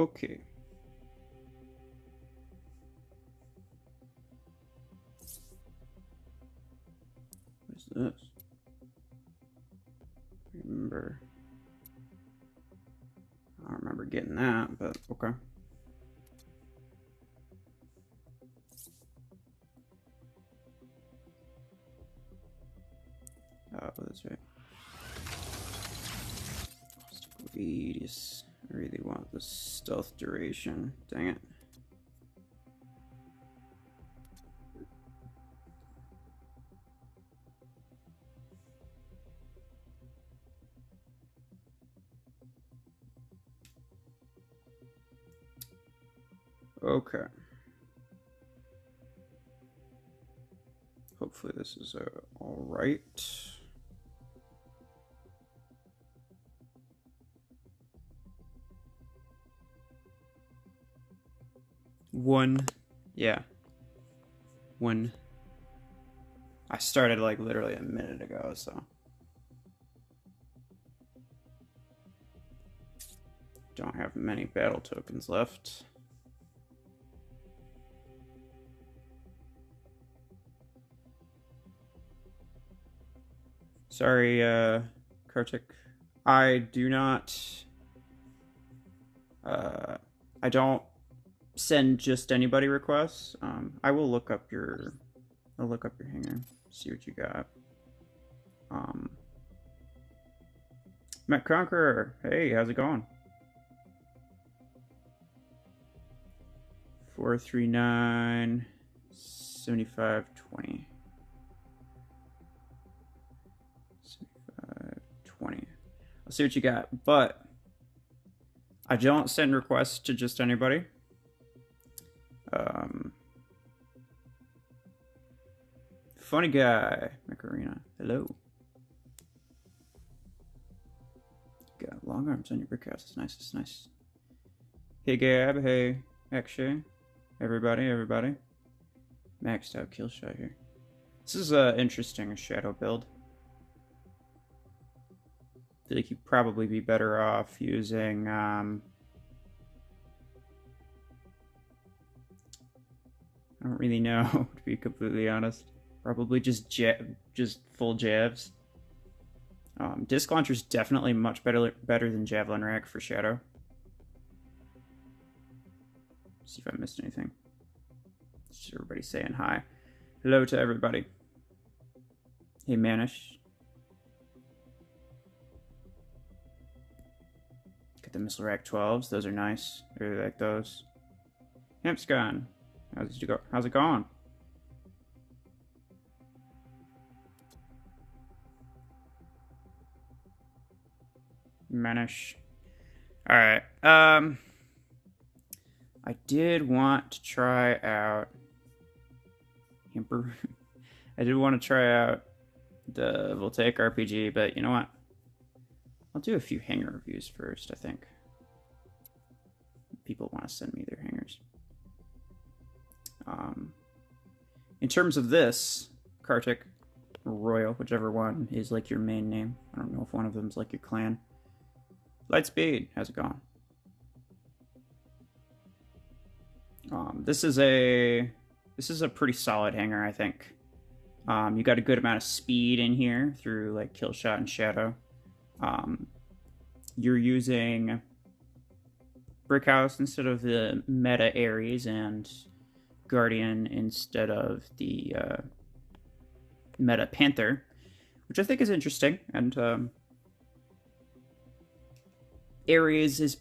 Okay. What is this? Remember. I don't remember getting that, but okay. Oh, that's right. Radius. I really want the stealth duration. Dang it. Okay. Hopefully this is all right. Yeah. I started like literally a minute ago, so. Don't have many battle tokens left. Sorry, Kartik. I do not. I don't send just anybody requests. I will look up your. I'll look up your hanger. See what you got. Matt Conqueror. Hey, how's it going? 439 7520. 7520. I'll see what you got, but I don't send requests to just anybody. Funny guy, Macarena. Hello. Got long arms on your brick house. It's nice. It's nice. Hey Gab. Hey Akshay. Everybody. Maxed out kill shot here. This is an interesting shadow build. I feel like you'd probably be better off using I don't really know, to be completely honest. Probably just full jabs. Disc launcher's definitely much better than javelin rack for shadow. See if I missed anything. Just everybody saying hi. Hello to everybody. Hey Manish. Got the missile rack 12s. Those are nice. I really like those. Hampscon. How's it going? Manish. Alright. I did want to try out Hamper. I did want to try out the VOLTAIC RPG, but you know what? I'll do a few hanger reviews first, I think. People want to send me their hangers. In terms of this, Kartik, or Royal, whichever one is like your main name. I don't know if one of them's like your clan. Lightspeed, how's it going? This is a pretty solid hanger, I think. You got a good amount of speed in here through like kill shot and shadow. You're using Brick House instead of the meta Ares and Guardian instead of the meta Panther, which I think is interesting. And Ares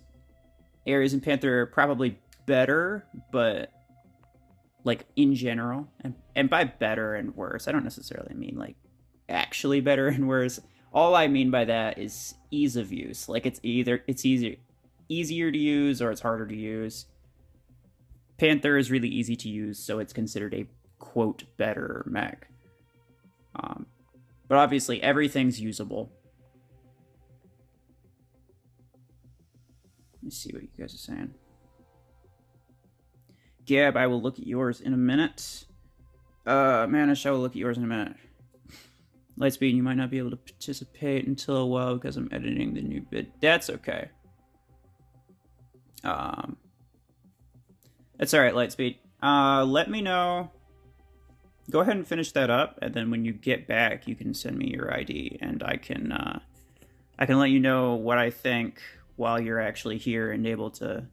and Panther are probably better, but like in general, and by better and worse, I don't necessarily mean like actually better and worse. All I mean by that is ease of use. Like it's easier to use or it's harder to use. Panther is really easy to use, so it's considered a quote better mech. But obviously everything's usable. Let me see what you guys are saying. Gab, I will look at yours in a minute. Manish, I will look at yours in a minute. Lightspeed, you might not be able to participate until a while because I'm editing the new bid. That's okay. Um, it's all right, Lightspeed. Let me know. Go ahead and finish that up, and then when you get back, you can send me your ID, and I can let you know what I think while you're actually here and able to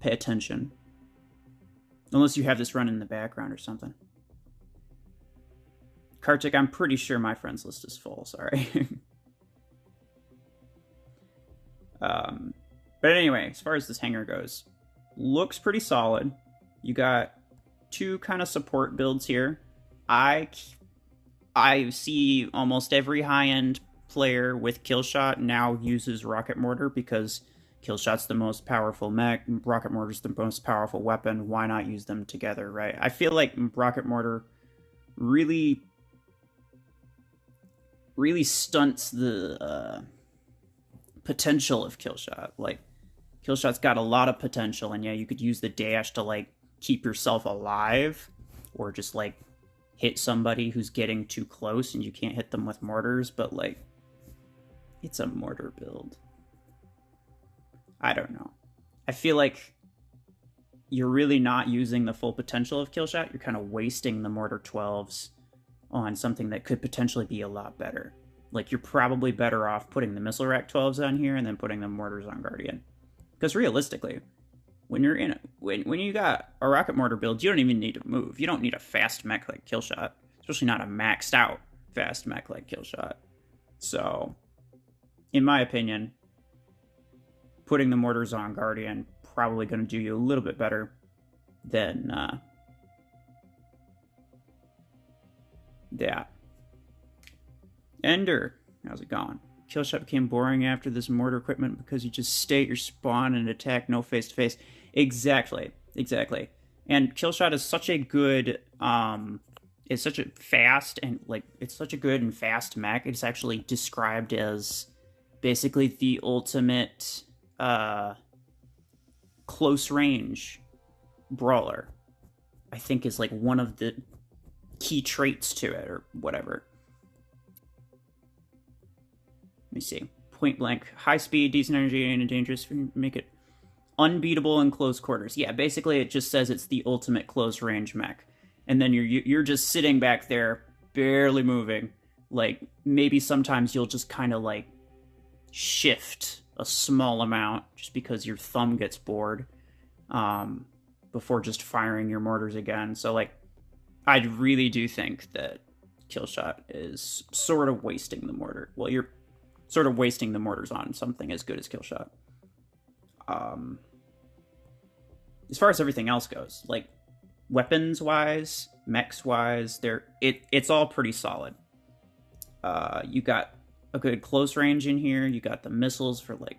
pay attention. Unless you have this running in the background or something. Kartik, I'm pretty sure my friends list is full, sorry. But anyway, as far as this hangar goes, looks pretty solid. You got two kind of support builds here. I see almost every high-end player with Killshot now uses Rocket Mortar because Killshot's the most powerful mech, Rocket Mortar's the most powerful weapon. Why not use them together, right? I feel like Rocket Mortar really stunts the potential of Killshot. Like, Killshot's got a lot of potential, and yeah, you could use the dash to, like, keep yourself alive, or just, like, hit somebody who's getting too close and you can't hit them with mortars, but, like, it's a mortar build. I don't know. I feel like you're really not using the full potential of Killshot. You're kind of wasting the Mortar 12s on something that could potentially be a lot better. Like, you're probably better off putting the Missile Rack 12s on here and then putting the Mortars on Guardian. Because realistically, when you're in when you got a Rocket Mortar build, you don't even need to move. You don't need a fast mech like Killshot. Especially not a maxed out fast mech like Killshot. So, in my opinion, putting the mortars on Guardian probably going to do you a little bit better than that. Ender, how's it going? Killshot became boring after this mortar equipment because you just stay at your spawn and attack, no face-to-face. Exactly. And Killshot is such a good, it's such a fast and, like, it's such a good and fast mech. It's actually described as basically the ultimate close range brawler, I think, is like one of the key traits to it or whatever. Let me see. Point blank, high speed, decent energy, and dangerous. Make it unbeatable in close quarters. Yeah, basically it just says it's the ultimate close range mech, and then you're just sitting back there, barely moving. Like, maybe sometimes you'll just kind of like shift a small amount just because your thumb gets bored before just firing your mortars again. So, like, I really do think that Killshot is sort of wasting the mortar. Well, you're sort of wasting the mortars on something as good as Killshot. As far as everything else goes, like, weapons-wise, mechs-wise, it's all pretty solid. You got a good close range in here. You got the missiles for, like,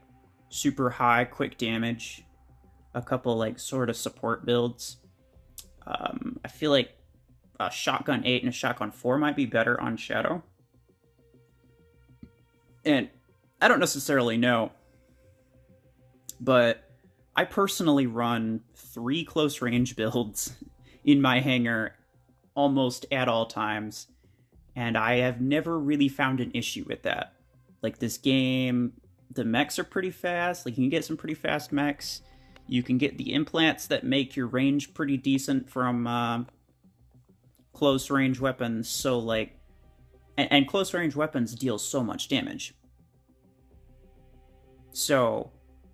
super high quick damage. A couple, like, sort of support builds. I feel like a Shotgun 8 and a Shotgun 4 might be better on Shadow. And I don't necessarily know, but I personally run 3 close range builds in my hangar almost at all times, and I have never really found an issue with that. Like, this game, the mechs are pretty fast. Like, you can get some pretty fast mechs. You can get the implants that make your range pretty decent from close range weapons. So, like, and close range weapons deal so much damage. So,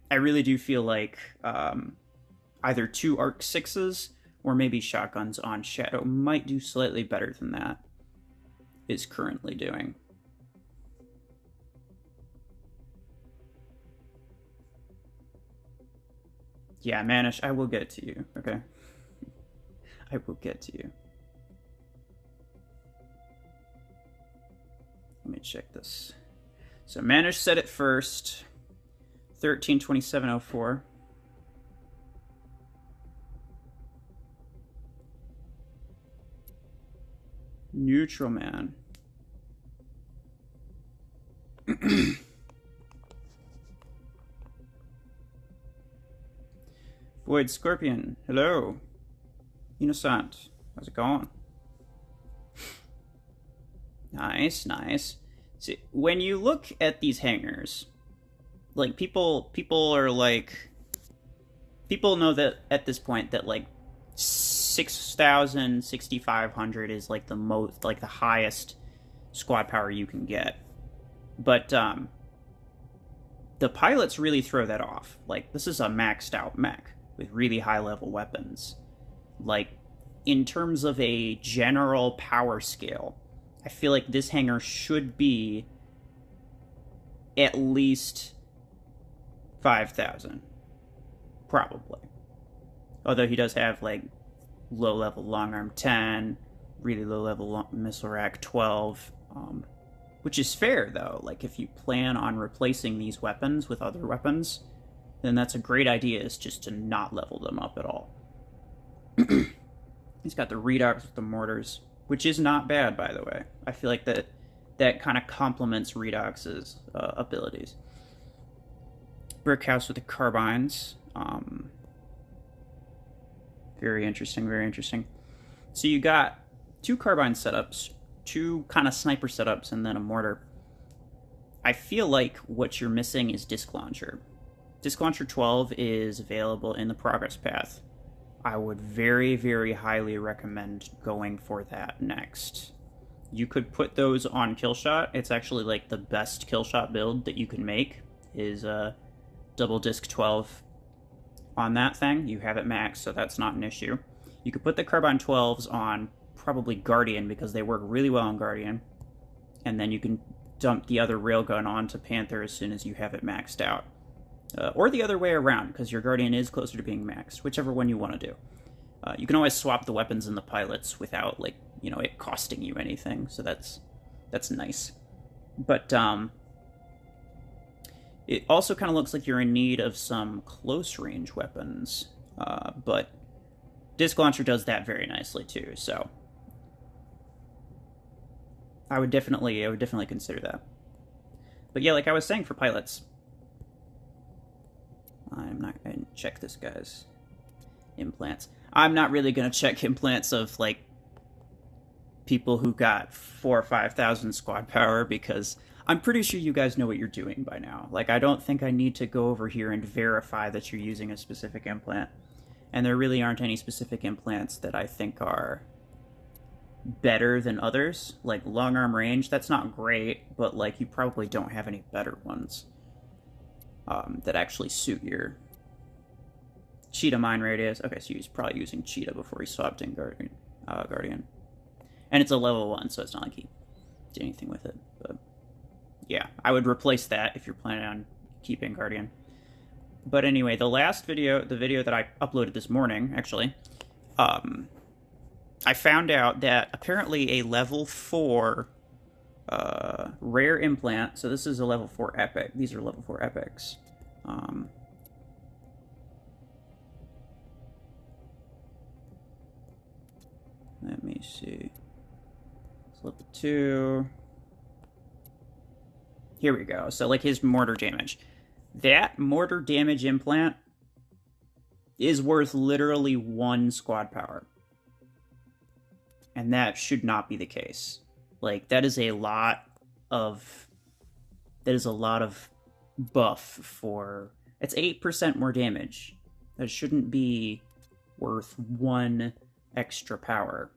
I really do feel like either 2 Arc 6s or maybe shotguns on Shadow might do slightly better than that is currently doing. Yeah, Manish, I will get to you, okay? I will get to you. Let me check this. So Manish said it first. 132704. Neutral man. Void Scorpion, hello. Innocent, how's it going? Nice. See, when you look at these hangars, like people are like people know that at this point that like 6,000, 6,500 is like the most, like the highest squad power you can get. But the pilots really throw that off. Like, this is a maxed out mech with really high level weapons. Like, in terms of a general power scale, I feel like this hangar should be at least 5,000. Probably. Although he does have, like, low-level long arm 10, really low-level missile rack 12, which is fair, though. Like, if you plan on replacing these weapons with other weapons, then that's a great idea, is just to not level them up at all. He's got the redox with the mortars, which is not bad, by the way. I feel like that kind of complements Redox's abilities. Brick house with the carbines. Very interesting, very interesting. So you got 2 carbine setups, 2 kind of sniper setups, and then a mortar. I feel like what you're missing is Disc Launcher. Disc Launcher 12 is available in the progress path. I would very, very highly recommend going for that next. You could put those on Killshot. It's actually like the best Killshot build that you can make is double Disc 12 on that thing. You have it maxed, so that's not an issue. You could put the Carbine 12s on probably Guardian because they work really well on Guardian. And then you can dump the other railgun onto Panther as soon as you have it maxed out. Or the other way around, because your Guardian is closer to being maxed, whichever one you want to do. You can always swap the weapons and the pilots without, like, you know, it costing you anything, so that's nice. But it also kind of looks like you're in need of some close-range weapons, but Disc Launcher does that very nicely too, so I would definitely consider that. But yeah, like I was saying for pilots, I'm not going to check this guy's implants. I'm not really going to check implants of, like, people who got 4,000 or 5,000 squad power, because I'm pretty sure you guys know what you're doing by now. Like, I don't think I need to go over here and verify that you're using a specific implant. And there really aren't any specific implants that I think are better than others. Like, long arm range, that's not great, but, like, you probably don't have any better ones that actually suit your Cheetah mine radius. Okay, so he's probably using Cheetah before he swapped in Guardian. And it's a level 1, so it's not like he did anything with it. But yeah, I would replace that if you're planning on keeping Guardian. But anyway, the last video, the video that I uploaded this morning, actually, I found out that apparently a level 4 rare implant, so this is a level 4 epic. These are level 4 epics. Let me see. It's level 2. Here we go. So, like, his mortar damage. That mortar damage implant is worth literally 1 squad power. And that should not be the case. Like, that is a lot of buff for... It's 8% more damage. That shouldn't be worth 1 extra power.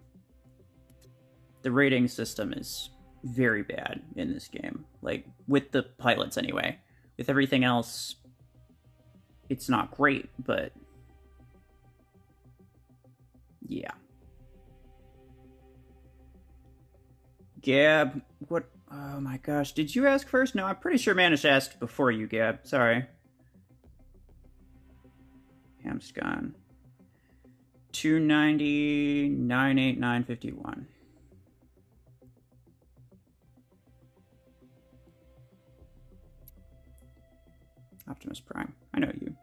The rating system is very bad in this game. Like, with the pilots anyway. With everything else, it's not great, but... yeah. Gab, what? Oh my gosh, did you ask first? No, I'm pretty sure Manish asked before you, Gab. Sorry. Hamscon. 290, 98951. Optimus Prime. I know you.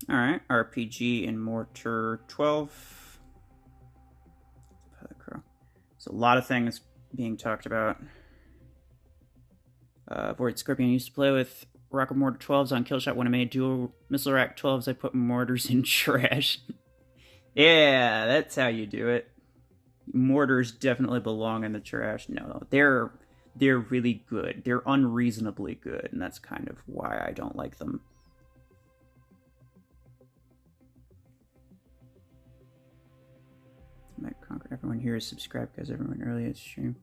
Alright, RPG and Mortar 12. So a lot of things being talked about. Void Scorpion used to play with Rocket Mortar 12s on Killshot when I made dual missile rack 12s. I put mortars in trash. Yeah, that's how you do it. Mortars definitely belong in the trash. No, they're really good. They're unreasonably good, and that's kind of why I don't like them. Might conquer. Everyone here is subscribed because everyone early at stream.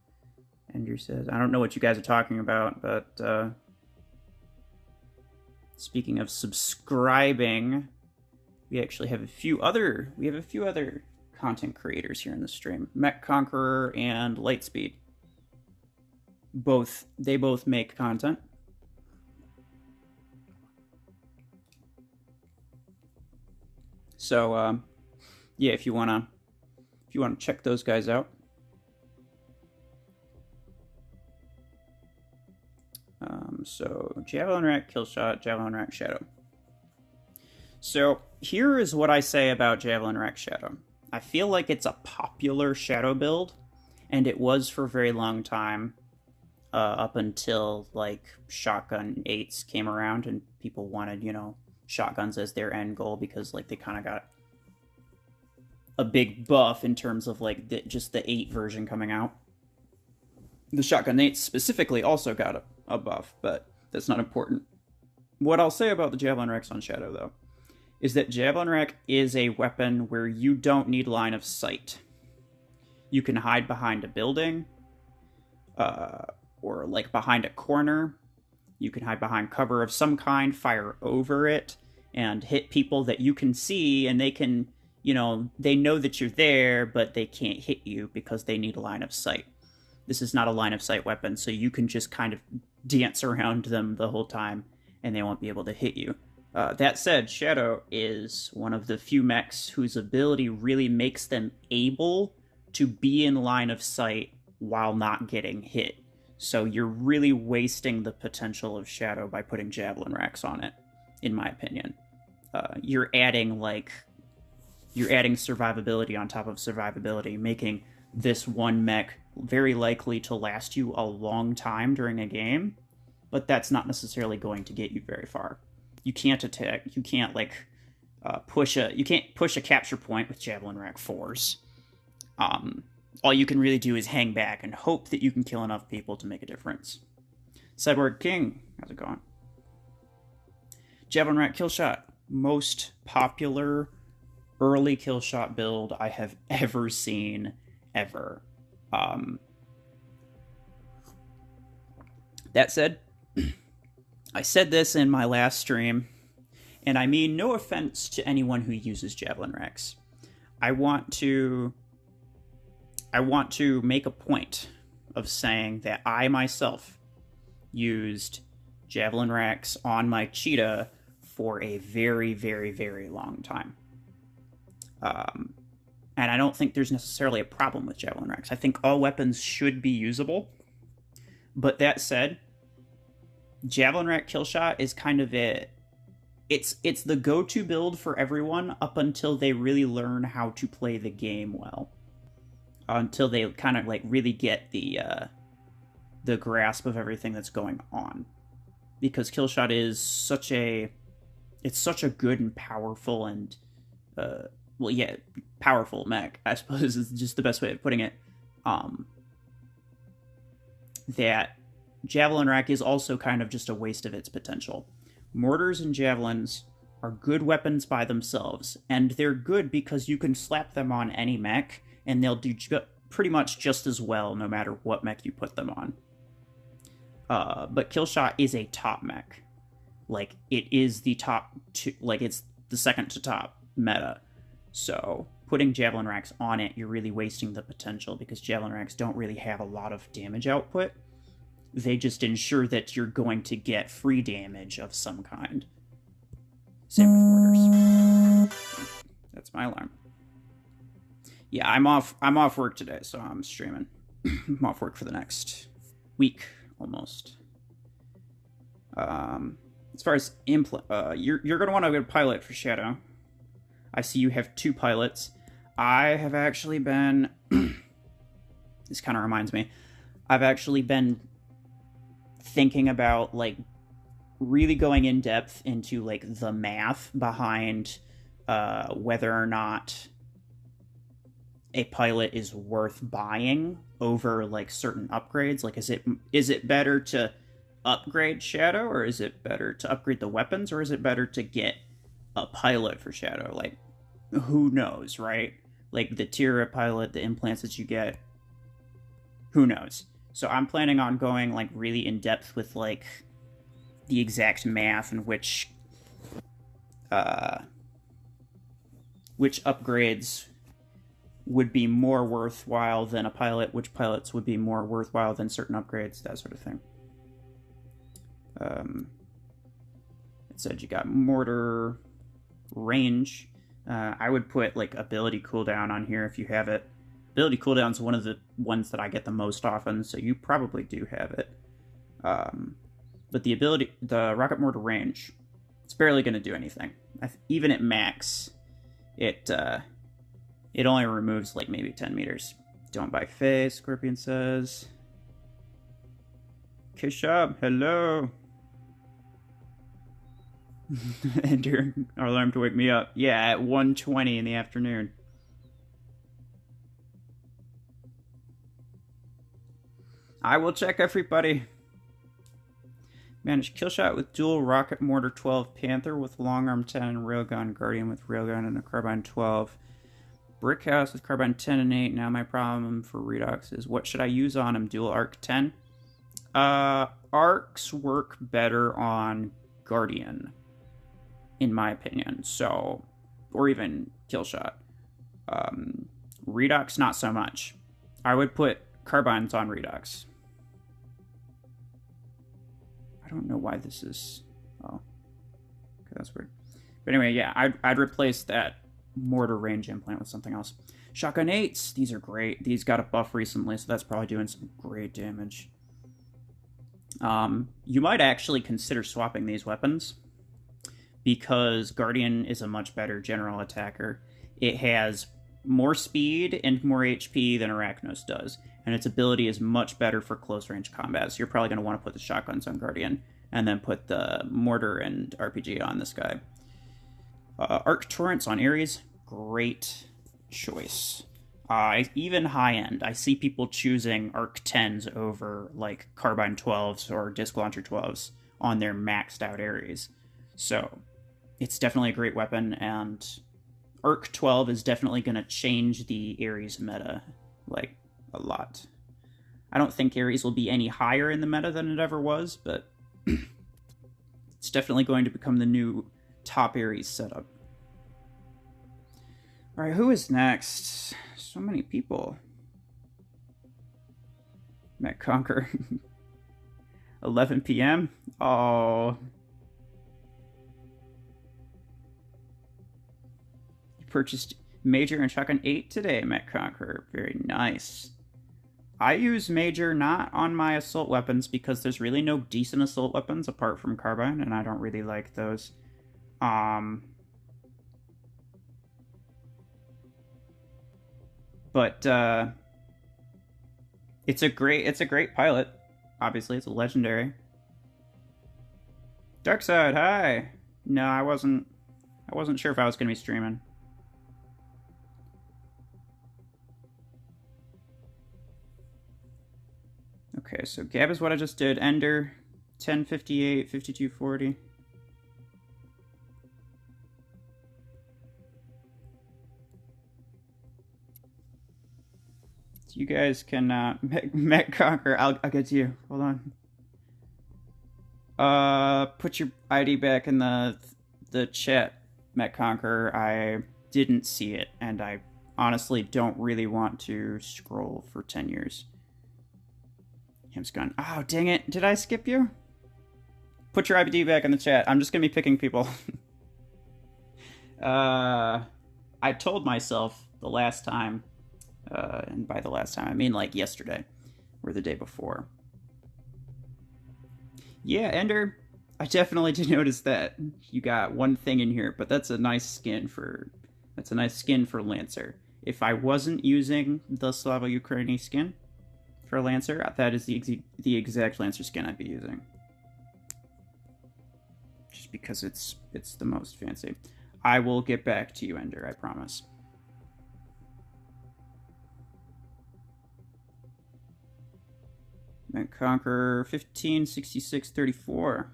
Andrew says, I don't know what you guys are talking about, but speaking of subscribing, we actually have a few other content creators here in the stream. Mech Conqueror and Lightspeed. They both make content. So yeah, if you wanna check those guys out. So Javelin Rack, Killshot, Javelin Rack, Shadow. So here is what I say about Javelin Rack Shadow. I feel like it's a popular Shadow build, and it was for a very long time, up until like shotgun 8s came around and people wanted, you know, shotguns as their end goal because like they kind of got a big buff in terms of like just the 8 version coming out. The shotgun 8 specifically also got a buff, but that's not important. What I'll say about the Javelin Racks on Shadow, though, is that Javelin Rack is a weapon where you don't need line of sight. You can hide behind a building, or like behind a corner. You can hide behind cover of some kind, fire over it, and hit people that you can see, and they can, you know, they know that you're there, but they can't hit you because they need a line of sight. This is not a line of sight weapon, so you can just kind of dance around them the whole time, and they won't be able to hit you. That said, Shadow is one of the few mechs whose ability really makes them able to be in line of sight while not getting hit. So you're really wasting the potential of Shadow by putting Javelin Racks on it, in my opinion. You're adding survivability on top of survivability, making this one mech very likely to last you a long time during a game, but that's not necessarily going to get you very far. You can't attack, you can't like push a capture point with Javelin Rack 4s. All you can really do is hang back and hope that you can kill enough people to make a difference. Cyborg King, how's it going? Javelin Rack Killshot, most popular early Killshot build I have ever seen, ever. That said, I said this in my last stream, and I mean no offense to anyone who uses Javelin Racks. I want to make a point of saying that I myself used Javelin Racks on my Cheetah for a very, very, very long time. And I don't think there's necessarily a problem with Javelin Racks. I think all weapons should be usable. But that said, Javelin Rack Killshot is kind of it's the go-to build for everyone up until they really learn how to play the game well. Until they kind of like really get the grasp of everything that's going on. Because Killshot is such a good and powerful and powerful mech, I suppose is just the best way of putting it. That Javelin Rack is also kind of just a waste of its potential. Mortars and javelins are good weapons by themselves, and they're good because you can slap them on any mech, and they'll do pretty much just as well no matter what mech you put them on. But Killshot is a top mech. Like, it is the top two, like, it's the second to top meta. So, putting Javelin Racks on it, you're really wasting the potential, because Javelin Racks don't really have a lot of damage output. They just ensure that you're going to get free damage of some kind. Same with mortars. That's my alarm. Yeah, I'm off work today, so I'm streaming. I'm off work for the next week, almost. As far as you're going to want to go to pilot for Shadow. I see you have 2 pilots. I have actually been... this kind of reminds me. I've actually been thinking about, like, really going in depth into, like, the math behind whether or not a pilot is worth buying over like certain upgrades. Like, is it better to upgrade Shadow, or is it better to upgrade the weapons, or is it better to get a pilot for Shadow? Like, who knows, right? Like the tier of pilot, the implants that you get, who knows? So I'm planning on going like really in depth with like the exact math and which upgrades would be more worthwhile than a pilot, which pilots would be more worthwhile than certain upgrades, that sort of thing. It said you got mortar range. I would put like ability cooldown on here if you have it. Ability cooldown is one of the ones that I get the most often, so you probably do have it. But the rocket mortar range, it's barely going to do anything. Even at max, it only removes like maybe 10 meters. Don't buy face, Scorpion says. Kishab, hello. Enter alarm to wake me up. Yeah, at 1:20 in the afternoon. I will check everybody. Manage kill shot with dual rocket mortar 12, Panther with long arm 10 and railgun, Guardian with railgun and a carbine 12. Brick house with carbine 10 and 8. Now my problem for Redox is what should I use on him? Dual arc 10? Arcs work better on Guardian, in my opinion. So, or even kill shot. Redox, not so much. I would put carbines on Redox. I don't know why this is... Oh. Okay, that's weird. But anyway, yeah, I'd replace that mortar range implant with something else. Shotgun 8s. These are great. These got a buff recently, so that's probably doing some great damage. You might actually consider swapping these weapons, because Guardian is a much better general attacker. It has more speed and more HP than Arachnos does, and its ability is much better for close-range combat, so you're probably going to want to put the shotguns on Guardian, and then put the mortar and RPG on this guy. Arc Torrents on Ares, great choice. Even high-end, I see people choosing Arc 10s over, like, Carbine 12s or Disc Launcher 12s on their maxed-out Ares. So, it's definitely a great weapon, and Arc 12 is definitely going to change the Ares meta, like, a lot. I don't think Ares will be any higher in the meta than it ever was, but it's definitely going to become the new top Ares setup. Alright, who is next? So many people. Matt Conquer. 11 p.m.? Oh. You purchased Major and Shotgun 8 today, Matt Conquer. Very nice. I use Major not on my assault weapons because there's really no decent assault weapons apart from Carbine, and I don't really like those. But it's a great pilot. Obviously, it's a legendary. Darkside, hi. No, I wasn't sure if I was gonna be streaming. Okay, so Gab is what I just did. Ender, 1058, 5240. So you guys can Met Conquer. I'll get to you. Hold on. Put your ID back in the chat, Met Conquer. I didn't see it, and I honestly don't really want to scroll for 10 years. Him's gone. Oh, dang it. Did I skip you? Put your ID back in the chat. I'm just going to be picking people. I told myself the last time, and by the last time I mean like yesterday, or the day before. Yeah, Ender, I definitely did notice that. You got one thing in here, but that's a nice skin for Lancer. If I wasn't using the Slava Ukraini skin for Lancer, that is the exact Lancer skin I'd be using. Just because it's the most fancy. I will get back to you, Ender, I promise. Met Conqueror 156634.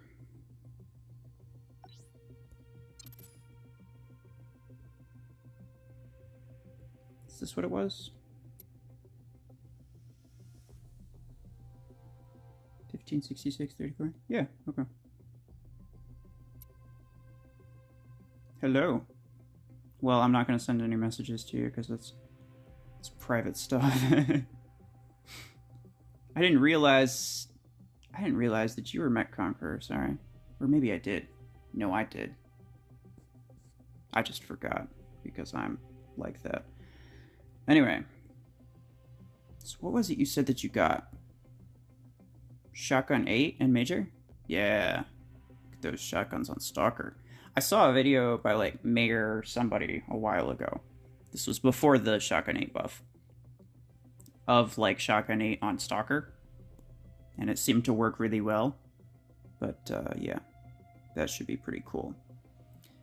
Is this what it was? 156634? Yeah, okay. Hello. Well, I'm not going to send any messages to you because it's private stuff. I didn't realize that you were Met Conqueror, sorry. Or maybe I did. No, I did. I just forgot because I'm like that. Anyway. So what was it you said that you got? Shotgun 8 and Major? Yeah. Look at those shotguns on Stalker. I saw a video by like Mayor or somebody a while ago. This was before the Shotgun 8 buff. Of like Shotgun 8 on Stalker. And it seemed to work really well. But yeah, that should be pretty cool.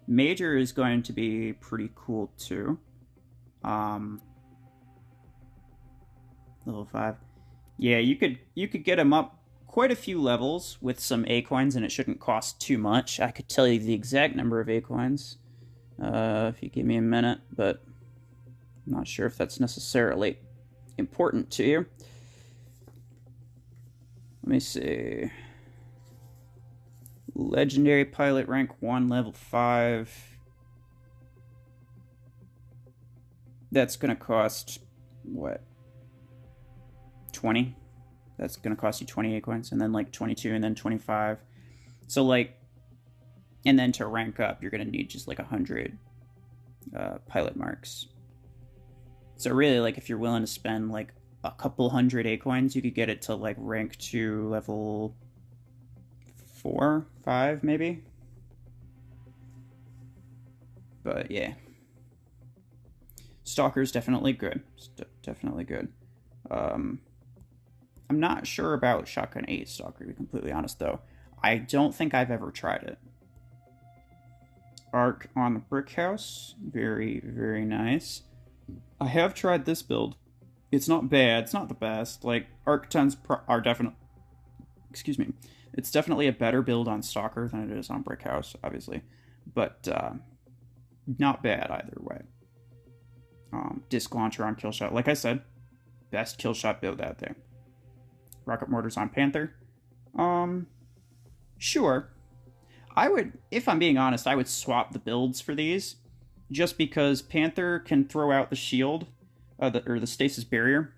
Major is going to be pretty cool too. Level 5. Yeah, you could get him up quite a few levels with some A-coins, and it shouldn't cost too much. I could tell you the exact number of A-coins if you give me a minute, but I'm not sure if that's necessarily important to you. Let me see. Legendary Pilot rank 1, level 5. That's going to cost, what, 20? That's going to cost you 28 coins, and then like 22, and then 25. So like, and then to rank up, you're going to need just like 100 pilot marks. So really, like if you're willing to spend like a couple hundred A coins, you could get it to like rank 2, level 4, 5 maybe. But yeah. Stalker's definitely good. Definitely good. I'm not sure about Shotgun 8 Stalker, to be completely honest, though. I don't think I've ever tried it. Arc on the Brick House. Very, very nice. I have tried this build. It's not bad. It's not the best. Like, Arc 10s are definitely... Excuse me. It's definitely a better build on Stalker than it is on Brick House, obviously. But, not bad either way. Disc Launcher on Killshot. Like I said, best Killshot build out there. Rocket Mortars on Panther. Sure. I would, if I'm being honest, I would swap the builds for these. Just because Panther can throw out the shield, or the stasis barrier.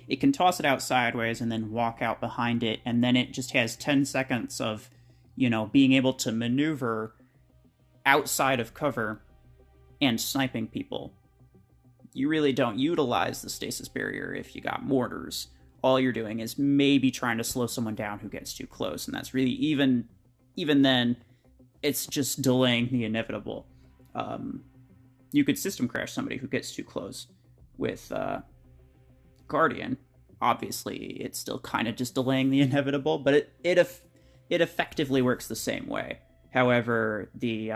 It can toss it out sideways and then walk out behind it, and then it just has 10 seconds of, you know, being able to maneuver outside of cover and sniping people. You really don't utilize the stasis barrier if you got mortars. All you're doing is maybe trying to slow someone down who gets too close, and that's really, even then, it's just delaying the inevitable. You could system crash somebody who gets too close with Guardian. Obviously, it's still kind of just delaying the inevitable, but it effectively works the same way. However, the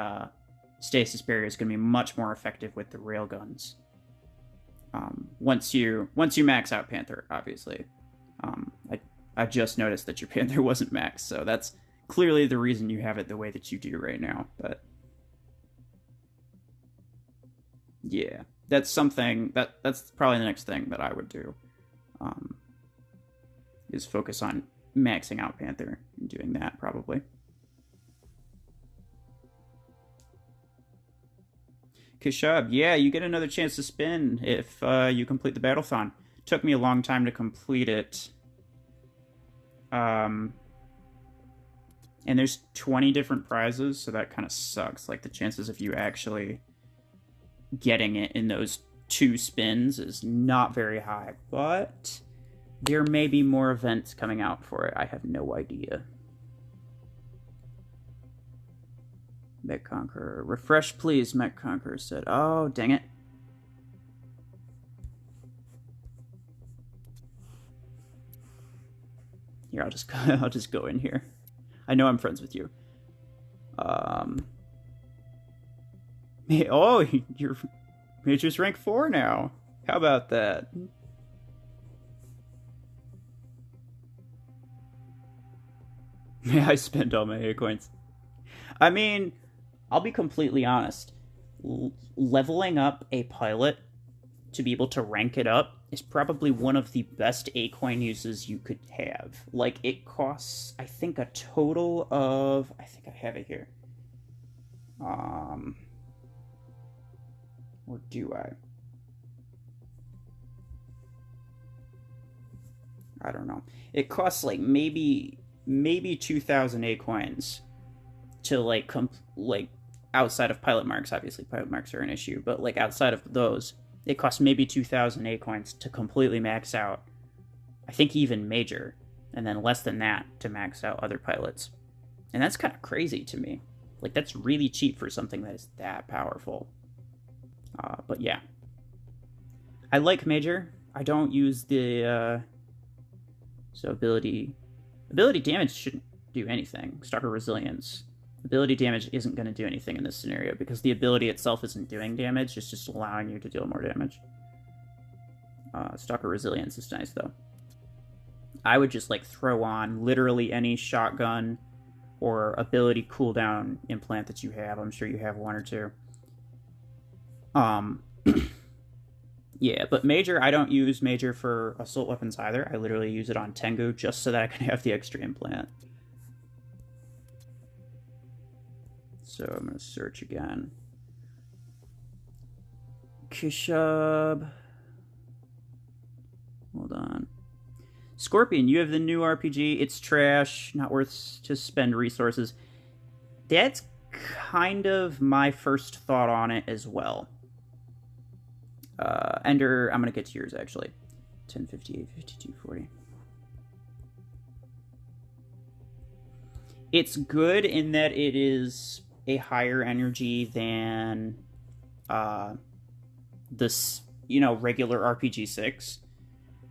stasis barrier is going to be much more effective with the railguns. Once you max out Panther, obviously. I just noticed that your Panther wasn't maxed, so that's clearly the reason you have it the way that you do right now. But yeah, that's something that's probably the next thing that I would do. Is focus on maxing out Panther and doing that probably. Kishab, yeah, you get another chance to spin if you complete the Battlethon. Took me a long time to complete it. And there's 20 different prizes, so that kind of sucks. Like, the chances of you actually getting it in those 2 spins is not very high. But there may be more events coming out for it. I have no idea. Met Conqueror. Refresh, please, Met Conqueror said. Oh, dang it. Here, I'll just go in here. I know I'm friends with you. Oh, you're Major's rank 4 now. How about that? May I spend all my acorns? I mean, I'll be completely honest. Leveling up a pilot to be able to rank it up is probably one of the best Acoin uses you could have. Like, it costs, I think, a total of... I think I have it here. Or do I? I don't know. It costs, like, maybe 2,000 Acoins to, like, outside of pilot marks. Obviously, pilot marks are an issue, but, like, outside of those... It costs maybe 2,000 Acoins to completely max out, I think even Major, and then less than that to max out other pilots. And that's kind of crazy to me. Like, that's really cheap for something that is that powerful. But yeah. I like Major. I don't use the... So ability damage shouldn't do anything. Stalker Resilience. Ability damage isn't going to do anything in this scenario because the ability itself isn't doing damage, it's just allowing you to deal more damage. Stalker Resilience is nice, though. I would just, like, throw on literally any shotgun or ability cooldown implant that you have. I'm sure you have one or two. Yeah, but Major, I don't use Major for assault weapons either. I literally use it on Tengu just so that I can have the extra implant. So I'm going to search again. Kishab. Hold on. Scorpion, you have the new RPG. It's trash. Not worth to spend resources. That's kind of my first thought on it as well. Ender, I'm going to get to yours actually. 1058, 5240. It's good in that it is a higher energy than this, regular RPG 6.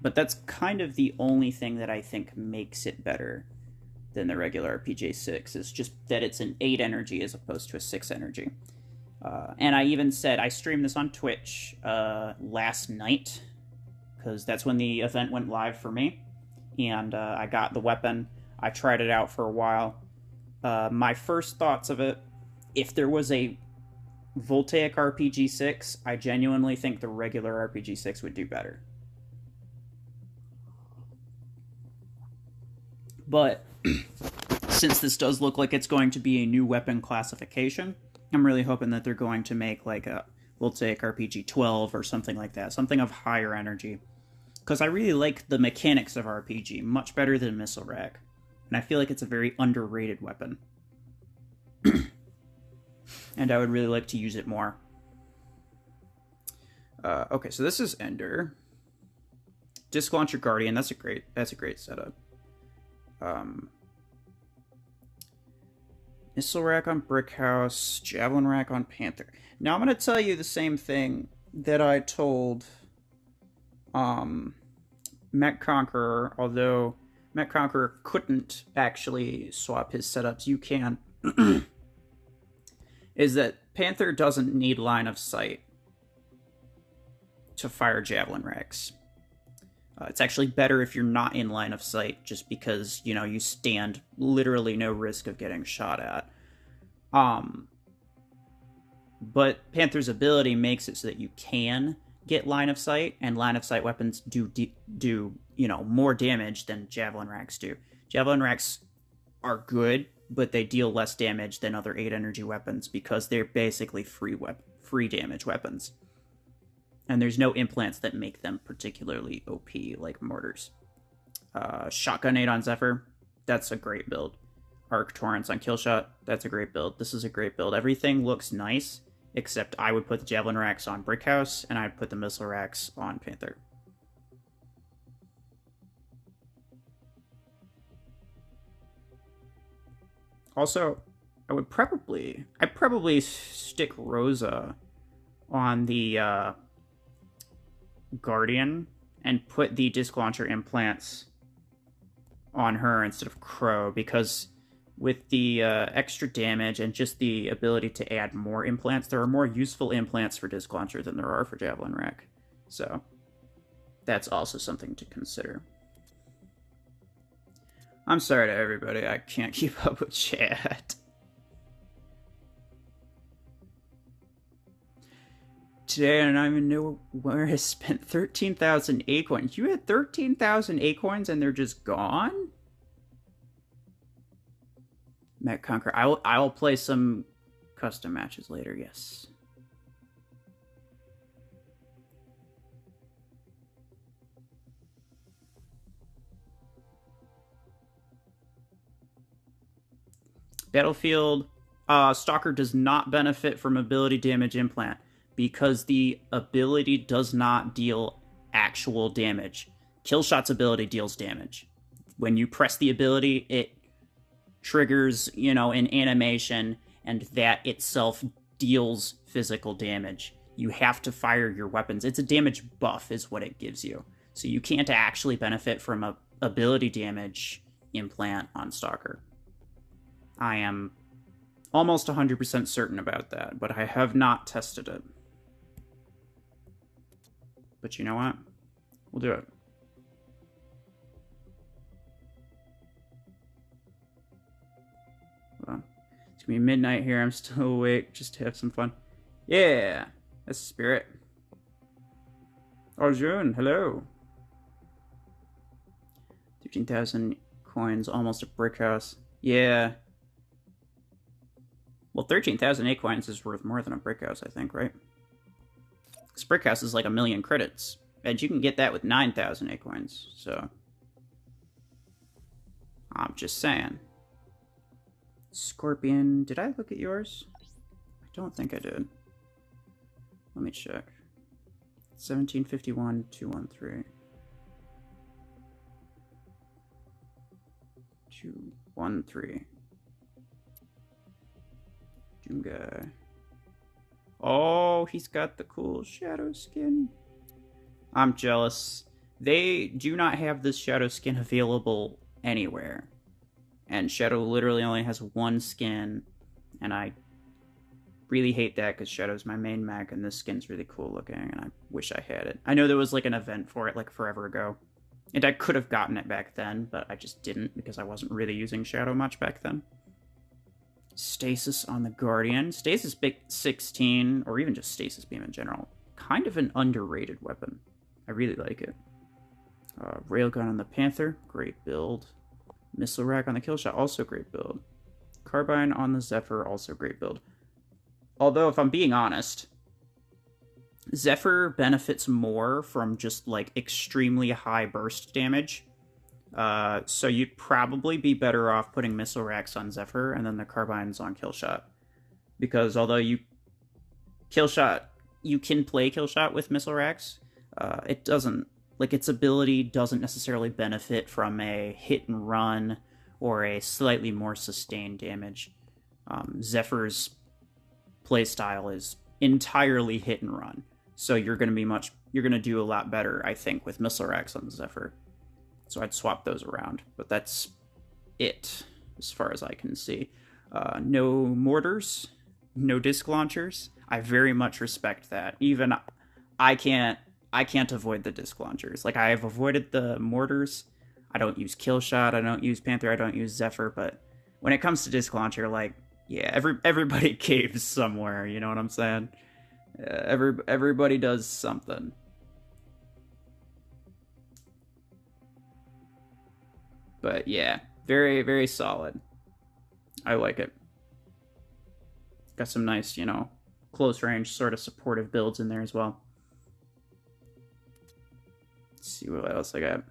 But that's kind of the only thing that I think makes it better than the regular RPG 6, is just that it's an 8 energy as opposed to a 6 energy. And I even said, I streamed this on Twitch last night, because that's when the event went live for me. And I got the weapon. I tried it out for a while. My first thoughts of it, if there was a VOLTAIC RPG 6, I genuinely think the regular RPG 6 would do better. But since this does look like it's going to be a new weapon classification, I'm really hoping that they're going to make like a VOLTAIC RPG 12 or something like that, something of higher energy. Because I really like the mechanics of RPG, much better than Missile Rack. And I feel like it's a very underrated weapon. And I would really like to use it more. Okay, so this is Ender. Disc Launcher Guardian, that's a great setup. Missile Rack on Brick House, Javelin Rack on Panther. Now I'm going to tell you the same thing that I told Mech Conqueror, although Mech Conqueror couldn't actually swap his setups. You can. Is that Panther doesn't need line of sight to fire Javelin Racks. It's actually better if you're not in line of sight, just because, you stand literally no risk of getting shot at. But Panther's ability makes it so that you can get line of sight, and line of sight weapons do more damage than Javelin Racks do. Javelin Racks are good, but they deal less damage than other 8 energy weapons because they're basically free damage weapons. And there's no implants that make them particularly OP like mortars. Shotgun 8 on Zephyr, that's a great build. Arc Torrents on Killshot, that's a great build. This is a great build. Everything looks nice, except I would put the Javelin Racks on Brick House, and I'd put the Missile Racks on Panther. Also, I'd probably stick Rosa on the Guardian and put the Disc Launcher implants on her instead of Crow, because with the extra damage and just the ability to add more implants, there are more useful implants for Disc Launcher than there are for Javelin Rack. So that's also something to consider. I'm sorry to everybody, I can't keep up with chat. Today I don't even know where I spent 13,000 acorns. You had 13,000 acorns and they're just gone? Met Conquer. I will play some custom matches later, yes. Battlefield, Stalker does not benefit from ability damage implant because the ability does not deal actual damage. Killshot's ability deals damage. When you press the ability, it triggers, an animation, and that itself deals physical damage. You have to fire your weapons. It's a damage buff is what it gives you. So you can't actually benefit from a ability damage implant on Stalker. I am almost 100% certain about that, but I have not tested it. But you know what? We'll do it. Hold on. It's gonna be midnight here. I'm still awake just to have some fun. Yeah, that's the spirit. Arjun, hello. 13,000 coins, almost a brick house. Yeah. Well, 13,000 acorns is worth more than a brick house, I think, right? Because brick house is like 1,000,000 credits. And you can get that with 9,000 acorns, so... I'm just saying. Scorpion, did I look at yours? I don't think I did. Let me check. 1751, 213. 213. Doom guy. Oh, he's got the cool shadow skin. I'm jealous. They do not have this shadow skin available anywhere. And Shadow literally only has one skin. And I really hate that because Shadow's my main mech and this skin's really cool looking and I wish I had it. I know there was like an event for it like forever ago. And I could have gotten it back then, but I just didn't because I wasn't really using Shadow much back then. Stasis on the Guardian. Stasis 16, or even just Stasis Beam in general. Kind of an underrated weapon. I really like it. Railgun on the Panther. Great build. Missile Rack on the Killshot. Also great build. Carbine on the Zephyr. Also great build. Although, if I'm being honest, Zephyr benefits more from just, like, extremely high burst damage. So you'd probably be better off putting missile racks on Zephyr and then the carbines on Killshot. Because although you can play Killshot with missile racks, it doesn't, like, its ability doesn't necessarily benefit from a hit and run or a slightly more sustained damage. Zephyr's playstyle is entirely hit and run. So you're going to do a lot better, I think, with missile racks on Zephyr. So I'd swap those around, but that's it, as far as I can see. No mortars, no disc launchers. I very much respect that. Even I can't avoid the disc launchers. Like, I have avoided the mortars. I don't use Killshot, I don't use Panther, I don't use Zephyr, but when it comes to disc launcher, like, yeah, everybody caves somewhere, you know what I'm saying? Everybody does something. But yeah, very, very solid. I like it. Got some nice, close range sort of supportive builds in there as well. Let's see what else I got.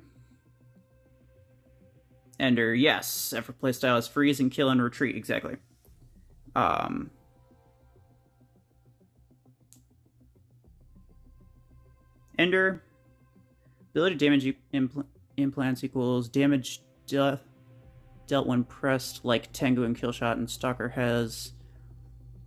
Ender, yes. Zephyr playstyle is freeze and kill and retreat, exactly. Ender, ability damage implants equals damage dealt when pressed, like Tengu and Killshot and Stalker has.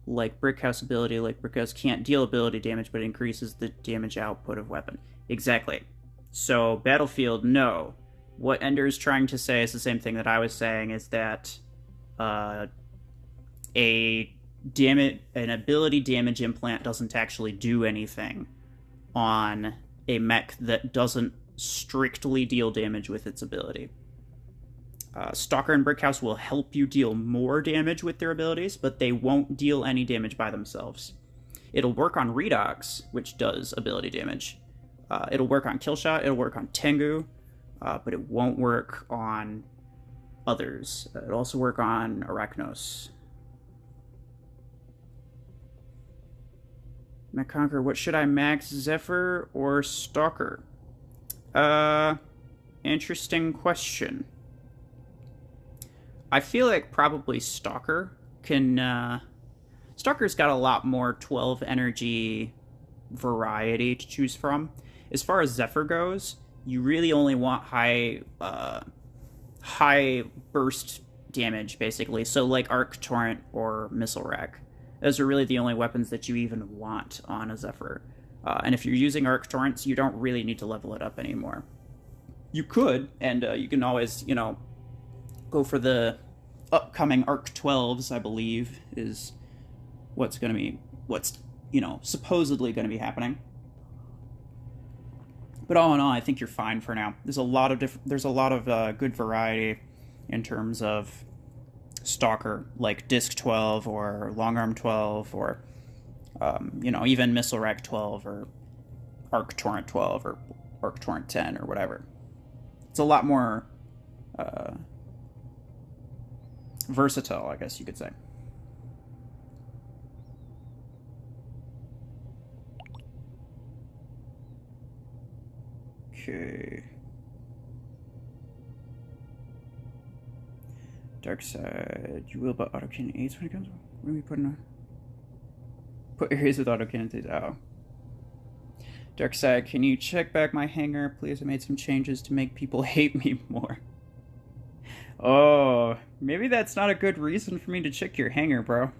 Like Brickhouse ability, like Brickhouse can't deal ability damage, but increases the damage output of weapon. Exactly. So, Battlefield, no. What Ender is trying to say is the same thing that I was saying, is that an ability damage implant doesn't actually do anything on a mech that doesn't strictly deal damage with its ability. Stalker and Brickhouse will help you deal more damage with their abilities, but they won't deal any damage by themselves. It'll work on Redox, which does ability damage. It'll work on Killshot, it'll work on Tengu, but it won't work on others. It'll also work on Arachnos. McConquer, what should I max, Zephyr or Stalker? Interesting question. I feel like probably Stalker can, Stalker's got a lot more 12 energy variety to choose from. As far as Zephyr goes, you really only want high burst damage, basically. So like Arc Torrent or Missile Rack. Those are really the only weapons that you even want on a Zephyr. And if you're using Arc Torrents, you don't really need to level it up anymore. You could, and you can always, you know, go for the upcoming Arc 12s, I believe, is what's, you know, supposedly going to be happening. But all in all, I think you're fine for now. There's a lot of good variety in terms of Stalker, like Disc 12 or Long Arm 12 or, you know, even Missile Rack 12 or Arc Torrent 12 or Arc Torrent 10 or whatever. It's a lot more versatile, I guess you could say. Okay. Dark side. You will but autocannon 8s when it comes. What are we putting on? Put areas with autocannon 8s. Oh. Dark side, can you check back my hangar, please? I made some changes to make people hate me more. Oh, maybe that's not a good reason for me to check your hangar, bro.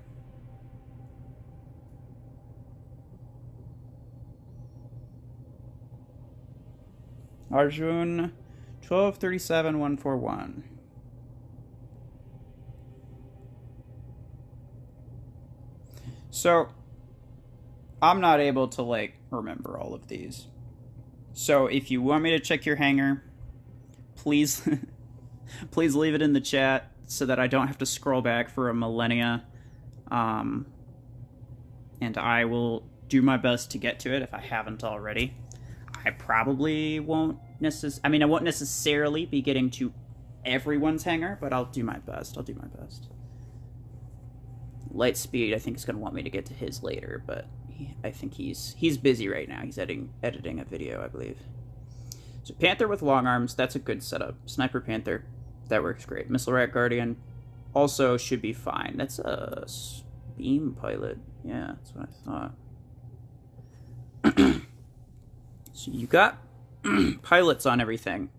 Arjun 1237141. So I'm not able to like remember all of these. So if you want me to check your hangar, please please leave it in the chat so that I don't have to scroll back for a millennia. And I will do my best to get to it if I haven't already. I probably won't I won't necessarily be getting to everyone's hangar, but I'll do my best. Lightspeed, I think, is going to want me to get to his later, but I think he's busy right now. He's editing a video, I believe. So Panther with long arms, that's a good setup. Sniper Panther, that works great. Missile Rat Guardian also should be fine. That's a beam pilot. Yeah, that's what I thought. So you got pilots on everything.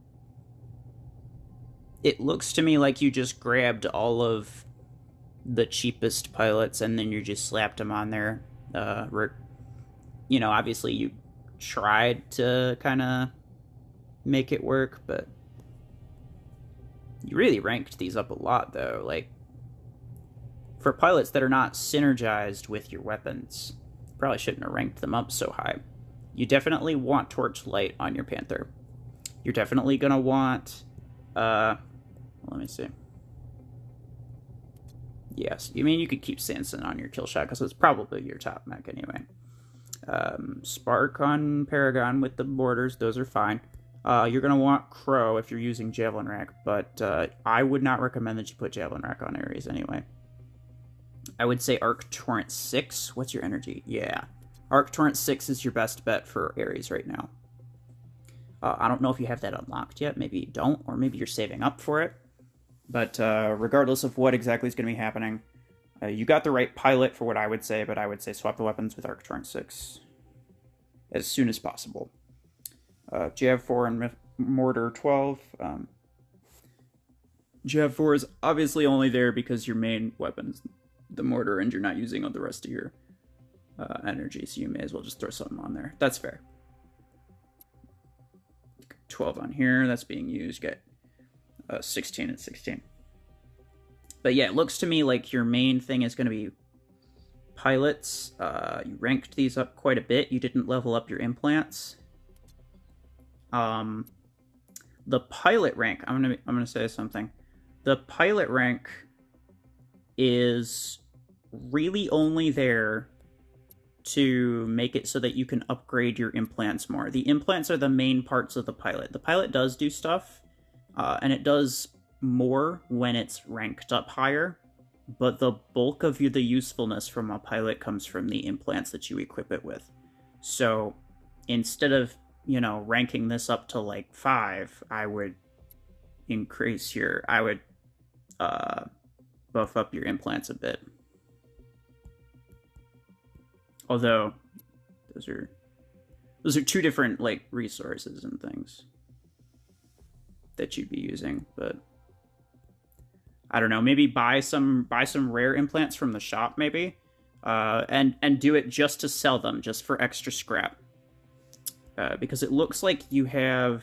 It looks to me like you just grabbed all of the cheapest pilots and then you just slapped them on there. You know, obviously you tried to kind of make it work, but you really ranked these up a lot, though. Like, for pilots that are not synergized with your weapons, you probably shouldn't have ranked them up so high. You definitely want Torchlight on your Panther. You're definitely going to want, let me see. Yes, I mean, you could keep Sanson on your Killshot because it's probably your top mech anyway. Spark on Paragon with the borders, those are fine. You're going to want Crow if you're using Javelin Rack, but I would not recommend that you put Javelin Rack on Ares anyway. I would say Arc Torrent 6. What's your energy? Yeah. Arc Torrent 6 is your best bet for Ares right now. I don't know if you have that unlocked yet. Maybe you don't, or maybe you're saving up for it. But regardless of what exactly is going to be happening, you got the right pilot for what I would say, but I would say swap the weapons with Arc Torrent 6 as soon as possible. Jav 4 and Mortar 12. Jav 4 is obviously only there because your main weapon's the Mortar and you're not using all the rest of your energy, so you may as well just throw something on there. That's fair. 12 on here, that's being used. Get 16 and 16. But yeah, it looks to me like your main thing is going to be pilots. You ranked these up quite a bit. You didn't level up your implants. The pilot rank, I'm gonna say something. the pilot rank is really only there to make it so that you can upgrade your implants more. The implants are the main parts of the pilot. The pilot does do stuff, and it does more when it's ranked up higher, but the bulk of the usefulness from a pilot comes from the implants that you equip it with. So instead of, ranking this up to like 5, I would buff up your implants a bit. Although those are two different like resources and things that you'd be using, but I don't know, maybe buy some rare implants from the shop maybe, and do it just to sell them, just for extra scrap. Because it looks like you have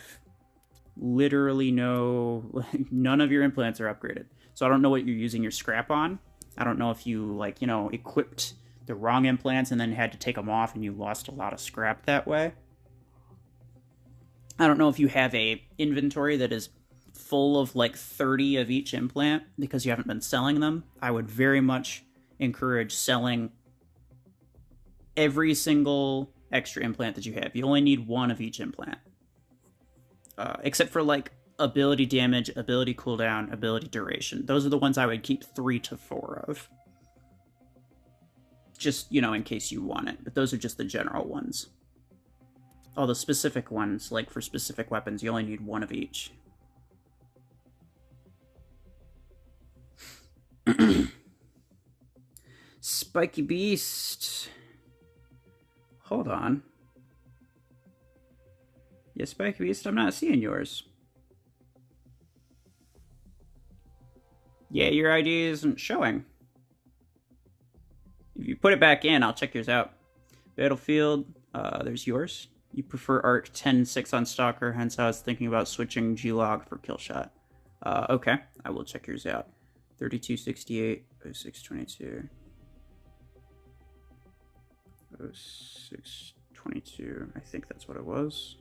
literally none of your implants are upgraded. So I don't know what you're using your scrap on. I don't know if you equipped the wrong implants and then had to take them off and you lost a lot of scrap that way. I don't know if you have a inventory that is full of like 30 of each implant because you haven't been selling them. I would very much encourage selling every single extra implant that you have. You only need 1 of each implant. Except for like ability damage, ability cooldown, ability duration. Those are the ones I would keep 3 to 4 of. Just, in case you want it. But those are just the general ones. All the specific ones, like for specific weapons, you only need 1 of each. Spiky Beast. Hold on. Yeah, Spiky Beast, I'm not seeing yours. Yeah, your ID isn't showing. If you put it back in, I'll check yours out. Battlefield, there's yours. You prefer Arc 10-6 on Stalker, hence I was thinking about switching G-Log for Killshot. Okay, I will check yours out. 3268, 0622. 0622, I think that's what it was.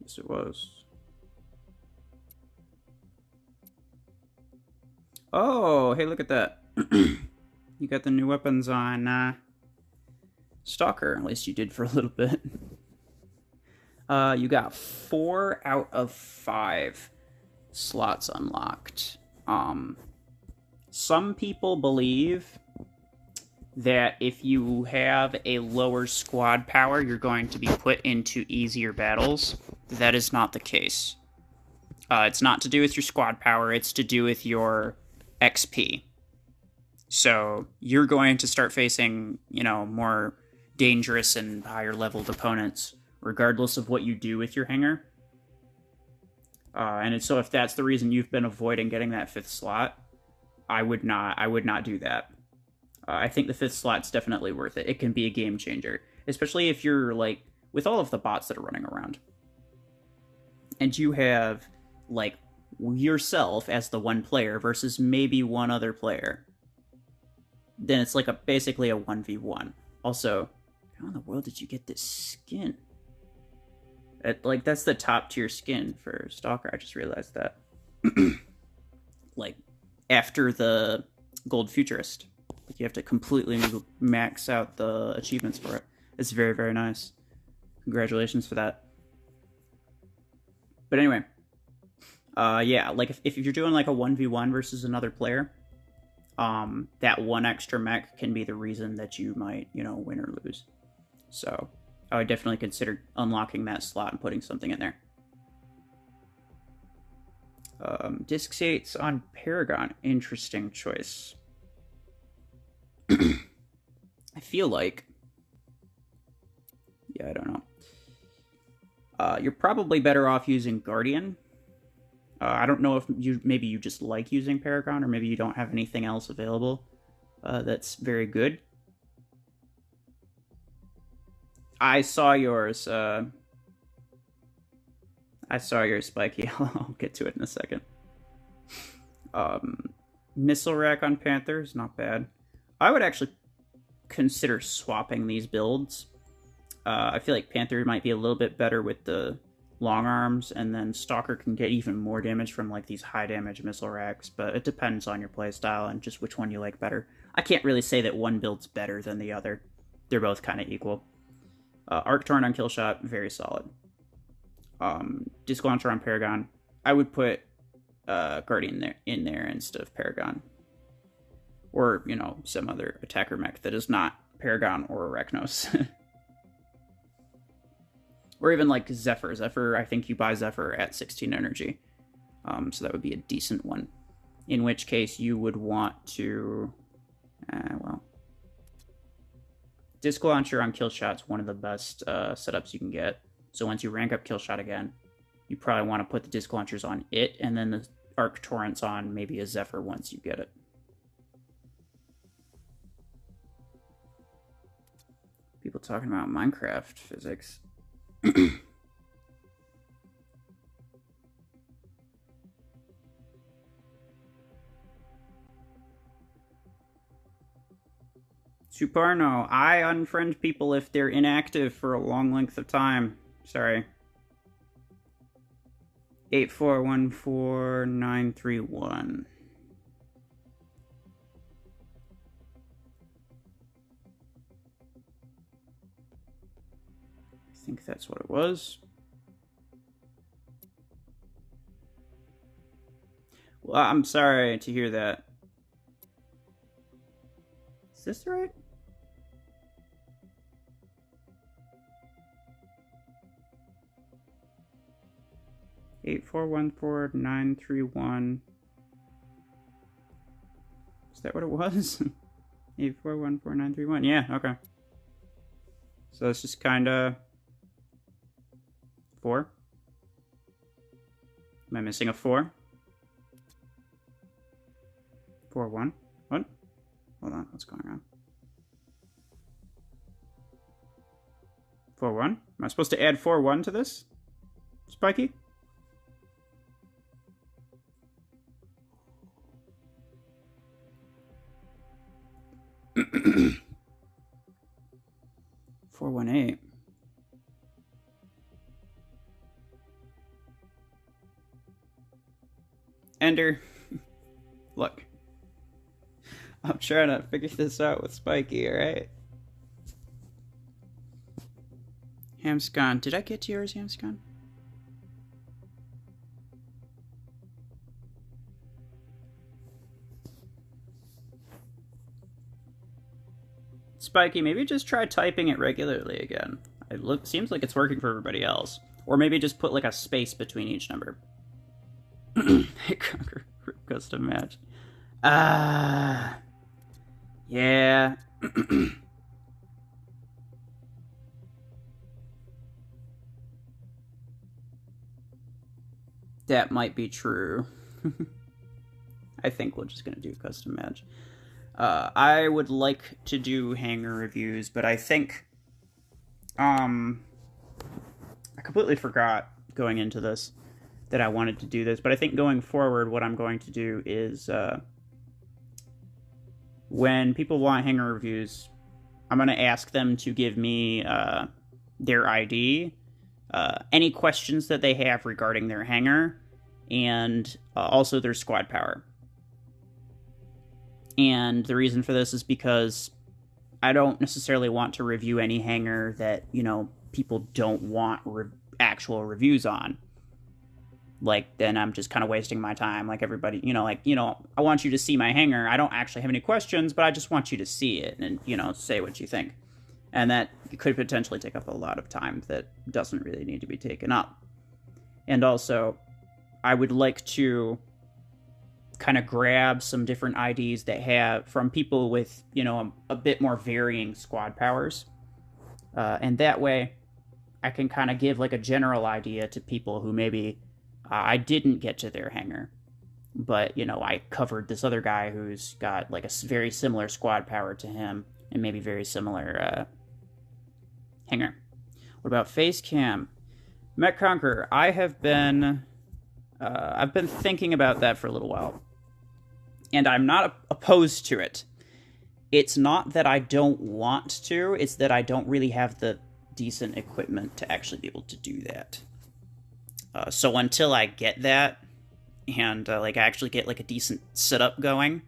Yes, it was. Oh, hey, look at that. You got the new weapons on Stalker, at least you did for a little bit. You got 4 out of 5 slots unlocked. Some people believe that if you have a lower squad power, you're going to be put into easier battles. That is not the case. It's not to do with your squad power, it's to do with your XP. So you're going to start facing, more dangerous and higher leveled opponents, regardless of what you do with your hanger. So if that's the reason you've been avoiding getting that 5th slot, I would not do that. I think the 5th slot's definitely worth it. It can be a game changer, especially if you're with all of the bots that are running around. And you have yourself as the one player versus maybe one other player. Then it's basically a 1v1. Also, how in the world did you get this skin? That's the top tier skin for Stalker. I just realized that. After the Gold Futurist. You have to completely max out the achievements for it. It's very, very nice. Congratulations for that. But anyway. Yeah, if you're doing a 1v1 versus another player, that 1 extra mech can be the reason that you might, win or lose. So I would definitely consider unlocking that slot and putting something in there. Disc States on Paragon. Interesting choice. I feel like... Yeah, I don't know. You're probably better off using Guardian. I don't know if maybe you just like using Paragon, or maybe you don't have anything else available that's very good. I saw yours. I saw yours, Spiky. I'll get to it in a second. Missile Rack on Panther is not bad. I would actually consider swapping these builds. I feel like Panther might be a little bit better with the long arms, and then Stalker can get even more damage from like these high damage missile racks, but it depends on your playstyle and just which one you like better. I can't really say that one build's better than the other. They're both kind of equal. Arc Torrent on Killshot, very solid. Disc Launcher on Paragon. I would put Guardian in there instead of Paragon. Or, you know, some other attacker mech that is not Paragon or Arachnos. Or even like Zephyr. Zephyr, I think you buy Zephyr at 16 energy. So that would be a decent one. In which case you would want to... well... Disc Launcher on Killshot's one of the best setups you can get. So once you rank up Killshot again, you probably want to put the Disc Launchers on it, and then the Arc Torrents on maybe a Zephyr once you get it. People talking about Minecraft physics. Suparno, I unfriend people if they're inactive for a long length of time. Sorry. 8414931. I think that's what it was. Well, I'm sorry to hear that. Is this right? Eight four one four nine three one. Is that what it was? 8414931. Yeah, okay. So it's just kind of 4. Am I missing a 4? 4 1. What? Hold on, what's going on? 4 1. Am I supposed to add 4 1 to this, Spiky? Four 1 8. Ender, look, I'm trying to figure this out with Spiky, alright? Hamscon, did I get to yours, Hamscon? Spiky, maybe just try typing it regularly again. Seems like it's working for everybody else. Or maybe just put like a space between each number. Conquer custom match. Yeah. That might be true. I think we're just gonna do custom match. I would like to do hangar reviews, but I think I completely forgot going into this that I wanted to do this, but I think going forward what I'm going to do is when people want hangar reviews, I'm going to ask them to give me their ID, any questions that they have regarding their hangar, and also their squad power. And the reason for this is because I don't necessarily want to review any hangar that, you know, people don't want actual reviews on. Like, then I'm just kind of wasting my time. Like, everybody, I want you to see my hangar. I don't actually have any questions, but I just want you to see it and, say what you think. And that could potentially take up a lot of time that doesn't really need to be taken up. And also, I would like to kind of grab some different IDs that have from people with, a bit more varying squad powers. And that way, I can kind of give like a general idea to people who maybe I didn't get to their hangar, but, I covered this other guy who's got like a very similar squad power to him and maybe very similar hangar. What about face cam? Mech Conqueror, I've been thinking about that for a little while, and I'm not opposed to it. It's not that I don't want to, it's that I don't really have the decent equipment to actually be able to do that. So until I get that, and like I actually get like a decent setup going,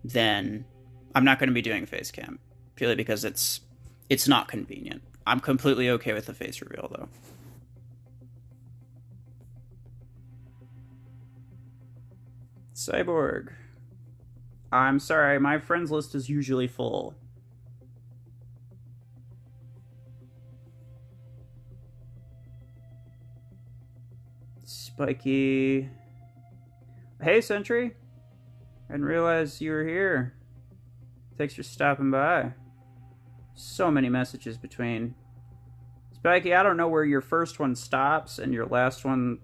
then I'm not going to be doing face cam, purely because it's not convenient. I'm completely okay with the face reveal though. Cyborg. I'm sorry, my friends list is usually full. Spiky. Hey, Sentry. I didn't realize you were here. Thanks for stopping by. So many messages between. Spiky, I don't know where your first one stops and your last one...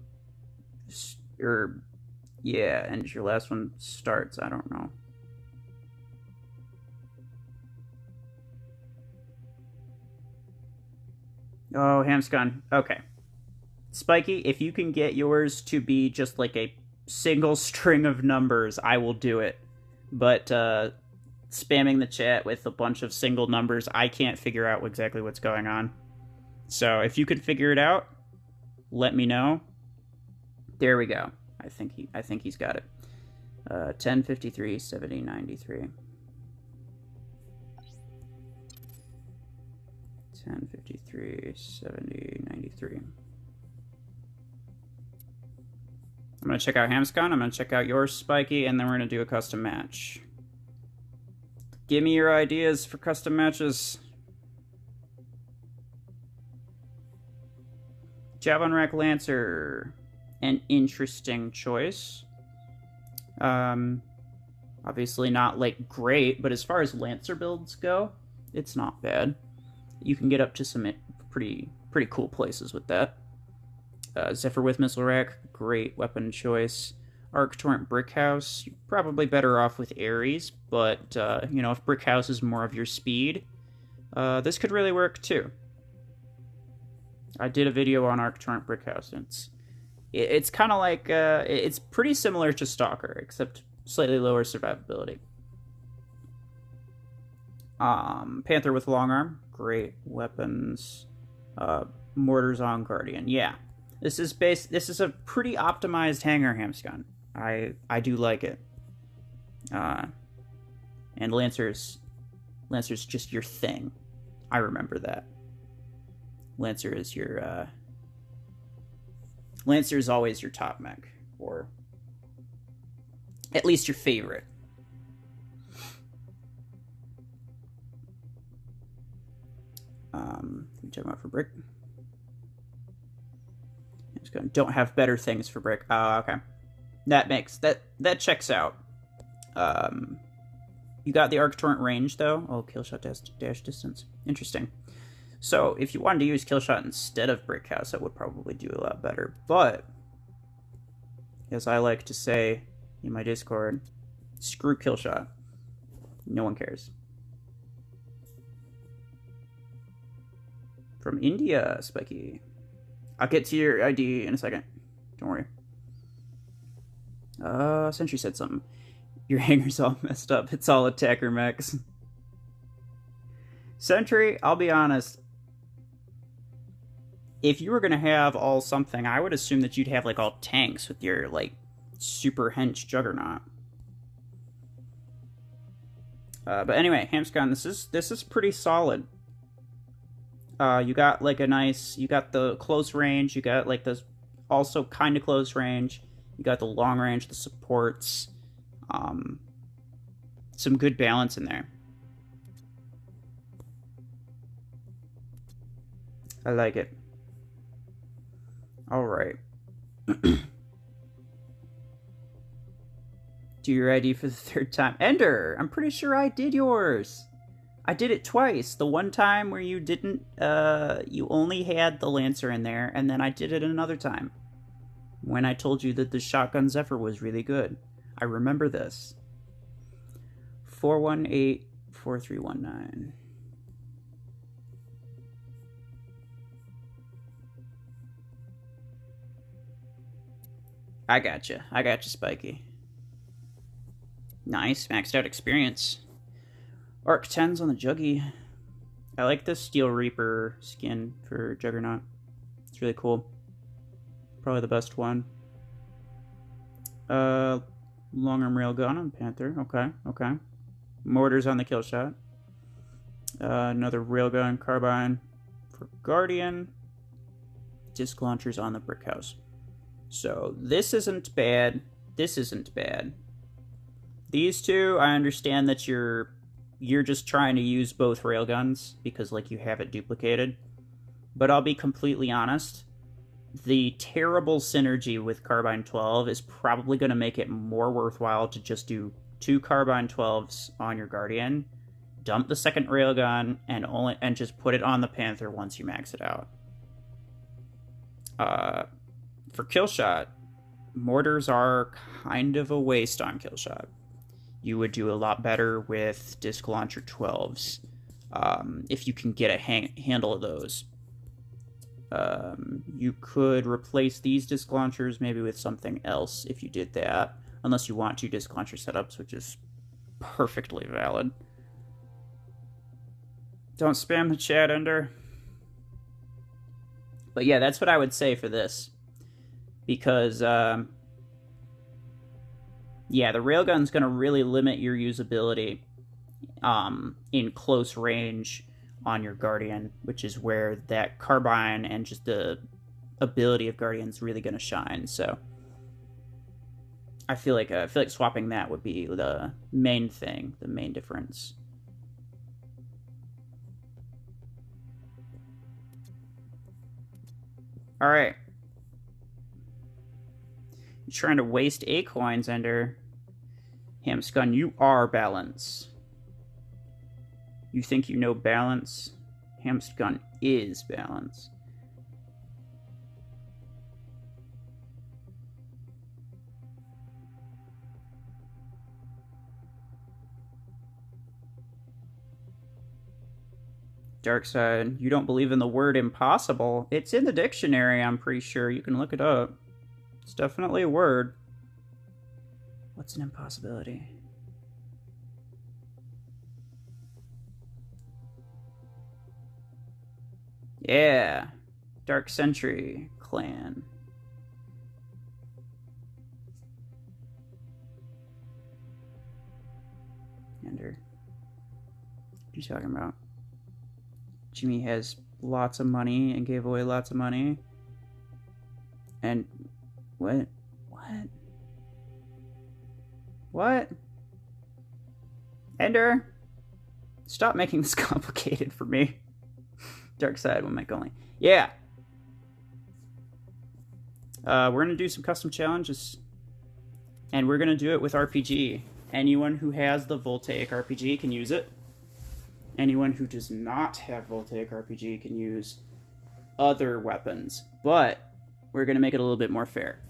yeah, and your last one starts. I don't know. Oh, Hamscon. Okay. Spiky, if you can get yours to be just like a single string of numbers, I will do it. But spamming the chat with a bunch of single numbers, I can't figure out exactly what's going on. So if you can figure it out, let me know. There we go. I think he's got it. 10, 53, 70, 93. 10, 53, 70, 93. I'm going to check out Hamscon, I'm going to check out yours, Spiky, and then we're going to do a custom match. Give me your ideas for custom matches. Javelin Rack Lancer. An interesting choice. Obviously not, like, great, but as far as Lancer builds go, it's not bad. You can get up to some pretty cool places with that. Zephyr with Missile Rack, great weapon choice. Arc Torrent Brickhouse, you're probably better off with Ares, but, you know, if Brickhouse is more of your speed, this could really work too. I did a video on Arc Torrent Brickhouse, and it's kind of like, it's pretty similar to Stalker, except slightly lower survivability. Panther with Long Arm, great weapons. Mortars on Guardian, yeah. This is a pretty optimized hanger Hamscon. I do like it. And Lancer's just your thing. I remember that. Lancer is your Lancer is always your top mech, or at least your favorite. We talk about for Brick. Don't have better things for Brick. Oh, okay. That checks out. You got the Arc Torrent range though. Oh, Killshot dash distance. Interesting. So if you wanted to use Killshot instead of Brickhouse, that would probably do a lot better. But as I like to say in my Discord, screw Killshot. No one cares. From India, Spiky. I'll get to your ID in a second. Don't worry. Sentry said something. Your hanger's all messed up. It's all attacker mechs. Sentry, I'll be honest. If you were going to have all something, I would assume that you'd have, like, all tanks with your, like, super hench Juggernaut. But anyway, Hamscon, this is pretty solid. You got, like, you got the close range, you got, like, the also kind of close range, you got the long range, the supports, some good balance in there. I like it. Alright. Do your ID for the third time. Ender! I'm pretty sure I did yours. I did it twice. The one time where you didn't, you only had the Lancer in there, and then I did it another time. When I told you that the Shotgun Zephyr was really good. I remember this. 418-4319. I gotcha, Spiky. Nice, maxed out experience. Arc 10s on the Juggy. I like the Steel Reaper skin for Juggernaut. It's really cool. Probably the best one. Long arm railgun on Panther. Okay, okay. Mortars on the kill shot. Another railgun carbine for Guardian. Disc launchers on the brick house. So this isn't bad. This isn't bad. These two, I understand that you're just trying to use both railguns because like you have it duplicated. But I'll be completely honest. The terrible synergy with Carbine 12 is probably going to make it more worthwhile to just do 2 Carbine 12s on your Guardian, dump the second railgun, and just put it on the Panther once you max it out. For Killshot, mortars are kind of a waste on Killshot. You would do a lot better with Disc Launcher 12s if you can get a handle of those. You could replace these disc launchers maybe with something else if you did that, unless you want 2 disc launcher setups, which is perfectly valid. Don't spam the chat, Ender. But yeah, that's what I would say for this. Because, yeah, the railgun's going to really limit your usability in close range on your Guardian, which is where that carbine and just the ability of Guardian's really going to shine. So I feel like swapping that would be the main thing, the main difference. All right. You're trying to waste A coins, Ender. Hamscun, you are balance. You think you know balance? Hamscun is balance. Dark side, you don't believe in the word impossible. It's in the dictionary, I'm pretty sure. You can look it up. It's definitely a word. What's an impossibility? Yeah. Dark Sentry clan. Ender. What are you talking about? Jimmy has lots of money and gave away lots of money. And what? What? Ender? Stop making this complicated for me. Dark side will make only. Yeah. We're going to do some custom challenges. And we're going to do it with RPG. Anyone who has the VOLTAIC RPG can use it. Anyone who does not have VOLTAIC RPG can use other weapons. But we're going to make it a little bit more fair.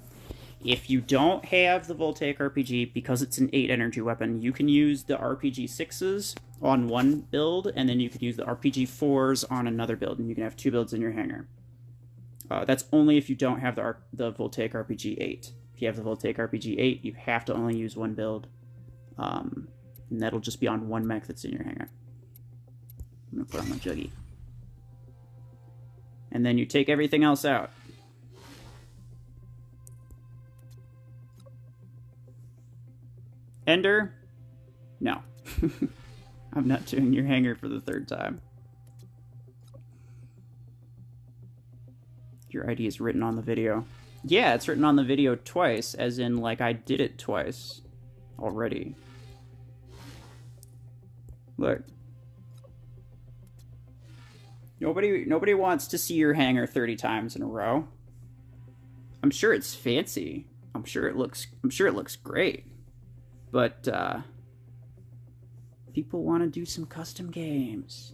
If you don't have the VOLTAIC RPG, because it's an 8 energy weapon, you can use the RPG 6s on one build, and then you can use the RPG 4s on another build, and you can have 2 builds in your hangar. That's only if you don't have the VOLTAIC RPG 8. If you have the VOLTAIC RPG 8, you have to only use one build, and that'll just be on one mech that's in your hangar. I'm going to put on my Juggy. And then you take everything else out. Ender? No. I'm not doing your hangar for the 3rd time. Your ID is written on the video. Yeah, it's written on the video twice, as in, like, I did it twice already. Look. Nobody wants to see your hangar 30 times in a row. I'm sure it's fancy. I'm sure it looks great. But people want to do some custom games.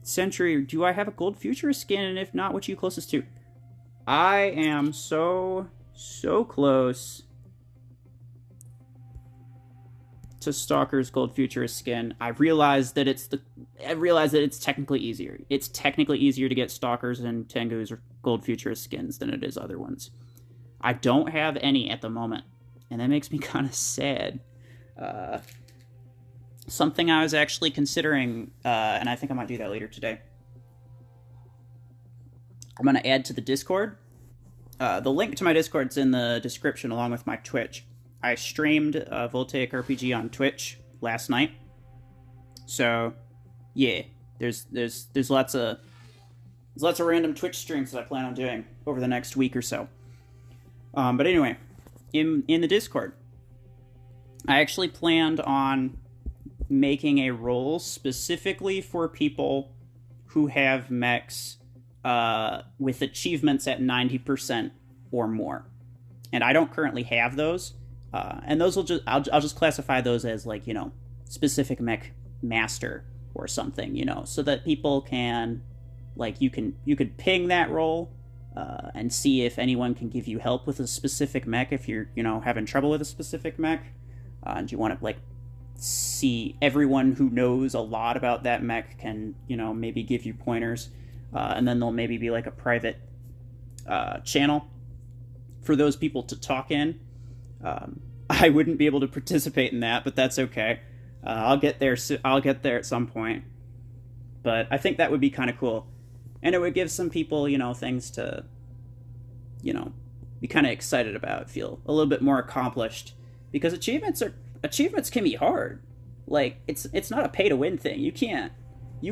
Century, do I have a Gold Futurist skin? And if not, what are you closest to? I am so close to Stalker's Gold Futurist skin. I realize that it's technically easier. It's technically easier to get Stalkers and Tengu's Gold Futurist skins than it is other ones. I don't have any at the moment, and that makes me kind of sad. Something I was actually considering, and I think I might do that later today. I'm going to add to the Discord. The link to my Discord's in the description along with my Twitch. I streamed VOLTAIC RPG on Twitch last night. So, yeah, there's lots of random Twitch streams that I plan on doing over the next week or so. But anyway, in the Discord, I actually planned on making a role specifically for people who have mechs with achievements at 90% or more. And I don't currently have those. And those I'll just classify those as, like, you know, specific mech master or something, you know, so that people can, like, you could ping that role and see if anyone can give you help with a specific mech if you're, you know, having trouble with a specific mech. And you want to, like, see everyone who knows a lot about that mech can, you know, maybe give you pointers. And then there'll maybe be, like, a private channel for those people to talk in. I wouldn't be able to participate in that, but that's okay. I'll get there at some point. But I think that would be kind of cool. And it would give some people, you know, things to, you know, be kind of excited about, feel a little bit more accomplished. Because achievements can be hard. Like, it's not a pay to win thing. You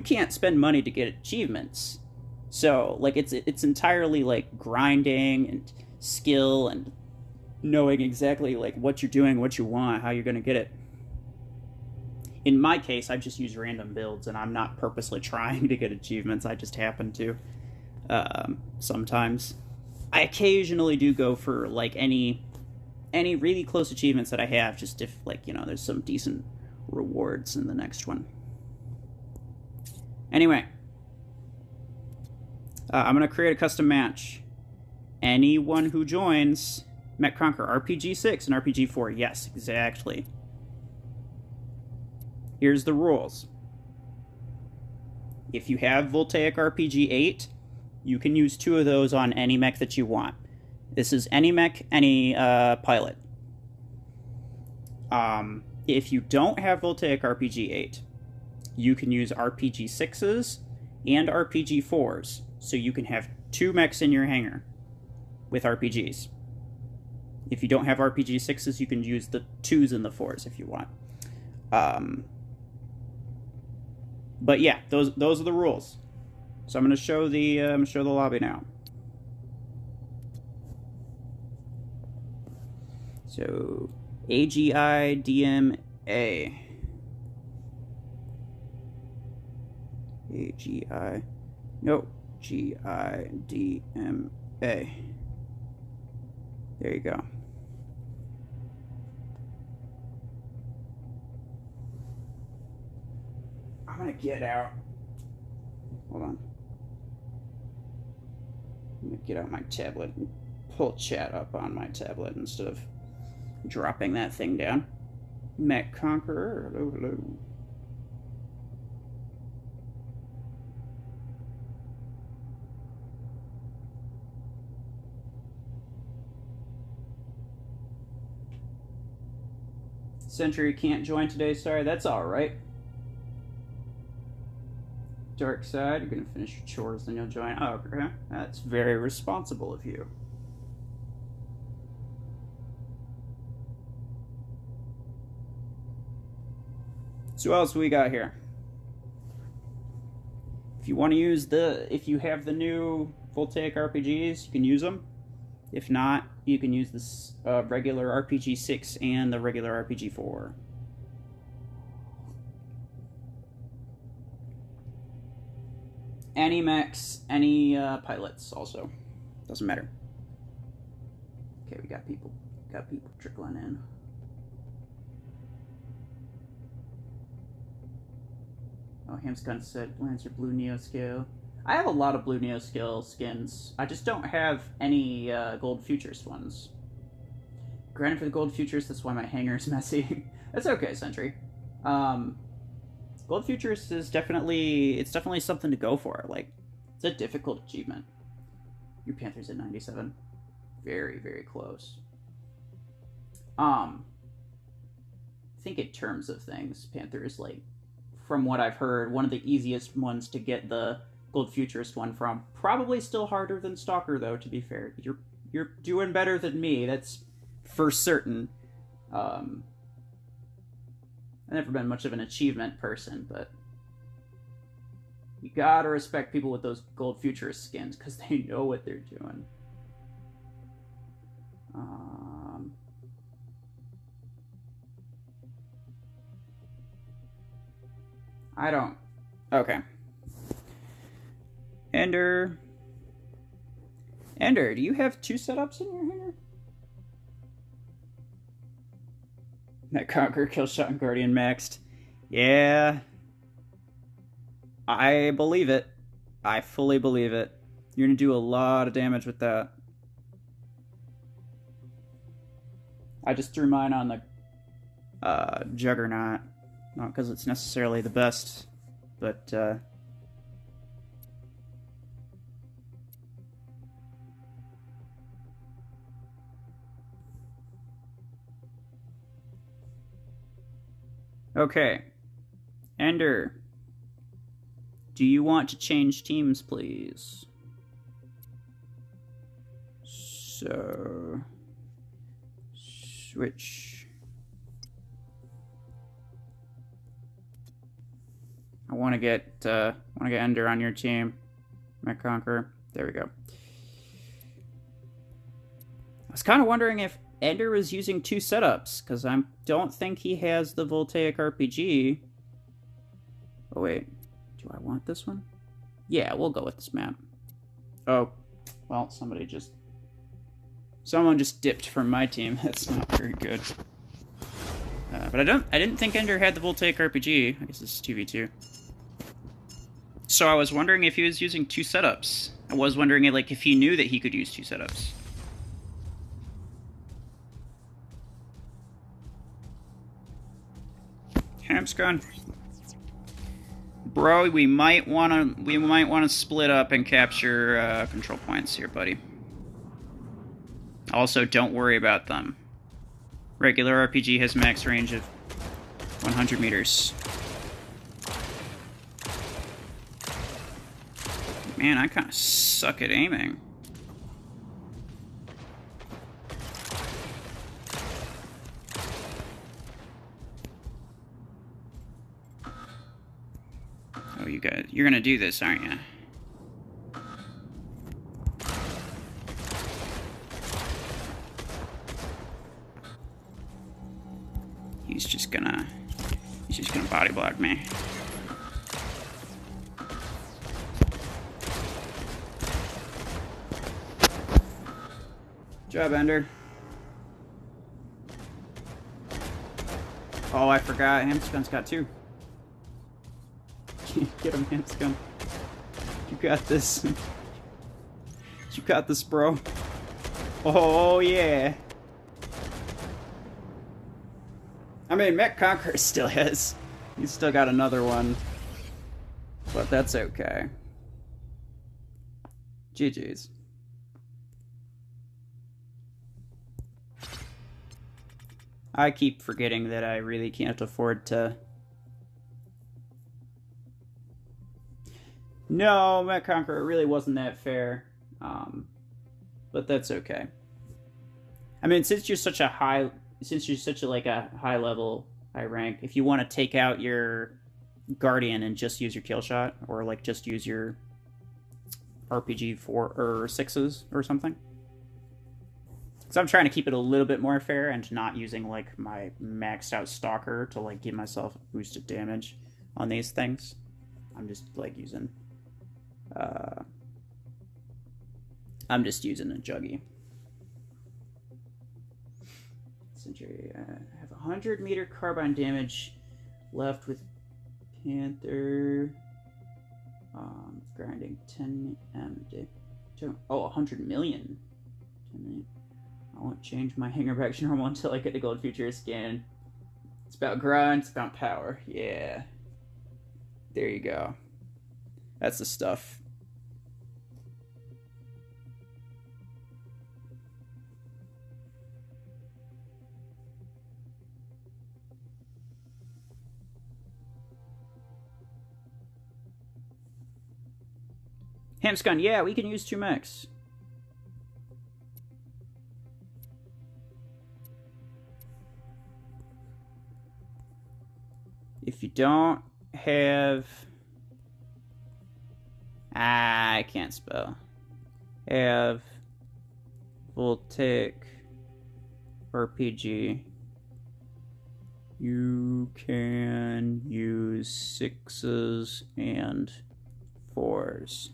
can't spend money to get achievements. So, like, it's entirely, like, grinding and skill and knowing exactly, like, what you're doing, what you want, how you're going to get it. In my case, I just use random builds, and I'm not purposely trying to get achievements. I just happen to. Sometimes. I occasionally do go for, like, any really close achievements that I have, just if, like, you know, there's some decent rewards in the next one. Anyway. I'm going to create a custom match. Anyone who joins Mech Conquer RPG 6 and RPG 4. Yes, exactly. Here's the rules. If you have VOLTAIC RPG 8, you can use 2 of those on any mech that you want. This is any mech, any pilot. If you don't have VOLTAIC RPG 8, you can use RPG 6s and RPG 4s. So you can have 2 mechs in your hangar with RPGs. If you don't have RPG 6s, you can use the 2s and the 4s if you want. But yeah, those are the rules. So I'm going to show the lobby now. So AGIDMA. AGI. No. GIDMA. There you go. I'm gonna get out. Hold on. I'm gonna get out my tablet and pull chat up on my tablet instead of dropping that thing down. Mech Conqueror. Hello, hello. Sentry can't join today, sorry. That's alright. Dark Side, you're gonna finish your chores, then you'll join. Oh, okay. That's very responsible of you. So what else do we got here? If you want to use if you have the new VOLTAIC RPGs, you can use them. If not, you can use this regular RPG 6 and the regular RPG 4. Any mechs, any pilots also. Doesn't matter. Okay, we got people trickling in. Oh, Hamscon said Lancer Blue Neo Scale. I have a lot of Blue Neo Scale skins. I just don't have any Gold Futurist ones. Granted, for the Gold Futurist, that's why my hangar's messy. That's okay, Sentry. Gold Futurist is definitely something to go for. Like, it's a difficult achievement. Your Panther's at 97. Very, very close. I think in terms of things, Panther is, like, from what I've heard, one of the easiest ones to get the Gold Futurist one from. Probably still harder than Stalker, though, to be fair. You're doing better than me, that's for certain. I've never been much of an achievement person, but you gotta respect people with those Gold Futurist skins, because they know what they're doing. I don't... Okay. Ender, do you have 2 setups in your hangar? That Conqueror, Killshot, and Guardian maxed. Yeah. I believe it. I fully believe it. You're gonna do a lot of damage with that. I just threw mine on the Juggernaut. Not because it's necessarily the best, but okay. Ender, do you want to change teams, please? So, switch. I want to get Ender on your team, Mech Conqueror. There we go. I was kind of wondering if Ender was using 2 setups, because I don't think he has the VOLTAIC RPG. Oh wait, do I want this one? Yeah, we'll go with this map. Oh, well, someone just dipped from my team. That's not very good. But I didn't think Ender had the VOLTAIC RPG. I guess this is 2v2. So I was wondering if he was using 2 setups. I was wondering if he knew that he could use 2 setups. Hamscon. Bro, we might wanna split up and capture control points here, buddy. Also, don't worry about them. Regular RPG has max range of 100 meters. Man, I kind of suck at aiming. Oh, you're gonna do this, aren't you? He's just gonna body block me. Good job, Ender. Oh, I forgot. Hamscon's got 2. Get him, Hamscon. You got this. You got this, bro. Oh, yeah. I mean, Mech Conqueror still has. He's still got another one. But that's okay. GG's. I keep forgetting that I really can't afford to... No, Mech Conqueror really wasn't that fair. But that's okay. I mean, since you're such a high level, high rank, if you want to take out your Guardian and just use your kill shot, or just use your RPG 4 or 6s or something. So I'm trying to keep it a little bit more fair and not using my maxed out Stalker to give myself boosted damage on these things. I'm just using a Juggy. Century. I have 100 meter carbine damage left with Panther. Grinding 10 MD. Oh, 100 million. 10 million. I won't change my hanger back to normal until I get the Gold Futurist scan. It's about grind, it's about power. Yeah. There you go. That's the stuff. Hamscon, yeah, we can use 2 mechs. If you don't have... I can't spell. Have VOLTAIC RPG. You can use 6s and 4s.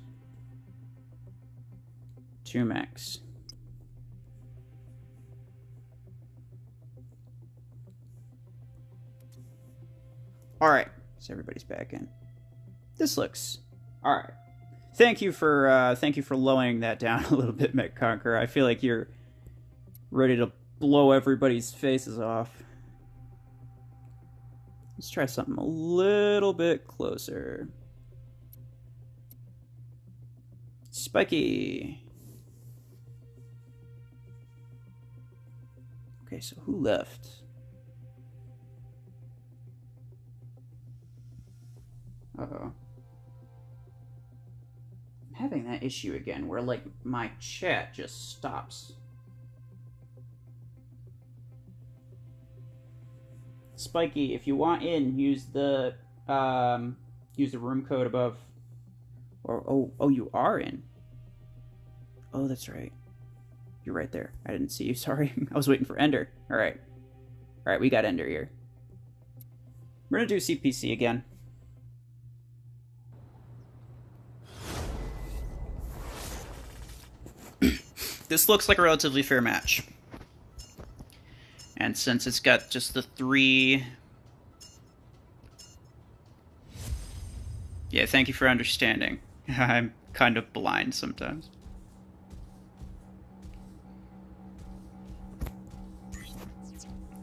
2 mechs. Alright, so everybody's back in. This looks... Alright. Thank you for lowering that down a little bit, Mech Conqueror. I feel like you're ready to blow everybody's faces off. Let's try something a little bit closer. Spiky. Okay, so who left? Uh-oh. I'm having that issue again where, like, my chat just stops. Spiky, if you want in, use the room code above. Or oh, you are in. Oh, that's right. You're right there. I didn't see you. Sorry, I was waiting for Ender. All right, we got Ender here. We're gonna do CPC again. This looks like a relatively fair match. And since it's got just the 3... Yeah, thank you for understanding. I'm kind of blind sometimes.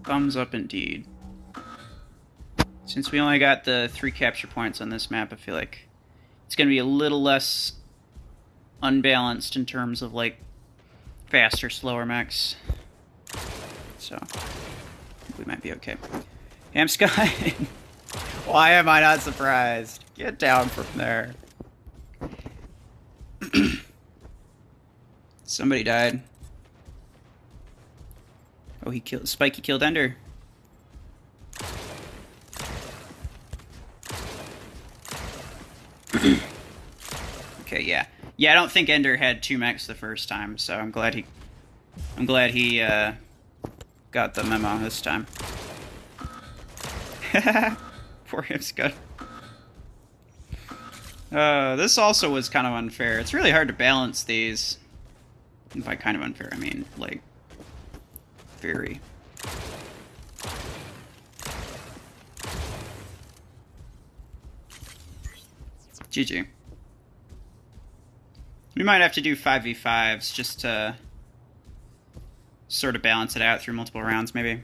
Thumbs up indeed. Since we only got the 3 capture points on this map, I feel like it's going to be a little less unbalanced in terms of, like, faster, slower mechs. So, we might be okay. Hamsky, why am I not surprised? Get down from there. Somebody died. Oh, Spiky killed Ender. Okay, yeah. Yeah, I don't think Ender had 2 mechs the first time, so I'm glad he got the memo this time. Poor Hamscud. This also was kind of unfair. It's really hard to balance these. And by kind of unfair, I mean, like, very. GG. We might have to do 5v5s just to sort of balance it out through multiple rounds, maybe.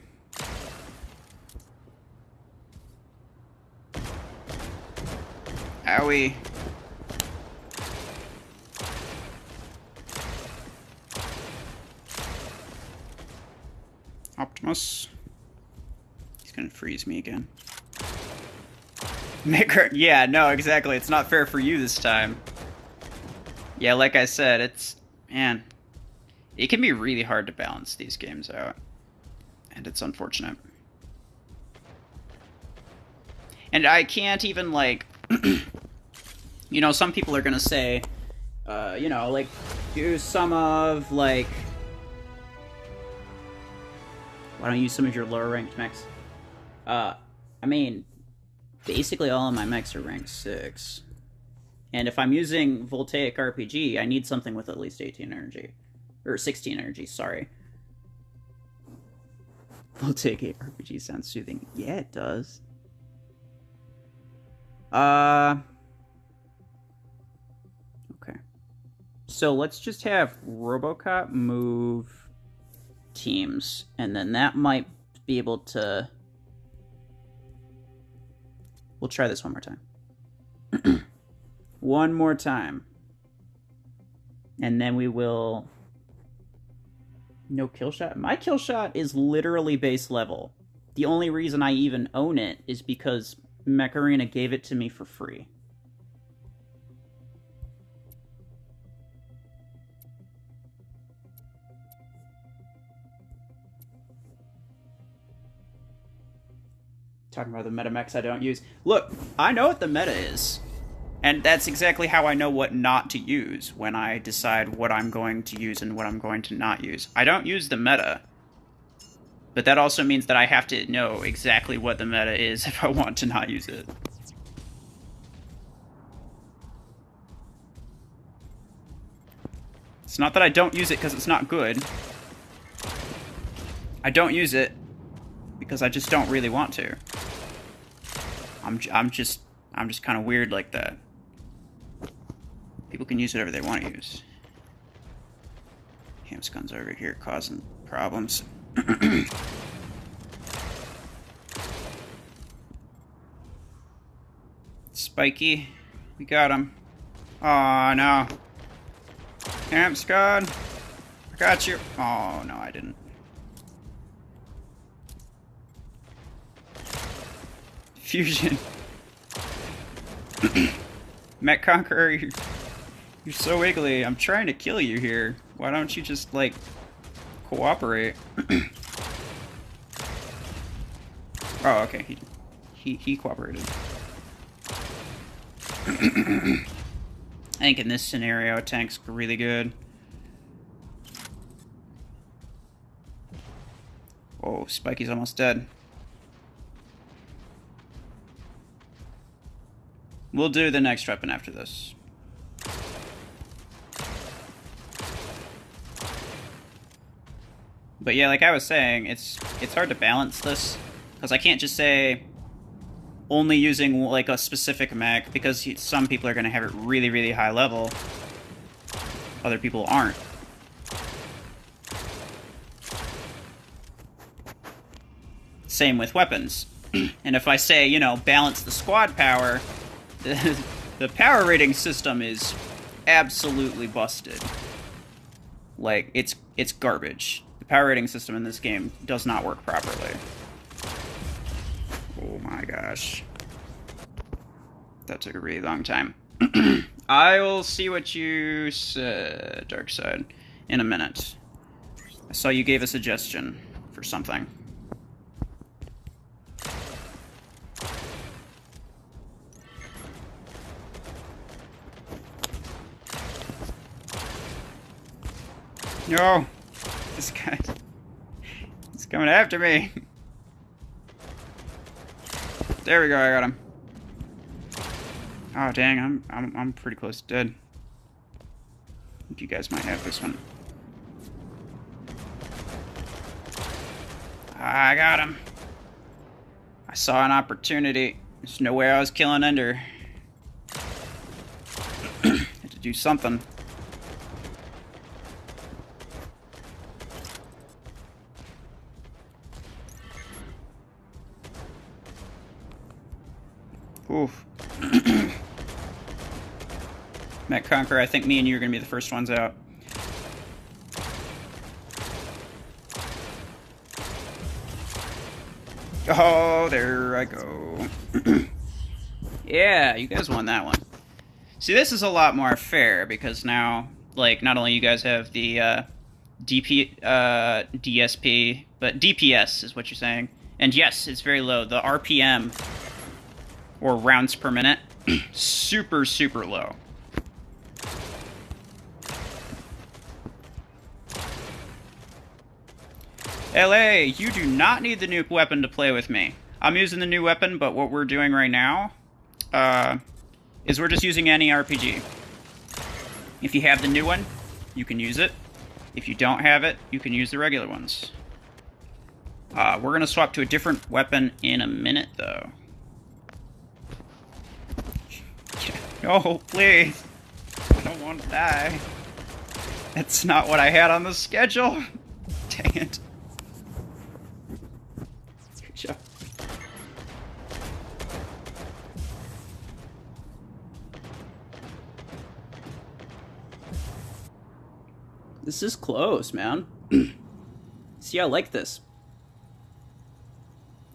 Owie. Optimus. He's gonna freeze me again. Maker. Yeah, no, exactly. It's not fair for you this time. Yeah, like I said, it's... Man. It can be really hard to balance these games out. And it's unfortunate. And I can't even, like... You know, some people are gonna say, you know, like, do some of, like... Why don't you use some of your lower ranked mechs? I mean, basically all of my mechs are ranked 6. And if I'm using VOLTAIC RPG, I need something with at least 18 energy. Or 16 energy, sorry. VOLTAIC RPG sounds soothing. Yeah, it does. Okay. So let's just have Robocop move teams, and then that might be able to... We'll try this one more time. One more time. And then we will... No kill shot? My kill shot is literally base level. The only reason I even own it is because Mech Arena gave it to me for free. Talking about the meta mechs I don't use. Look, I know what the meta is. And that's exactly how I know what not to use when I decide what I'm going to use and what I'm going to not use. I don't use the meta. But that also means that I have to know exactly what the meta is if I want to not use it. It's not that I don't use it because it's not good. I don't use it because I just don't really want to. I'm just kind of weird like that. People can use whatever they want to use. Hamscon's over here causing problems. Spiky, we got him. Oh no. Hamscon, I got you. Oh no, I didn't. Fusion. Mech Conqueror, you're so wiggly. I'm trying to kill you here. Why don't you just, like, cooperate? Oh, okay. He cooperated. I think in this scenario, tank's really good. Oh, Spiky's almost dead. We'll do the next weapon after this. But yeah, like I was saying, it's hard to balance this, because I can't just say only using like a specific mech, because some people are going to have it really, really high level. Other people aren't. Same with weapons. And if I say, you know, balance the squad power, the power rating system is absolutely busted. Like, it's garbage. The power rating system in this game does not work properly. Oh my gosh. That took a really long time. I will see what you said, Darkside, in a minute. I saw you gave a suggestion for something. No! This guy... He's coming after me! There we go, I got him. Oh dang, I'm pretty close to dead. I think you guys might have this one. I got him. I saw an opportunity. There's no way I was killing Ender. Had to do something. Oof. Mech Conqueror, I think me and you are going to be the first ones out. Oh, there I go. Yeah, you guys won that one. See, this is a lot more fair, because now, like, not only you guys have the DSP, but DPS is what you're saying. And yes, it's very low. The RPM, or rounds per minute, super, super low. LA, you do not need the new weapon to play with me. I'm using the new weapon, but what we're doing right now is we're just using any RPG. If you have the new one, you can use it. If you don't have it, you can use the regular ones. We're going to swap to a different weapon in a minute, though. No, please. I don't want to die. That's not what I had on the schedule. Dang it. Good job. This is close, man. See, I like this.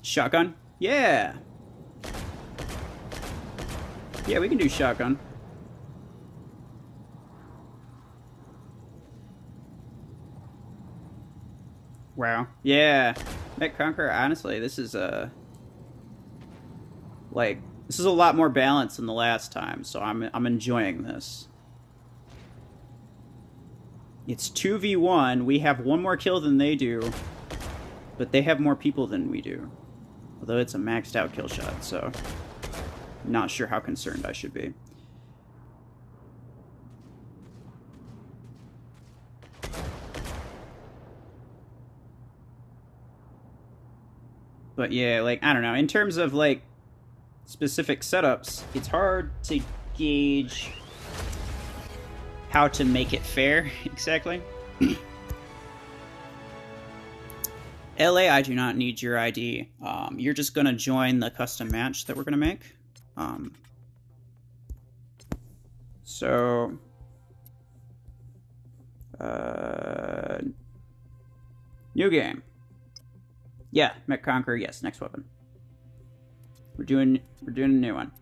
Shotgun? Yeah. Yeah, we can do shotgun. Wow. Yeah. Mech Conqueror, honestly, this is Like, this is a lot more balanced than the last time, so I'm enjoying this. It's 2v1. We have one more kill than they do, but they have more people than we do. Although it's a maxed out kill shot, so not sure how concerned I should be. But yeah, like, I don't know. In terms of, like, specific setups, it's hard to gauge how to make it fair, exactly. LA, I do not need your ID. You're just going to join the custom match that we're going to make. So... new game. Yeah, Mech Conqueror, yes, next weapon. We're doing a new one.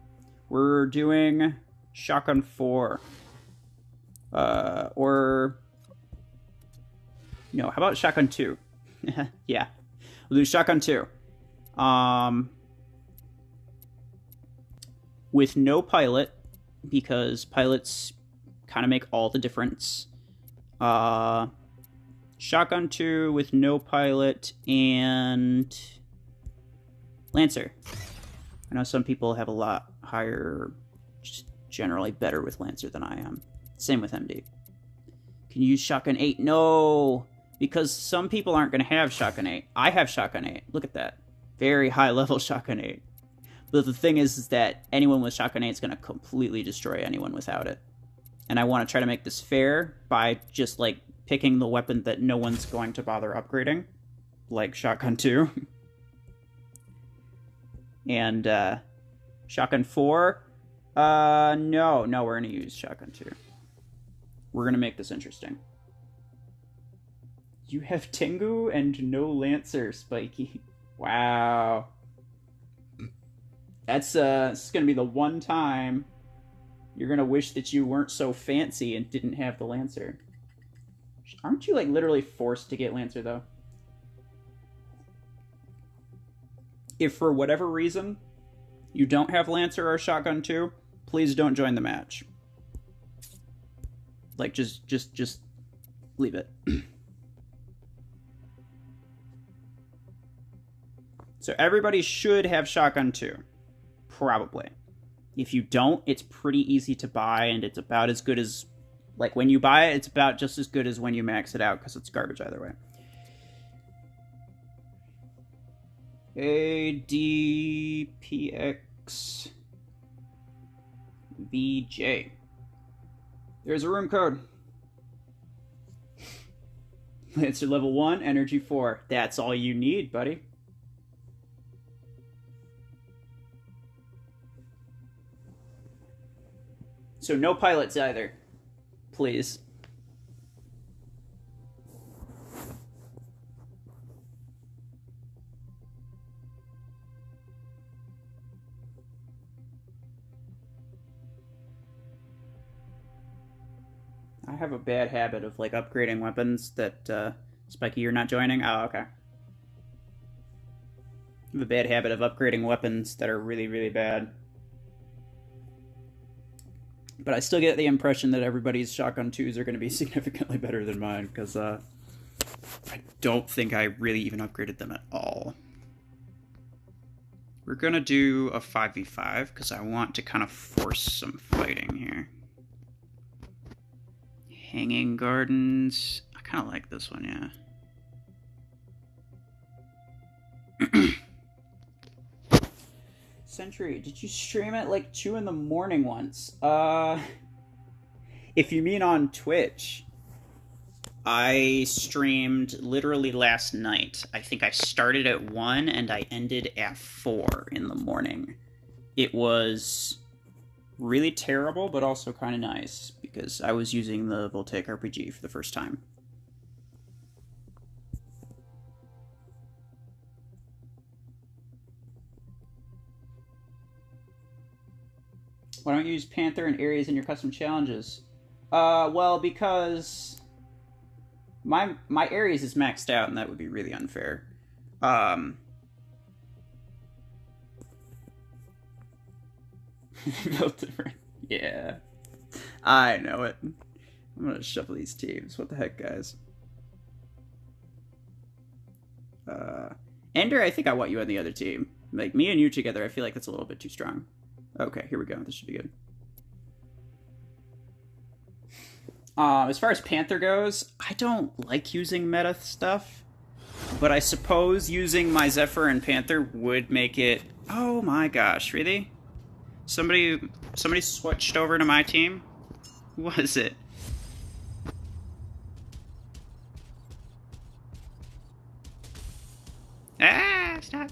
We're doing Shotgun 4. Or... No, how about Shotgun 2? Yeah. We'll do Shotgun 2. With no pilot, because pilots kind of make all the difference. Shotgun 2 with no pilot and Lancer. I know some people have a lot higher, just generally better with Lancer than I am. Same with MD. Can you use Shotgun 8? No! Because some people aren't going to have Shotgun 8. I have Shotgun 8. Look at that. Very high level Shotgun 8. But the thing is that anyone with Shotgun 8 is going to completely destroy anyone without it. And I want to try to make this fair by just, like, picking the weapon that no one's going to bother upgrading. Like Shotgun 2. And, Shotgun 4. No, we're going to use Shotgun 2. We're going to make this interesting. You have Tengu and no Lancer, Spiky. Wow. That's, this is going to be the one time you're going to wish that you weren't so fancy and didn't have the Lancer. Aren't you, like, literally forced to get Lancer, though? If for whatever reason you don't have Lancer or Shotgun 2, please don't join the match. Like, just leave it. So everybody should have Shotgun 2. Probably. If you don't, it's pretty easy to buy, and it's about as good as... Like, when you buy it, it's about just as good as when you max it out, because it's garbage either way. ADPX VJ. There's a room code. Lancer level 1, energy 4. That's all you need, buddy. So no pilots either. Please. I have a bad habit of, like, upgrading weapons that, Spiky, you're not joining? Oh, okay. I have a bad habit of upgrading weapons that are really, really bad. But I still get the impression that everybody's Shotgun 2s are going to be significantly better than mine, because I don't think I really even upgraded them at all. We're going to do a 5v5, because I want to kind of force some fighting here. Hanging Gardens. I kind of like this one, yeah. Century, did you stream at like 2 in the morning once? If you mean on Twitch, I streamed literally last night. I think I started at 1 and I ended at 4 in the morning. It was really terrible, but also kind of nice, because I was using the VOLTAIC RPG for the first time. Why don't you use Panther and Ares in your custom challenges? Well, because my Ares is maxed out, and that would be really unfair. Built different. Yeah. I know it. I'm gonna shuffle these teams. What the heck, guys? Ender, I think I want you on the other team. Like, me and you together, I feel like that's a little bit too strong. Okay, here we go. This should be good. As far as Panther goes, I don't like using meta stuff, but I suppose using my Zephyr and Panther would make it... Oh my gosh, really? Somebody switched over to my team? Who was it? Ah, stop.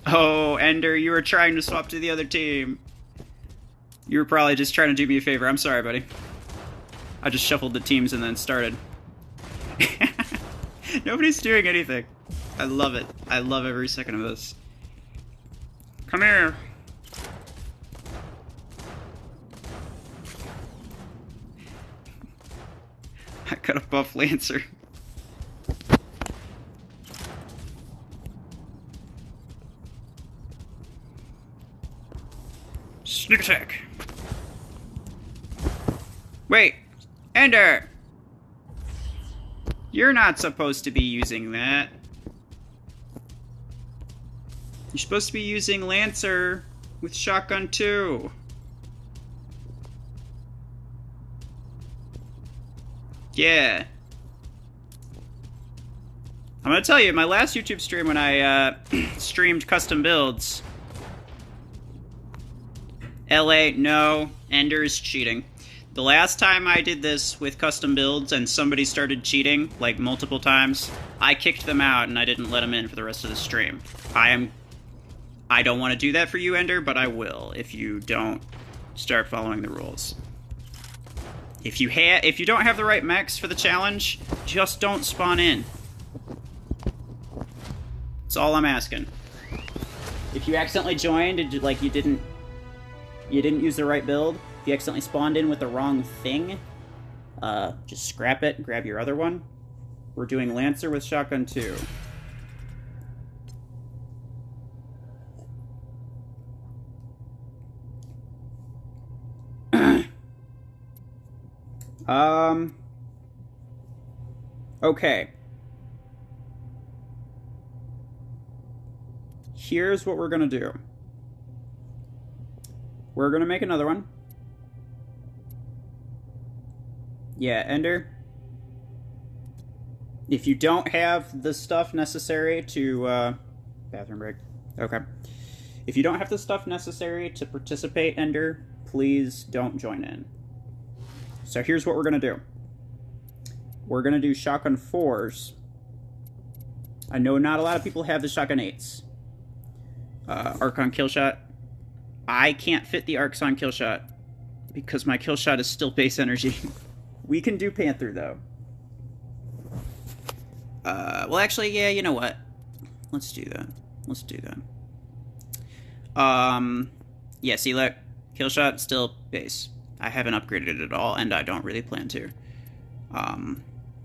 Oh, Ender, you were trying to swap to the other team. You were probably just trying to do me a favor. I'm sorry, buddy. I just shuffled the teams and then started. Nobody's doing anything. I love it. I love every second of this. Come here. I got a buff Lancer. Sneak attack. Wait, Ender! You're not supposed to be using that. You're supposed to be using Lancer with Shotgun 2. Yeah. I'm gonna tell you, my last YouTube stream when I streamed custom builds... LA, no, Ender's cheating. The last time I did this with custom builds and somebody started cheating, like multiple times, I kicked them out and I didn't let them in for the rest of the stream. I don't want to do that for you, Ender, but I will if you don't start following the rules. If you don't have the right mechs for the challenge, just don't spawn in. That's all I'm asking. If you accidentally joined and like you didn't use the right build, if you accidentally spawned in with the wrong thing, just scrap it and grab your other one. We're doing Lancer with Shotgun 2. Okay. Here's what we're gonna do. We're gonna make another one. Yeah, Ender. If you don't have the stuff necessary to, bathroom break. Okay. If you don't have the stuff necessary to participate, Ender, please don't join in. So here's what we're gonna do. We're gonna do Shotgun 4s. I know not a lot of people have the Shotgun 8s. Archon Killshot. I can't fit the Arcs on Killshot because my Killshot is still base energy. We can do Panther, though. Well, actually, yeah, you know what? Let's do that. Let's do that. Yeah, see, look. Killshot, still base. I haven't upgraded it at all, and I don't really plan to.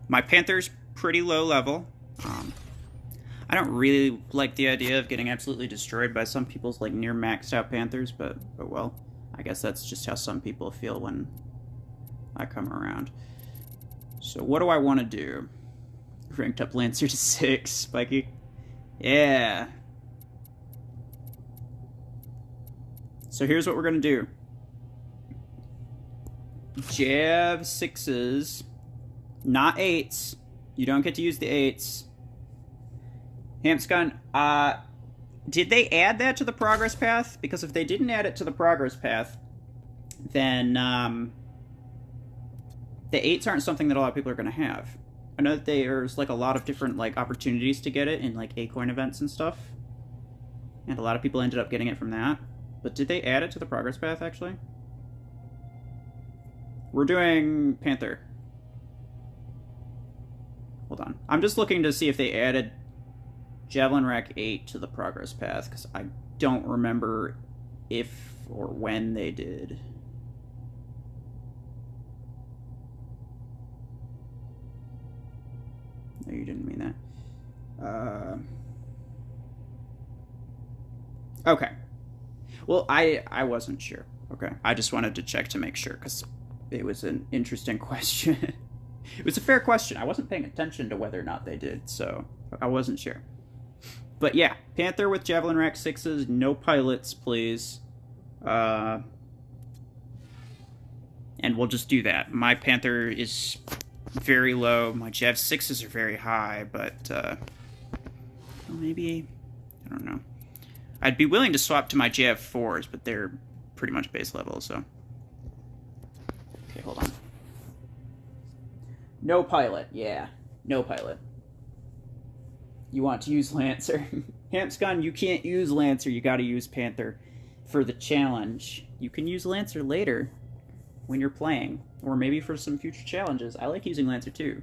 My Panther's pretty low level. I don't really like the idea of getting absolutely destroyed by some people's, like, near maxed out Panthers, but well, I guess that's just how some people feel when I come around. So what do I want to do? Ranked up Lancer to 6, Spiky. Yeah. So here's what we're going to do. Jab 6s, not 8s. You don't get to use the 8s. Hamscon, did they add that to the progress path? Because if they didn't add it to the progress path, then the 8s aren't something that a lot of people are going to have. I know that there's like a lot of different like opportunities to get it in like A-coin events and stuff. And a lot of people ended up getting it from that. But did they add it to the progress path, actually? We're doing Panther. Hold on. I'm just looking to see if they added Javelin Rack 8 to the progress path, because I don't remember if or when they did. No, you didn't mean that. Okay. Well, I wasn't sure. Okay. I just wanted to check to make sure, because it was an interesting question. It was a fair question. I wasn't paying attention to whether or not they did, so I wasn't sure. But yeah, Panther with Javelin Rack 6s, no pilots, please. And we'll just do that. My Panther is very low. My Jav 6s are very high, but well, maybe, I don't know. I'd be willing to swap to my Jav 4s, but they're pretty much base level, so. Okay, hold on. No pilot, yeah. No pilot. You want to use Lancer. Hampscon, you can't use Lancer, you gotta use Panther for the challenge. You can use Lancer later when you're playing, or maybe for some future challenges. I like using Lancer too.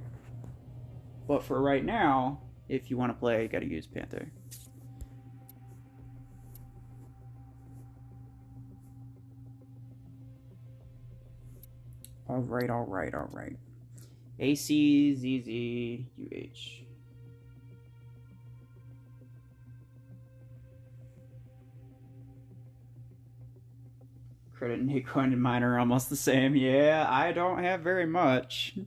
But for right now, if you want to play, you gotta use Panther. Alright, alright, alright. AC, ZZ, UH. Credit and Hitcoin and mine are almost the same. Yeah, I don't have very much.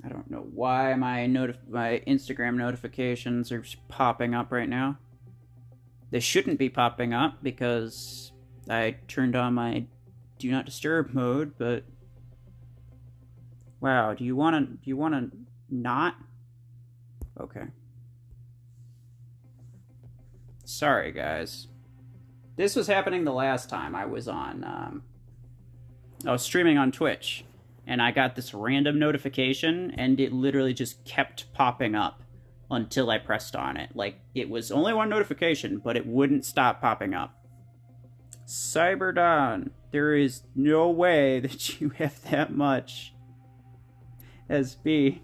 I don't know why my Instagram notifications are popping up right now. They shouldn't be popping up because I turned on my Do Not Disturb mode, but wow, do you want to not? Okay. Sorry, guys. This was happening the last time I was on, I was streaming on Twitch, and I got this random notification, and it literally just kept popping up until I pressed on it. Like, it was only one notification, but it wouldn't stop popping up. Cyberdon, there is no way that you have that much. SB.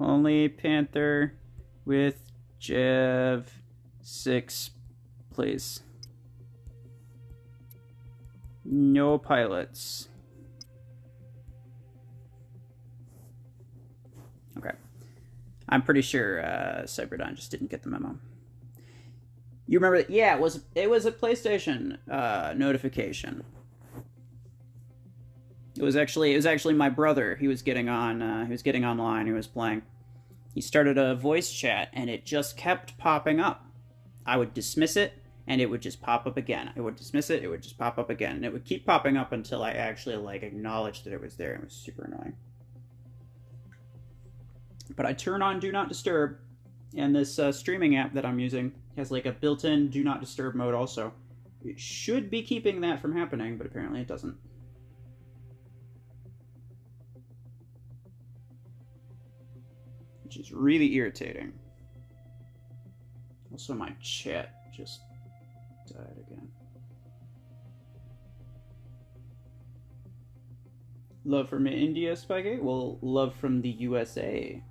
Only Panther with Jav 6, please. No pilots. Okay. I'm pretty sure Cyberdon just didn't get the memo. You remember that? Yeah, it was a PlayStation notification. It was actually my brother. He was getting on. He was getting online. He was playing. He started a voice chat, and it just kept popping up. I would dismiss it, and it would just pop up again. I would dismiss it. It would just pop up again, and it would keep popping up until I actually acknowledged that it was there. It was super annoying. But I turn on Do Not Disturb, and this streaming app that I'm using has a built-in Do Not Disturb mode also. It should be keeping that from happening, but apparently it doesn't. Which is really irritating. Also, my chat just died again. Love from India, Spygate? Well, love from the USA.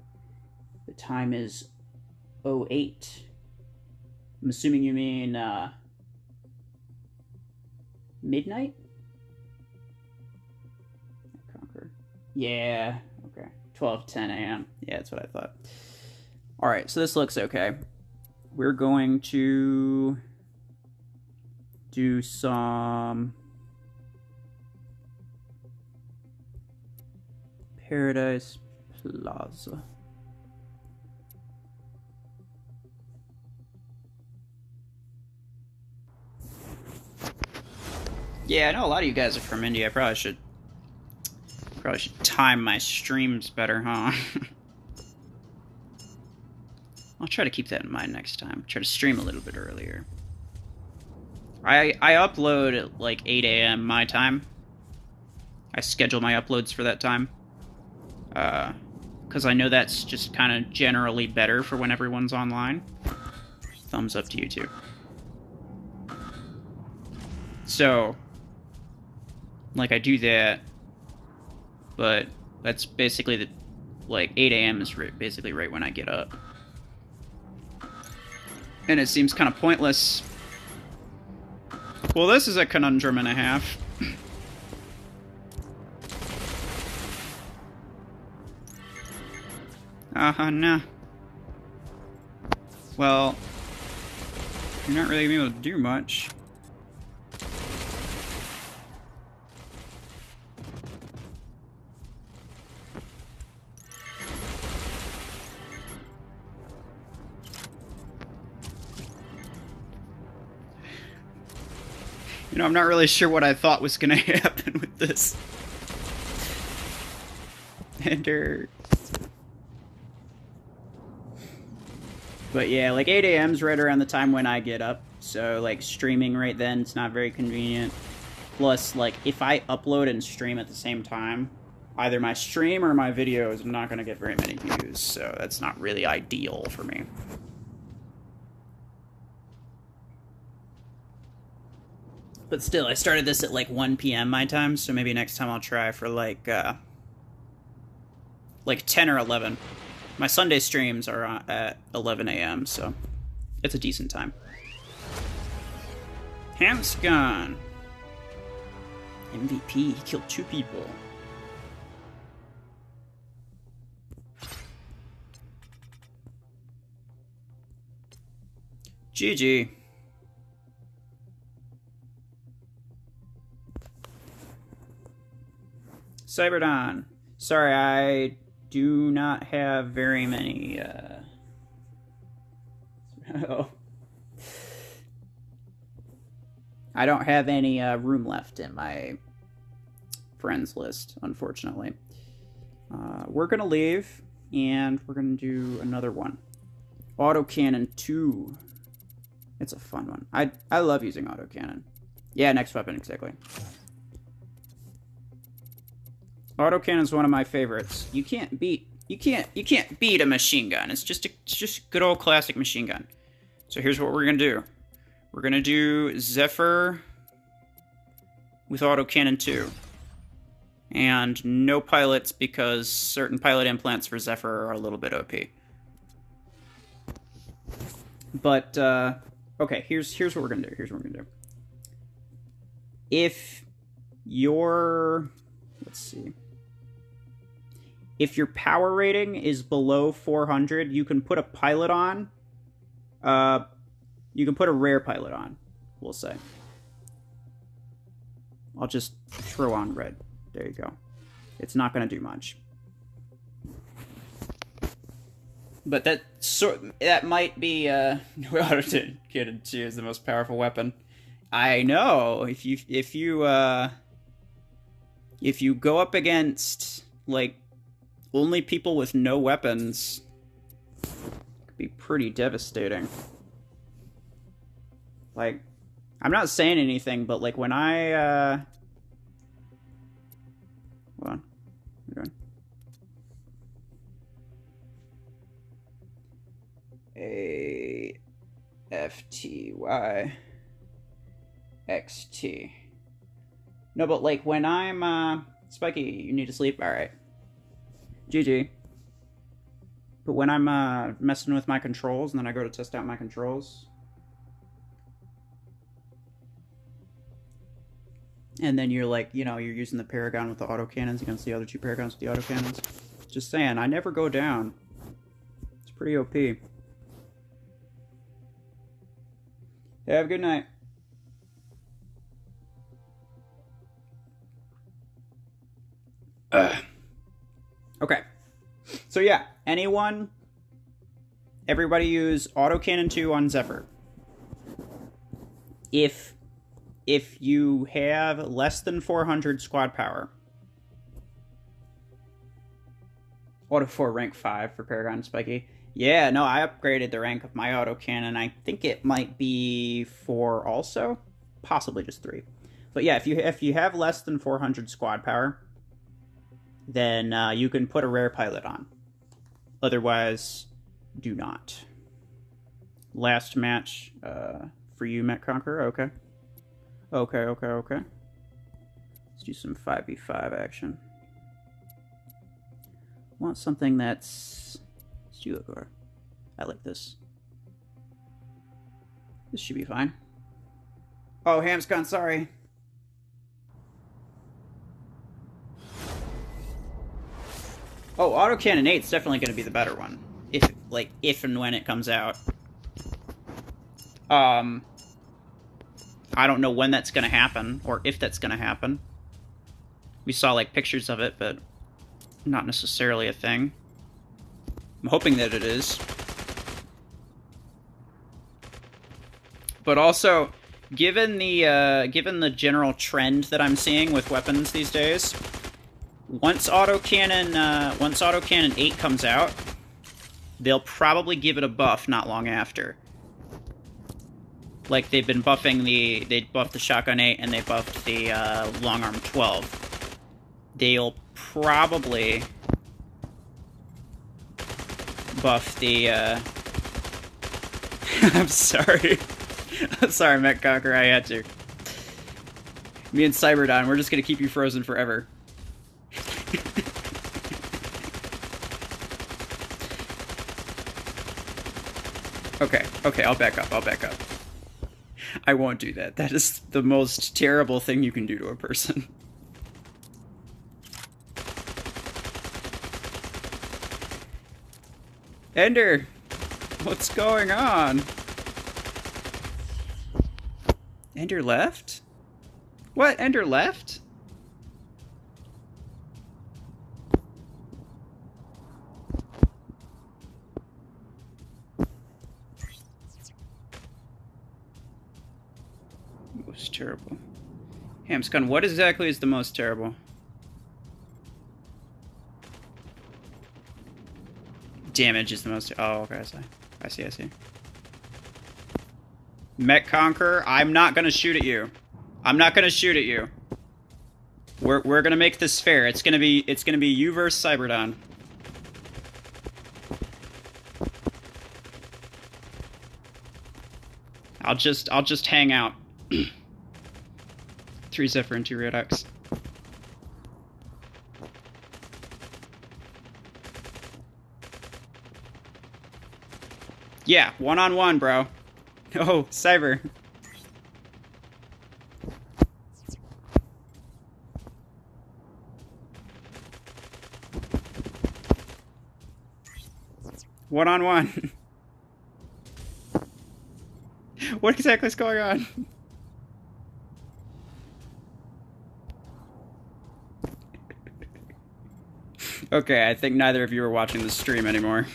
The time is 08. I'm assuming you mean midnight? Conquer. Yeah, okay. 12:10 a.m. Yeah, that's what I thought. Alright, so this looks okay. We're going to do some Paradise Plaza. Yeah, I know a lot of you guys are from India. I probably should time my streams better, huh? I'll try to keep that in mind next time. Try to stream a little bit earlier. I upload at 8 a.m. my time. I schedule my uploads for that time. Because I know that's just kind of generally better for when everyone's online. Thumbs up to you too. So, I do that, but that's basically 8 a.m. is basically right when I get up. And it seems kind of pointless Well, this is a conundrum and a half. Nah. Well, you're not really able to do much. You know, I'm not really sure what I thought was gonna happen with this. Enter. But yeah, like 8 a.m.'s right around the time when I get up. So, like, streaming right then, it's not very convenient. Plus, like, if I upload and stream at the same time, either my stream or my videos are not going to get very many views. So that's not really ideal for me. But still, I started this at, like, 1 p.m. my time. So maybe next time I'll try for, like 10 or 11. My Sunday streams are at 11 a.m., so it's a decent time. Ham's gone. MVP, he killed 2 people. GG. Cyberdon. Sorry, I do not have very many, oh. I don't have any, room left in my friends list, unfortunately. We're gonna leave, and we're gonna do another one. Autocannon 2. It's a fun one. I love using autocannon. Yeah, next weapon, exactly. Autocannon is one of my favorites. You can't beat a machine gun. It's just good old classic machine gun. So here's what we're gonna do. We're gonna do Zephyr with autocannon 2. And no pilots because certain pilot implants for Zephyr are a little bit OP. But okay, here's what we're gonna do. If your if your power rating is below 400, you can put a pilot on. You can put a rare pilot on, we'll say. I'll just throw on red. There you go. It's not going to do much. But that might be autocannon 2 is the most powerful weapon. I know. If you go up against like only people with no weapons, it could be pretty devastating. Like, I'm not saying anything, but like when I hold on. What are we doing? AFTYXT. No, but like when I'm Spiky, you need to sleep. All right. GG. But when I'm messing with my controls and then I go to test out my controls, and then you're like, you know, you're using the Paragon with the autocannons against the other 2 Paragons with the autocannons. Just saying, I never go down. It's pretty OP. Hey, have a good night. Okay. So yeah, everybody use autocannon 2 on Zephyr. If you have less than 400 squad power, auto 4 rank 5 for Paragon and Spiky. Yeah, no, I upgraded the rank of my autocannon. I think it might be 4 also, possibly just 3. But yeah, if you have less than 400 squad power, then you can put a rare pilot on. Otherwise, do not. Last match for you, Met Conqueror. Okay. Okay. Let's do some 5v5 action. Want something that's... Let's do Ogre. I like this. This should be fine. Oh, Ham's gone, sorry. Oh, autocannon 8's definitely going to be the better one. If and when it comes out. I don't know when that's going to happen, or if that's going to happen. We saw, like, pictures of it, but not necessarily a thing. I'm hoping that it is. But also, given the general trend that I'm seeing with weapons these days, once autocannon 8 comes out, they'll probably give it a buff not long after. Like they've been buffing they buffed the shotgun 8 and they buffed the long arm 12. They'll probably buff the I'm sorry. I'm sorry, Met Conquer, I had to. Me and Cyberdon, we're just gonna keep you frozen forever. Okay, I'll back up. I won't do that. That is the most terrible thing you can do to a person. Ender! What's going on? Ender left? What? Ender left? Most terrible. Hamscon, what exactly is the most terrible? Damage is the most... Oh, okay, I see. Met Conquer, I'm not gonna shoot at you. We're gonna make this fair. It's gonna be you versus Cyberdon. I'll just hang out. 3 Zephyr and 2 Redux. Yeah, 1-on-1, bro. Oh, Cyber. One-on-one. What exactly is going on? Okay, I think neither of you are watching the stream anymore.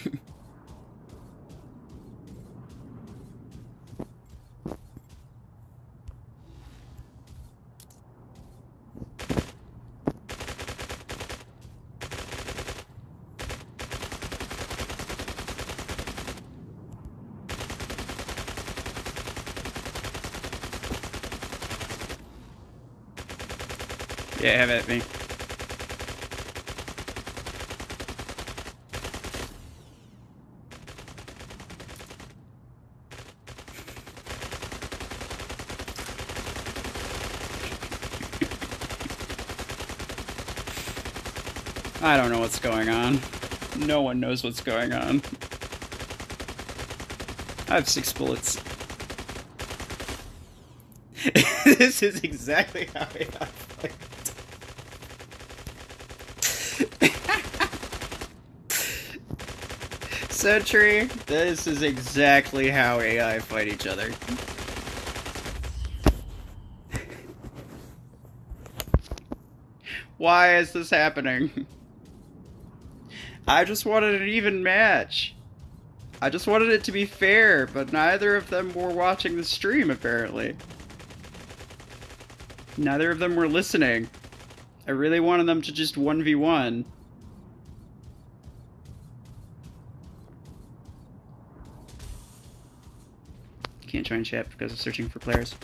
Yeah, have at me. I don't know what's going on. No one knows what's going on. I have 6 bullets. This is exactly how I fight. Sentry, this is exactly how AI fight each other. Why is this happening? I just wanted an even match. I just wanted it to be fair, but neither of them were watching the stream, apparently. Neither of them were listening. I really wanted them to just 1v1. Can't join chat because of searching for players.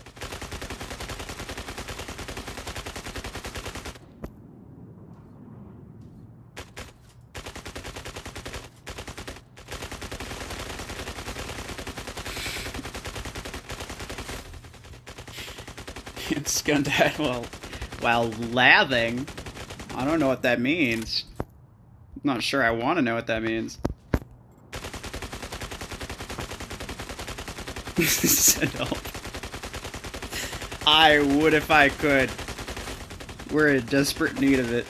It's gonna die while lathing. I don't know what that means. I'm not sure I want to know what that means. Send help. I would if I could. We're in desperate need of it.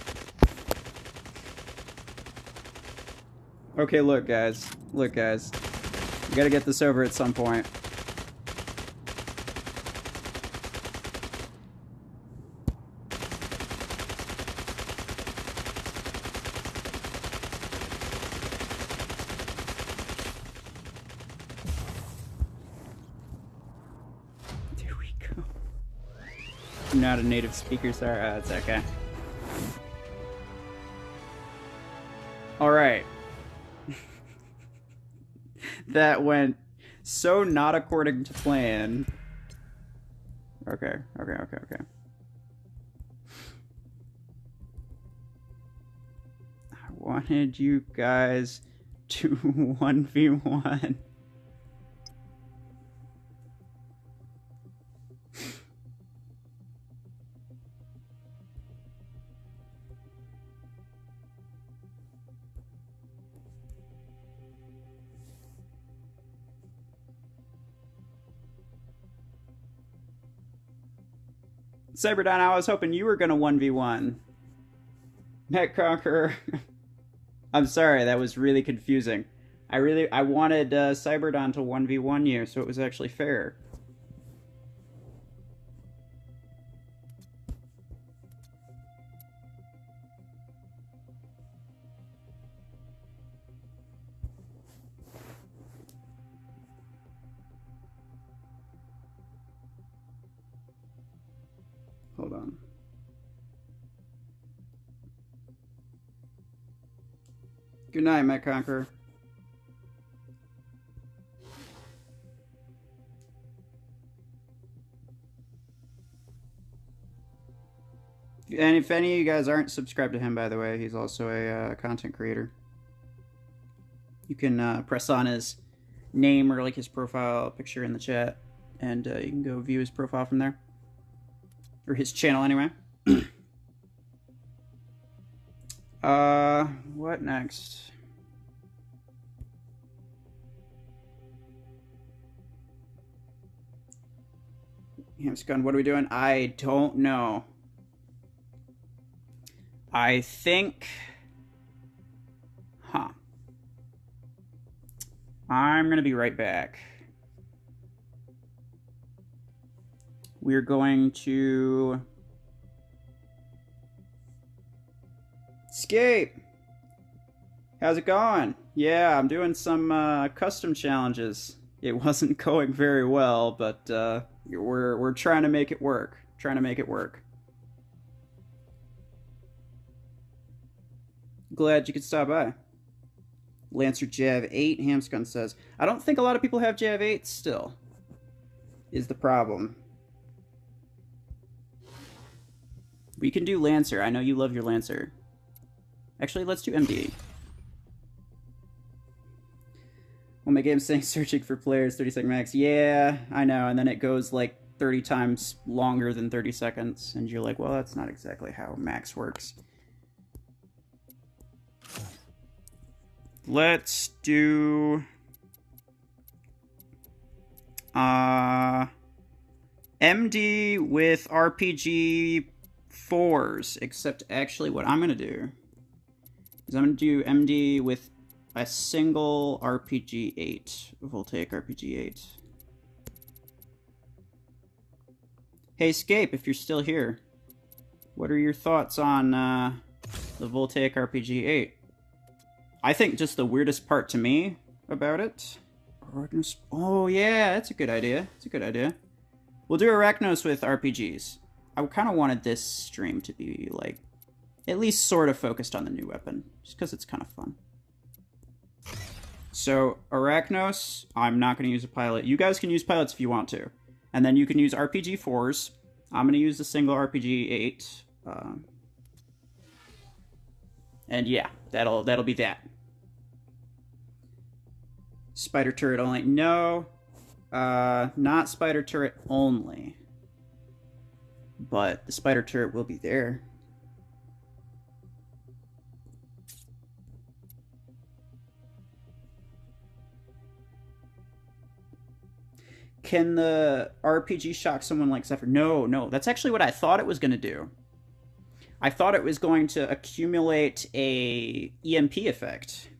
Okay, look, guys. Look, guys. We gotta get this over at some point. There we go. I'm not a native speaker, sorry. It's okay. Alright. That went so not according to plan. Okay. I wanted you guys to 1v1. Cyberdon, I was hoping you were gonna 1v1. Net Conqueror. I'm sorry, that was really confusing. I wanted Cyberdon to 1v1 you, so it was actually fair. Hold on. Good night, Met Conqueror. And if any of you guys aren't subscribed to him, by the way, he's also a content creator. You can press on his name or like his profile picture in the chat, and you can go view his profile from there. Or his channel, anyway. What next? Hamscon, what are we doing? I don't know. I think... Huh. I'm gonna be right back. We're going to... Escape! How's it going? Yeah, I'm doing some custom challenges. It wasn't going very well, but we're trying to make it work. Glad you could stop by. Lancer Jav 8, Hamscon says, I don't think a lot of people have Jav 8 still, is the problem. We can do Lancer. I know you love your Lancer. Actually, let's do MD. Well, my game's saying searching for players, 30 second max. Yeah, I know, and then it goes like 30 times longer than 30 seconds, and you're like, well, that's not exactly how max works. Let's do... MD with RPG 4s, except actually what I'm going to do is I'm going to do MD with a single RPG 8, VOLTAIC RPG 8. Hey, Scape, if you're still here, what are your thoughts on the VOLTAIC RPG 8? I think just the weirdest part to me about it... Oh, yeah, that's a good idea. We'll do Arachnos with RPGs. I kind of wanted this stream to be, like, at least sort of focused on the new weapon, just because it's kind of fun. So, Arachnos, I'm not going to use a pilot. You guys can use pilots if you want to. And then you can use RPG 4s. I'm going to use the single RPG 8. And yeah, that'll be that. Spider turret only. No, not spider turret only. But the spider turret will be there. Can the RPG shock someone like Zephyr? No, no. That's actually what I thought it was going to do. I thought it was going to accumulate a EMP effect.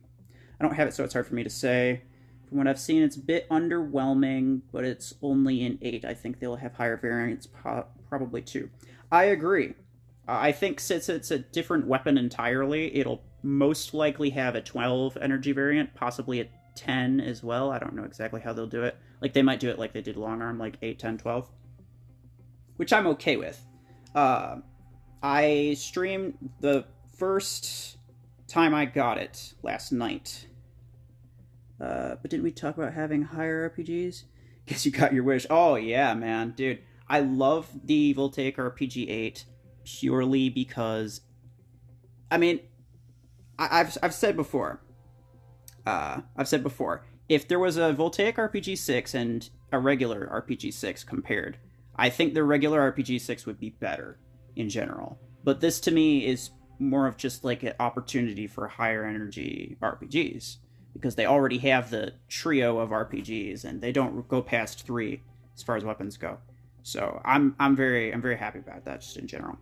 I don't have it, so it's hard for me to say. From what I've seen, it's a bit underwhelming, but it's only in 8. I think they'll have higher variants, probably 2. I agree. I think since it's a different weapon entirely, it'll most likely have a 12 energy variant, possibly a 10 as well. I don't know exactly how they'll do it. Like, they might do it like they did long arm, like 8, 10, 12. Which I'm okay with. I streamed the first time I got it last night. But didn't we talk about having higher RPGs? Guess you got your wish. Oh, yeah, man. Dude, I love the VOLTAIC RPG 8 purely because... I mean, I've said before... if there was a VOLTAIC RPG 6 and a regular RPG 6 compared, I think the regular RPG 6 would be better in general. But this, to me, is more of just like an opportunity for higher energy RPGs, because they already have the trio of RPGs, and they don't go past 3 as far as weapons go. So I'm very happy about that, just in general.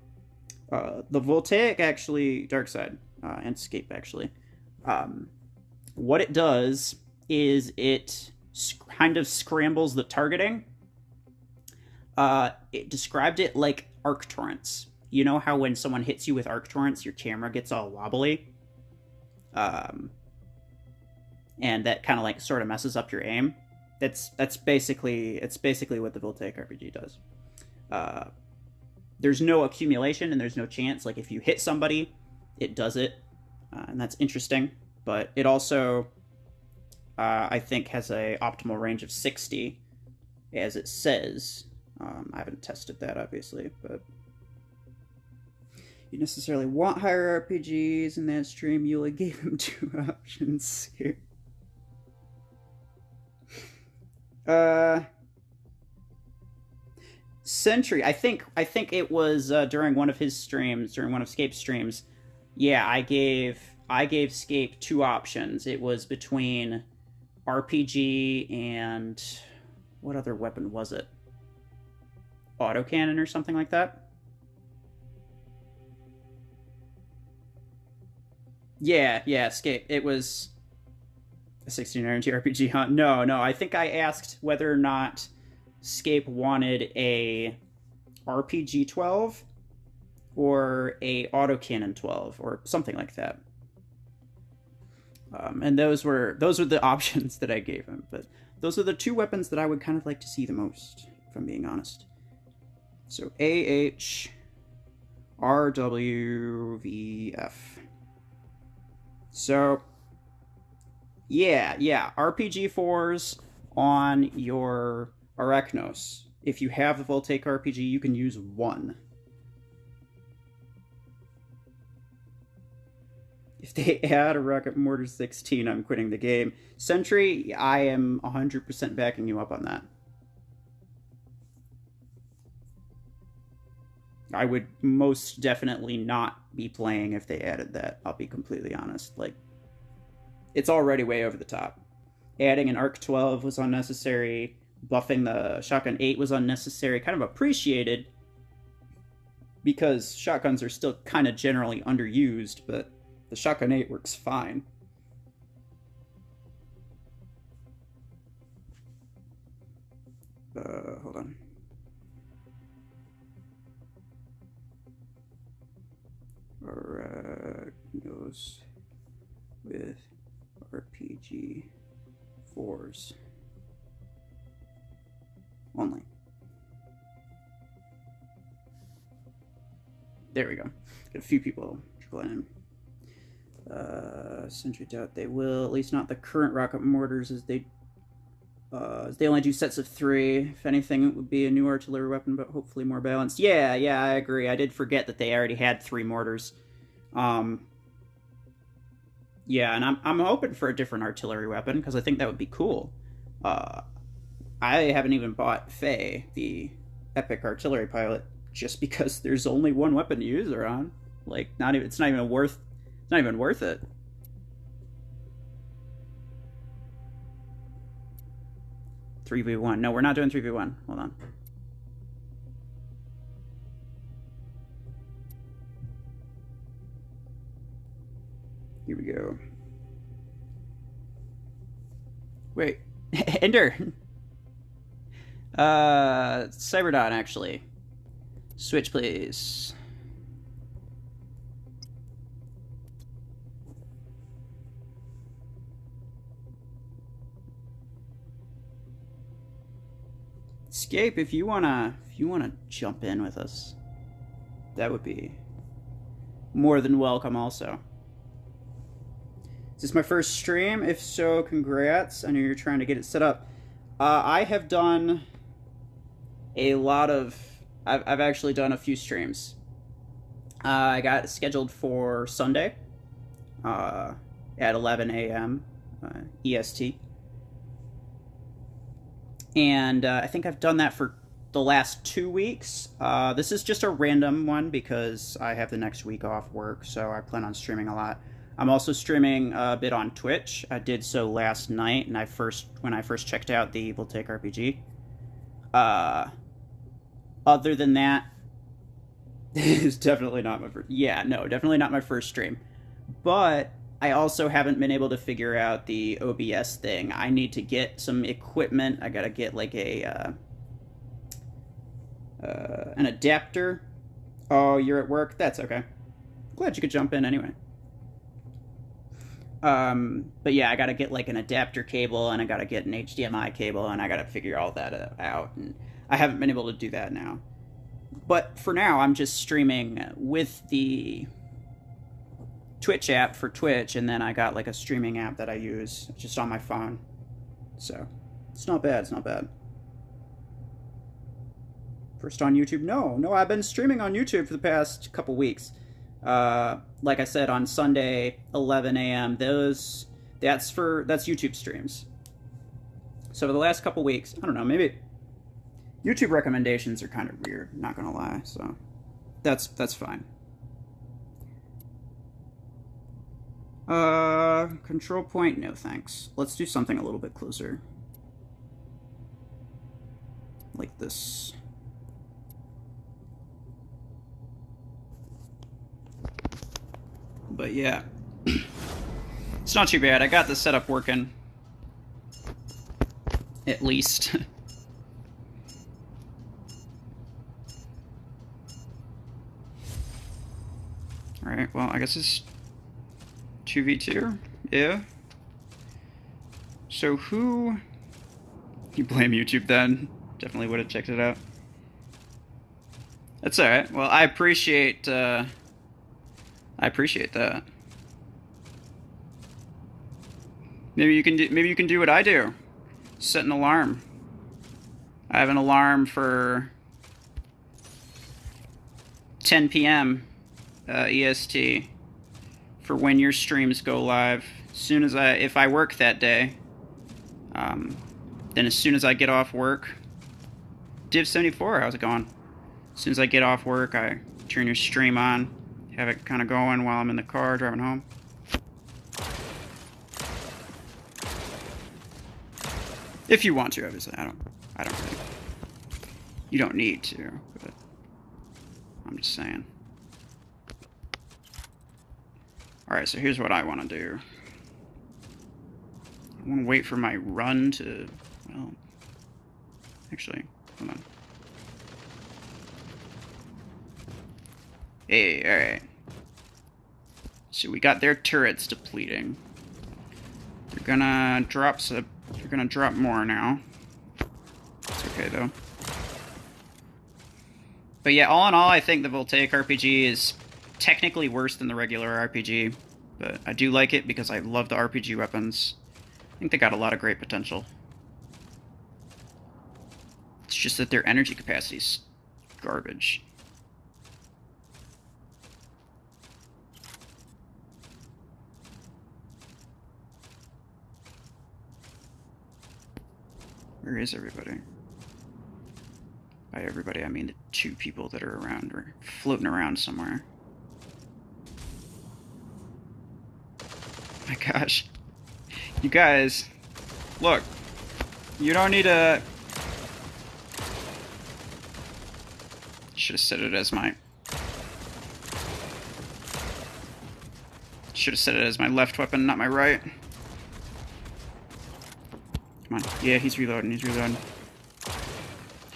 The VOLTAIC, actually, Darkside, and Escape, actually, what it does is it kind of scrambles the targeting. It described it like arc torrents. You know how when someone hits you with arc torrents, your camera gets all wobbly? And that kind of like sort of messes up your aim. It's basically what the VOLTAIC RPG does. There's no accumulation and there's no chance. Like, if you hit somebody, it does it. And that's interesting. But it also, I think, has a optimal range of 60, as it says. I haven't tested that, obviously, but... You necessarily want higher RPGs in that stream. You only gave him 2 options here. Sentry, I think it was during one of his streams, during one of Scape's streams. Yeah, I gave Scape 2 options. It was between RPG and what other weapon was it? Autocannon or something like that. Yeah, Escape. It was a 16 energy RPG, huh? No, I think I asked whether or not Escape wanted a RPG 12 or a autocannon 12 or something like that. And those were the options that I gave him. But those are the 2 weapons that I would kind of like to see the most, if I'm being honest. So AH, RW, VF. So, yeah, RPG 4s on your Arachnos. If you have the VOLTAIC RPG, you can use 1. If they add a Rocket Mortar 16, I'm quitting the game. Sentry, I am 100% backing you up on that. I would most definitely not be playing if they added that. I'll be completely honest. Like, it's already way over the top. Adding an Arc 12 was unnecessary. Buffing the Shotgun 8 was unnecessary. Kind of appreciated, because shotguns are still kind of generally underused, but the Shotgun 8 works fine. Hold on. Arachnos with RPG 4s only. There we go. Got a few people trickling in. Sentry doubt they will, at least not the current rocket mortars, as they only do sets of 3. If anything, it would be a new artillery weapon, but hopefully more balanced. Yeah, I agree. I did forget that they already had 3 mortars. Yeah, and I'm hoping for a different artillery weapon, because I think that would be cool. I haven't even bought Faye, the epic artillery pilot, just because there's only 1 weapon to use her on. Like, it's not even worth it. 3v1. No, we're not doing 3v1. Hold on. Here we go. Wait. Ender! Cyberdot, actually. Switch, please. Escape, if you wanna jump in with us, that would be more than welcome also. Is this my first stream? If so, congrats. I know you're trying to get it set up. I have done a lot of... I've actually done a few streams. I got scheduled for Sunday at 11 a.m. EST. And I think I've done that for the last 2 weeks. This is just a random one because I have the next week off work, so I plan on streaming a lot. I'm also streaming a bit on Twitch. I did so last night, and when I first checked out the VOLTAIC RPG. Other than that, it's definitely not my first... Yeah, no, definitely not my first stream. But I also haven't been able to figure out the OBS thing. I need to get some equipment. I gotta get like an adapter. Oh, you're at work? That's okay. Glad you could jump in anyway. But yeah, I gotta get like an adapter cable, and I gotta get an HDMI cable, and I gotta figure all that out, and I haven't been able to do that now. But for now, I'm just streaming with the Twitch app for Twitch, and then I got like a streaming app that I use just on my phone. So, it's not bad, it's not bad. First on YouTube? No, I've been streaming on YouTube for the past couple weeks. Like I said, on Sunday, 11 a.m., that's YouTube streams. So for the last couple weeks, I don't know, maybe YouTube recommendations are kind of weird, not gonna lie, so that's fine. Control point, no thanks. Let's do something a little bit closer. Like this. But yeah, it's not too bad. I got the setup working, at least. Alright, well, I guess it's 2v2, yeah. So who... You blame YouTube then? Definitely would have checked it out. That's alright. Well, I appreciate that. Maybe you can do what I do. Set an alarm. I have an alarm for 10 p.m. EST for when your streams go live. If I work that day, then as soon as I get off work, Div74, how's it going? As soon as I get off work, I turn your stream on, have it kind of going while I'm in the car driving home. If you want to, obviously. I don't think you don't need to, but I'm just saying. Alright, so here's what I want to do. I want to wait for my run to... Well... Actually, hold on. Hey, alright. So we got their turrets depleting. They're gonna drop more now. It's okay, though. But yeah, all in all, I think the VOLTAIC RPG is technically worse than the regular RPG, but I do like it because I love the RPG weapons. I think they got a lot of great potential. It's just that their energy capacity's garbage. Where is everybody? By everybody, I mean the 2 people that are around or floating around somewhere. My gosh. You guys, look. You don't need to... Should have set it as my... Should have set it as my left weapon, not my right. Come on. Yeah, he's reloading, he's reloading.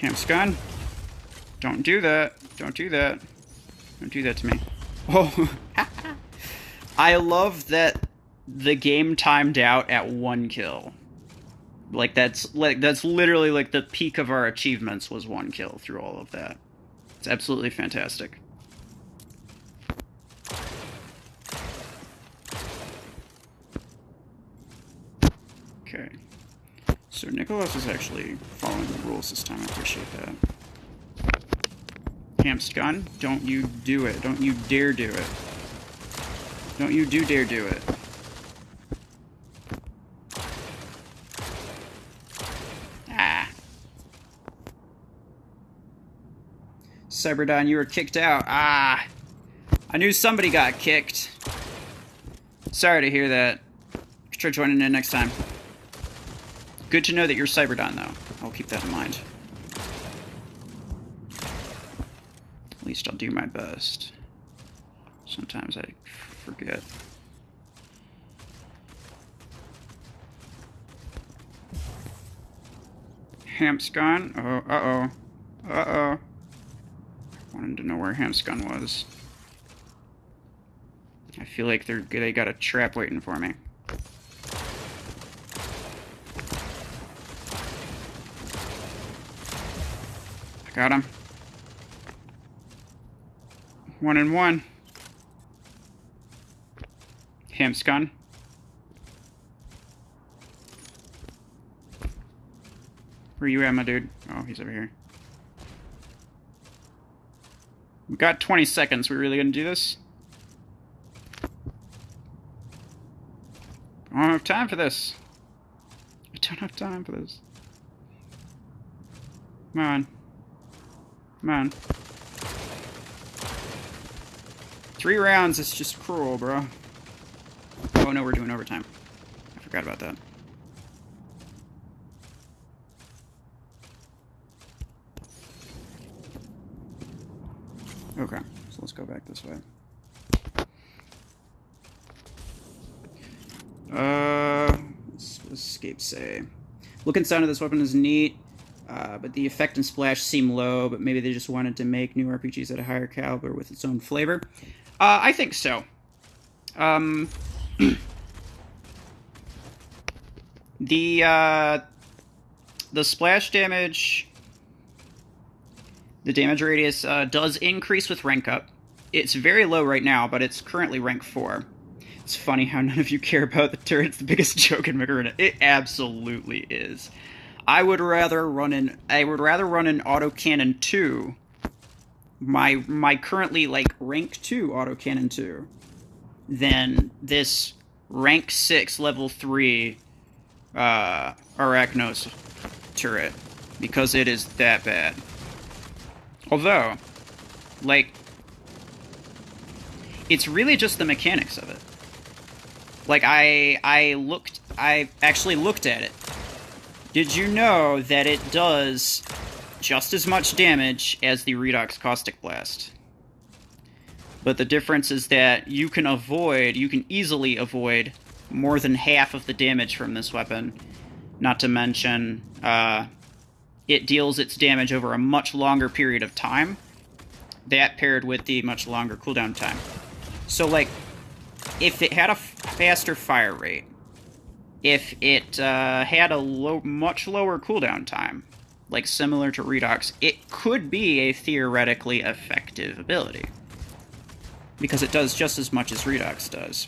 Hamscon. Don't do that. Don't do that. Don't do that to me. Oh. I love that the game timed out at 1 kill. That's literally like the peak of our achievements was 1 kill through all of that. It's absolutely fantastic. Okay. So Nicholas is actually following the rules this time. I appreciate that. Hamscon, don't you do it. Don't you dare do it. Don't you dare do it. Ah. Cyberdon, you were kicked out. Ah. I knew somebody got kicked. Sorry to hear that. Try joining in next time. Good to know that you're Cyberdon, though. I'll keep that in mind. At least I'll do my best. Sometimes I forget. Hamscon. Oh, uh-oh. Uh-oh. Wanted to know where Hamscon was. I feel like they got a trap waiting for me. I got him. 1 and 1. Hamscon. Where you at, my dude? Oh, he's over here. We got 20 seconds. We really gonna do this? I don't have time for this. I don't have time for this. Come on. Come on. 3 rounds is just cruel, bro. Oh no, we're doing overtime. I forgot about that. Okay, so let's go back this way. Let's escape say. Look and sound of this weapon is neat, but the effect and splash seem low, but maybe they just wanted to make new RPGs at a higher caliber with its own flavor. I think so. The splash damage, the damage radius does increase with rank up. It's very low right now, but it's currently rank 4. It's funny how none of you care about the turret's the biggest joke in Macarena. It absolutely is. I would rather run an autocannon 2. My currently like rank 2 autocannon 2 than this rank 6 level 3 Arachnos turret, because it is that bad. Although, like, it's really just the mechanics of it. Like, I actually looked at it. Did you know that it does just as much damage as the Redox Caustic Blast? But the difference is that you can easily avoid more than half of the damage from this weapon. Not to mention, it deals its damage over a much longer period of time. That paired with the much longer cooldown time. So, like, if it had a faster fire rate, if it had a much lower cooldown time, like similar to Redox, it could be a theoretically effective ability. Because it does just as much as Redox does.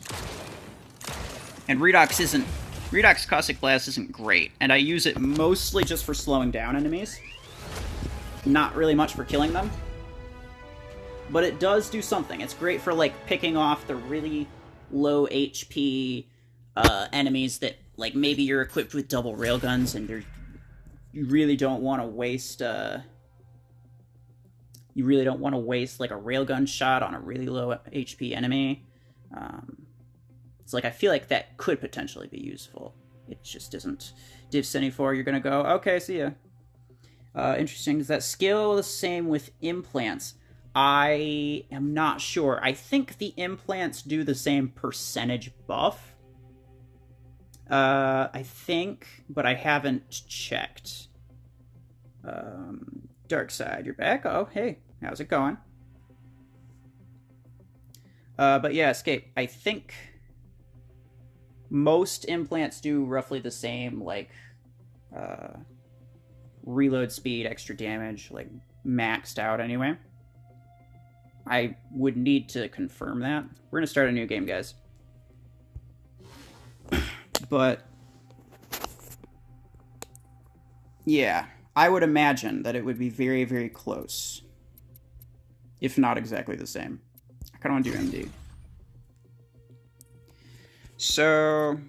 And Redox Caustic Blast isn't great, and I use it mostly just for slowing down enemies. Not really much for killing them. But it does do something. It's great for, like, picking off the really low HP enemies that, like, maybe you're equipped with double railguns and you really don't want to waste, like, a railgun shot on a really low HP enemy. It's like, I feel like that could potentially be useful. it just isn't. Div 74, you're gonna go, okay, see ya. Interesting. Is that skill the same with implants? I am not sure. I think the implants do the same percentage buff. I think, but I haven't checked. Dark Side, you're back. Oh, hey, how's it going? But yeah, Escape. I think most implants do roughly the same, like, reload speed, extra damage, like, maxed out anyway. I would need to confirm that. We're gonna start a new game, guys. But yeah, I would imagine that it would be very, very close. If not exactly the same. I kind of want to do MD. So,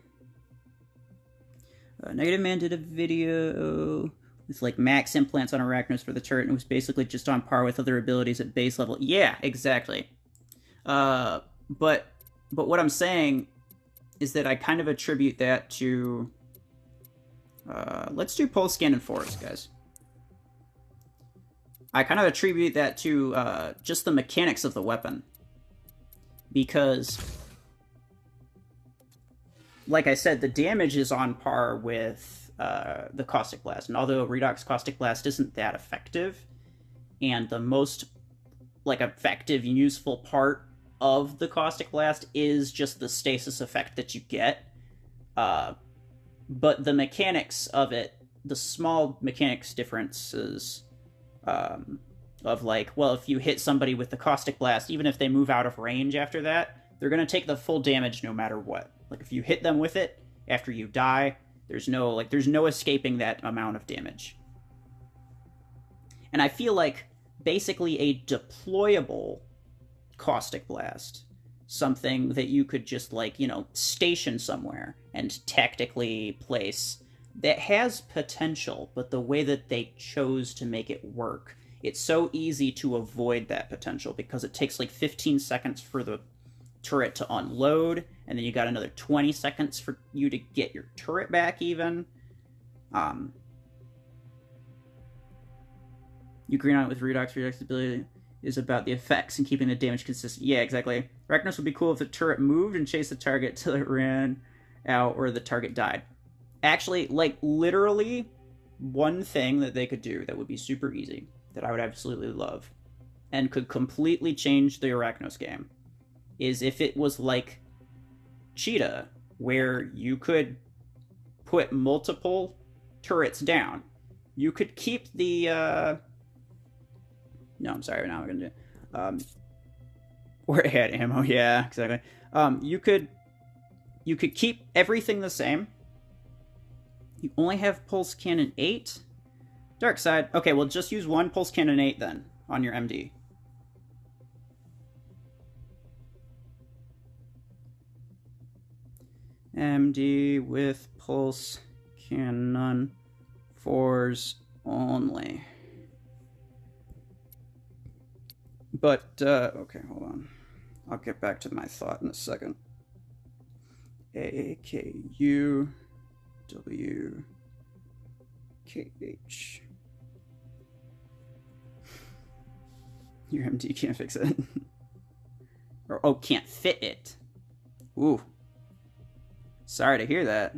Negative Man did a video with like max implants on Arachnos for the turret, and it was basically just on par with other abilities at base level. Yeah, exactly. But what I'm saying is that I kind of attribute that to... let's do Pulse Scan and Force, guys. I kind of attribute that to just the mechanics of the weapon. Because, like I said, the damage is on par with the Caustic Blast. And although Redox Caustic Blast isn't that effective, and the most like effective and useful part of the Caustic Blast is just the stasis effect that you get. But the mechanics of it, the small mechanics differences of like, well, if you hit somebody with the Caustic Blast, even if they move out of range after that, they're going to take the full damage no matter what. Like, if you hit them with it after you die, there's no escaping that amount of damage. And I feel like basically a deployable Caustic Blast, something that you could just, like, you know, station somewhere and tactically place, that has potential, but the way that they chose to make it work, it's so easy to avoid that potential because it takes like 15 seconds for the turret to unload, and then you got another 20 seconds for you to get your turret back even. You green on it with Redox. Redox ability is about the effects and keeping the damage consistent. Yeah, exactly. Arachnos would be cool if the turret moved and chased the target till it ran out or the target died. Actually, like, literally, one thing that they could do that would be super easy, that I would absolutely love, and could completely change the Arachnos game, is if it was like Cheetah, where you could put multiple turrets down. You could keep the, no, I'm sorry, now I'm gonna do, where it had ammo, yeah, exactly. You could keep everything the same. You only have Pulse Cannon 8? Dark Side. Okay, well, just use one Pulse Cannon 8 then, on your MD. MD with Pulse Cannon 4s only. But, okay, hold on. I'll get back to my thought in a second. AKUWKH. Your MD can't fix it. Or, oh, can't fit it. Ooh. Sorry to hear that.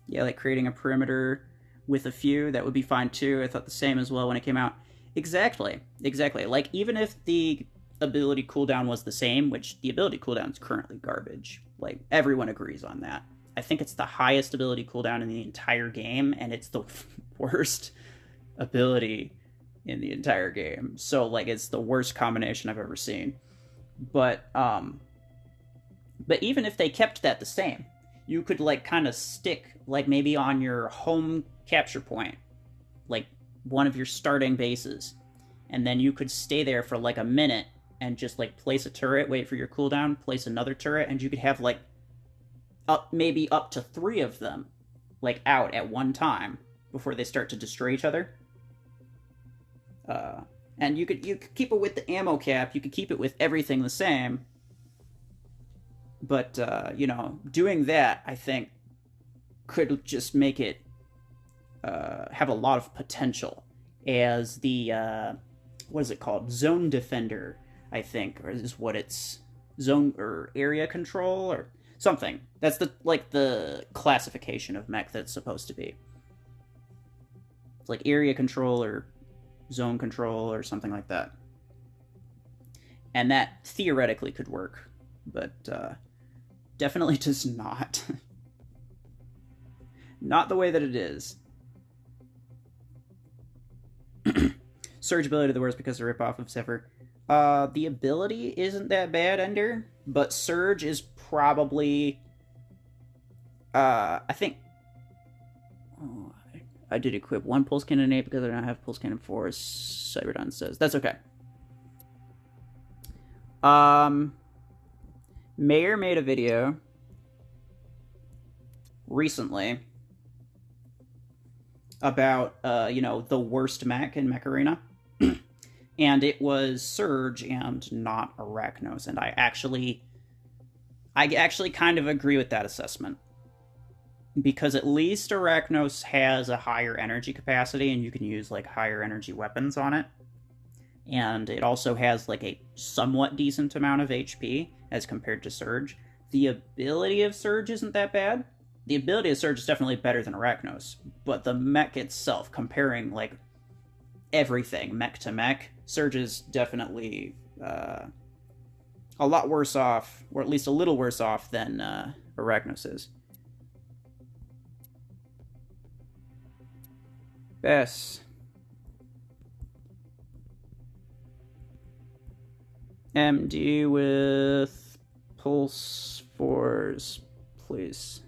Yeah, like creating a perimeter with a few, that would be fine too. I thought the same as well when it came out. Exactly. Exactly. Like, even if the ability cooldown was the same, which the ability cooldown is currently garbage. Like, everyone agrees on that. I think it's the highest ability cooldown in the entire game, and it's the worst ability in the entire game. So, like, it's the worst combination I've ever seen. But even if they kept that the same, you could, like, kind of stick, like, maybe on your home capture point, like, one of your starting bases, and then you could stay there for, like, a minute and just, like, place a turret, wait for your cooldown, place another turret, and you could have, like, maybe up to 3 of them, like, out at one time before they start to destroy each other. And you could keep it with the ammo cap, you could keep it with everything the same, but, you know, doing that, I think, could just make it have a lot of potential as the what is it called? Zone Defender, I think, or is what it's zone or area control or something. That's the classification of mech that's supposed to be. It's like area control or zone control or something like that. And that theoretically could work, but definitely does not. Not the way that it is. Surge ability the worst because of ripoff of Zephyr. The ability isn't that bad, Ender, but Surge is probably... I think... Oh, I did equip 1 Pulse Cannon 8 because I don't have Pulse Cannon 4, as Cyberdon says. That's okay. Mayor made a video recently about, the worst mech in Mech Arena. And it was Surge and not Arachnos. And I actually kind of agree with that assessment. Because at least Arachnos has a higher energy capacity and you can use, higher energy weapons on it. And it also has, a somewhat decent amount of HP as compared to Surge. The ability of Surge isn't that bad. The ability of Surge is definitely better than Arachnos. But the mech itself, comparing, everything, mech to mech, Surge is definitely a lot worse off, or at least a little worse off than Arachnos is. Bess. MD with Pulse 4s, please.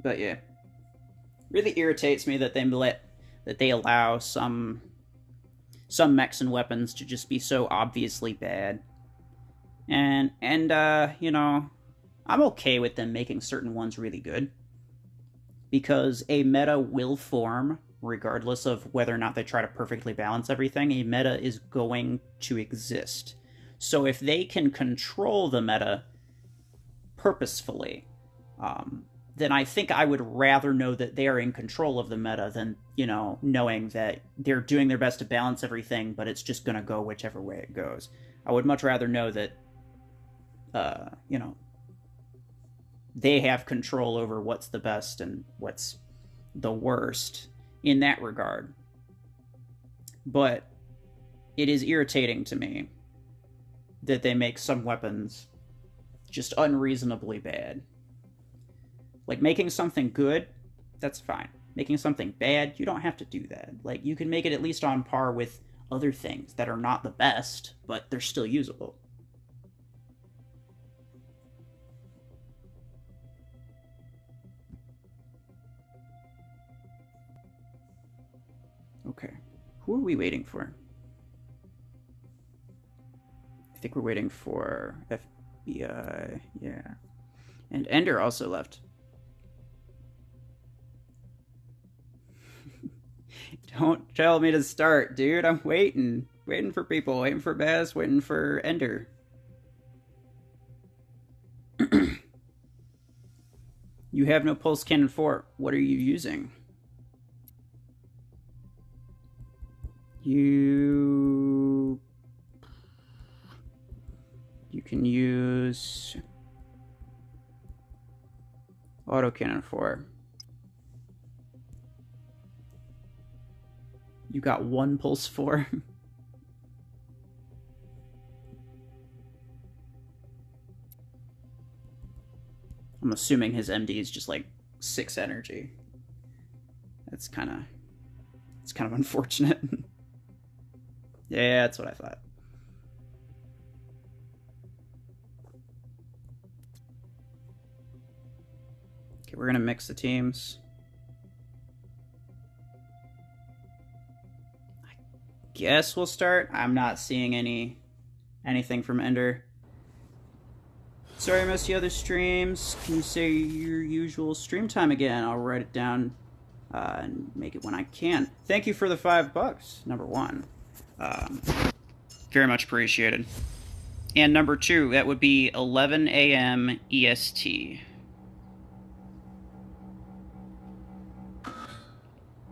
But yeah. Really irritates me that they allow some mechs and weapons to just be so obviously bad. And I'm okay with them making certain ones really good. Because a meta will form, regardless of whether or not they try to perfectly balance everything. A meta is going to exist. So if they can control the meta purposefully, then I think I would rather know that they are in control of the meta than, knowing that they're doing their best to balance everything, but it's just going to go whichever way it goes. I would much rather know that, they have control over what's the best and what's the worst in that regard. But it is irritating to me that they make some weapons just unreasonably bad. Making something good, that's fine. Making something bad, you don't have to do that. You can make it at least on par with other things that are not the best, but they're still usable. Okay. Who are we waiting for? I think we're waiting for FBI. Yeah. And Ender also left. Don't tell me to start, dude. I'm waiting. Waiting for people. Waiting for Baz. Waiting for Ender. You have no Pulse Cannon 4. What are you using? You can use Autocannon 4. You got 1 Pulse 4. I'm assuming his MD is just 6 energy. It's kind of unfortunate. Yeah, that's what I thought. Okay, we're gonna mix the teams. I guess we'll start. I'm not seeing anything from Ender. Sorry I missed the other streams. Can you say your usual stream time again? I'll write it down and make it when I can. Thank you for the $5, number one. Very much appreciated. And number 2, that would be 11 a.m. EST.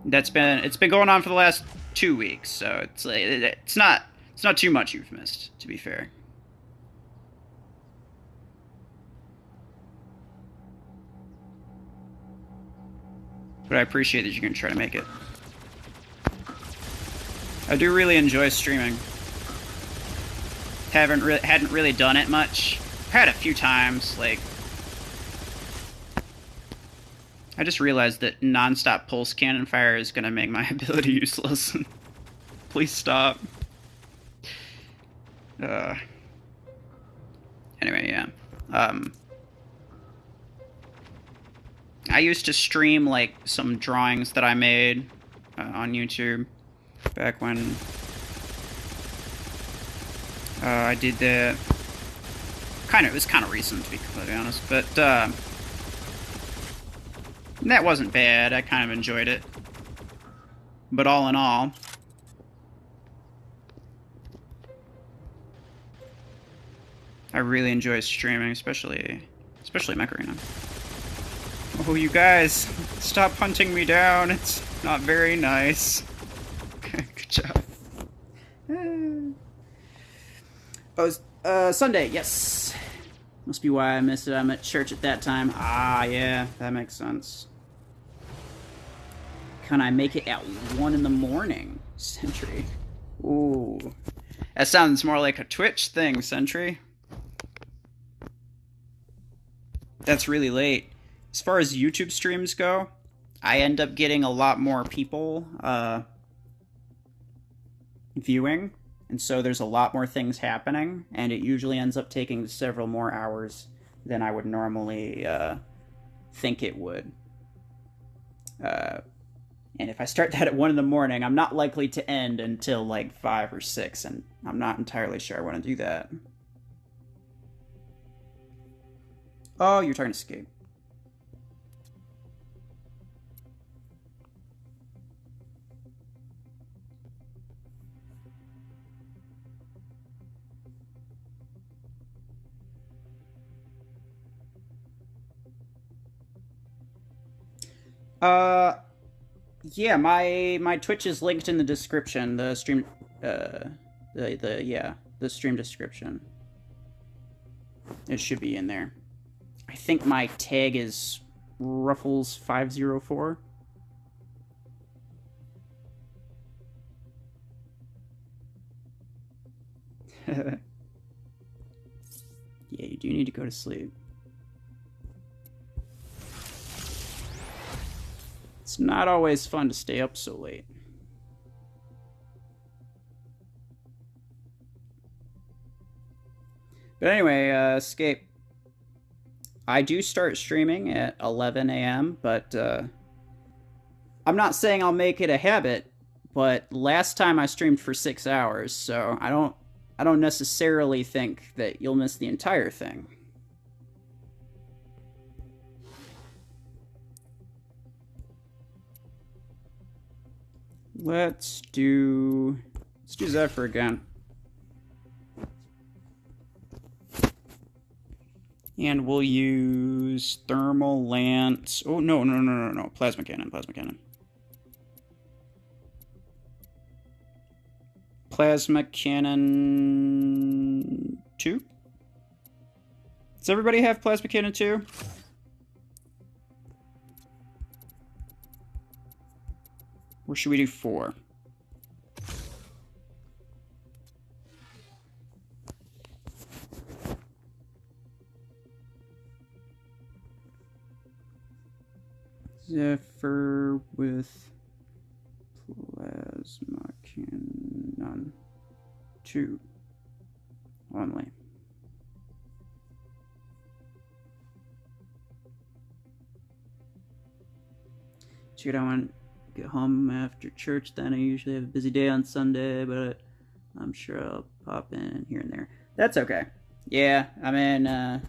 It's been going on for the last 2 weeks, so it's not too much you've missed, to be fair. But I appreciate that you're gonna try to make it. I do really enjoy streaming. Hadn't really done it much. Had a few times, like. I just realized that non-stop pulse cannon fire is gonna make my ability useless. Please stop. Anyway, yeah. I used to stream, like, some drawings that I made on YouTube back when I did that. It was kind of recent, to be completely honest, but that wasn't bad. I kind of enjoyed it. But all in all, I really enjoy streaming, especially Macarena. Oh, you guys, stop hunting me down. It's not very nice. Good job. Oh, Sunday, yes. Must be why I missed it. I'm at church at that time. Ah, yeah, that makes sense. Can I make it at 1 in the morning? Sentry. Ooh. That sounds more like a Twitch thing, Sentry. That's really late. As far as YouTube streams go, I end up getting a lot more people viewing, and so there's a lot more things happening, and it usually ends up taking several more hours than I would normally think it would. And if I start that at 1 in the morning, I'm not likely to end until like 5 or 6, and I'm not entirely sure I want to do that. Oh, you're trying to escape. Yeah, my Twitch is linked in the description. The stream, the stream description. It should be in there. I think my tag is Ruffles504. Yeah, you do need to go to sleep. It's not always fun to stay up so late. But anyway, Escape. I do start streaming at 11 a.m., but I'm not saying I'll make it a habit, but last time I streamed for 6 hours, so I don't necessarily think that you'll miss the entire thing. Let's do Zephyr again. And we'll use Thermal Lance. Oh, no. Plasma Cannon. Plasma Cannon 2? Does everybody have Plasma Cannon 2? Or should we do 4? Zephyr with Plasma Cannon 2 only. So I want to get home after church. Then I usually have a busy day on Sunday, but I'm sure I'll pop in here and there. That's okay. Yeah, I mean,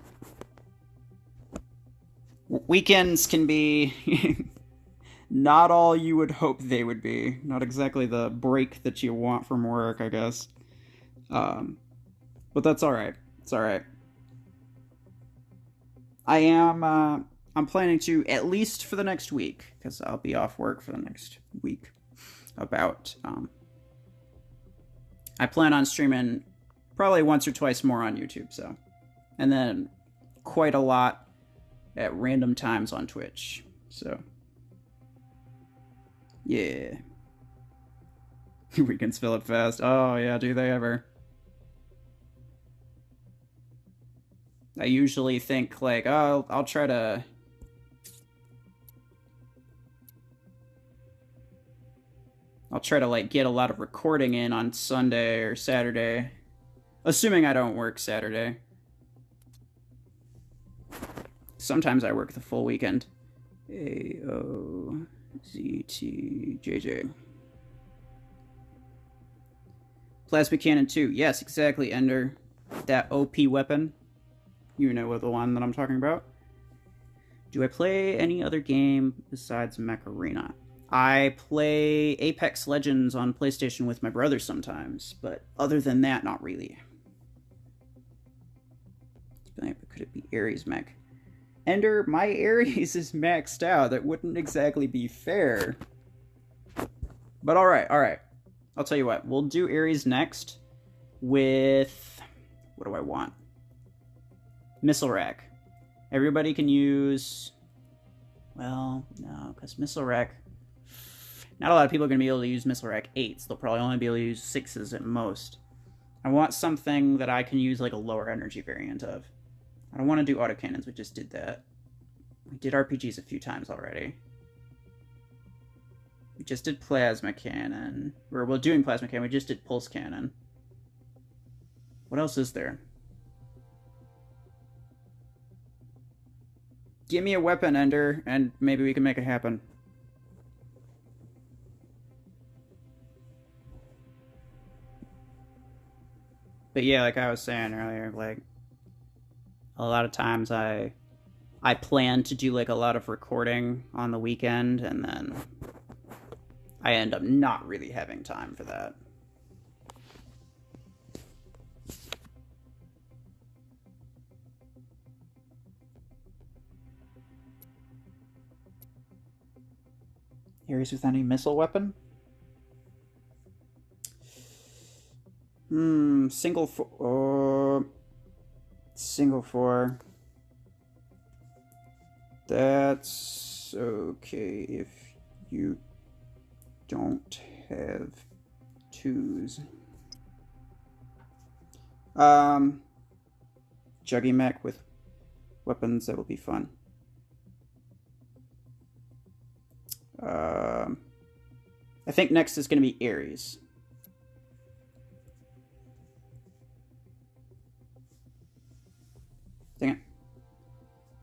weekends can be not all you would hope they would be. Not exactly the break that you want from work, I guess. But that's alright. It's alright. I'm planning to, at least for the next week, because I'll be off work for the next week, I plan on streaming probably once or twice more on YouTube, so. And then quite a lot at random times on Twitch, so. Yeah. Weekends fill up fast. Oh, yeah, do they ever? I usually think, like, oh, I'll try to... like, get a lot of recording in on Sunday or Saturday. Assuming I don't work Saturday. Sometimes I work the full weekend. A-O-Z-T-J-J. Plasma Cannon 2. Yes, exactly, Ender. That OP weapon. You know what the one that I'm talking about. Do I play any other game besides Mech Arena? I play Apex Legends on PlayStation with my brother sometimes, but other than that, not really. Could it be Ares Mech? Ender, my Ares is maxed out. That wouldn't exactly be fair. But alright. I'll tell you what. We'll do Ares next with... What do I want? Missile Rack. Everybody can use... Well, no, because Missile Rack... Not a lot of people are going to be able to use Missile Rack 8s. They'll probably only be able to use 6s at most. I want something that I can use like a lower energy variant of. I don't want to do autocannons. We just did that. We did RPGs a few times already. We just did Plasma Cannon. We're doing Plasma Cannon. We just did Pulse Cannon. What else is there? Give me a weapon, Ender, and maybe we can make it happen. But yeah, like I was saying earlier, like, a lot of times I plan to do, like, a lot of recording on the weekend, and then I end up not really having time for that. Ares with any missile weapon? Single four. That's okay if you don't have twos. Juggy mech with weapons, that will be fun. I think next is going to be Ares. Dang it.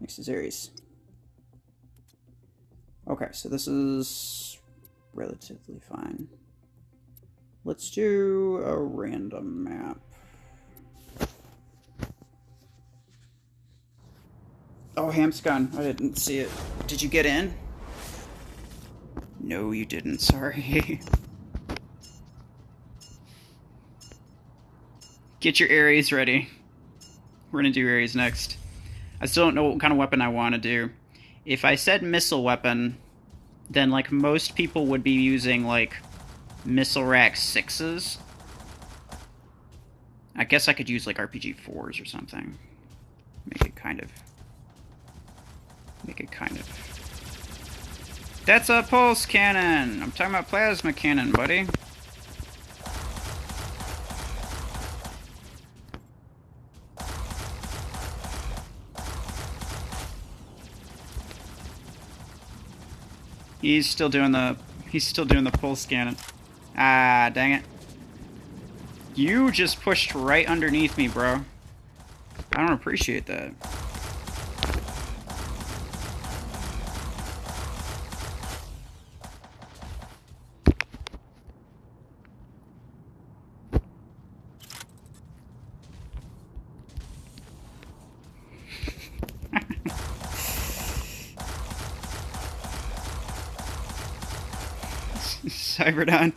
Next is Ares. Okay, so this is relatively fine. Let's do a random map. Oh, Hamscon. I didn't see it. Did you get in? No, you didn't. Sorry. Get your Ares ready. We're gonna do Ares next. I still don't know what kind of weapon I want to do. If I said missile weapon, then like most people would be using like missile rack 6s. I guess I could use like RPG 4s or something. Make it kind of. That's a pulse cannon! I'm talking about plasma cannon, buddy. He's still doing the pulse cannon. Ah, dang it. You just pushed right underneath me, bro. I don't appreciate that. Cyberdon.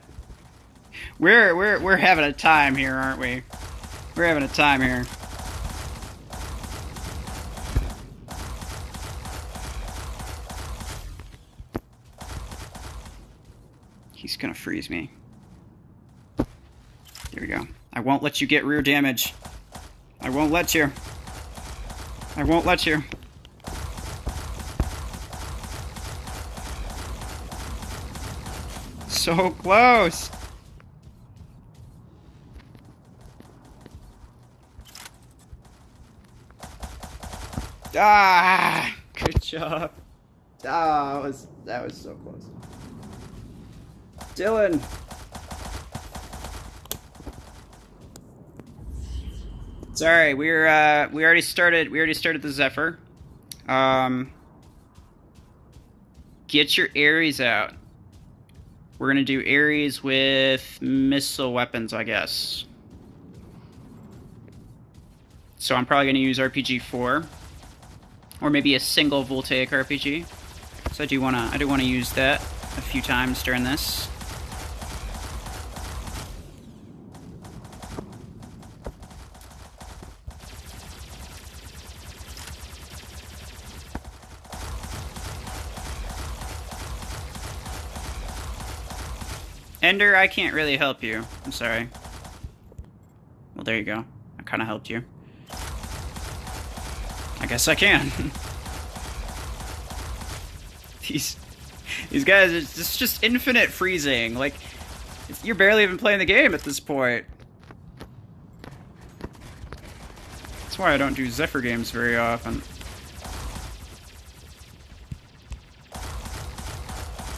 We're having a time here, aren't we? We're having a time here. He's gonna freeze me. There we go. I won't let you get rear damage. I won't let you. I won't let you. So close. Ah, good job. Ah, that was so close. Dylan. Sorry, we already started the Zephyr. Get your Ares out. We're gonna do Ares with missile weapons, I guess. So I'm probably gonna use RPG 4. Or maybe a single VOLTAIC RPG. So I do wanna use that a few times during this. Ender, I can't really help you. I'm sorry. Well, there you go. I kind of helped you. I guess I can. These guys, it's just infinite freezing. Like, you're barely even playing the game at this point. That's why I don't do Zephyr games very often.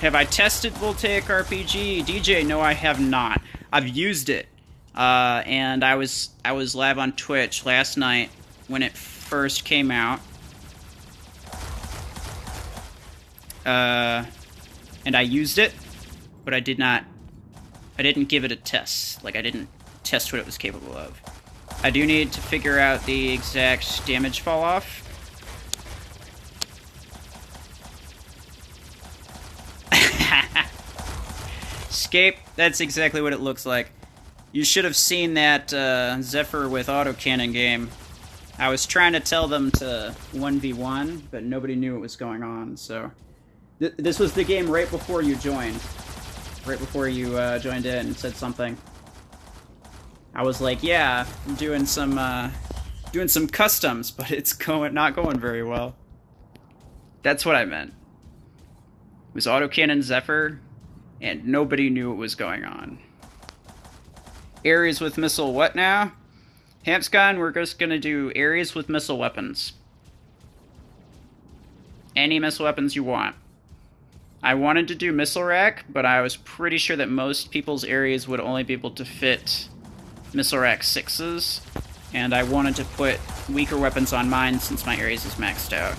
Have I tested VOLTAIC RPG? DJ, no, I have not. I've used it, and I was live on Twitch last night when it first came out, and I used it, but I didn't give it a test. Like, I didn't test what it was capable of. I do need to figure out the exact damage fall off. Escape, that's exactly what it looks like. You should have seen that Zephyr with autocannon game. I was trying to tell them to 1v1, but nobody knew what was going on, so... This was the game right before you joined. Right before you joined in and said something. I was like, yeah, I'm doing some customs, but it's not going very well. That's what I meant. It was autocannon Zephyr, and nobody knew what was going on. Ares with missile what now? Hampscon, we're just gonna do Ares with missile weapons. Any missile weapons you want. I wanted to do missile rack, but I was pretty sure that most people's Ares would only be able to fit missile rack 6s, and I wanted to put weaker weapons on mine since my Ares is maxed out.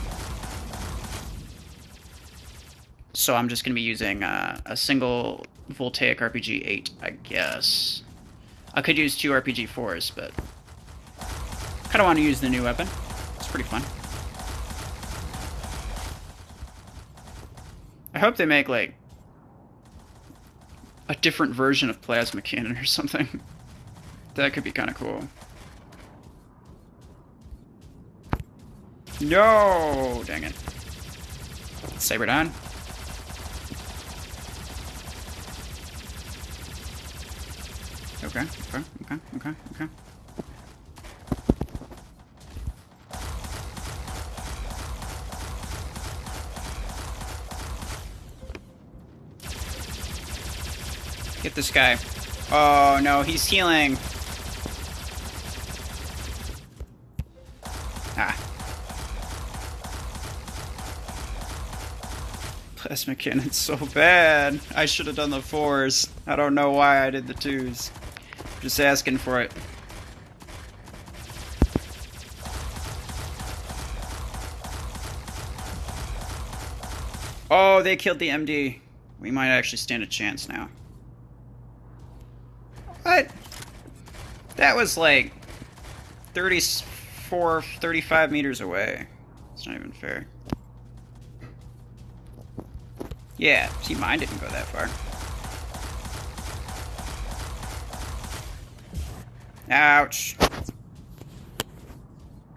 So I'm just going to be using a single VOLTAIC RPG 8, I guess. I could use 2 RPG 4s, but kind of want to use the new weapon. It's pretty fun. I hope they make, like, a different version of plasma cannon or something. That could be kind of cool. No! Dang it. Saberdon. Okay. Get this guy. Oh no, he's healing. Ah. Plasma cannon's so bad. I should have done the 4s. I don't know why I did the 2s. Just asking for it. Oh, they killed the MD. We might actually stand a chance now. What? That was like 34, 35 meters away. It's not even fair. Yeah, see, mine didn't go that far. Ouch.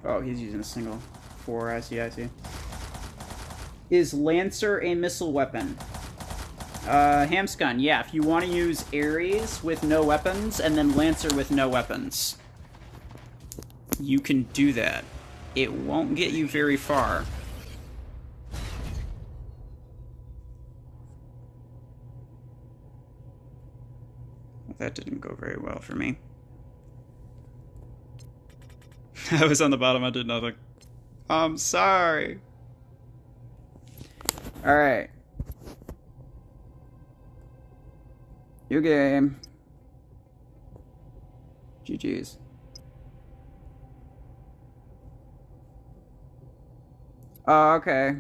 Oh, he's using a single 4. I see. Is Lancer a missile weapon? Hamscon, yeah, if you want to use Ares with no weapons and then Lancer with no weapons, you can do that. It won't get you very far. That didn't go very well for me. I was on the bottom, I did nothing. I'm sorry. Alright. New game. GG's. Oh, okay.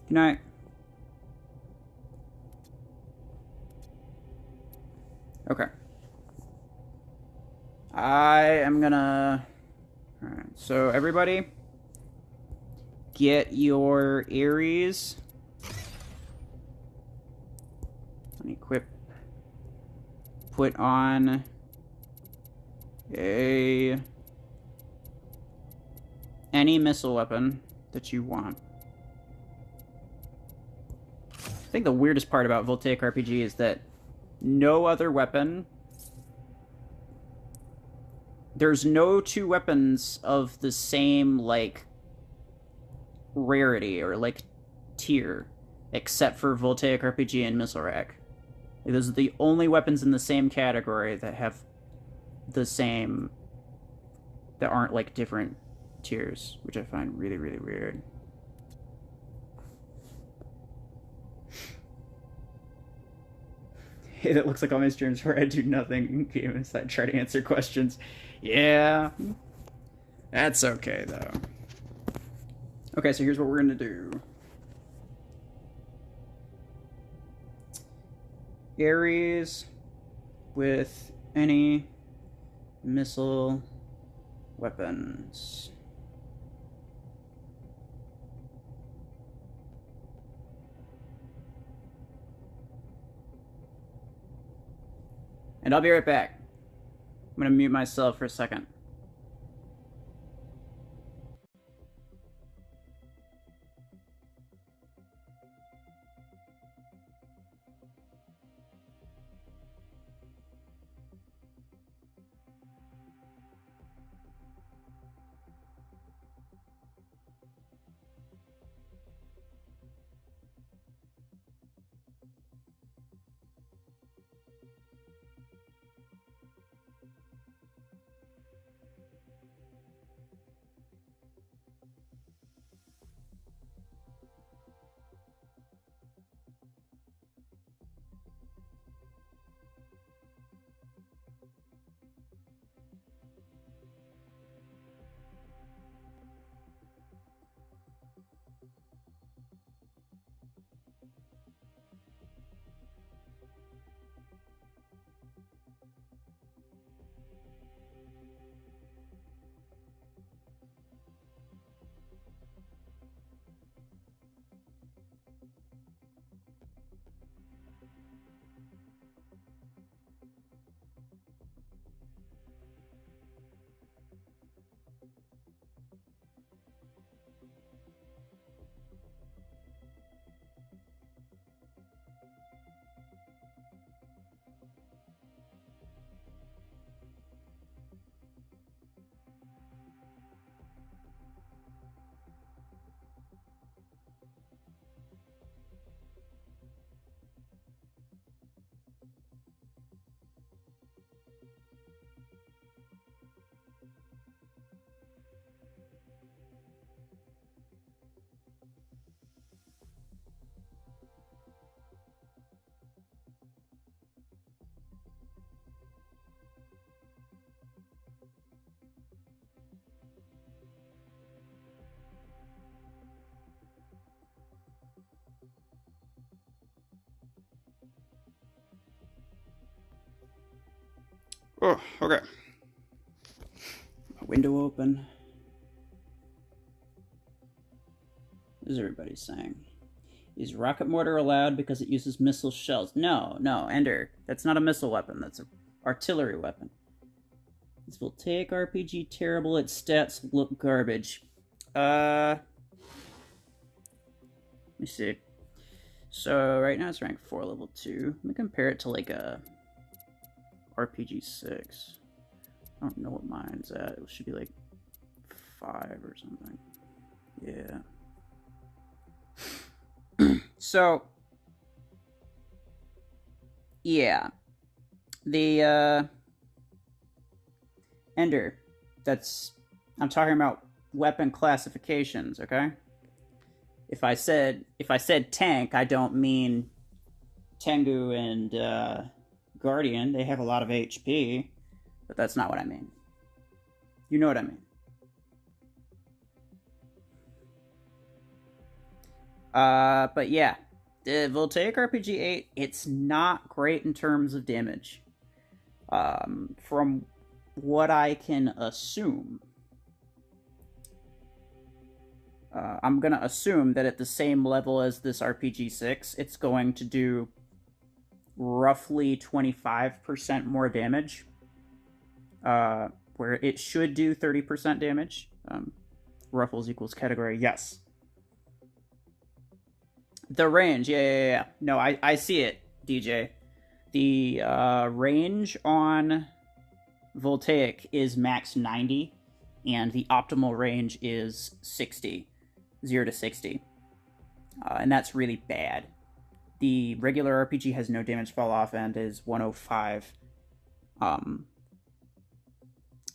Good night. Okay. I am gonna... Alright, so everybody, get your Ares. Equip. Put on any missile weapon that you want. I think the weirdest part about VOLTAIC RPG is that no other weapon... There's no two weapons of the same, like, rarity or, like, tier, except for VOLTAIC RPG and Missile Rack. Like, those are the only weapons in the same category that have the same... that aren't, like, different tiers, which I find really, really weird. Hey, that looks like all my streams where I do nothing in game inside try to answer questions. Yeah. That's okay, though. Okay, so here's what we're gonna do. Ares with any missile weapons. And I'll be right back. I'm gonna mute myself for a second. Oh, okay. A window open. What is everybody saying? Is rocket mortar allowed because it uses missile shells? No, Ender. That's not a missile weapon. That's an artillery weapon. This will take RPG terrible. Its stats look garbage. Let me see. So right now it's rank 4, level 2. Let me compare it to like a RPG 6. I don't know what mine's at. It should be like 5 or something. Yeah. So, yeah. The, Ender. I'm talking about weapon classifications, okay? If I said tank, I don't mean Tengu and, Guardian. They have a lot of HP, but that's not what I mean. You know what I mean. But yeah, the VOLTAIC RPG 8, it's not great in terms of damage. From what I can assume, I'm gonna assume that at the same level as this RPG 6, it's going to do roughly 25% more damage, where it should do 30% damage. Ruffles equals category, yes. The range, yeah. No, I see it, DJ. The range on VOLTAIC is max 90, and the optimal range is 60, 0 to 60. And that's really bad. The regular RPG has no damage fall off and is 105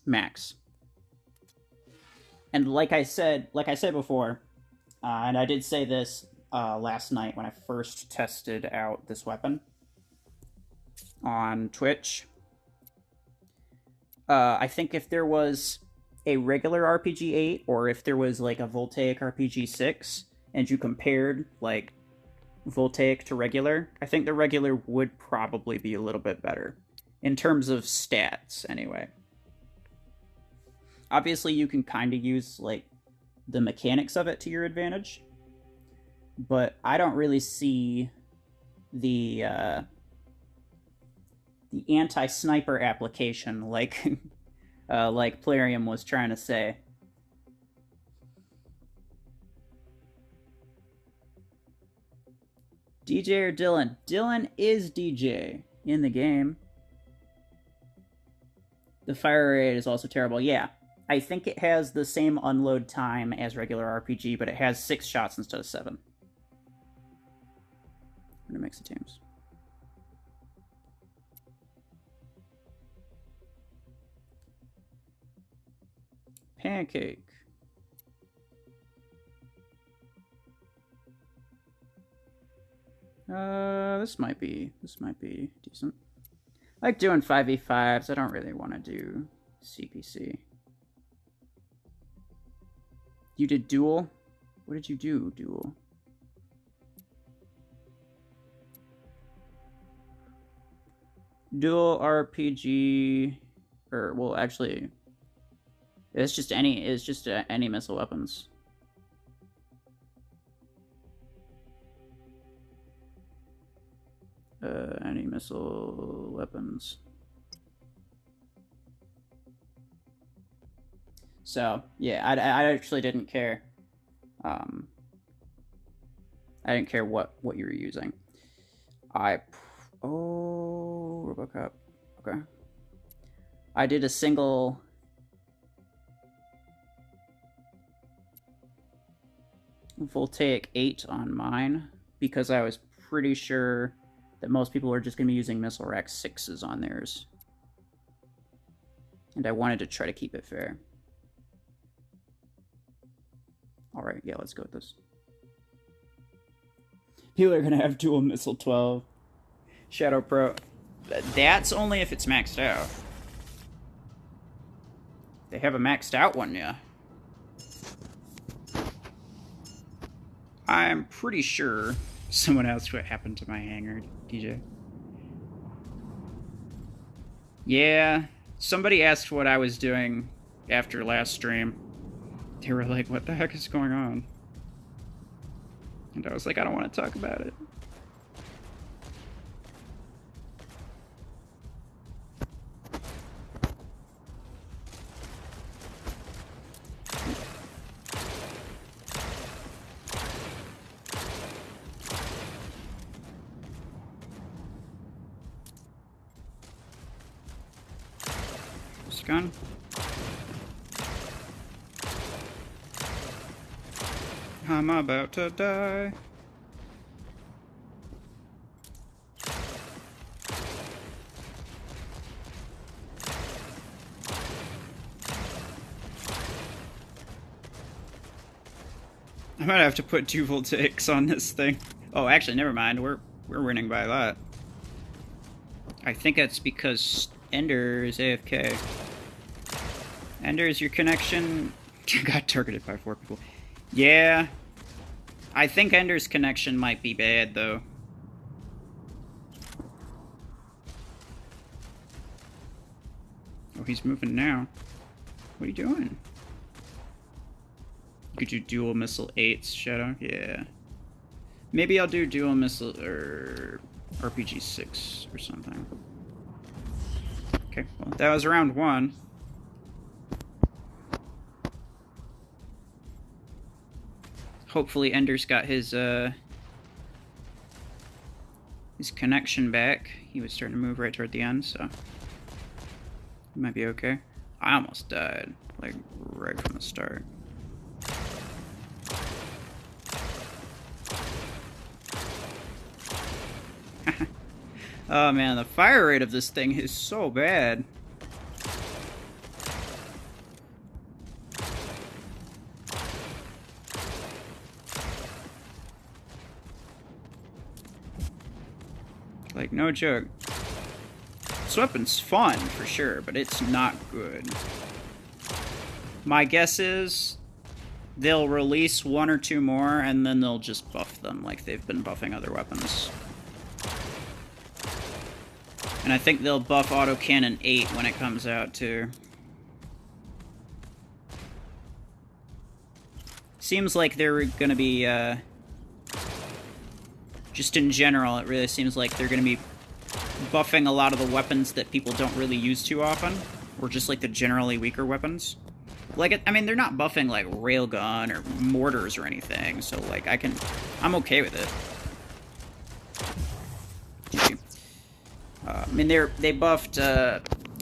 max. And like I said before, and I did say this last night when I first tested out this weapon on Twitch. I think if there was a regular RPG 8 or if there was like a VOLTAIC RPG 6 and you compared like VOLTAIC to regular, I think the regular would probably be a little bit better in terms of stats anyway. Obviously you can kind of use like the mechanics of it to your advantage, but I don't really see the anti-sniper application like like Plarium was trying to say. DJ or Dylan? Dylan is DJ in the game. The fire rate is also terrible. Yeah, I think it has the same unload time as regular RPG, but it has 6 shots instead of 7. I'm gonna mix the teams. Pancake. This might be decent. I like doing 5v5s. I don't really want to do CPC. You did duel? What did you do, duel? Dual RPG, or well, actually, it's just any missile weapons. Any missile weapons. So yeah, I actually didn't care. I didn't care what you were using. RoboCop. Okay. I did a single VOLTAIC 8 on mine because I was pretty sure that most people are just going to be using missile rack 6s on theirs. And I wanted to try to keep it fair. Alright, yeah, let's go with this. People are going to have dual missile 12. Shadow Pro. That's only if it's maxed out. They have a maxed out one, yeah. I'm pretty sure someone asked what happened to my hanger, DJ. Yeah, somebody asked what I was doing after last stream. They were like, what the heck is going on? And I was like, I don't want to talk about it. shotgun. I'm about to die. I might have to put 2 VOLTAICs on this thing. Oh, actually, never mind. We're winning by a lot. I think that's because Ender is AFK. Ender, is your connection... got targeted by 4 people. Yeah. I think Ender's connection might be bad, though. Oh, he's moving now. What are you doing? You could do dual missile 8s, Shadow. Yeah. Maybe I'll do dual missile or RPG 6 or something. Okay, well, that was round 1. Hopefully Ender's got his connection back. He was starting to move right toward the end, so he might be okay. I almost died, like, right from the start. Oh man, the fire rate of this thing is so bad. Like, no joke. This weapon's fun, for sure, but it's not good. My guess is they'll release 1 or 2 more, and then they'll just buff them like they've been buffing other weapons. And I think they'll buff autocannon 8 when it comes out, too. Seems like they're gonna be, just in general, it really seems like they're gonna be buffing a lot of the weapons that people don't really use too often, or just like the generally weaker weapons. Like, I mean, they're not buffing like railgun or mortars or anything, so like I'm okay with it. I mean, they buffed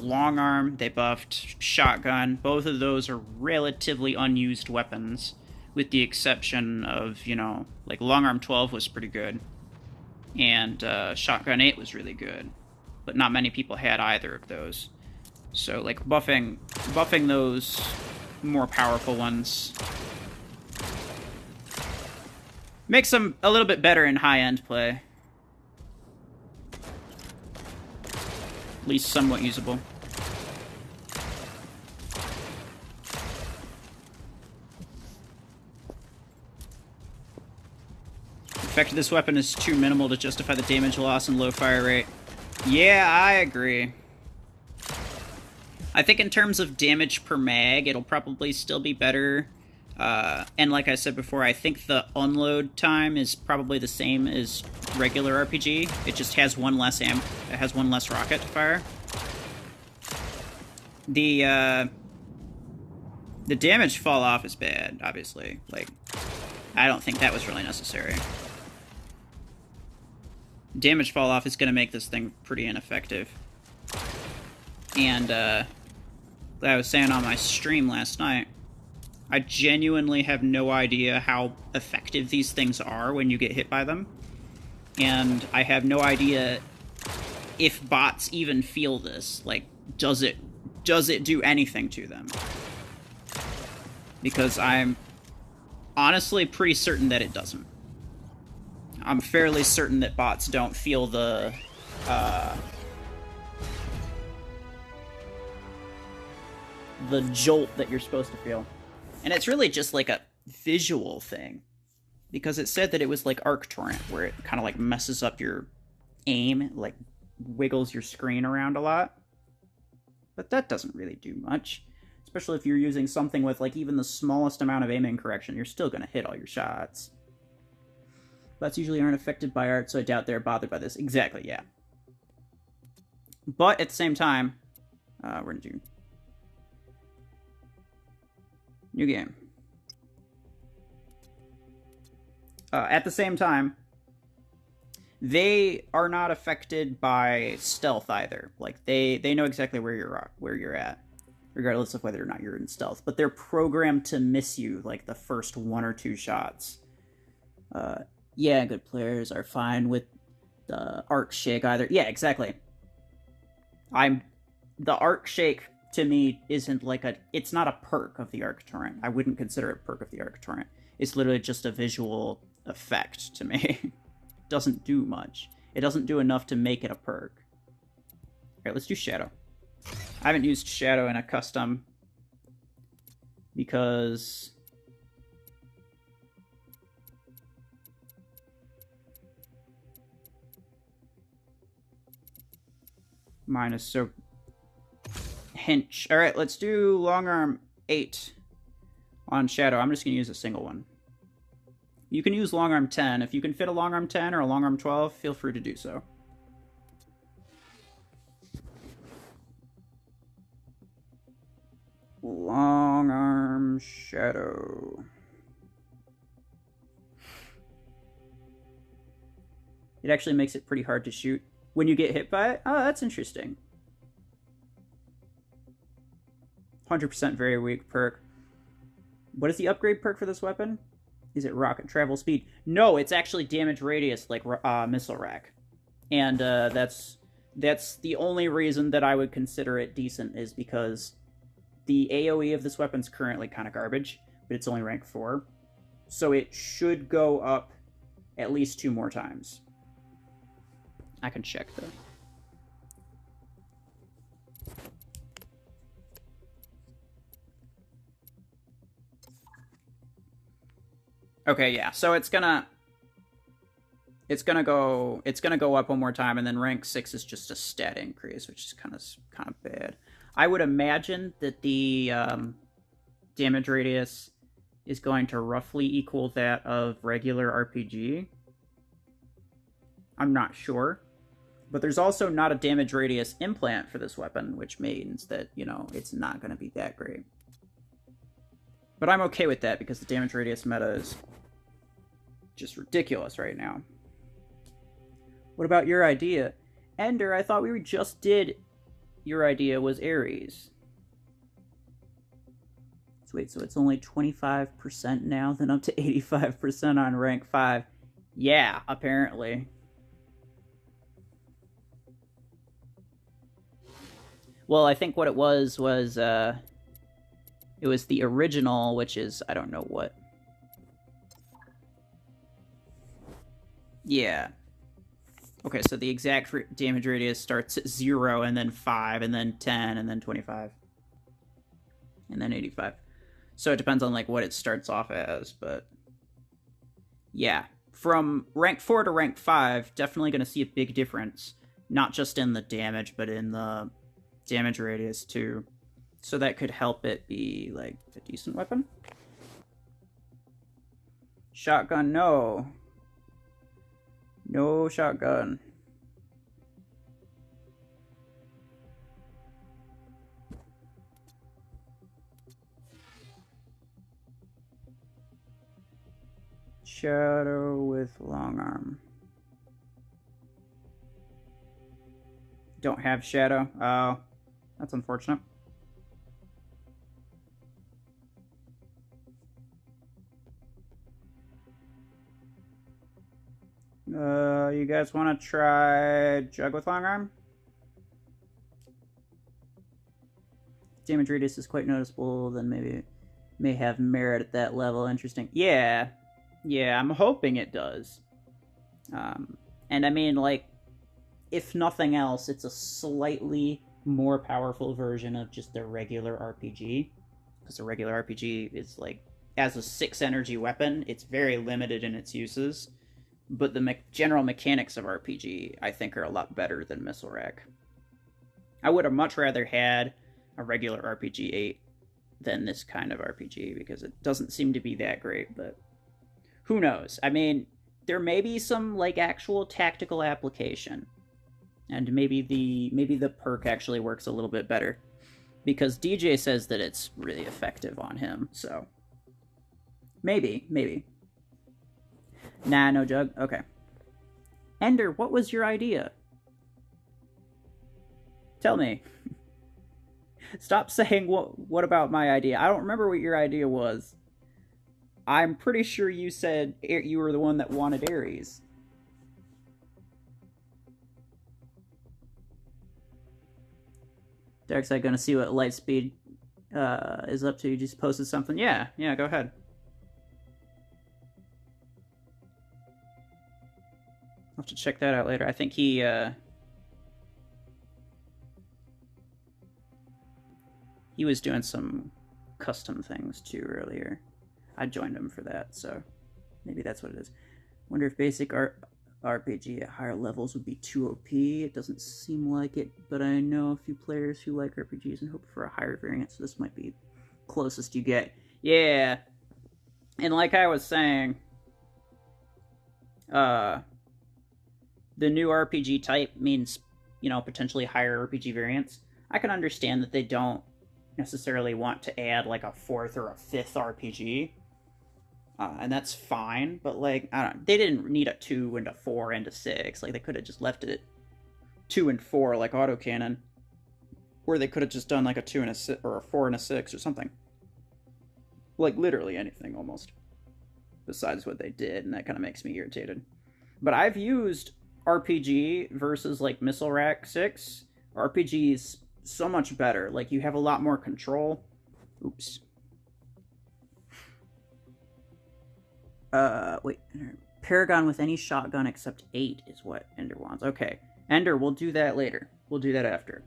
long arm, they buffed shotgun. Both of those are relatively unused weapons, with the exception of, you know, like long arm 12 was pretty good. And shotgun 8 was really good, but not many people had either of those. So like buffing those more powerful ones makes them a little bit better in high-end play. At least somewhat usable. The effect of this weapon is too minimal to justify the damage loss and low fire rate. Yeah, I agree. I think in terms of damage per mag, it'll probably still be better. And like I said before, I think the unload time is probably the same as regular RPG. It just has one less it has one less rocket to fire. The damage fall off is bad, obviously. Like, I don't think that was really necessary. Damage fall off is going to make this thing pretty ineffective. And, like I was saying on my stream last night, I genuinely have no idea how effective these things are when you get hit by them. And I have no idea if bots even feel this. Like, does it do anything to them? Because I'm honestly pretty certain that it doesn't. I'm fairly certain that bots don't feel the jolt that you're supposed to feel. And it's really just like a visual thing. Because it said that it was like Arc Torrent, where it kind of like messes up your aim, like wiggles your screen around a lot. But that doesn't really do much. Especially if you're using something with like even the smallest amount of aiming correction, you're still going to hit all your shots. Bots usually aren't affected by art, so I doubt they're bothered by this. Exactly, yeah. But at the same time, we're going to do new game. At the same time, they are not affected by stealth either. Like they know exactly where you're at. regardless of whether or not you're in stealth. But they're programmed to miss you like the first 1 or 2 shots. Yeah, good players are fine with the arc shake either. Yeah, exactly. The arc shake to me isn't like it's not a perk of the arc torrent. I wouldn't consider it a perk of the arc torrent. It's literally just a visual effect to me. It doesn't do much. It doesn't do enough to make it a perk. Alright, let's do Shadow. I haven't used Shadow in a custom because mine is so hinch. Alright, let's do Long Arm 8 on Shadow. I'm just going to use a single one. You can use Long Arm 10. If you can fit a Long Arm 10 or a Long Arm 12, feel free to do so. Long Arm Shadow. It actually makes it pretty hard to shoot when you get hit by it. Oh, that's interesting. 100% very weak perk. What is the upgrade perk for this weapon? Is it rocket travel speed? No, it's actually damage radius, like missile rack. And that's the only reason that I would consider it decent, is because the AoE of this weapon's currently kind of garbage, but it's only rank 4. So it should go up at least 2 more times. I can check though. Okay, yeah. So it's gonna go up 1 more time, and then rank 6 is just a stat increase, which is kind of bad. I would imagine that the damage radius is going to roughly equal that of regular RPG. I'm not sure. But there's also not a damage radius implant for this weapon, which means that, you know, it's not going to be that great. But I'm okay with that, because the damage radius meta is just ridiculous right now. What about your idea? Ender, I thought we just did... Your idea was Ares. So wait, so it's only 25% now, then up to 85% on rank 5. Yeah, apparently. Well, I think what it was it was the original, which is, I don't know what. Yeah. Okay, so the exact damage radius starts at 0, and then 5, and then 10, and then 25. And then 85. So it depends on, like, what it starts off as, but... Yeah. From rank 4 to rank 5, definitely going to see a big difference. Not just in the damage, but in the damage radius, too. So that could help it be, like, a decent weapon. Shotgun, no. No shotgun. Shadow with long arm. Don't have shadow. Oh, that's unfortunate. You guys want to try Jug with long arm? Damage radius is quite noticeable, then maybe may have merit at that level. Interesting. Yeah. Yeah, I'm hoping it does. And I mean, like, if nothing else, it's a slightly more powerful version of just the regular RPG. Because the regular RPG is, like, as a 6 energy weapon, it's very limited in its uses. But the general mechanics of RPG, I think, are a lot better than Missile Rack. I would have much rather had a regular RPG 8 than this kind of RPG, because it doesn't seem to be that great, but who knows? I mean, there may be some, like, actual tactical application. And maybe the perk actually works a little bit better. Because DJ says that it's really effective on him, so... Maybe. Nah, no Jug? Okay. Ender, what was your idea? Tell me. Stop saying what about my idea. I don't remember what your idea was. I'm pretty sure you said you were the one that wanted Ares. Darkseid gonna see what Lightspeed is up to. You just posted something. Yeah, go ahead. I'll have to check that out later. I think he was doing some custom things too earlier. I joined him for that, so maybe that's what it is. Wonder if basic RPG at higher levels would be too OP. It doesn't seem like it, but I know a few players who like RPGs and hope for a higher variant, so this might be closest you get. Yeah, and like I was saying, the new RPG type means, you know, potentially higher RPG variants. I can understand that they don't necessarily want to add like a 4th or a 5th RPG. And that's fine, but like, I don't know, they didn't need a 2 and a 4 and a 6. Like, they could have just left it at 2 and 4 like autocannon. Or they could have just done like a 2 and a 6, or a 4 and a 6 or something. Like, literally anything almost. Besides what they did, and that kind of makes me irritated. But I've used RPG versus like Missile Rack 6. RPG is so much better. Like, you have a lot more control. Oops. Wait. Paragon with any shotgun except 8 is what Ender wants. Okay. Ender, we'll do that later. We'll do that after.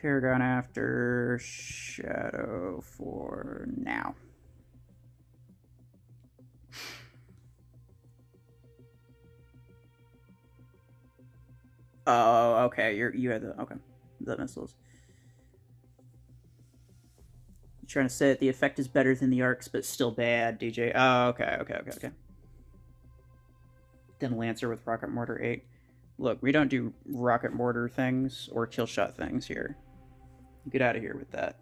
Paragon after, Shadow for now. Oh, okay. You had the missiles. You're trying to say that the effect is better than the arcs, but still bad, DJ. Oh, okay. Then Lancer with Rocket Mortar 8. Look, we don't do rocket mortar things or kill shot things here. Get out of here with that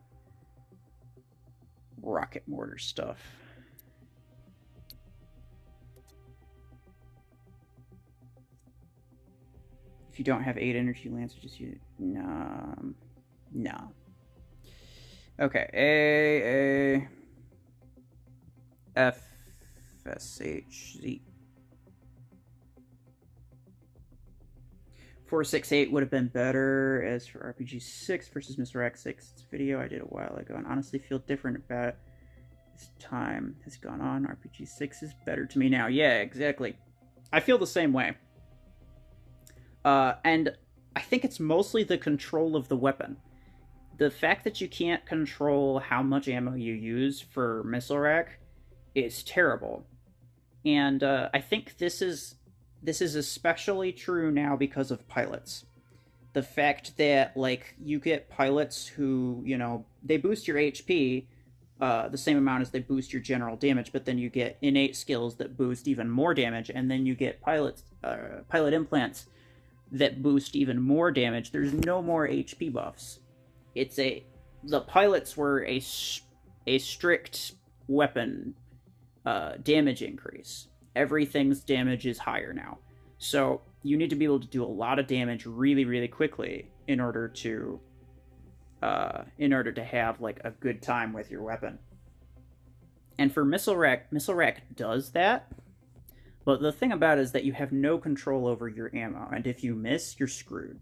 rocket mortar stuff. If you don't have 8 energy Lancer, just use it. No. Okay, A F S H Z. 468 would have been better. As for RPG 6 versus Mr. X 6, it's a video I did a while ago, and honestly feel different about as time has gone on. RPG 6 is better to me now. Yeah, exactly. I feel the same way. And I think it's mostly the control of the weapon. The fact that you can't control how much ammo you use for Missile Rack is terrible. And I think this is especially true now because of pilots. The fact that, like, you get pilots who, you know, they boost your HP the same amount as they boost your general damage, but then you get innate skills that boost even more damage, and then you get pilot implants that boost even more damage. There's no more HP buffs. The pilots were a strict weapon damage increase. Everything's damage is higher now. So you need to be able to do a lot of damage really, really quickly in order to have like a good time with your weapon. And for Missile Rack does that. But the thing about it is that you have no control over your ammo, and if you miss, you're screwed.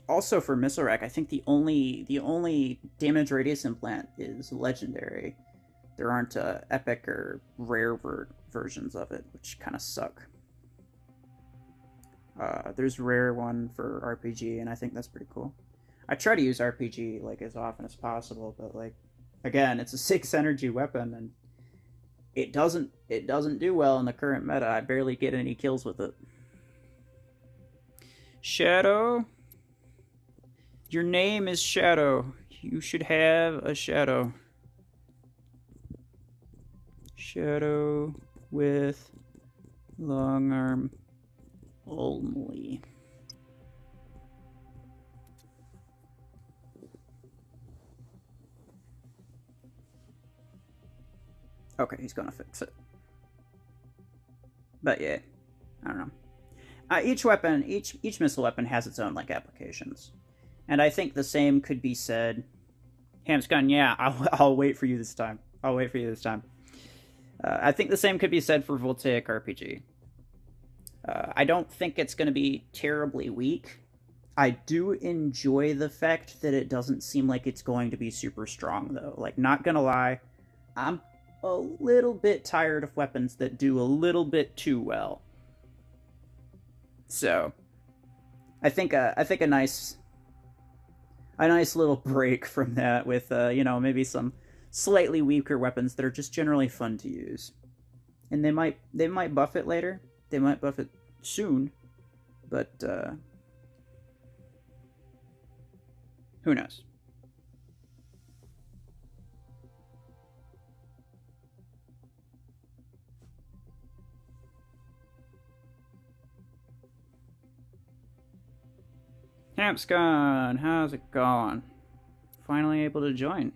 Also for Missile Rack, I think the only damage radius implant is legendary. There aren't epic or rare versions of it, which kind of suck. There's a rare one for RPG, and I think that's pretty cool. I try to use RPG like as often as possible, but like, again, it's a 6 energy weapon, and it doesn't do well in the current meta. I barely get any kills with it. Shadow? Your name is Shadow. You should have a shadow. Shadow with long arm only. Okay, he's gonna fix it. But yeah, I don't know. Each weapon, each missile weapon has its own like applications, and I think the same could be said. Hamsgun, yeah, I'll wait for you this time. I'll wait for you this time. I think the same could be said for VOLTAIC RPG. I don't think it's going to be terribly weak. I do enjoy the fact that it doesn't seem like it's going to be super strong, though. Like, not gonna lie, I'm a little bit tired of weapons that do a little bit too well. So, I think a nice little break from that with maybe some slightly weaker weapons that are just generally fun to use. And they might buff it later. They might buff it soon, but who knows? Hampscon, how's it going? Finally able to join.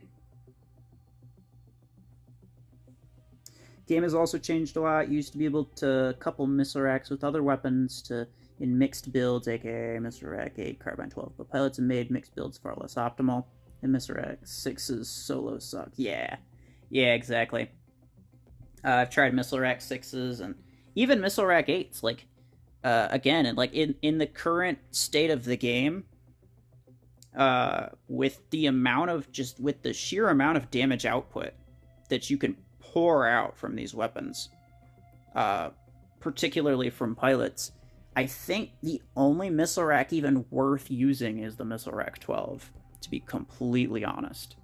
Game has also changed a lot. You used to be able to couple missile racks with other weapons in mixed builds, aka missile rack 8, carbine 12, but pilots have made mixed builds far less optimal, and missile rack 6's solo suck. Yeah, exactly. I've tried missile rack 6's and even missile rack 8's. Like, again, like in the current state of the game, with the sheer amount of damage output that you can pour out from these weapons, particularly from pilots, I think the only missile rack even worth using is the missile rack 12, to be completely honest.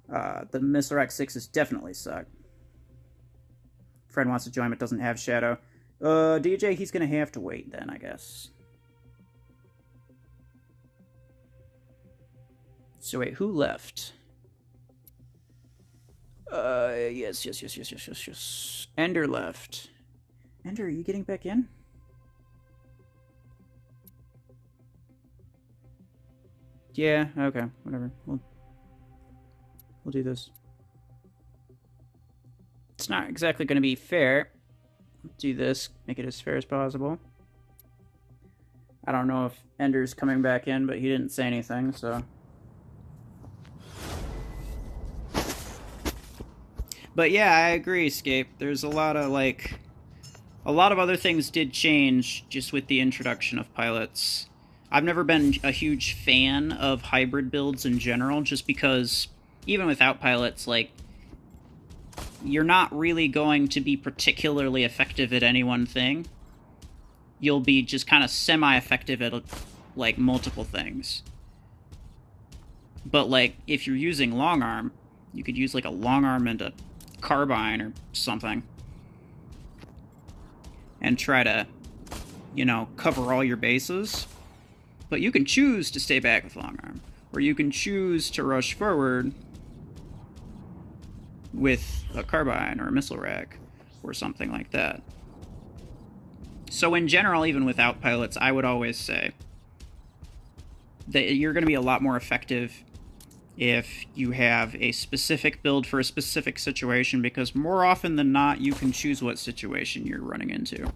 The missile rack 6s definitely suck. Fred wants to join but doesn't have Shadow. DJ, he's gonna have to wait then, I guess. So wait, who left? Yes. Ender left. Ender, are you getting back in? Yeah, okay, whatever. We'll do this. It's not exactly going to be fair. Do this, make it as fair as possible. I don't know if Ender's coming back in, but he didn't say anything, so... But yeah, I agree, Scape. There's a lot of other things did change just with the introduction of pilots. I've never been a huge fan of hybrid builds in general, just because even without pilots, like, you're not really going to be particularly effective at any one thing. You'll be just kind of semi-effective at, like, multiple things. But, like, if you're using long arm, you could use, like, a long arm and a carbine or something. And try to, cover all your bases. But you can choose to stay back with long arm. Or you can choose to rush forward with a carbine or a missile rack or something like that. So in general, even without pilots, I would always say that you're going to be a lot more effective if you have a specific build for a specific situation, because more often than not, you can choose what situation you're running into.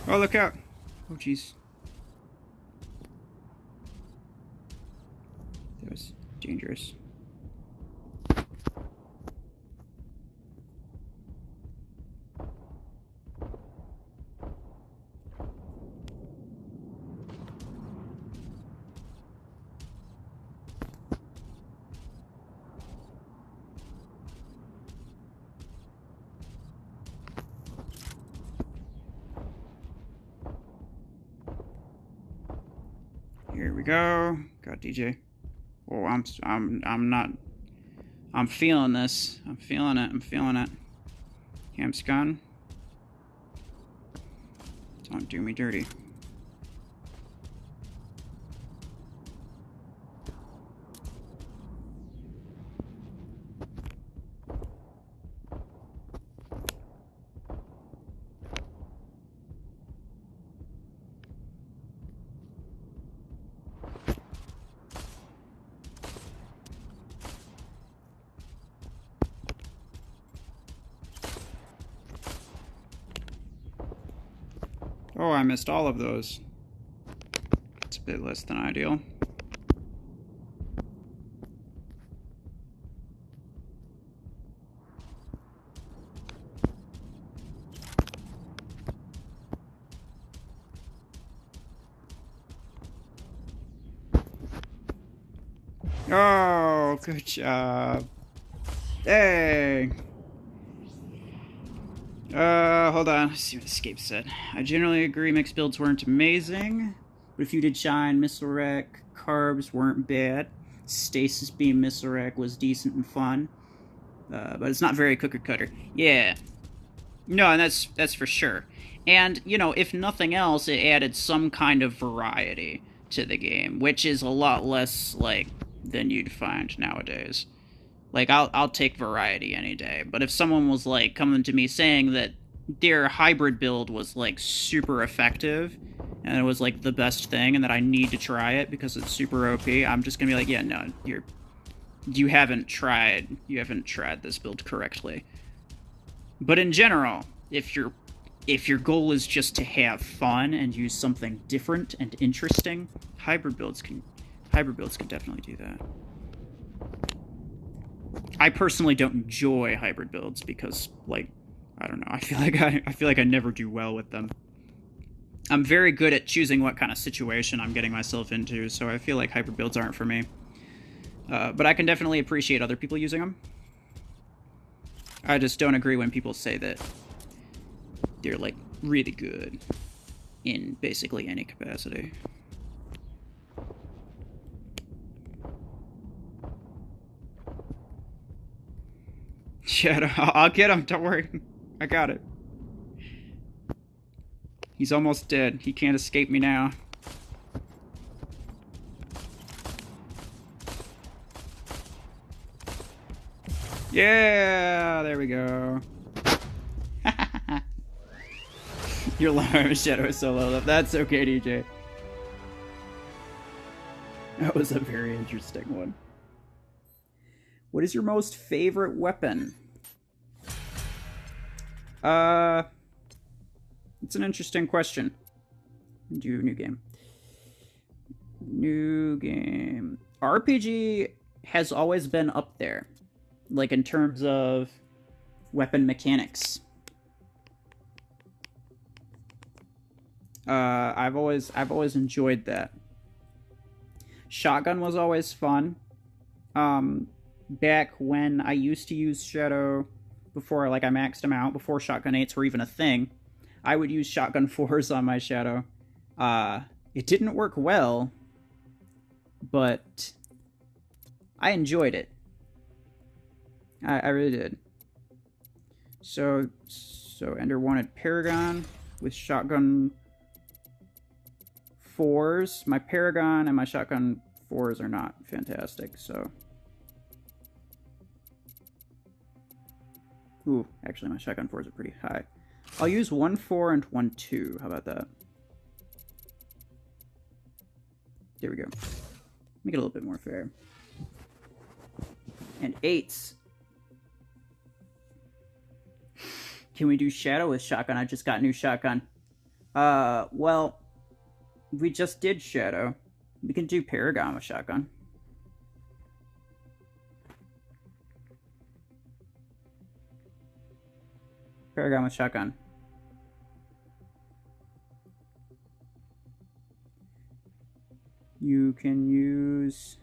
Oh, look out! Oh, jeez. That was dangerous. Here we go. Got DJ. Oh, I'm not. I'm feeling this. I'm feeling it. Hamscon. Don't do me dirty. Oh, I missed all of those. It's a bit less than ideal. Oh, good job. Hey! Hold on. Let's see what Escape said. I generally agree mixed builds weren't amazing, but if you did shine, Missile Wreck, carbs weren't bad. Stasis Beam Missile Wreck was decent and fun. But it's not very cookie cutter. Yeah. No, and that's for sure. And, you know, if nothing else, it added some kind of variety to the game, which is a lot less, like, than you'd find nowadays. Like, I'll take variety any day. But if someone was, like, coming to me saying that their hybrid build was, like, super effective, and it was, like, the best thing, and that I need to try it because it's super OP, I'm just gonna be like, yeah, no, you haven't tried this build correctly. But in general, if your goal is just to have fun and use something different and interesting, hybrid builds can definitely do that. I personally don't enjoy hybrid builds because, like, I don't know, I feel like I never do well with them. I'm very good at choosing what kind of situation I'm getting myself into, so I feel like hybrid builds aren't for me. But I can definitely appreciate other people using them. I just don't agree when people say that they're, like, really good in basically any capacity. Shadow, I'll get him, don't worry. I got it. He's almost dead. He can't escape me now. Yeah, there we go. Your alarm shadow is so low. That's okay, DJ. That was a very interesting one. What is your most favorite weapon? It's an interesting question. Do new game. New game. RPG has always been up there. Like, in terms of weapon mechanics. I've always enjoyed that. Shotgun was always fun. Back when I used to use Shadow before, like, I maxed him out, before Shotgun 8s were even a thing, I would use Shotgun 4s on my Shadow. It didn't work well, but I enjoyed it. I really did. So Ender wanted Paragon with Shotgun 4s. My Paragon and my Shotgun 4s are not fantastic, so... Ooh, actually my Shotgun 4s are pretty high. I'll use 1-4 and 1-2. How about that? There we go. Make it a little bit more fair. And 8s. Can we do Shadow with Shotgun? I just got new Shotgun. Well, we just did Shadow. We can do Paragon with Shotgun. Paragon with Shotgun. You can use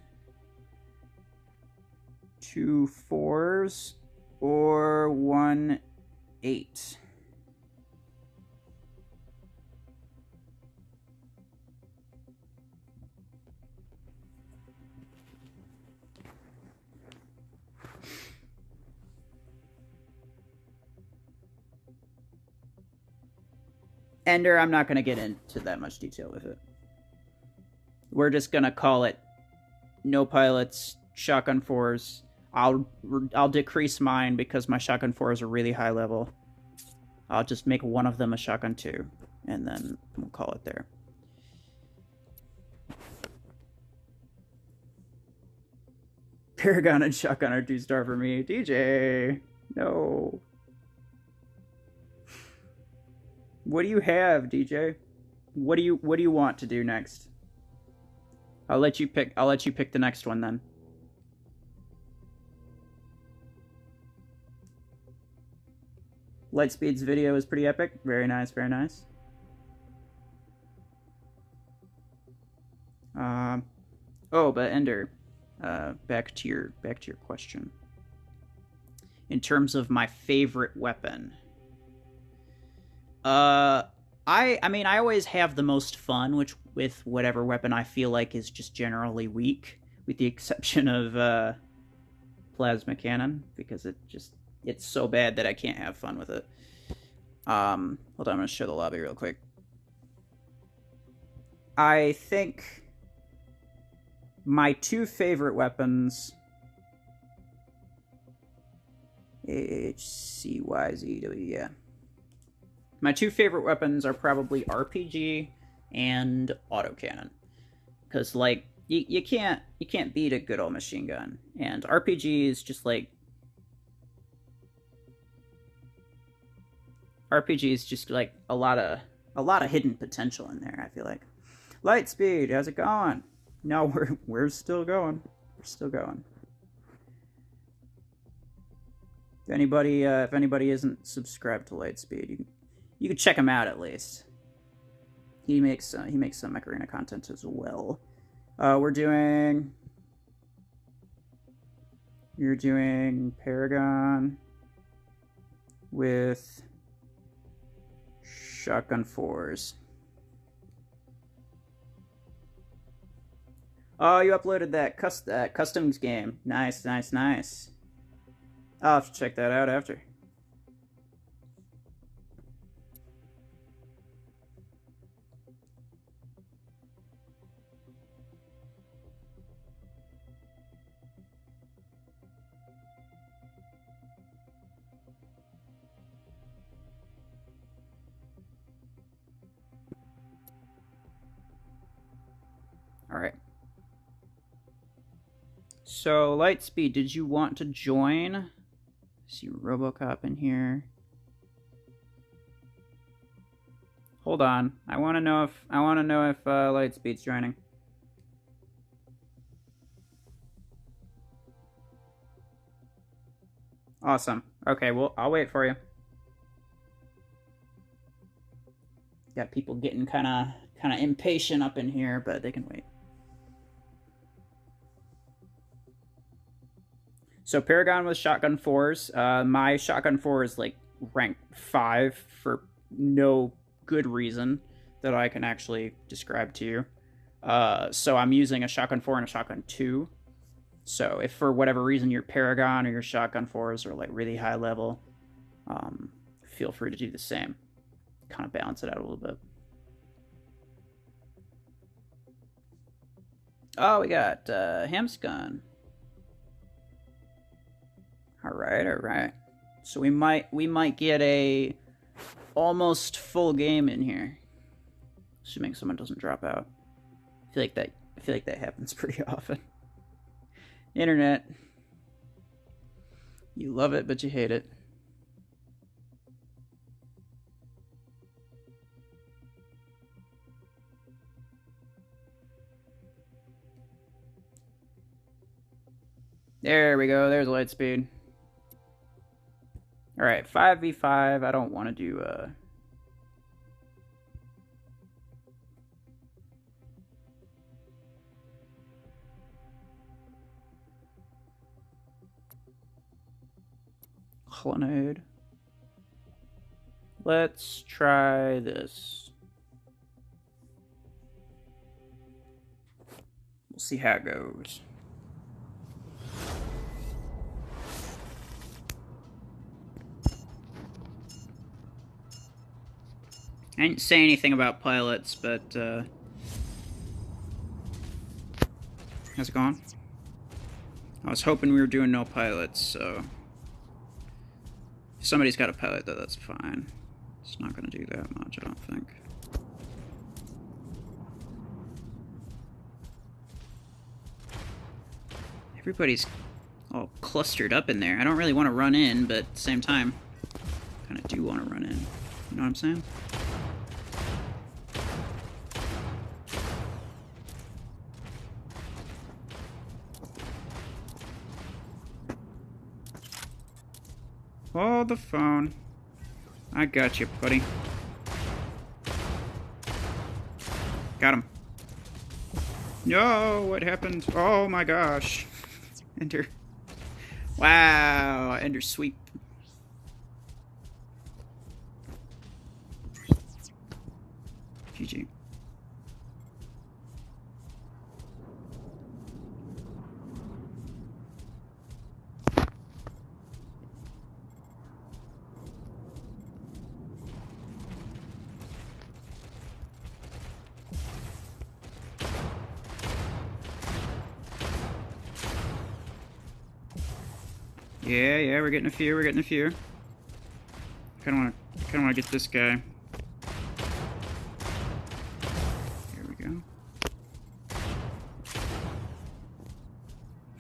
2 4s or 1 8. Ender, I'm not going to get into that much detail with it. We're just going to call it no pilots, Shotgun 4s. I'll decrease mine because my Shotgun 4s are really high level. I'll just make one of them a Shotgun 2, and then we'll call it there. Paragon and Shotgun are 2-star for me. DJ, no. What do you have, DJ? What do you want to do next? I'll let you pick the next one then. Lightspeed's video is pretty epic. Very nice, very nice. Oh, but Ender, back to your question. In terms of my favorite weapon, I mean, I always have the most fun with whatever weapon I feel like is just generally weak, with the exception of plasma cannon, because it's so bad that I can't have fun with it. Hold on, I'm gonna show the lobby real quick. I think my two favorite weapons, HCYZW, yeah. My two favorite weapons are probably RPG and autocannon, because like you can't beat a good old machine gun, and RPG is just like a lot of hidden potential in there. I feel like. Lightspeed, how's it going? No, we're still going. We're still going. If anybody isn't subscribed to Lightspeed, you can check him out at least. He makes some Mech Arena content as well. You're doing Paragon with Shotgun 4s. Oh, you uploaded that customs game. Nice, nice, nice. I'll have to check that out after. All right. So, Lightspeed, did you want to join? I see RoboCop in here. Hold on. I want to know if Lightspeed's joining. Awesome. Okay, well, I'll wait for you. Got people getting kind of impatient up in here, but they can wait. So Paragon with Shotgun 4s. My Shotgun 4 is like rank 5 for no good reason that I can actually describe to you. So I'm using a Shotgun 4 and a Shotgun 2. So if for whatever reason your Paragon or your Shotgun 4s are like really high level, feel free to do the same. Kind of balance it out a little bit. Oh, we got Hamscon. All right. So we might get a almost full game in here, assuming someone doesn't drop out. I feel like that happens pretty often. Internet, you love it, but you hate it. There we go. There's Lightspeed. All right, 5v5. I don't want to do Colonnade. Let's try this. We'll see how it goes. I didn't say anything about pilots, but how's it going? I was hoping we were doing no pilots, so if somebody's got a pilot though, that's fine. It's not going to do that much, I don't think. Everybody's all clustered up in there. I don't really want to run in, but at the same time, kind of do want to run in. You know what I'm saying? Hold the phone. I got you, buddy. Got him. No, what happened? Oh my gosh. Ender. Wow, Ender sweep. GG. Yeah, we're getting a few, Kinda wanna get this guy. Here we go.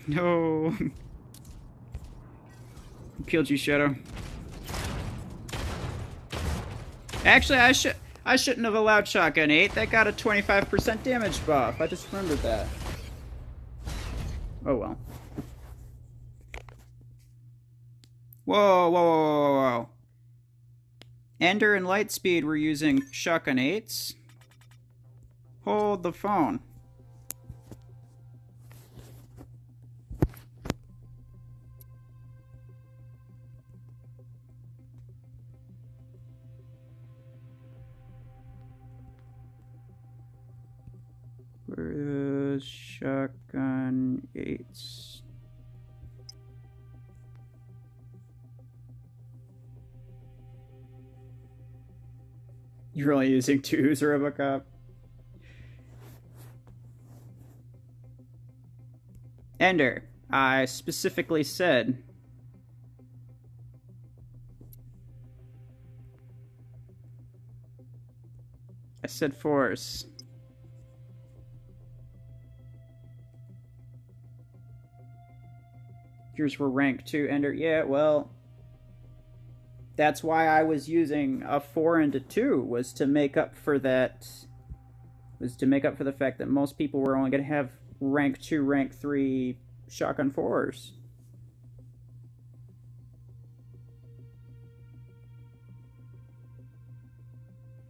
No! Who killed you, Shadow? Actually, I shouldn't have allowed Shotgun 8. That got a 25% damage buff. I just remembered that. Oh well. Whoa. Ender and Lightspeed were using Shotgun 8s. Hold the phone. Where's Shotgun 8s? You're only using 2s, Robocop. Ender, I specifically said... I said force. Yours were rank 2, Ender. Yeah, well... That's why I was using a 4 and a 2, was to make up for that... Was to make up for the fact that most people were only going to have rank 2, rank 3 shotgun 4s.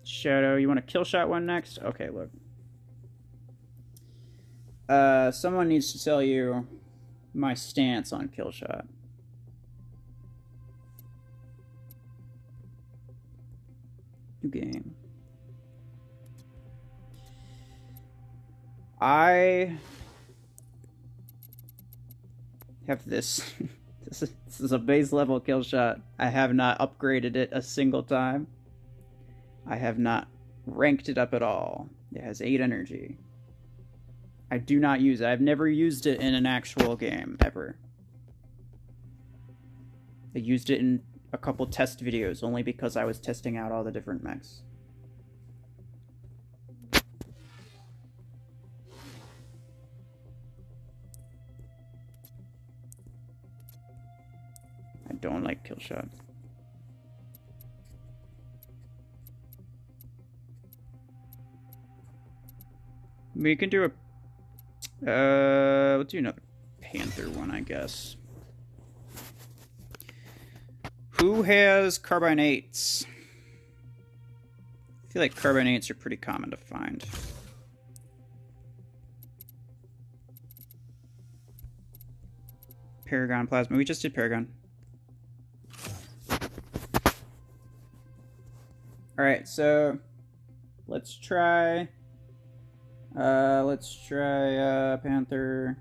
Shadow, you want to kill shot one next? Okay, look. Someone needs to tell you my stance on kill shot. New game. I have this. This is a base level kill shot. I have not upgraded it a single time. I have not ranked it up at all. It has 8 energy. I do not use it. I've never used it in an actual game, ever. I used it in a couple test videos, only because I was testing out all the different mechs. I don't like kill shot. We can do a... we'll do another Panther one, I guess. Who has carbine 8s? I feel like carbine 8s are pretty common to find. Paragon Plasma. We just did Paragon. Alright, so let's try Panther.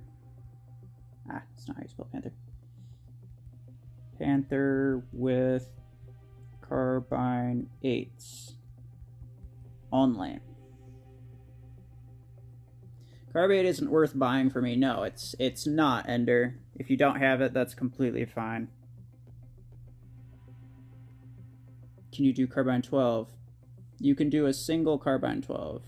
It's not how you spell Panther. Panther with carbine 8s only. Carbine 8 isn't worth buying for me. No, it's not, Ender. If you don't have it, that's completely fine. Can you do carbine 12? You can do a single carbine 12.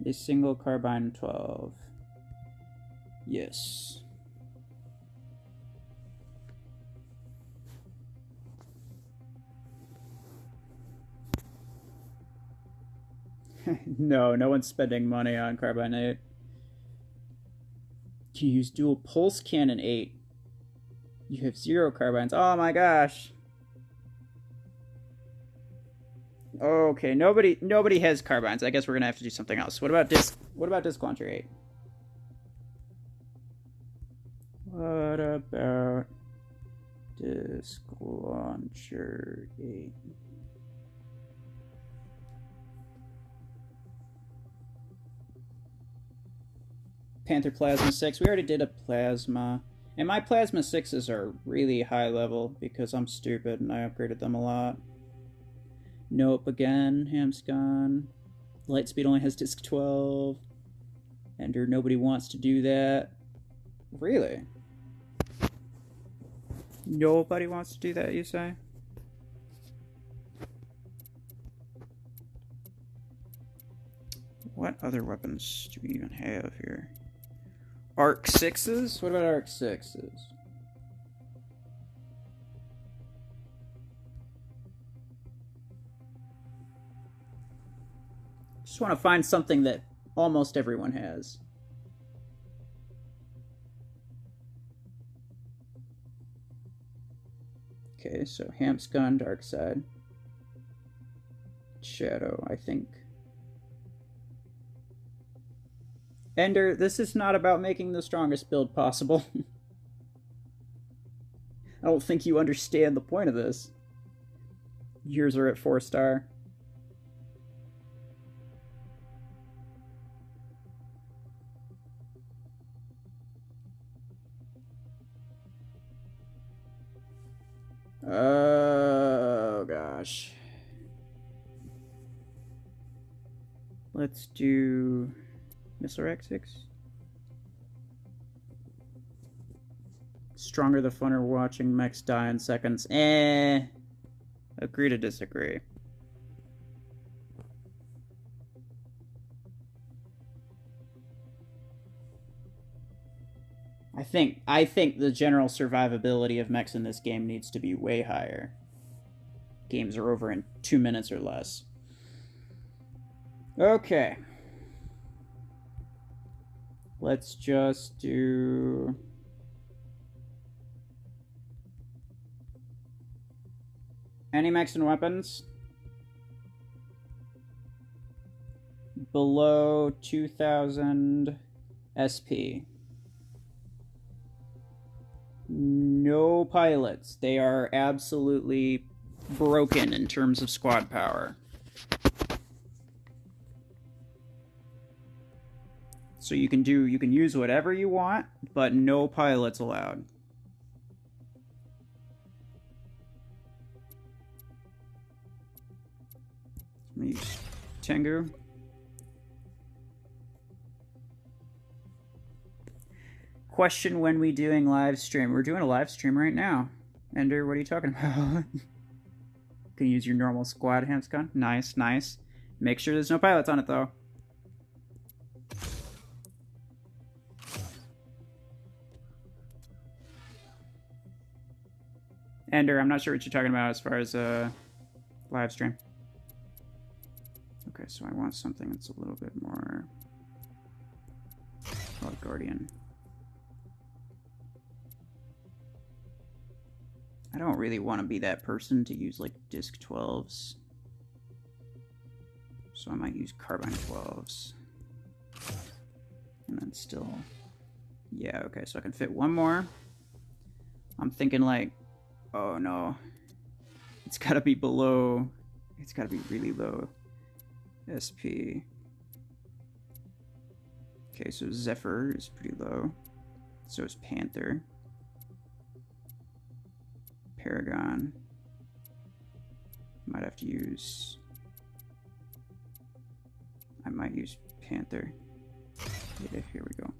A single carbine 12. Yes. No one's spending money on carbine 8. You use dual pulse cannon 8. You have 0 carbines. Oh my gosh. Okay, nobody has carbines. I guess we're gonna have to do something else. What about disc launcher 8? What about disc launcher 8? Panther Plasma 6. We already did a Plasma. And my Plasma 6s are really high level because I'm stupid and I upgraded them a lot. Nope again. Hamscon. Lightspeed only has disc 12. Ender, nobody wants to do that. Really? Nobody wants to do that, you say? What other weapons do we even have here? Arc 6s? What about Arc 6s? Just want to find something that almost everyone has. Okay, so Hamscon, Dark Side. Shadow, I think. Ender, this is not about making the strongest build possible. I don't think you understand the point of this. Yours are at 4-star. Oh, gosh. Let's do Missile Rack 6. Stronger the funner watching mechs die in seconds. Agree to disagree. I think the general survivability of mechs in this game needs to be way higher. Games are over in 2 minutes or less. Okay. Let's just do... any mechs and weapons below 2000 SP. No pilots. They are absolutely broken in terms of squad power. So you can use whatever you want, but no pilots allowed. I'm gonna use Tengu. Question when we doing live stream. We're doing a live stream right now. Ender, what are you talking about? Can use your normal squad Hamscon. Nice, nice. Make sure there's no pilots on it though. Ender, I'm not sure what you're talking about as far as live stream. Okay, so I want something that's a little bit more like Guardian. I don't really want to be that person to use like disc 12s. So I might use carbine 12s. And then still... yeah, okay, so I can fit one more. I'm thinking like... oh no. It's gotta be below... it's gotta be really low. SP. Okay, so Zephyr is pretty low. So is Panther. Paragon. Might have to use... I might use Panther. Yeah, here we go.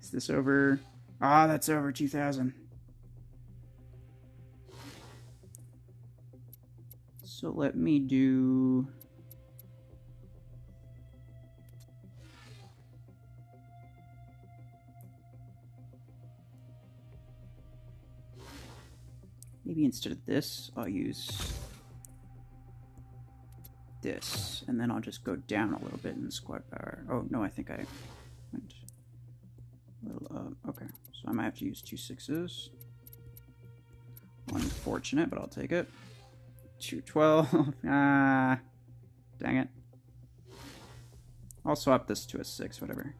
Is this over? Ah, that's over 2000. So let me do... maybe instead of this, I'll use this, and then I'll just go down a little bit in squad power. Oh, no, I think I went a little up. Okay, so I might have to use 2 6s. Unfortunate, but I'll take it. 212. Ah, dang it. I'll swap this to a 6, whatever.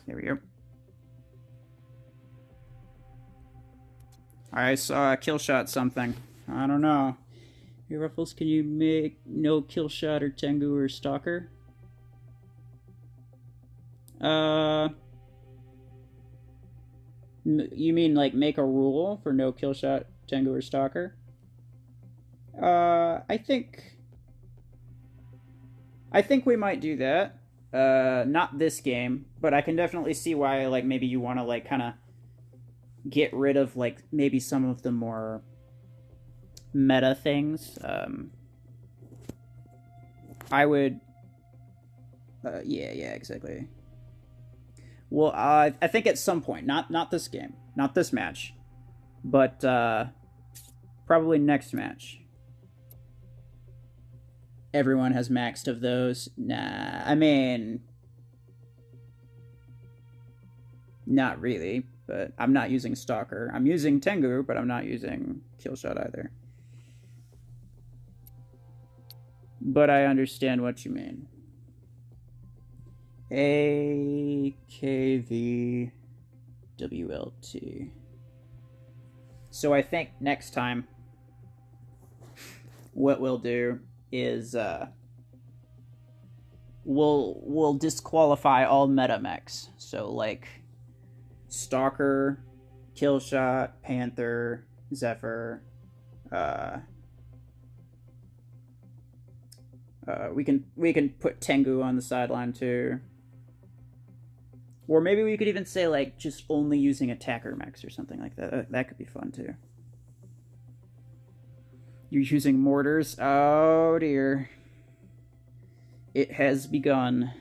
There we go. I saw a kill shot something. I don't know. Hey, Ruffles, can you make no kill shot or Tengu or Stalker? You mean like make a rule for no kill shot, Tengu or Stalker? I think we might do that. Not this game, but I can definitely see why, like, maybe you want to, like, kind of get rid of, like, maybe some of the more meta things. I would... yeah, exactly. Well, I think at some point, not this game, not this match, but probably next match. Everyone has maxed of those. Nah, I mean, not really, but I'm not using Stalker. I'm using Tengu, but I'm not using Killshot either. But I understand what you mean. AKV WLT. So I think next time what we'll do is we'll disqualify all meta mechs. So like Stalker, Killshot, Panther, Zephyr. We can put Tengu on the sideline too. Or maybe we could even say like just only using attacker mechs or something like that. That could be fun too. You're using mortars? Oh dear. It has begun.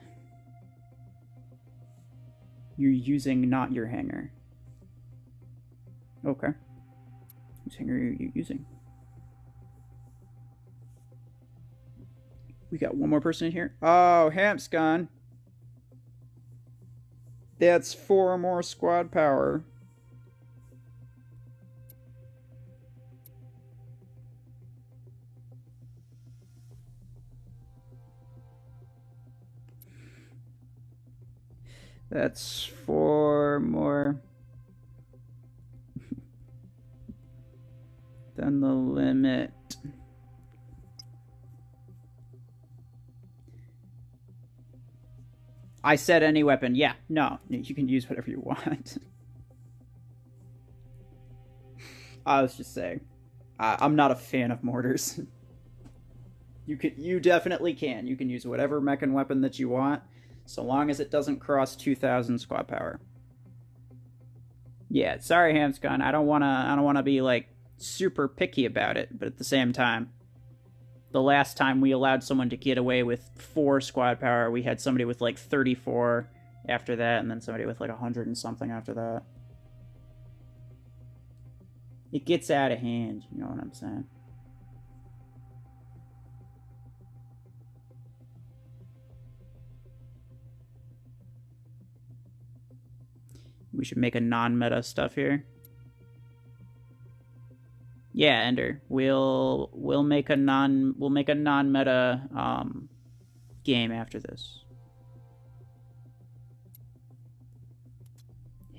You're using not your hanger. Okay. Whose hanger are you using? We got one more person in here. Oh, Hamp's gone. That's 4 more squad power. That's 4 more than the limit. I said any weapon. Yeah, no, you can use whatever you want. I was just saying. I'm not a fan of mortars. You definitely can. You can use whatever mech and weapon that you want, so long as it doesn't cross 2,000 squad power. Yeah, sorry, Hamscon. I don't wanna be like super picky about it, but at the same time, the last time we allowed someone to get away with 4 squad power, we had somebody with like 34 after that, and then somebody with like 100 and something after that. It gets out of hand, you know what I'm saying? We should make a non-meta stuff here. Yeah, Ender. We'll make a non-meta game after this.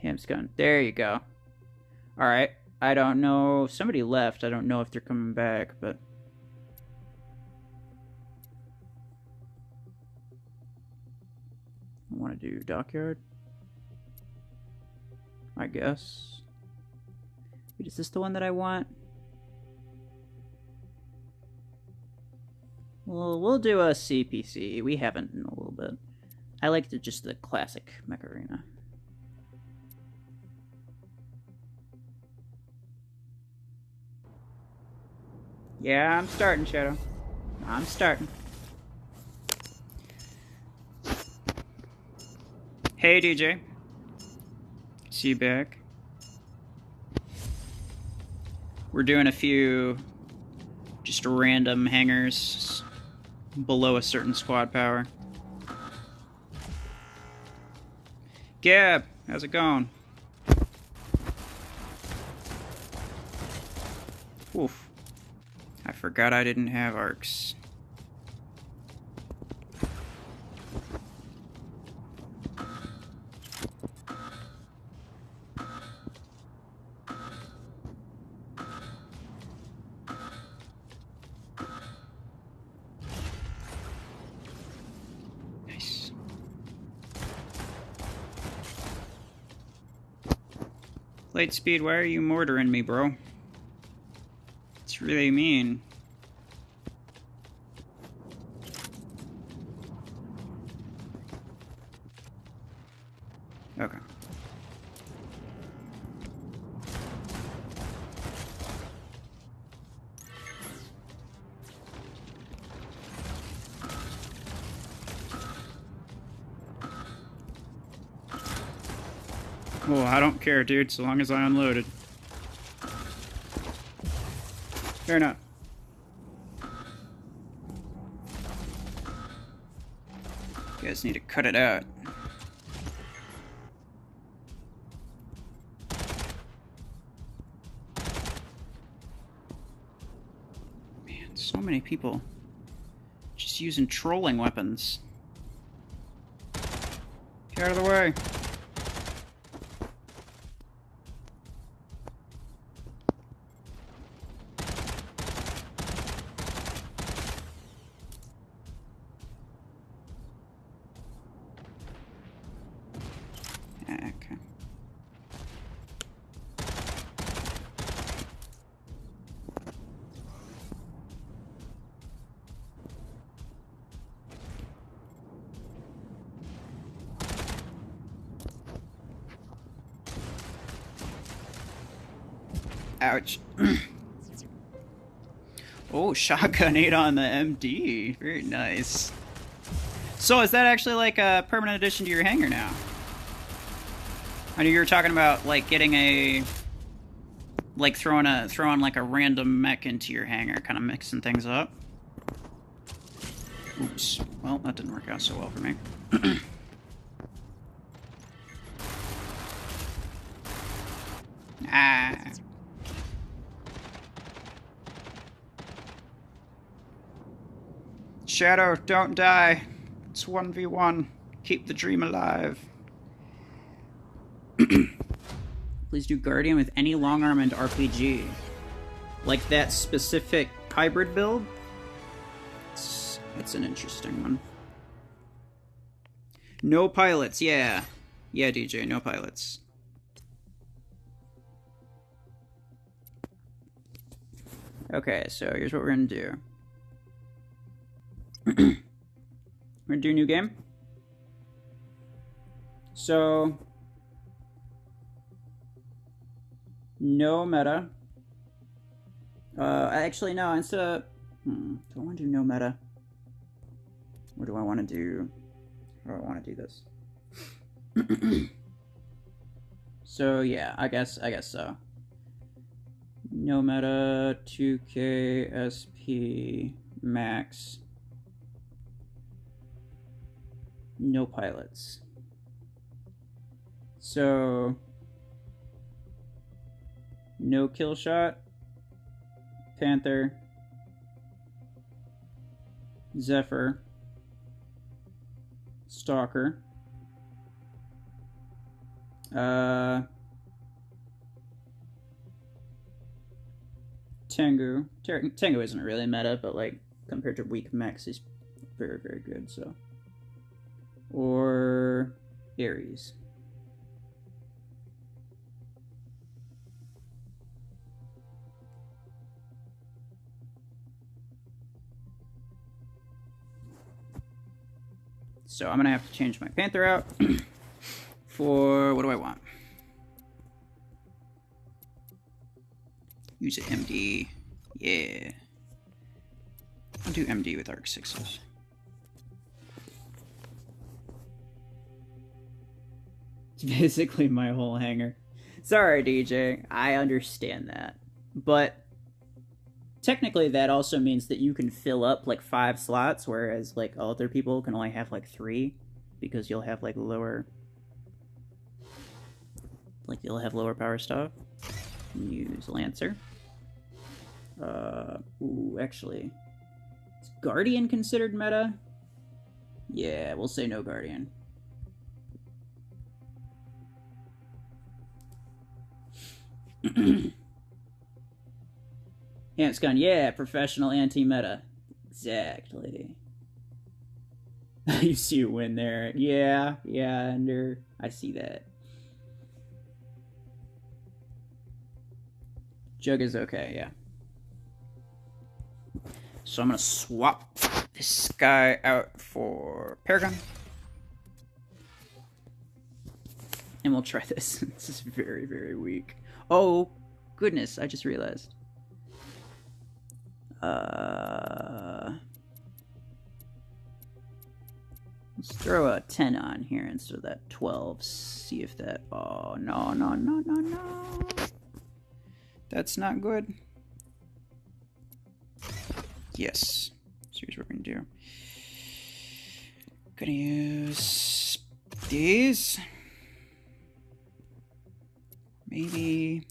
Hamscon. There you go. Alright. I don't know. Somebody left. I don't know if they're coming back, but I want to do dockyard, I guess. Wait, is this the one that I want? Well, we'll do a CPC. We haven't in a little bit. I like just the classic mech arena. Yeah, I'm starting, Shadow. I'm starting. Hey, DJ. See you back. We're doing a few just random hangers below a certain squad power. Gab, how's it going? Oof. I forgot I didn't have arcs. Nice. Light speed, why are you mortaring me, bro? It's really mean. Okay. Well, I don't care, dude, so long as I unloaded. Fair enough. You guys need to cut it out. Man, so many people just using trolling weapons. Get out of the way. Okay. Ouch. Oh, shotgun 8 on the MD. Very nice. So is that actually like a permanent addition to your hangar now? I know you were talking about like getting a, like throwing like a random mech into your hangar, kind of mixing things up. Oops. Well, that didn't work out so well for me. Ah. Shadow, don't die. It's 1v1. Keep the dream alive. Please do Guardian with any long arm and RPG. Like that specific hybrid build? It's an interesting one. No pilots, yeah. Yeah, DJ, no pilots. Okay, so here's what we're gonna do. We're gonna do a new game. So no meta. Actually, no, instead of... do I want to do no meta? Or do I want to do... How do I want to do this? So, yeah, I guess so. No meta, 2K, SP, max. No pilots. So... No kill shot, Panther, Zephyr, Stalker, Tengu. Tengu isn't really meta, but like compared to weak mechs, he's very, very good. So, or Ares. So I'm gonna have to change my Panther out for, what do I want? Use an MD. Yeah. I'll do MD with Arc 6s. It's basically my whole hangar. Sorry, DJ. I understand that. But technically that also means that you can fill up like 5 slots, whereas like other people can only have like 3, because you'll have like lower, like you'll have lower power stuff. Use Lancer. Ooh, actually, is Guardian considered meta? Yeah, we'll say no Guardian. Ant's gone, yeah, professional anti-meta. Exactly. You see a win there. Yeah, Ender. I see that. Jug is okay, yeah. So I'm gonna swap this guy out for Paragon. And we'll try this. This is very, very weak. Oh, goodness, I just realized. Let's throw a 10 on here instead of that 12. See if that... Oh, no. That's not good. Yes. So here's what we're gonna do. Gonna use these. Maybe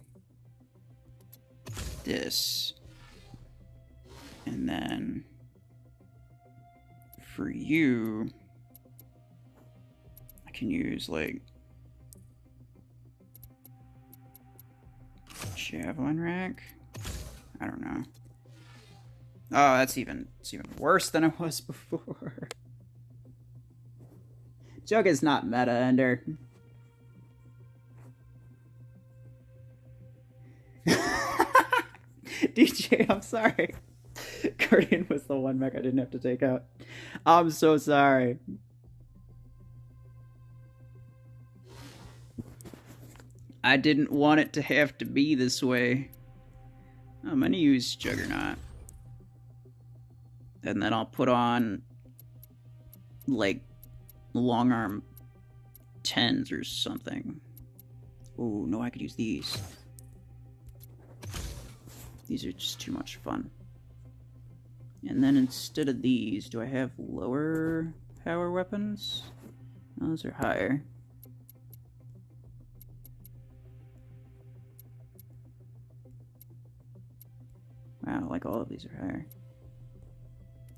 this. And then for you, I can use like javelin rack. I don't know. Oh, it's even worse than it was before. Jug is not meta, Ender. DJ, I'm sorry. Guardian was the one mech I didn't have to take out. I'm so sorry. I didn't want it to have to be this way. I'm gonna use Juggernaut. And then I'll put on, like, long arm 10s or something. Oh, no, I could use these. These are just too much fun. And then instead of these, do I have lower power weapons? No, those are higher. Wow, like all of these are higher.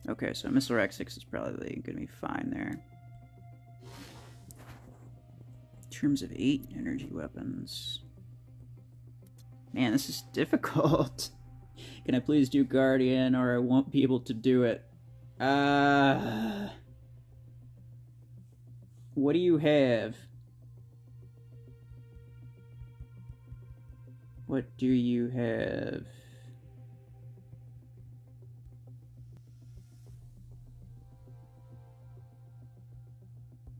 Okay, so Missile Rack 6 is probably going to be fine there. In terms of 8 energy weapons. Man, this is difficult. Can I please do Guardian, or I won't be able to do it? What do you have? What do you have?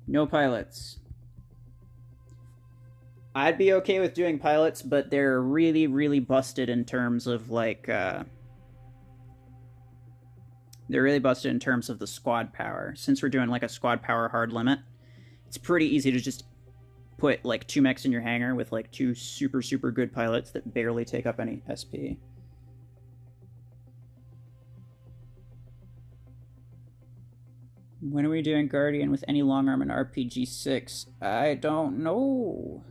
No pilots. I'd be okay with doing pilots, but they're really, really busted in terms of, like, they're really busted in terms of the squad power. Since we're doing, like, a squad power hard limit, it's pretty easy to just put, like, 2 mechs in your hangar with, like, 2 super, super good pilots that barely take up any SP. When are we doing Guardian with any long arm in RPG 6? I don't know.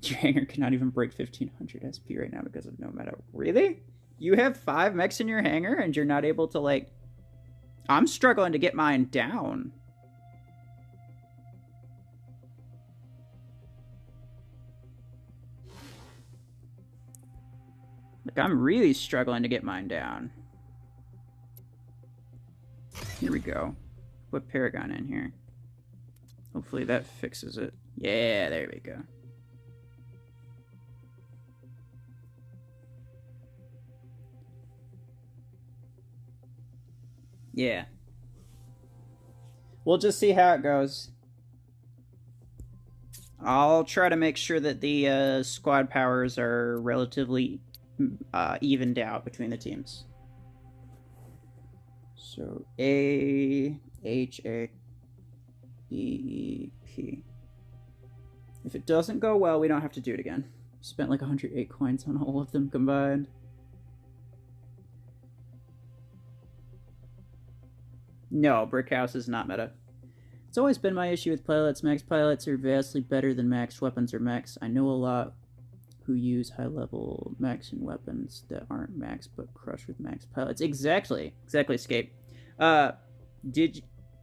Your hangar cannot even break 1500 SP right now because of no meta. Really? You have 5 mechs in your hangar and you're not able to, like... I'm struggling to get mine down. Like, I'm really struggling to get mine down. Here we go. Put Paragon in here. Hopefully that fixes it. Yeah, there we go. Yeah. We'll just see how it goes. I'll try to make sure that the squad powers are relatively evened out between the teams. So A, H, A, B, E, P. If it doesn't go well, we don't have to do it again. Spent like 108 coins on all of them combined. No, Brick House is not meta. It's always been my issue with pilots. Max pilots are vastly better than max weapons or mechs. I know a lot who use high-level mechs and weapons that aren't max but crush with max pilots. Exactly, Escape. I'm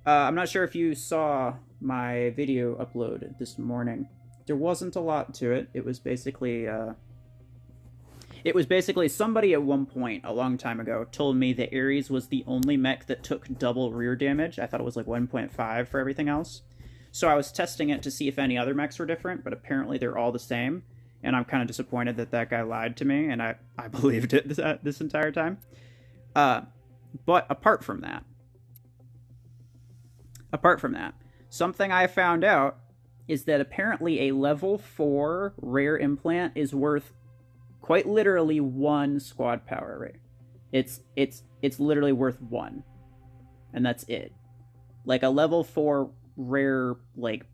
not sure if you saw my video upload this morning. There wasn't a lot to it. It was basically somebody at one point a long time ago told me that Ares was the only mech that took double rear damage. I thought it was like 1.5 for everything else. So I was testing it to see if any other mechs were different, but apparently they're all the same. And I'm kind of disappointed that that guy lied to me, and I believed it this entire time. But apart from that, something I found out is that apparently a level 4 rare implant is worth quite literally 1 squad power rate. It's literally worth 1. And that's it. Like a level 4 rare like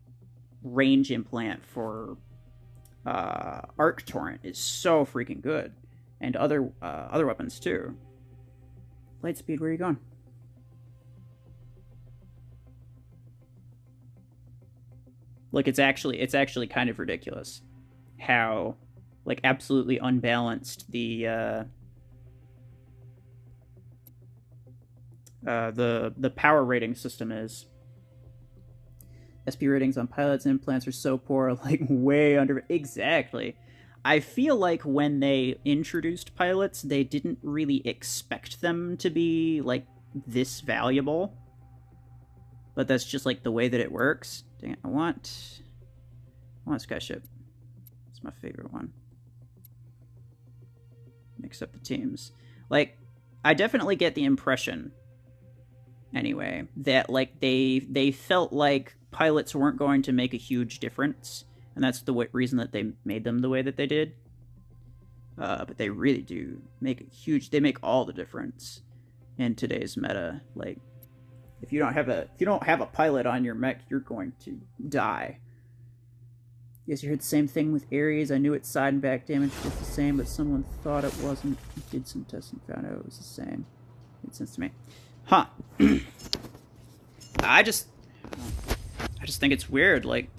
range implant for Arc Torrent is so freaking good. And other weapons too. Lightspeed, where are you going? Like it's actually kind of ridiculous how like absolutely unbalanced the power rating system is. SP ratings on pilots and implants are so poor, like way under. Exactly. I feel like when they introduced pilots, they didn't really expect them to be like this valuable. But that's just like the way that it works. Dang it, I want Skyship. It's my favorite one. Mix up the teams. Like, I definitely get the impression, anyway, that like they felt like pilots weren't going to make a huge difference, and that's the reason that they made them the way that they did. But they really do make a huge. They make all the difference in today's meta. Like, if you don't have a pilot on your mech, you're going to die. Yes, you heard the same thing with Ares. I knew its side and back damage was the same, but someone thought it wasn't. Did some tests and found out it was the same. Made sense to me. Huh. I just think it's weird. Like,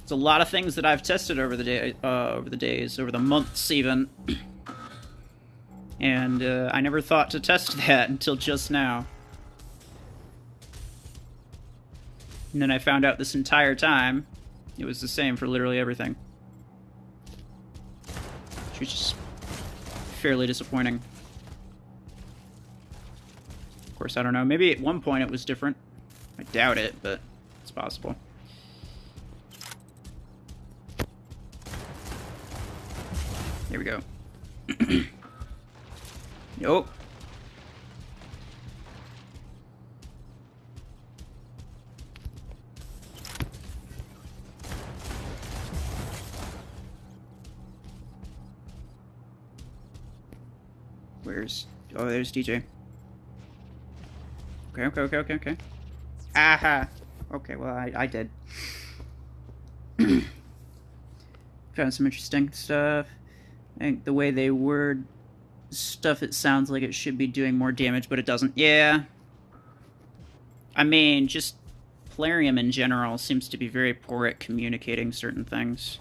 it's a lot of things that I've tested over the months even, and I never thought to test that until just now. And then I found out this entire time it was the same for literally everything. Which was just fairly disappointing. Of course, I don't know. Maybe at one point it was different. I doubt it, but it's possible. Here we go. Nope. Where's... Oh, there's DJ. Okay. Aha! Okay, well, I did. Found some interesting stuff. I think the way they word stuff, it sounds like it should be doing more damage, but it doesn't. Yeah. I mean, just Plarium in general seems to be very poor at communicating certain things.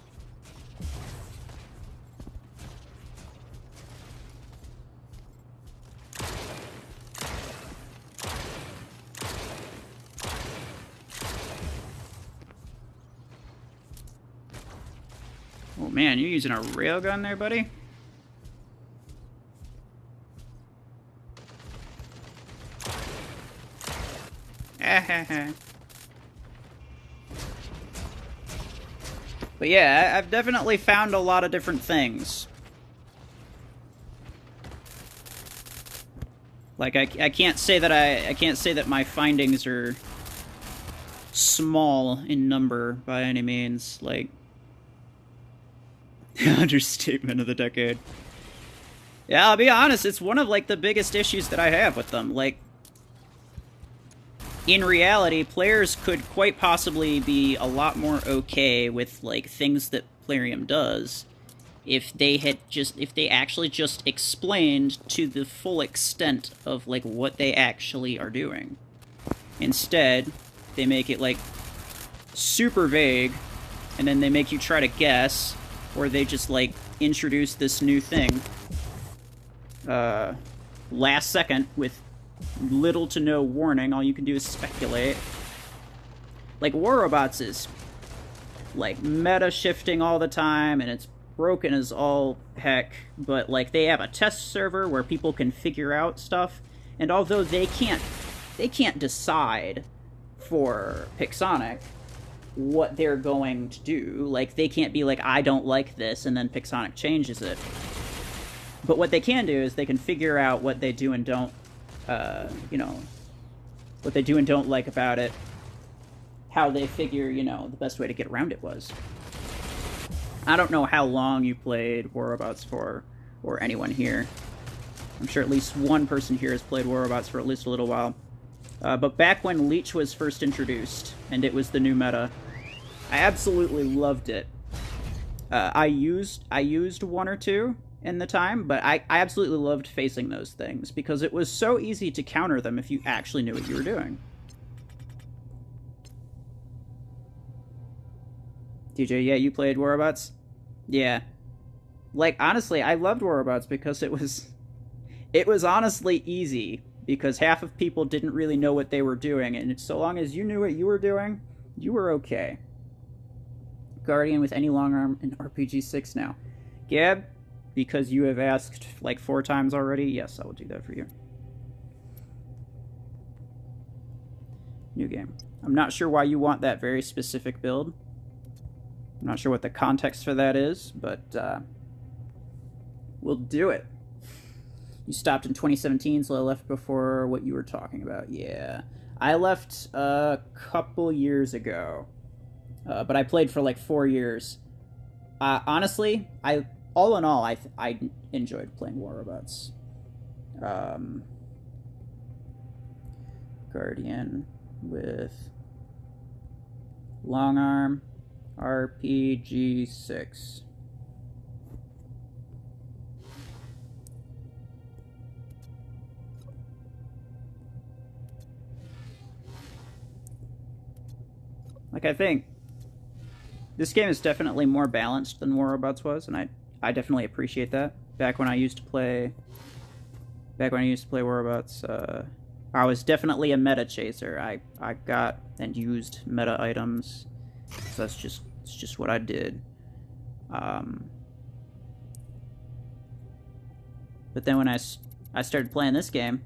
Oh man, you're using a railgun there, buddy? But yeah, I've definitely found a lot of different things. Like I can't say that my findings are small in number by any means. Like, understatement of the decade. Yeah, I'll be honest, it's one of like the biggest issues that I have with them. Like, in reality, players could quite possibly be a lot more okay with, like, things that Plarium does if they actually just explained to the full extent of, like, what they actually are doing. Instead, they make it, like, super vague, and then they make you try to guess, or they just, like, introduce this new thing last second with little to no warning. All you can do is speculate. Like, War Robots is, like, meta shifting all the time, and it's broken as all heck, but, like, they have a test server where people can figure out stuff, and although they can't decide for Pixonic what they're going to do, like, they can't be like, I don't like this, and then Pixonic changes it. But what they can do is they can figure out what they do and don't, you know, what they do and don't like about it, how they figure, you know, the best way to get around it was. I don't know how long you played War Robots for, or anyone here. I'm sure at least one person here has played War Robots for at least a little while. But back when Leech was first introduced, and it was the new meta, I absolutely loved it. I used one or two in the time, but I absolutely loved facing those things, because it was so easy to counter them if you actually knew what you were doing. DJ, yeah, you played War Robots? Yeah. Like, honestly, I loved War Robots because it was honestly easy, because half of people didn't really know what they were doing, and so long as you knew what you were doing, you were okay. Guardian with any long arm in RPG 6 now. Gab, because you have asked like 4 times already, yes, I will do that for you. New game. I'm not sure why you want that very specific build. I'm not sure what the context for that is, but we'll do it. You stopped in 2017, so I left before what you were talking about. Yeah. I left a couple years ago, but I played for like 4 years. Honestly, all in all, I enjoyed playing War Robots. Guardian with long arm, RPG 6. Like, I think this game is definitely more balanced than War Robots was, and I definitely appreciate that. Back when I used to play War Robots, I was definitely a meta chaser. I got and used meta items, so it's just what I did. But then when I started playing this game,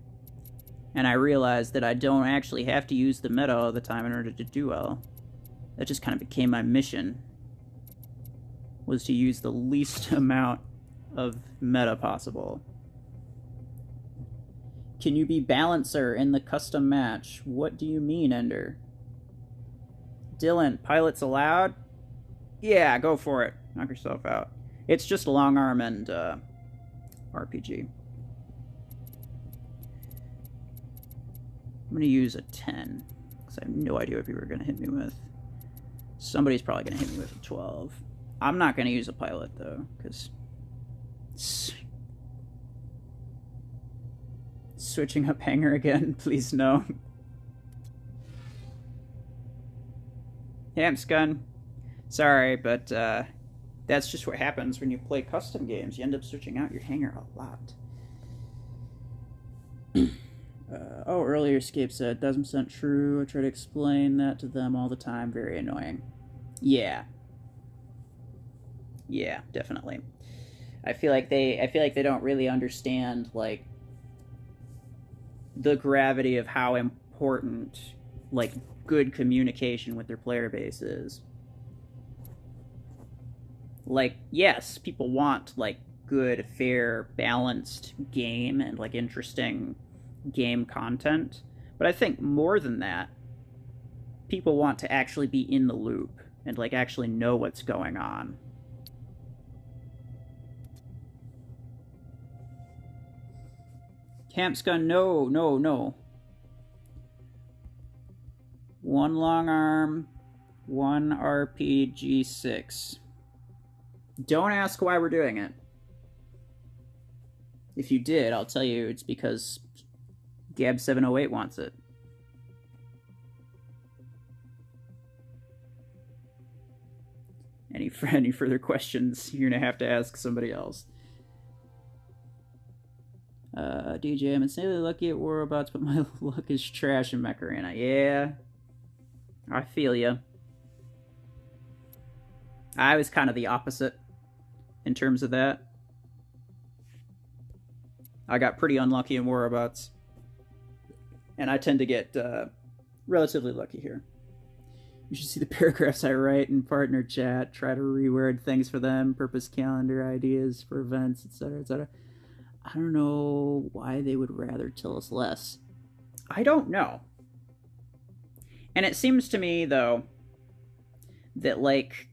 and I realized that I don't actually have to use the meta all the time in order to do well. That just kind of became my mission, was to use the least amount of meta possible. Can you be balancer in the custom match? What do you mean, Ender? Dylan, pilots allowed? Yeah, go for it. Knock yourself out. It's just long arm and RPG. I'm going to use a 10, because I have no idea what people are going to hit me with. Somebody's probably going to hit me with a 12. I'm not going to use a pilot, though, because switching up hanger again, please no. Hamsgun, sorry, but that's just what happens when you play custom games. You end up switching out your hanger a lot. Oh, earlier Escape said, 1000% true. I try to explain that to them all the time. Very annoying. Yeah. Yeah, definitely. I feel like they don't really understand, like, the gravity of how important, like, good communication with their player base is. Like, yes, people want, like, good, fair, balanced game and, like, interesting game content, but I think more than that, people want to actually be in the loop and, like, actually know what's going on. Campsgun, no. 1 long arm, 1 RPG-6. Don't ask why we're doing it. If you did, I'll tell you it's because Gab708 wants it. Any further questions, you're going to have to ask somebody else. DJ, I'm insanely lucky at Warrobots, but my luck is trash in Mech Arena. Yeah, I feel ya. I was kind of the opposite in terms of that. I got pretty unlucky in Warrobots. And I tend to get relatively lucky here. You should see the paragraphs I write in partner chat. Try to reword things for them. Purpose calendar, ideas for events, etc., etc. I don't know why they would rather tell us less. I don't know. And it seems to me, though, that, like...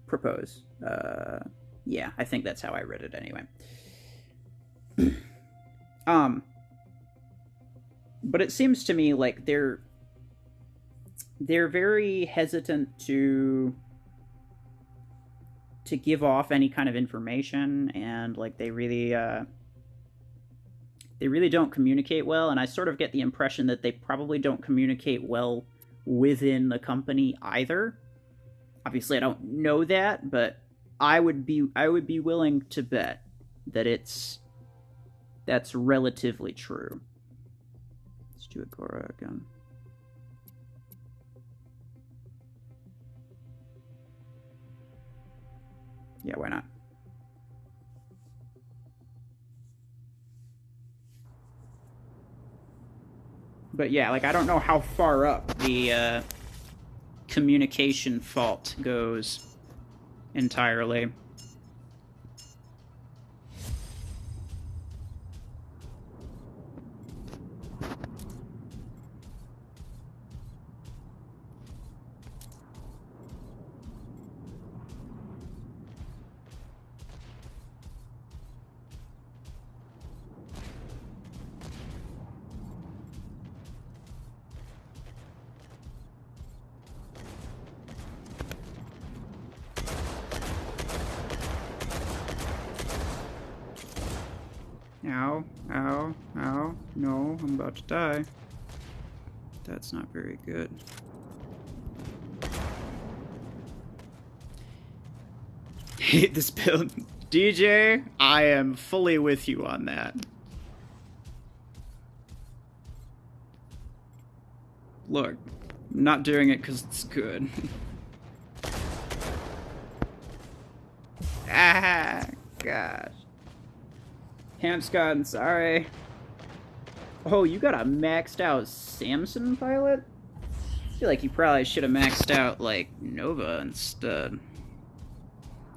Propose. Yeah, I think that's how I read it anyway. But it seems to me like they're very hesitant to give off any kind of information, and like they really don't communicate well, and I sort of get the impression that they probably don't communicate well within the company either. Obviously, I don't know that, but I would be willing to bet that that's relatively true. Let's do Agora again. Yeah, why not? But yeah, like I don't know how far up the communication fault goes entirely. Ow, ow, ow. No, I'm about to die. That's not very good. Hate this build. DJ, I am fully with you on that. Look, I'm not doing it because it's good. Ah, gosh. Hamscon, sorry. Oh, you got a maxed out Samson pilot? I feel like you probably should have maxed out, like, Nova instead.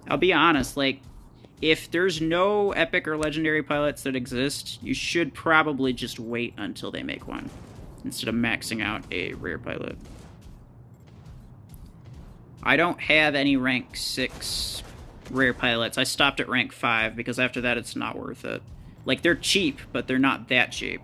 I'll be honest, like, if there's no epic or legendary pilots that exist, you should probably just wait until they make one, instead of maxing out a rare pilot. I don't have any rank 6 rare pilots. I stopped at rank 5 because after that it's not worth it. Like, they're cheap, but they're not that cheap.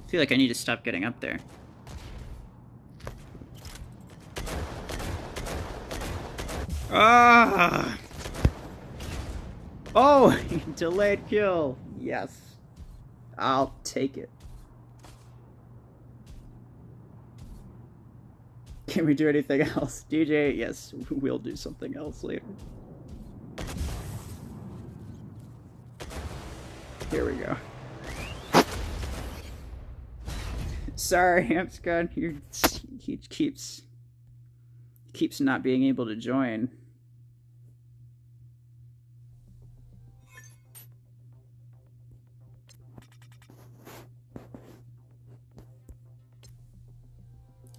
I feel like I need to stop getting up there. Ah! Oh! Delayed kill! Yes. I'll take it. Can we do anything else? DJ, yes, we'll do something else later. Here we go. Sorry, Hamscon, he keeps not being able to join.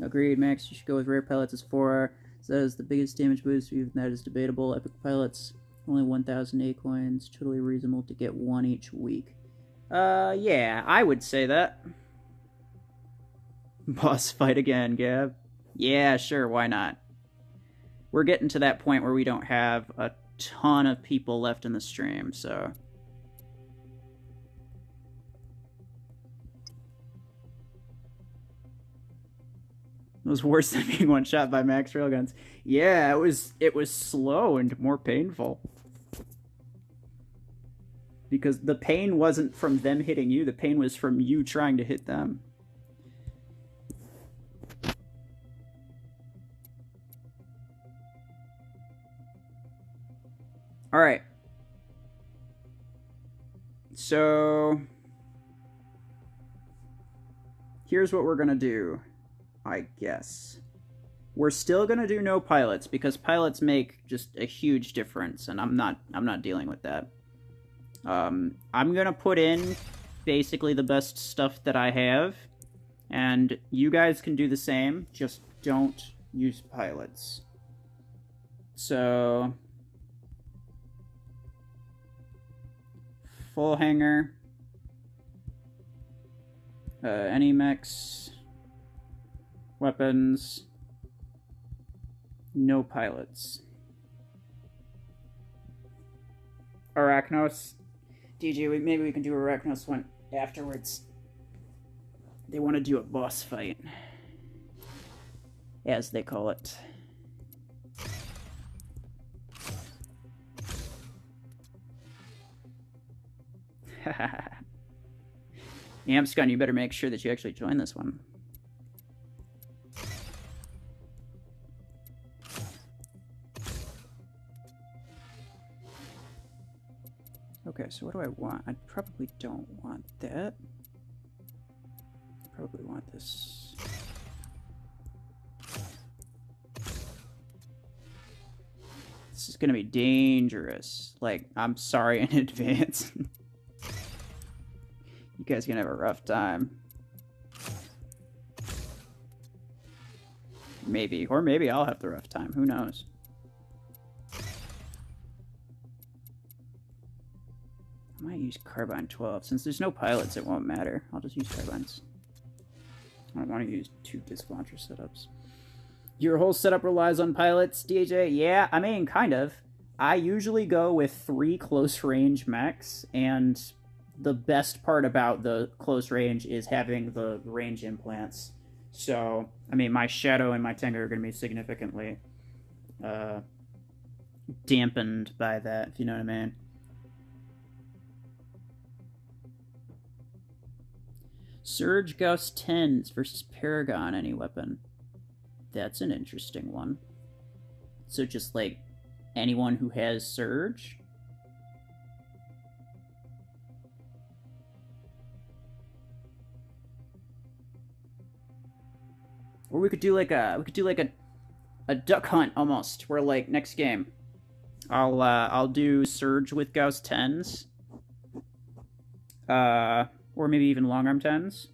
Agreed, Max. You should go with rare pilots as 4R. That is the biggest damage boost. Even that is debatable. Epic pilots, only 1,000 A coins. Totally reasonable to get 1 each week. Yeah, I would say that. Boss fight again, Gab. Yeah, sure, why not? we're getting to that point where we don't have a ton of people left in the stream, so... It was worse than being one-shot by max railguns. Yeah, it was slow and more painful. Because the pain wasn't from them hitting you, the pain was from you trying to hit them. Alright. So... here's what we're gonna do. I guess. We're still gonna do no pilots because pilots make just a huge difference, and I'm not dealing with that. I'm gonna put in basically the best stuff that I have, and you guys can do the same. Just don't use pilots. So full hangar, any mechs. Weapons. No pilots. Arachnos. DJ, maybe we can do Arachnos one afterwards. They want to do a boss fight. As they call it. Amscon, you better make sure that you actually join this one. Okay, so what do I want? I probably don't want that. Probably want this. This is gonna be dangerous. Like, I'm sorry in advance. You guys are gonna have a rough time. Maybe. Or maybe I'll have the rough time. Who knows? I might use Carbine 12. Since there's no pilots, it won't matter. I'll just use Carbines. I don't want to use 2 disc launcher setups. Your whole setup relies on pilots, DJ? Yeah, I mean, kind of. I usually go with 3 close-range mechs, and the best part about the close range is having the range implants. So, I mean, my Shadow and my Tengu are going to be significantly dampened by that, if you know what I mean. Surge Gauss 10s versus Paragon any weapon. That's an interesting one. So just like anyone who has Surge? Or we could do like a duck hunt almost, where like next game I'll do Surge with Gauss 10s. Or maybe even long arm 10s.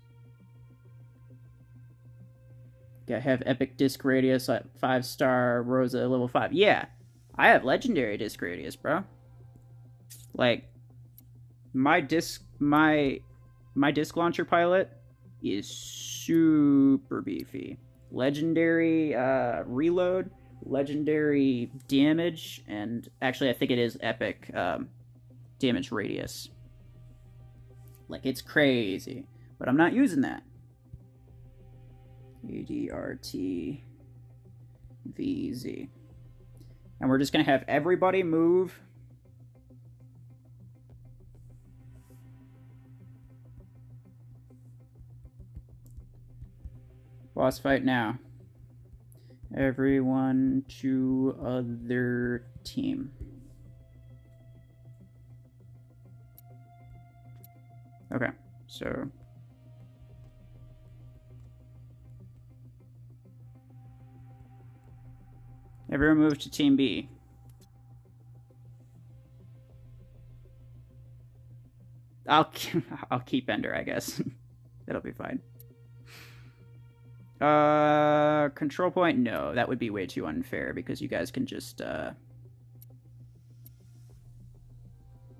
Yeah, have epic disc radius at 5-star Rosa level 5. Yeah, I have legendary disc radius, bro. Like my disc launcher pilot is super beefy. Legendary reload, legendary damage, and actually I think it is epic damage radius. Like, it's crazy. But I'm not using that. ADRT VZ. And we're just going to have everybody move. Boss fight now. Everyone to other team. Okay, so everyone move to Team B. I'll keep Ender, I guess. That'll be fine. Control point? No, that would be way too unfair because you guys can just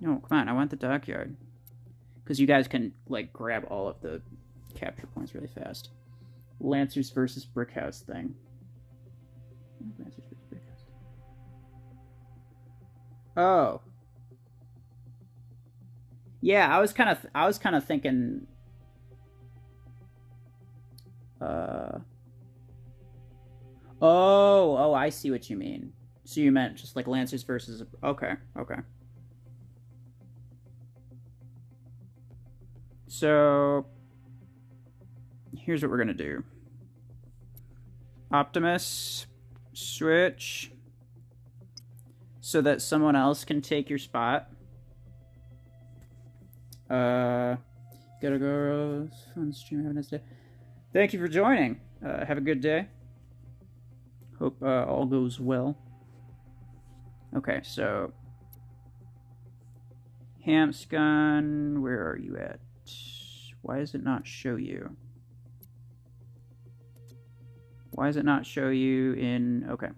No, come on, I want the dockyard. Because you guys can, like, grab all of the capture points really fast. Lancers versus Brickhouse thing. Lancers versus Brickhouse. Oh. Yeah, I was kind of thinking uh oh, I see what you mean. So you meant just like Lancers versus okay, okay. So here's what we're going to do. Optimus switch so that someone else can take your spot. Gotta go. Fun stream. Have a nice day. Thank you for joining. Have a good day. Hope all goes well. Okay, so Hamscon, where are you at? Why does it not show you? Why does it not show you in... Okay.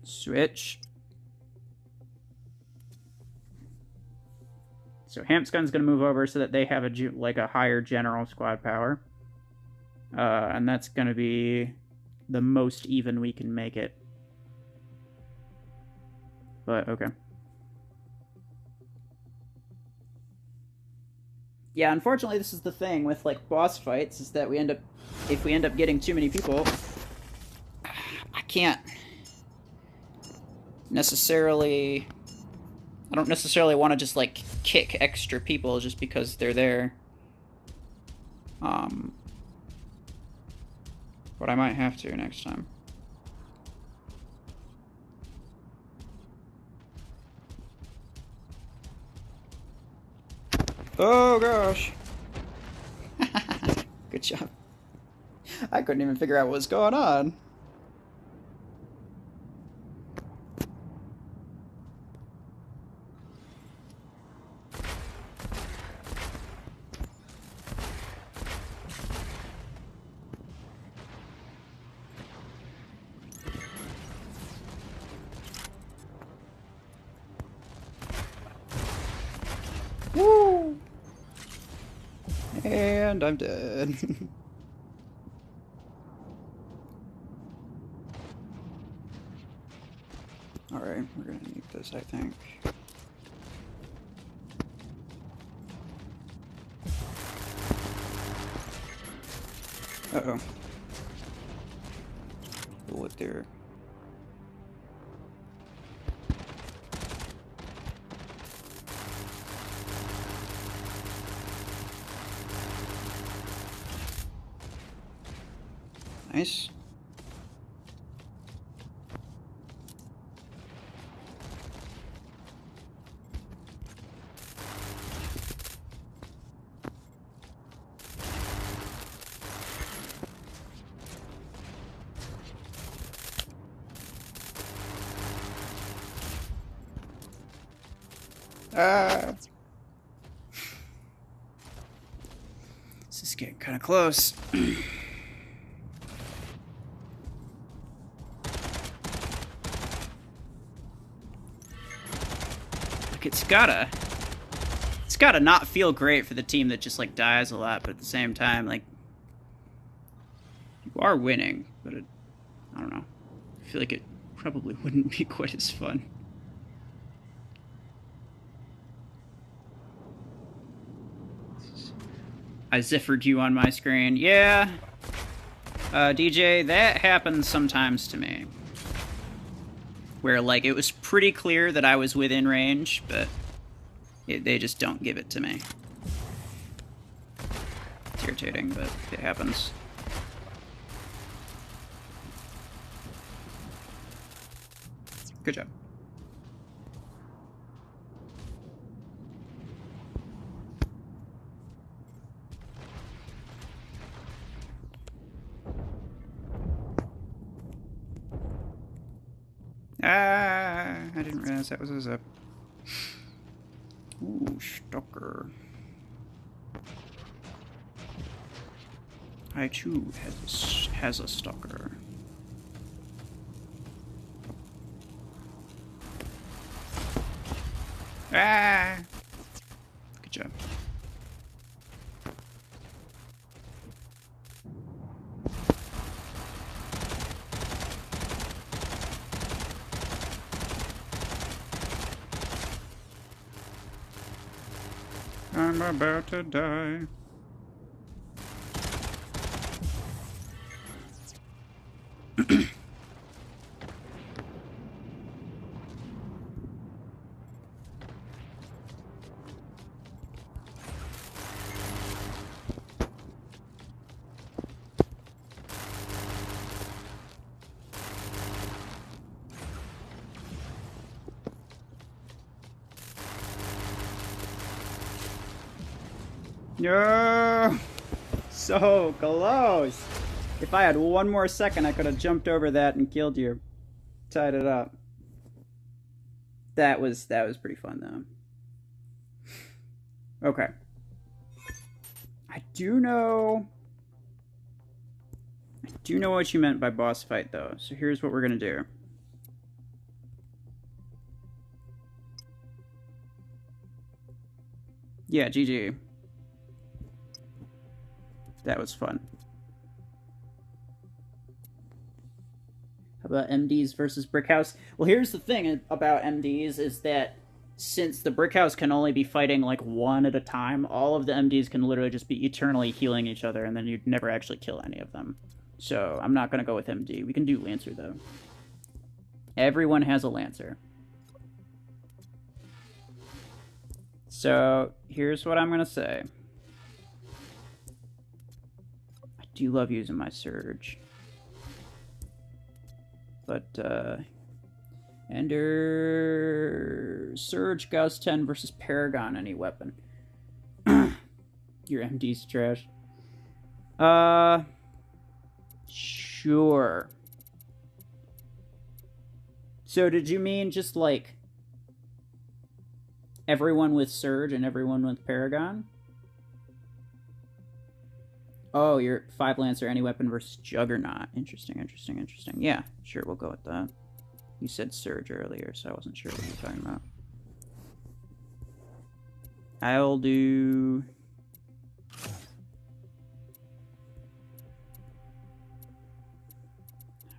Switch. So Hamscon's going to move over so that they have a higher general squad power. And that's going to be the most even we can make it. But, okay. Yeah, unfortunately, this is the thing with, like, boss fights, is that if we end up getting too many people, I don't necessarily want to just, like, kick extra people just because they're there. But I might have to next time. Oh, gosh. Good job. I couldn't even figure out what was going on. Woo! And I'm dead. Alright, we're gonna need this, I think. Uh-oh. Bullet there. Nice. This is getting kind of close. Like it's gotta not feel great for the team that just like dies a lot, but at the same time, like you are winning, but I don't know. I feel like it probably wouldn't be quite as fun. I ziffered you on my screen. Yeah. DJ, that happens sometimes to me. Where, like, it was pretty clear that I was within range, but they just don't give it to me. It's irritating, but it happens. Good job. I didn't realize that was a zip. Ooh, stalker. I too has a stalker. Ah! Good job. I'm about to die. No! So close! If I had one more second, I could have jumped over that and killed you. Tied it up. That was pretty fun, though. Okay. I do know what you meant by boss fight, though. So here's what we're gonna do. Yeah, GG. That was fun. How about MDs versus Brickhouse? Well, here's the thing about MDs is that since the Brickhouse can only be fighting like one at a time, all of the MDs can literally just be eternally healing each other, and then you'd never actually kill any of them. So I'm not going to go with MD. We can do Lancer, though. Everyone has a Lancer. So here's what I'm going to say. I do love using my Surge. But, Ender... Surge, Gauss 10 versus Paragon, any weapon. Your MD's trash. Sure. So did you mean just, like, everyone with Surge and everyone with Paragon? Oh, you're 5 Lancer, any weapon versus Juggernaut. Interesting, interesting, interesting. Yeah, sure, we'll go with that. You said Surge earlier, so I wasn't sure what you were talking about. I'll do...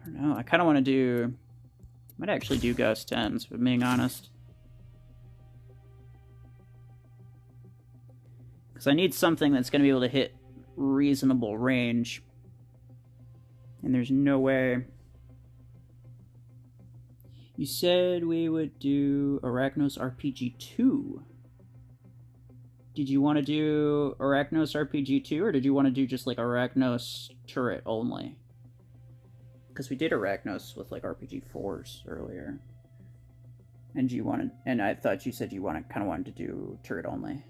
I don't know, I kind of want to do... I might actually do Gauss 10s, if I'm being honest. Because I need something that's going to be able to hit reasonable range. And there's no way... You said we would do Arachnos RPG 2. Did you want to do Arachnos RPG 2, or did you want to do just, like, Arachnos turret only? Because we did Arachnos with, like, RPG 4s earlier. And you wanted... And I thought you said you kind of wanted to do turret only.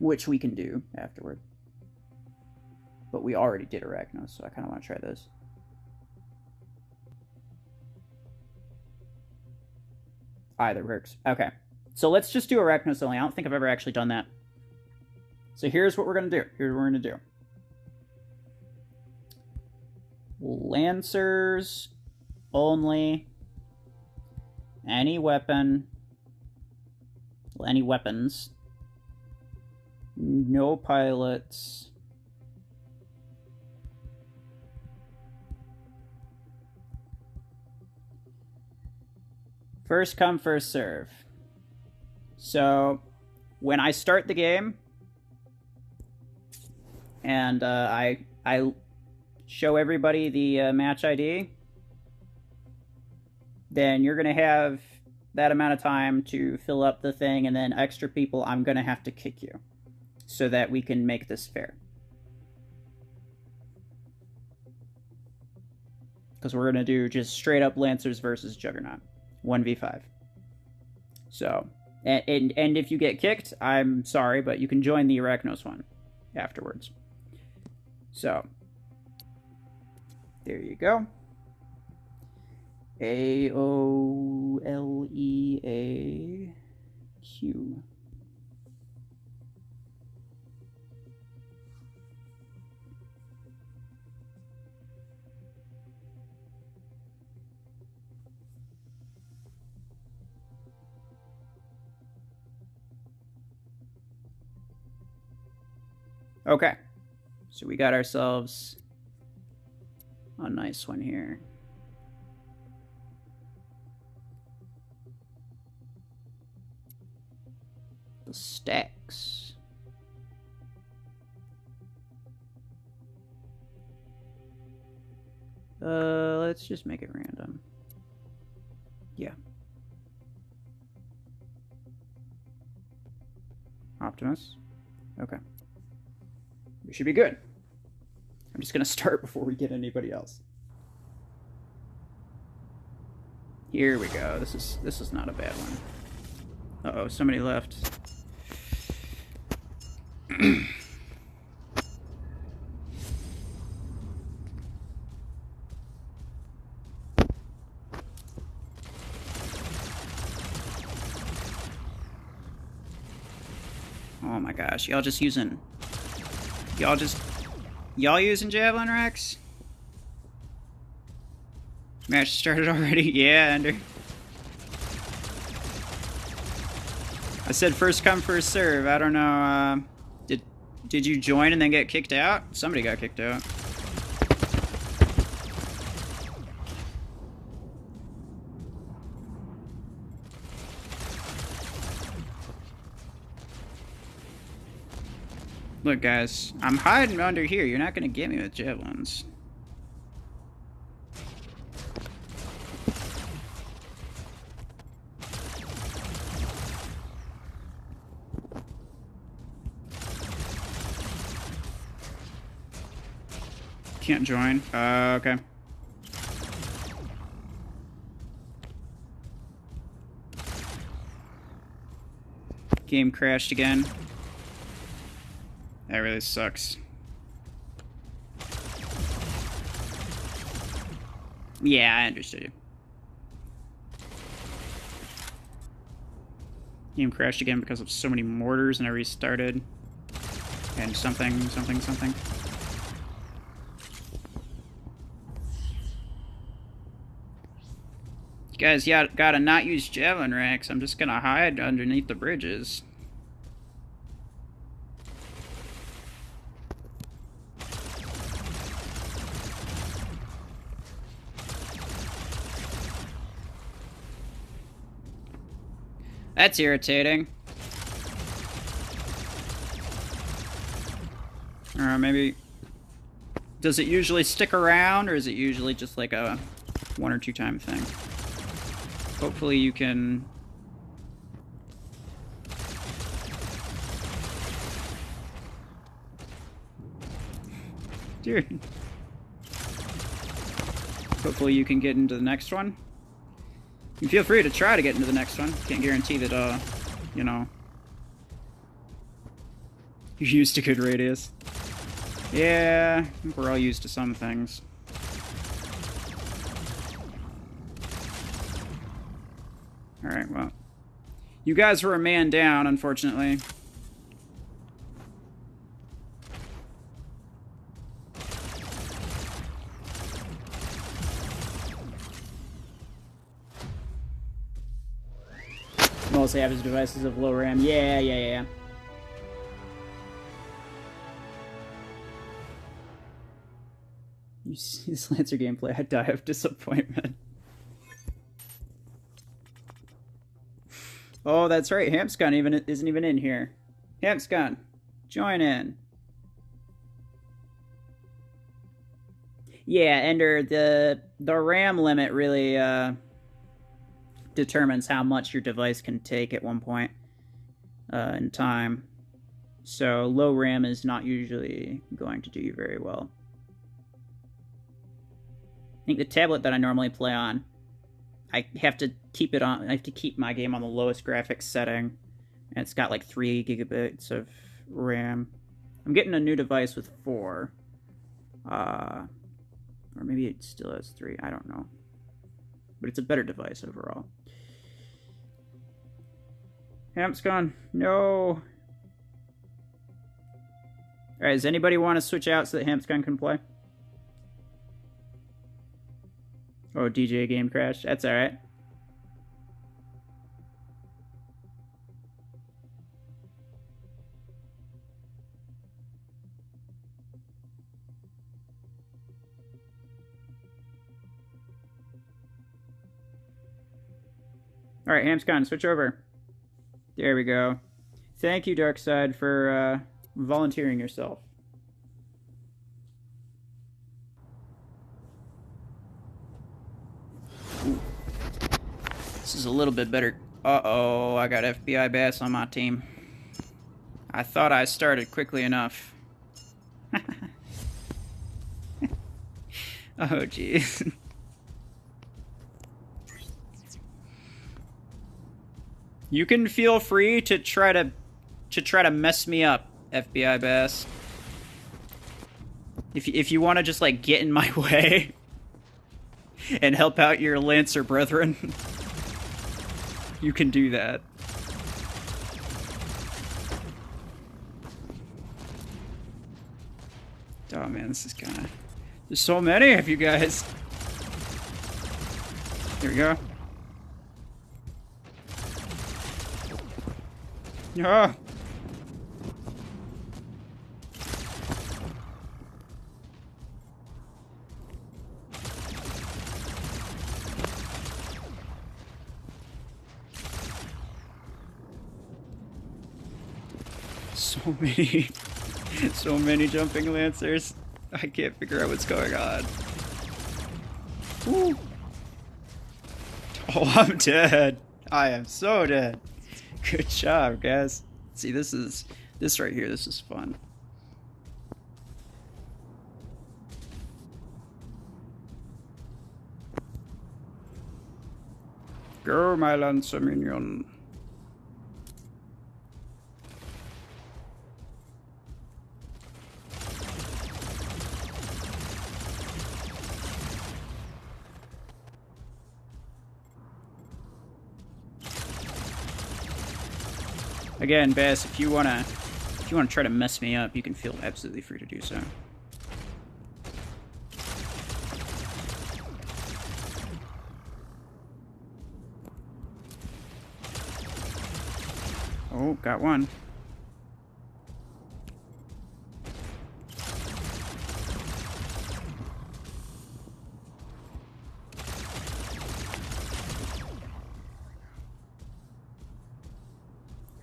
Which we can do afterward. But we already did Arachnos, so I kind of want to try this. Either works. Okay. So let's just do Arachnos only. I don't think I've ever actually done that. So here's what we're going to do. Here's what we're going to do. Lancers only. Any weapon. Any weapons. No pilots. First come, first serve. So, when I start the game, and I show everybody the match ID, then you're going to have that amount of time to fill up the thing, and then extra people, I'm going to have to kick you, so that we can make this fair. Because we're going to do just straight up Lancers versus Juggernaut. 1v5. So, and if you get kicked, I'm sorry, but you can join the Arachnos one afterwards. So, there you go. AOLEAQ. Okay, so we got ourselves a nice one here. the stacks. Let's just make it random. Yeah. Optimus. Okay. We should be good. I'm just gonna start before we get anybody else. Here we go. This is not a bad one. Uh-oh, somebody left. Oh my gosh, y'all using javelin racks? Match started already? Yeah, Ender. I said first come, first serve. I don't know, did you join and then get kicked out? Somebody got kicked out. Look, guys, I'm hiding under here. You're not gonna get me with javelins. Can't join. Okay. Game crashed again. That really sucks. Yeah, I understood you. Game crashed again because of so many mortars, and I restarted. And something. You guys gotta not use javelin racks. I'm just gonna hide underneath the bridges. That's irritating. Or maybe... Does it usually stick around, or is it usually just like a 1 or 2 time thing? Hopefully you can... Dude. Hopefully you can get into the next one. You feel free to try to get into the next one. Can't guarantee that, you know, you're used to good radius. Yeah, I think we're all used to some things. Alright, well. You guys were a man down, unfortunately. Mostly average devices of low RAM. Yeah. You see this Lancer gameplay, I die of disappointment. Oh, that's right. Hampscon isn't even in here. Hampscon, join in. Yeah, Ender, the RAM limit really determines how much your device can take at one point in time. So low RAM is not usually going to do you very well. I think the tablet that I normally play on, I have to keep it on. I have to keep my game on the lowest graphics setting, and it's got like 3 gigabytes of RAM. I'm getting a new device with 4, or maybe it still has 3. I don't know, but it's a better device overall. Hamp's gone. No. All right. Does anybody want to switch out so that Hampscon can play? Oh, DJ game crashed. That's all right. All right, Hampscon, switch over. There we go. Thank you, Darkside, for volunteering yourself. Ooh. This is a little bit better. Uh-oh, I got FBI Bass on my team. I thought I started quickly enough. Oh, jeez. You can feel free to try to mess me up, FBI Bass. If you want to just like get in my way and help out your Lancer brethren, you can do that. Oh man, this is kind of... There's so many of you guys. Here we go. Oh. So many. So many jumping Lancers. I can't figure out what's going on. Woo. Oh, I'm dead. I am so dead. Good job, guys. See, this right here, this is fun. Go, my Lancer minion. Again, Bass, if you wanna try to mess me up, you can feel absolutely free to do so. Oh, got one.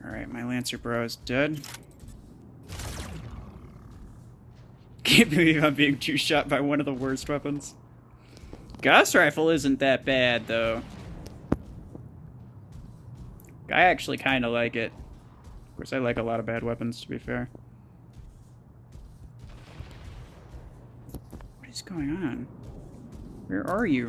Alright, my Lancer bro is dead. Can't believe I'm being two-shot by one of the worst weapons. Gauss Rifle isn't that bad, though. I actually kind of like it. Of course, I like a lot of bad weapons, to be fair. What is going on? Where are you?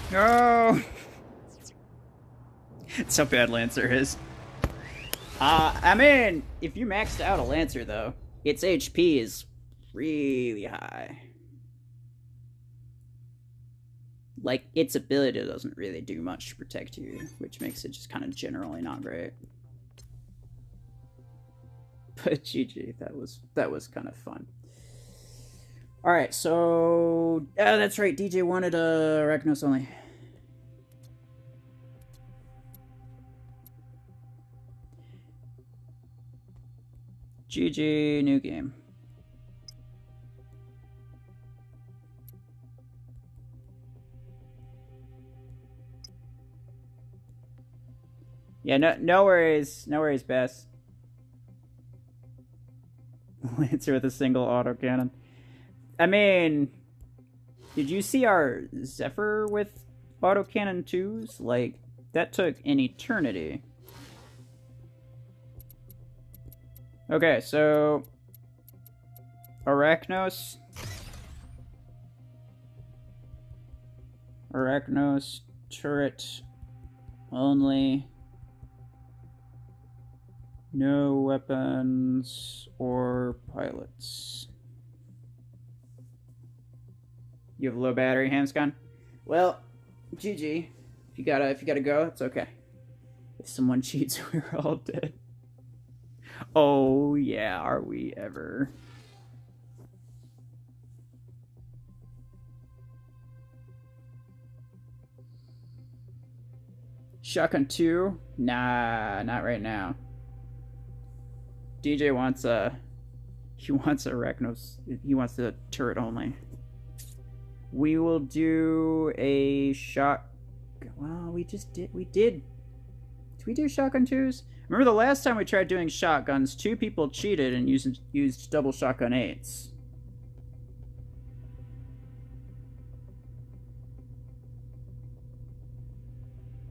No! That's how bad Lancer is. I mean, if you maxed out a Lancer, though, its HP is really high. Like, its ability doesn't really do much to protect you, which makes it just kind of generally not great. But GG, that was kind of fun. Alright, so... that's right, DJ wanted Arachnos only. GG, new game. Yeah, no worries, Bess. Lancer with a single autocannon. I mean, did you see our Zephyr with autocannon 2s? Like, that took an eternity. Okay, so... Arachnos, turret only. No weapons or pilots. You have a low battery, Hamscon? Well, GG. If you gotta go, it's okay. If someone cheats, we're all dead. Oh yeah, are we ever? Shotgun 2? Nah, not right now. DJ wants he wants Arachnos. He wants the turret only. We will do a shot. Well, we did. Did we do shotgun twos? Remember the last time we tried doing shotguns, 2 people cheated and used double shotgun 8s.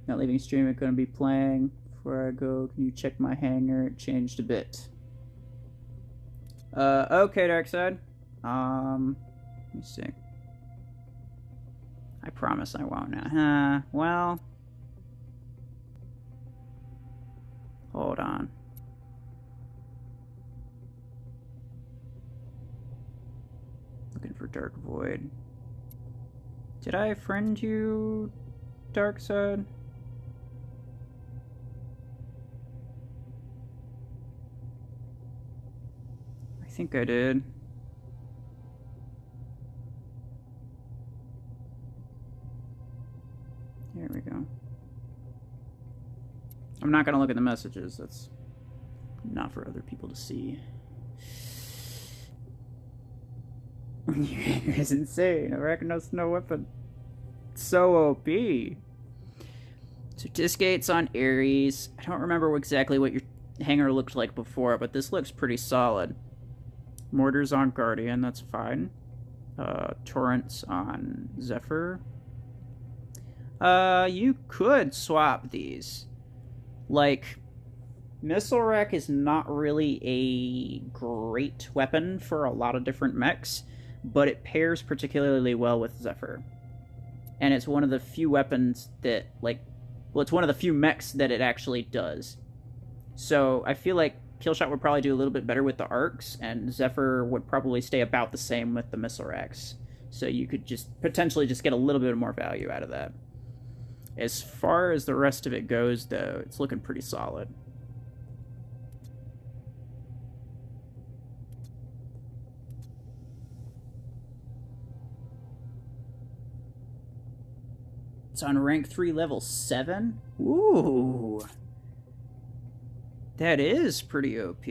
Not leaving stream, I'm going to be playing. Before I go, can you check my hangar? It changed a bit. Okay, Darkside. Let me see. I promise I won't now. Well. Hold on. Looking for Dark Void. Did I friend you, Darkside? I think I did. There we go. I'm not gonna look at the messages. That's not for other people to see. It's insane. Arachnos no weapon. So OP. So disc gates on Ares. I don't remember exactly what your hangar looked like before, but this looks pretty solid. Mortars on Guardian, that's fine. Torrents on Zephyr. You could swap these. Like, Missile Rack is not really a great weapon for a lot of different mechs, but it pairs particularly well with Zephyr. And it's one of the few weapons that, like, well, it's one of the few mechs that it actually does. So I feel like Killshot would probably do a little bit better with the arcs, and Zephyr would probably stay about the same with the Missile Racks. So you could just potentially just get a little bit more value out of that. As far as the rest of it goes, though, it's looking pretty solid. It's on rank 3, level 7? Ooh. That is pretty OP.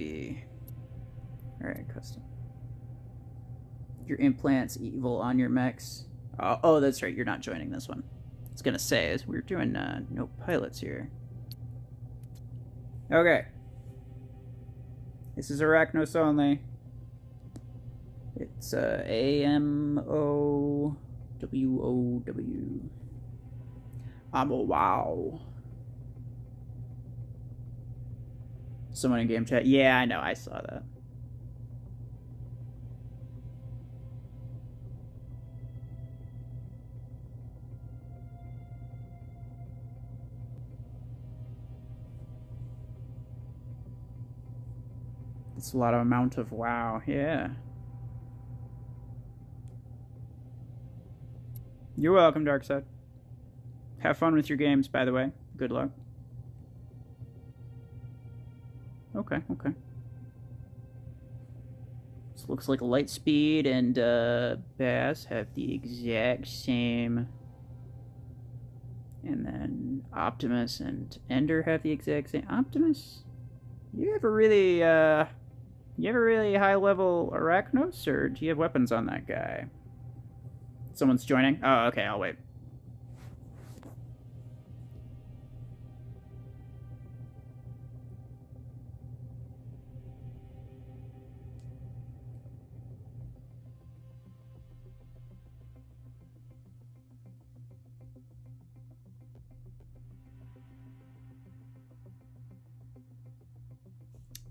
Alright, custom. Your implants evil on your mechs. Oh, that's right, you're not joining this one. I was gonna say, as we're doing no pilots here. Okay. This is Arachnos only. It's AMOWOW. I'm a wow. Someone in game chat. Yeah, I know. I saw that. It's a lot of amount of wow. Yeah. You're welcome, Darkside. Have fun with your games, by the way. Good luck. Okay, okay. This looks like Lightspeed and Bass have the exact same. And then Optimus and Ender have the exact same. Optimus? You have a really high level Arachnos, or do you have weapons on that guy? Someone's joining? Oh, okay, I'll wait.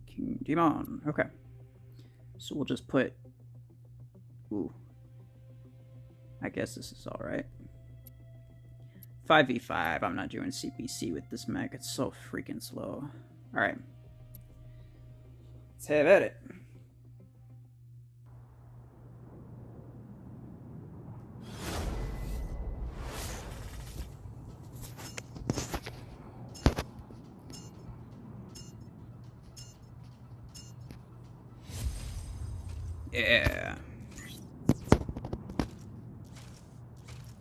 King Demon. Okay. So we'll just put... Ooh. I guess this is alright. 5v5. I'm not doing CPC with this mech. It's so freaking slow. Alright. Let's have at it. Yeah.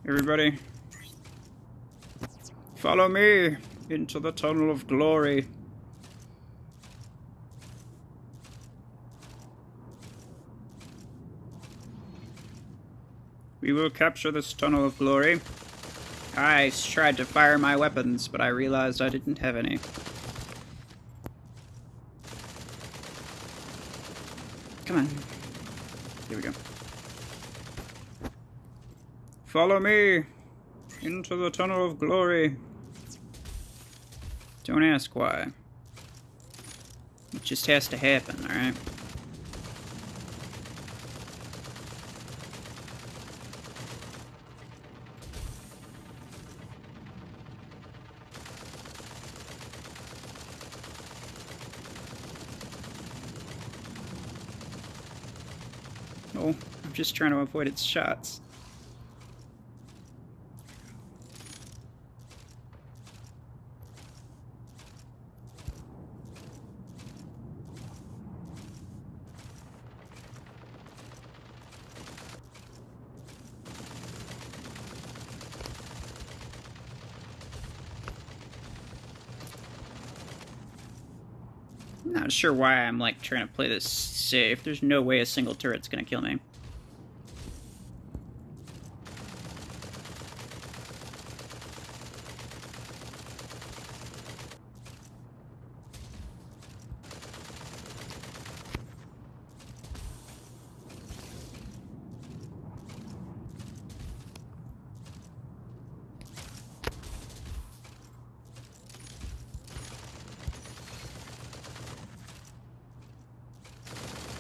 Everybody, follow me into the tunnel of glory. We will capture this tunnel of glory. I tried to fire my weapons, but I realized I didn't have any. Come on. Here we go. Follow me into the tunnel of glory. Don't ask why. It just has to happen, alright? Oh, I'm just trying to avoid its shots. Not sure why I'm like trying to play this safe. There's no way a single turret's gonna kill me.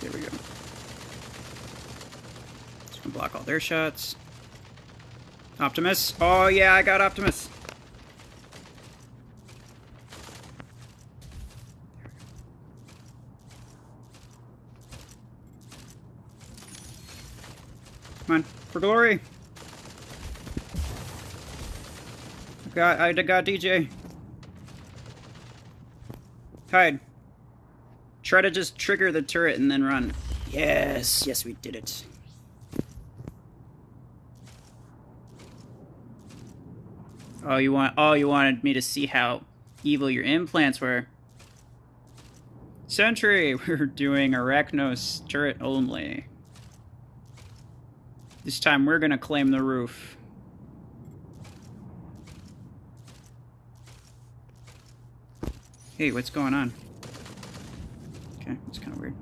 There we go. Just gonna block all their shots. Optimus. Oh yeah, I got Optimus. Come on, for glory. I got DJ. Hide. Try to just trigger the turret and then run. Yes, yes, we did it. Oh, you wanted me to see how evil your implants were. Sentry, we're doing Arachnos turret only. This time we're gonna claim the roof. Hey, what's going on? Okay, that's kind of weird.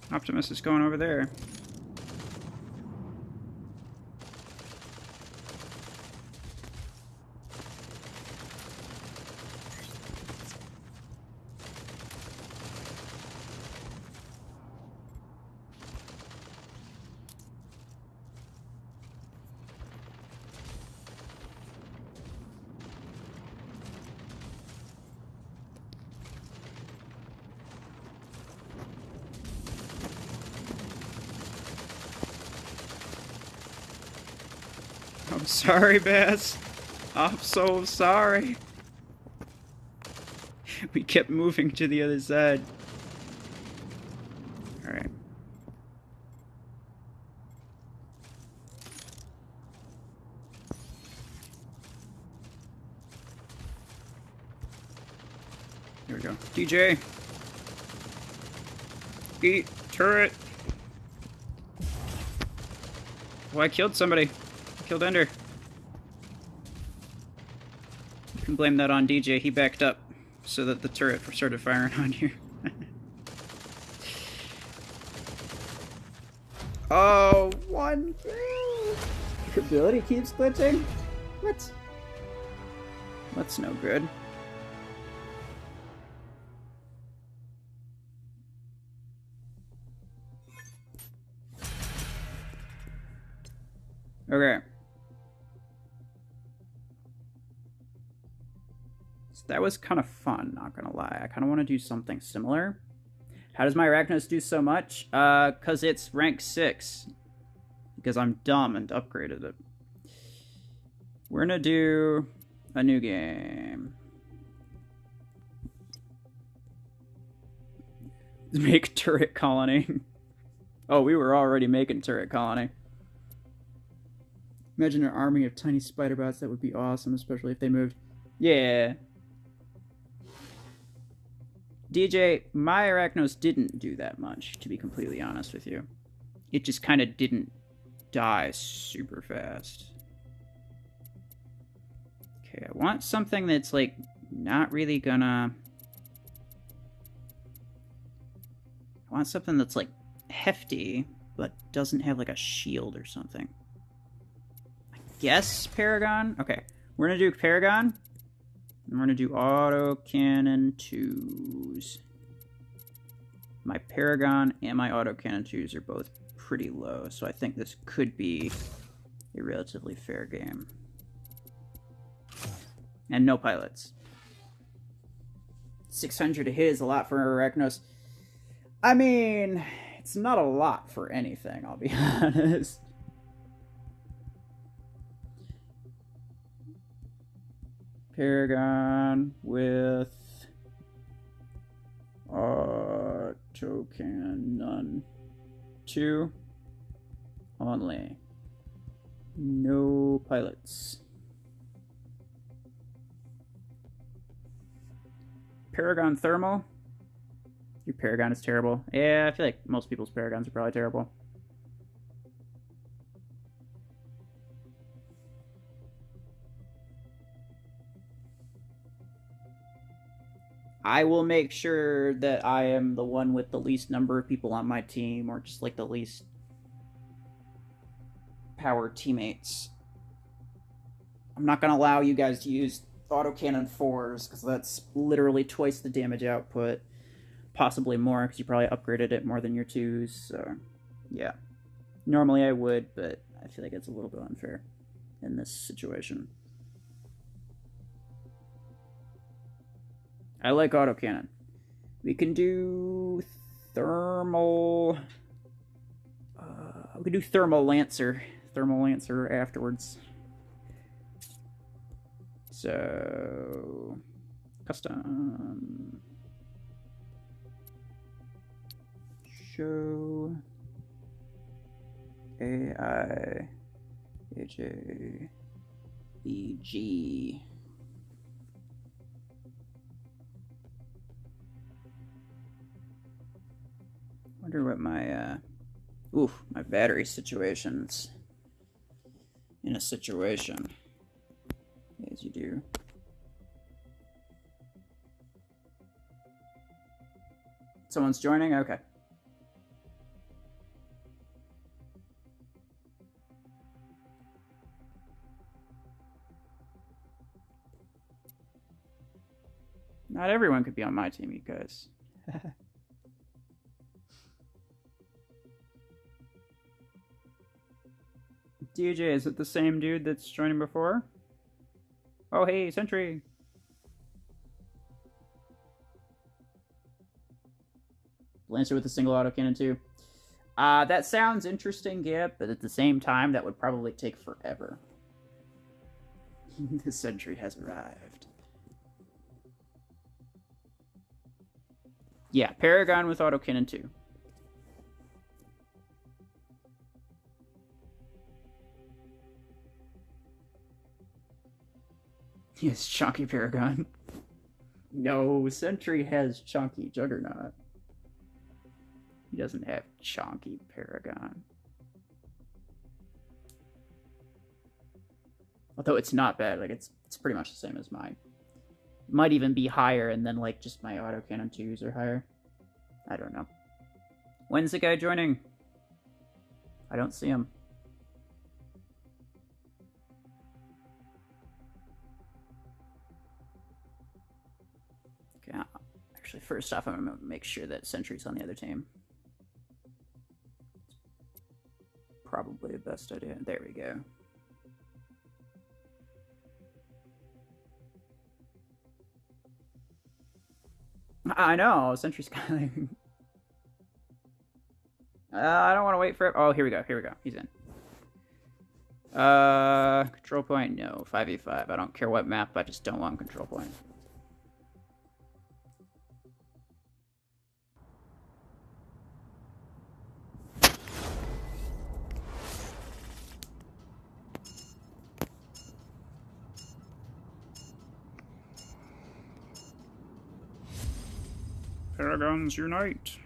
Optimus is going over there. I'm sorry, Bass. I'm so sorry. We kept moving to the other side. Alright. Here we go. DJ! Eat turret! Oh, I killed somebody. Killed Ender. You can blame that on DJ. He backed up so that the turret started firing on you. Oh, one. Your ability keeps glitching? What? That's no good. Okay. That was kind of fun, not gonna lie. I kind of want to do something similar. How does my Arachnos do so much? Because it's rank 6. Because I'm dumb and upgraded it. We're gonna do a new game. Make turret colony. Oh, we were already making turret colony. Imagine an army of tiny spider bots. That would be awesome, especially if they moved. Yeah. DJ, my Arachnos didn't do that much, to be completely honest with you. It just kind of didn't die super fast. Okay, I want something that's, like, not really gonna... I want something that's, like, hefty, but doesn't have, like, a shield or something. I guess Paragon? Okay, we're gonna do Paragon. And we're gonna do autocannon 2s. My Paragon and my autocannon 2s are both pretty low, so I think this could be a relatively fair game. And no pilots. 600 to hit is a lot for Arachnos. I mean, it's not a lot for anything, I'll be honest. Paragon with autocannon 2 only. No pilots. Paragon thermal. Your Paragon is terrible. Yeah, I feel like most people's Paragons are probably terrible. I will make sure that I am the one with the least number of people on my team, or just like the least power teammates. I'm not going to allow you guys to use autocannon 4s, because that's literally twice the damage output. Possibly more, because you probably upgraded it more than your 2s, so yeah. Normally I would, but I feel like it's a little bit unfair in this situation. I like autocannon. We can do thermal... we can do thermal lancer. Thermal lancer afterwards. So... custom... show... AI... AJ... EG... Wonder what my, my battery situation's in a situation. As you do. Someone's joining? Okay. Not everyone could be on my team, you guys. DJ, is it the same dude that's joining before? Oh, hey, Sentry! Lancer with a single autocannon too. That sounds interesting, Gip, but at the same time, that would probably take forever. The Sentry has arrived. Yeah, Paragon with autocannon 2. Yes, chunky Paragon. No, Sentry has chunky Juggernaut. He doesn't have chunky Paragon. Although it's not bad, like it's pretty much the same as mine. It might even be higher, and then like just my autocannon 2s are higher. I don't know. When's the guy joining? I don't see him. Okay, actually, first off, I'm going to make sure that Sentry's on the other team. Probably the best idea. There we go. I know, Sentry's kind of... I don't want to wait for it. Oh, here we go, He's in. Control point? No, 5v5. I don't care what map, I just don't want control point. Paragons unite.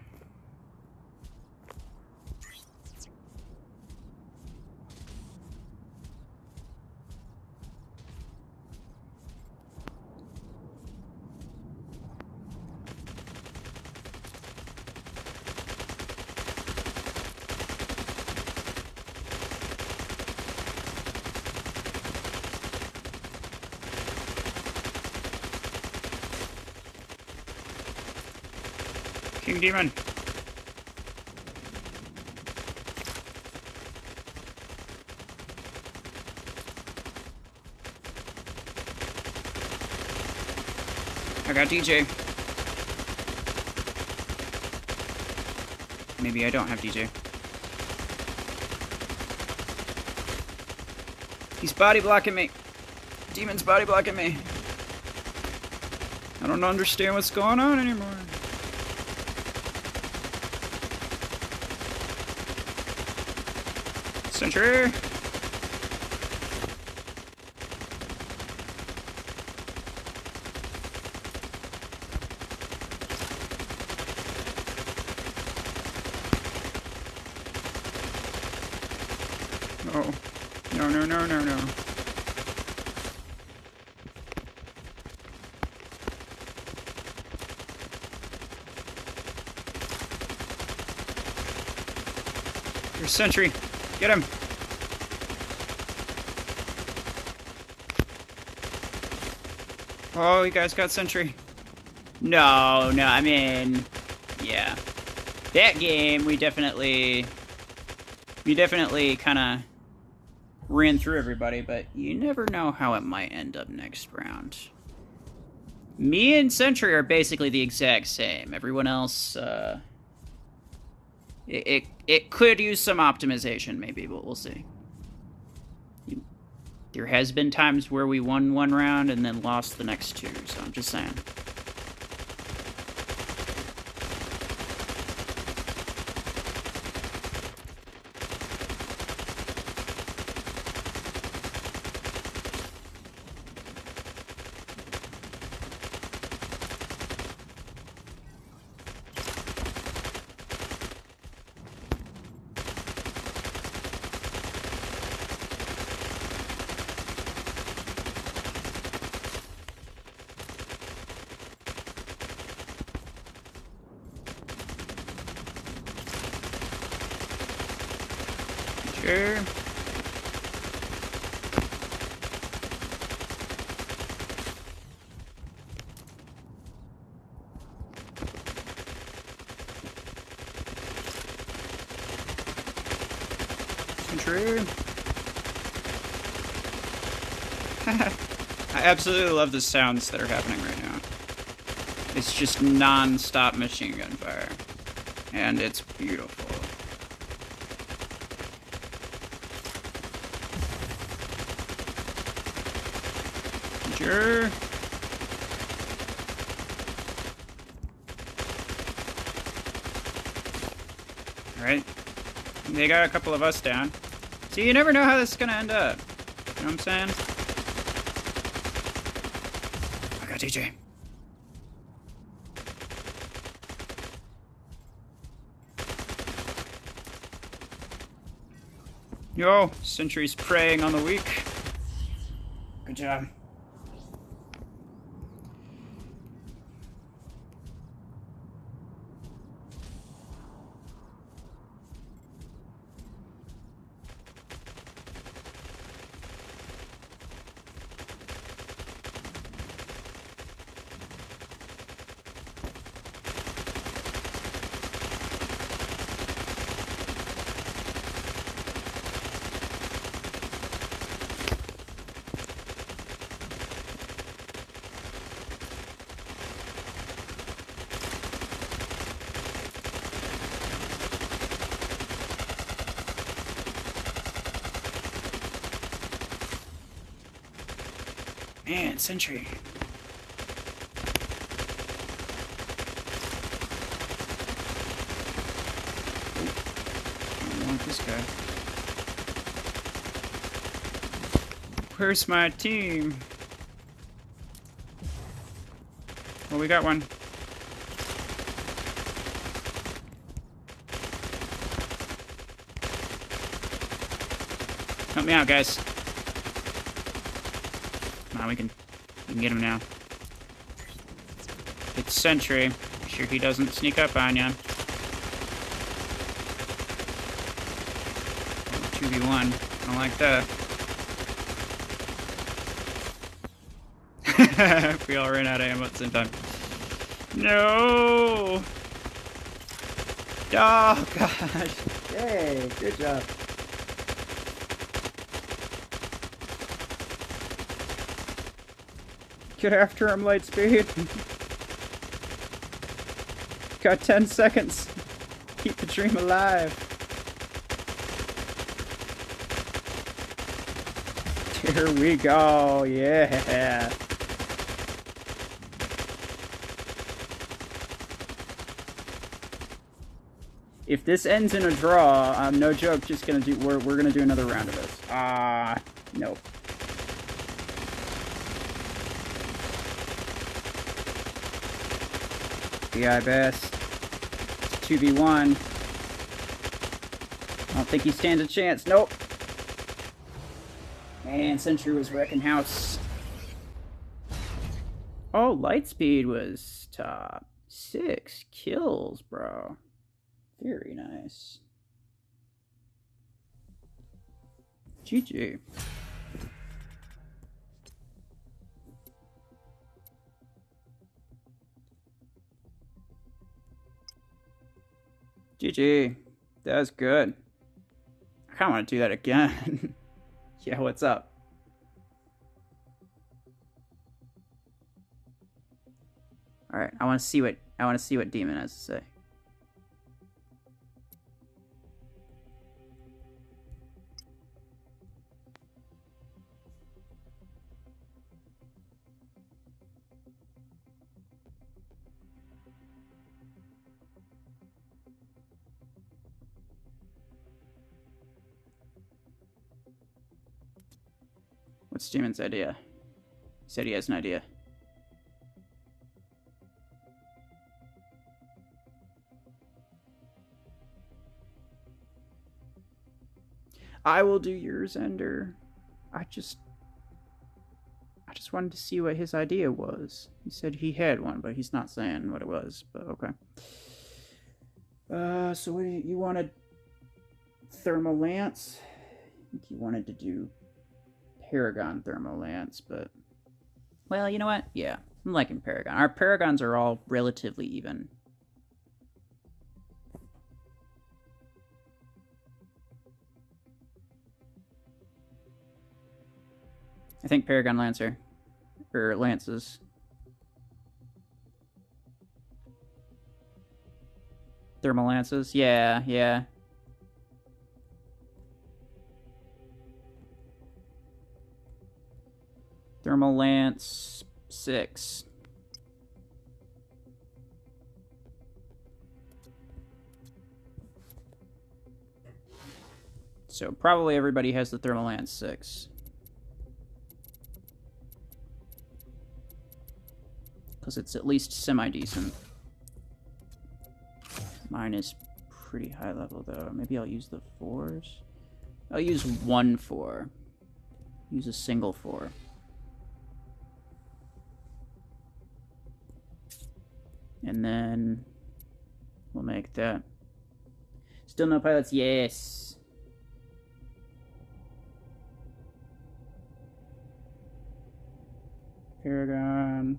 King Demon. I got DJ. Maybe I don't have DJ. He's body blocking me. Demon's body blocking me. I don't understand what's going on anymore. Sentry! Oh. No, no, no, no, no. Your sentry. Get him. Oh, you guys got sentry. No, no, I mean, yeah. That game, we definitely kind of ran through everybody, but you never know how it might end up next round. Me and Sentry are basically the exact same. Everyone else, it could use some optimization, maybe, but we'll see. There has been times where we won one round and then lost the next two, so I'm just saying. Sure. True. I absolutely love the sounds that are happening right now. It's just non-stop machine gun fire. And it's beautiful. Sure. Alright. They got a couple of us down. So you never know how this is gonna end up. You know what I'm saying? I got DJ. Yo, Sentry's preying on the weak. Good job. Man, Sentry. I don't want this guy. Where's my team? Well, we got one. Help me out, guys. Come on, we can get him now. It's Sentry. Make sure he doesn't sneak up on ya. 2v1. I don't like that. We all ran out of ammo at the same time. No! Oh, gosh. Yay, good job. Get after him, Lightspeed. Got 10 seconds. Keep the dream alive. Here we go. Yeah. If this ends in a draw, I'm no joke just gonna do. We're gonna do another round of this. Nope. BI best. 2v1. I don't think he stands a chance. Nope. And Sentry was wrecking house. Oh, Lightspeed was top 6 kills, bro. Very nice. GG. GG. That was good. I kind of want to do that again. Yeah, what's up? All right, I want to see what Demon has to say. What's Demon's idea? He said he has an idea. I will do yours, Ender. I just wanted to see what his idea was. He said he had one, but he's not saying what it was, but okay. So what you wanted? Thermal Lance? I think you wanted to do Paragon Thermal Lance, but... Well, you know what? Yeah, I'm liking Paragon. Our Paragons are all relatively even. I think Paragon Lancer. Or Lances. Thermal Lances? Yeah, yeah. Thermal Lance 6. So probably everybody has the Thermal Lance 6. Because it's at least semi-decent. Mine is pretty high level, though. Maybe I'll use the 4s. I'll use 1 4. Use a single 4. And then we'll make that. Still no pilots? Yes. Paragon.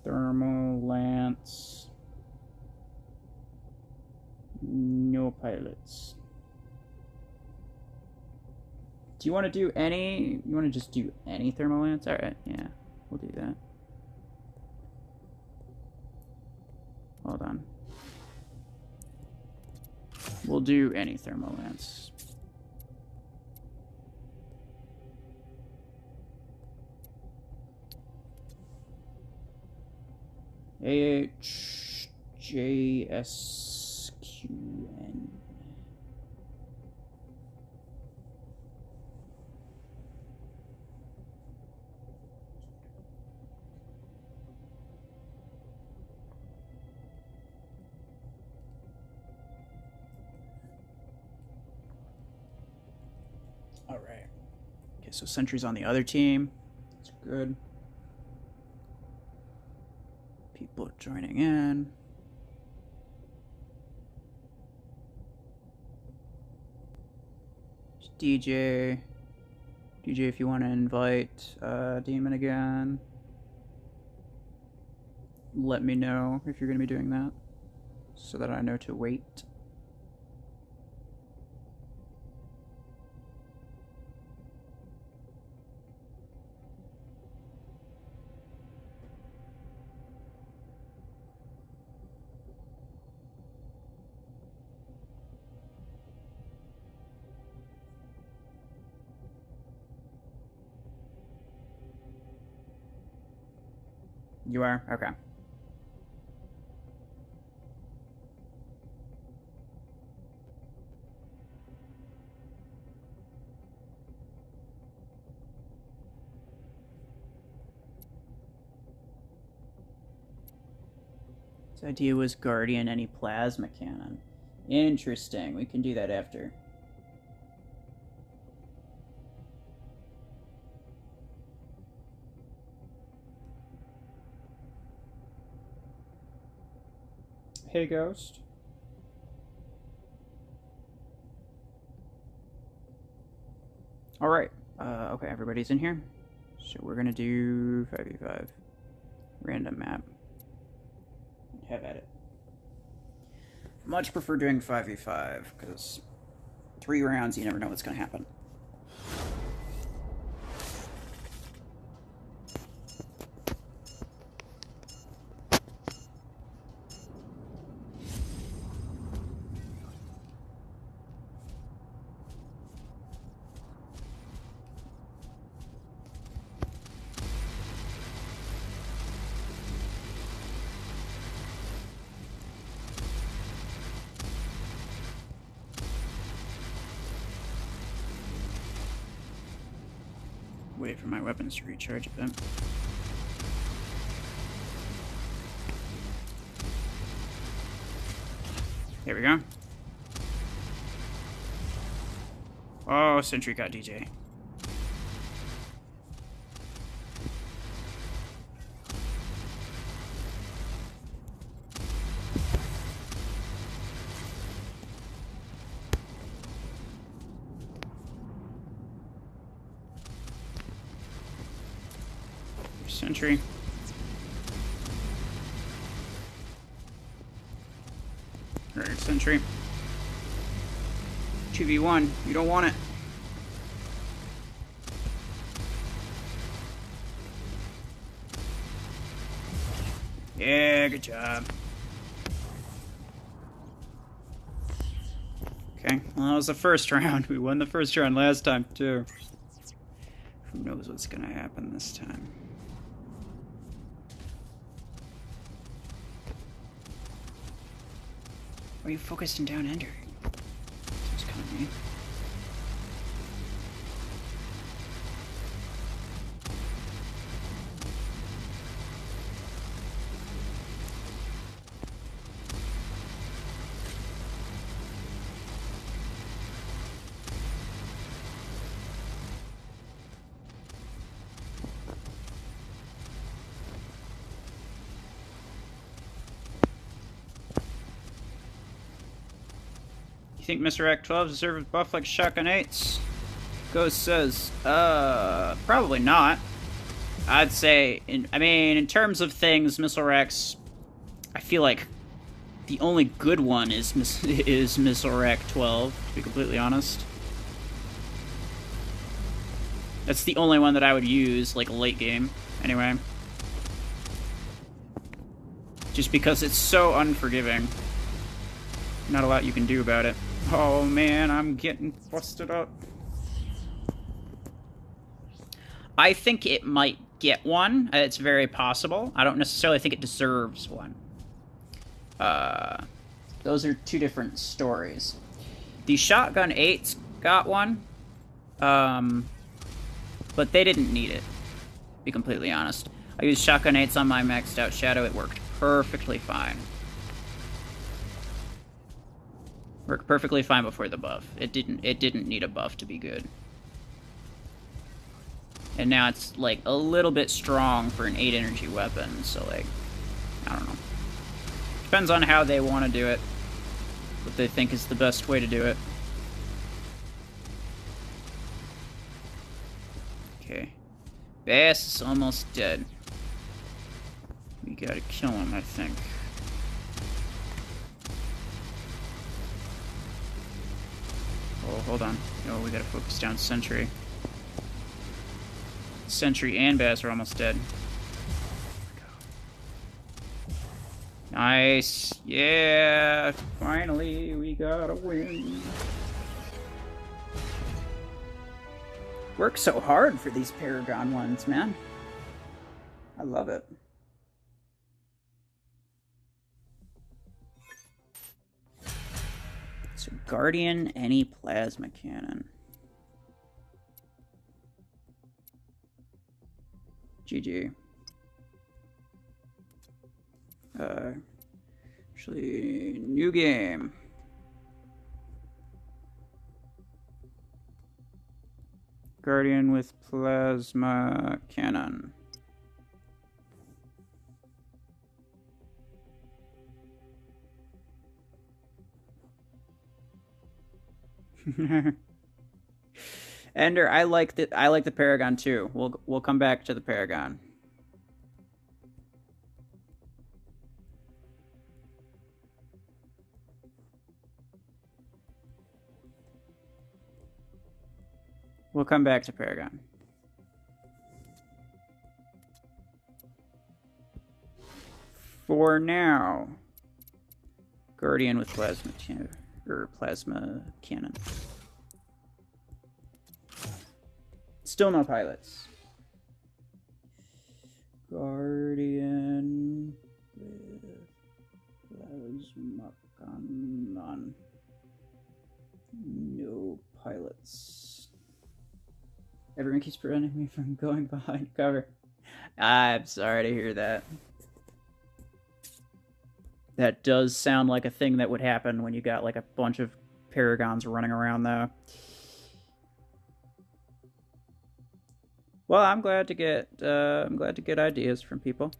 Thermal Lance. No pilots. Do you want to do any... You want to just do any Thermal Lance? Alright, yeah. We'll do that. Hold on. We'll do any Thermal Lance. AHJSQN. so sentries on the other team. That's good. People joining in. DJ. DJ, if you want to invite Demon again, let me know if you're going to be doing that so that I know to wait. You are? Okay. His idea was Guardian any plasma cannon. Interesting. We can do that after. Hey, Ghost. Alright. Okay, everybody's in here. So we're gonna do 5v5. Random map. Have at it. Much prefer doing 5v5, because 3 rounds, you never know what's gonna happen. Wait for my weapons to recharge a bit. There we go. Oh, Sentry got DJ. Sentry. Alright, Sentry. 2v1. You don't want it. Yeah, good job. Okay, well, that was the first round. We won the first round last time, too. Who knows what's gonna happen this time? Are you focused and down ender? Seems kind of mean. You think Mr. Act 12 deserves a buff like Shotgun 8s? Ghost says, probably not. I'd say, in terms of things, Missile Rex, I feel like the only good one is Missile Rack 12, to be completely honest. That's the only one that I would use, like, late game, anyway. Just because it's so unforgiving. Not a lot you can do about it. Oh man, I'm getting busted up. I think it might get one. It's very possible. I don't necessarily think it deserves one. Those are two different stories. The Shotgun 8s got one. But they didn't need it, to be completely honest. I used Shotgun 8s on my maxed out Shadow. It worked perfectly fine. Worked perfectly fine before the buff. It didn't need a buff to be good. And now it's, like, a little bit strong for an 8 energy weapon, so, like, I don't know. Depends on how they want to do it. What they think is the best way to do it. Okay. Bass is almost dead. We gotta kill him, I think. Oh, hold on. No, we gotta focus down Sentry. Sentry and Bass are almost dead. Nice. Yeah. Finally, we got a win. Work so hard for these Paragon ones, man. I love it. So, Guardian, any plasma cannon. GG. Actually, new game. Guardian with plasma cannon. Ender, I like the Paragon too. We'll come back to the Paragon. We'll come back to Paragon. For now, Guardian with plasma cannon. Still no pilots. Guardian with plasma cannon. No pilots. Everyone keeps preventing me from going behind cover. I'm sorry to hear that. That does sound like a thing that would happen when you got like a bunch of Paragons running around, though. Well, I'm glad to get ideas from people.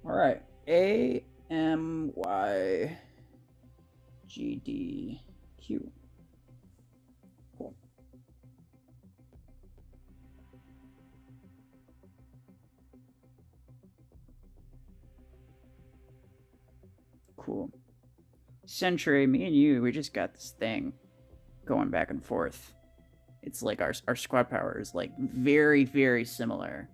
All right, AMYGDQ. Cool. Cool. Sentry, me and you, we just got this thing going back and forth. It's like our squad power is like very, very similar.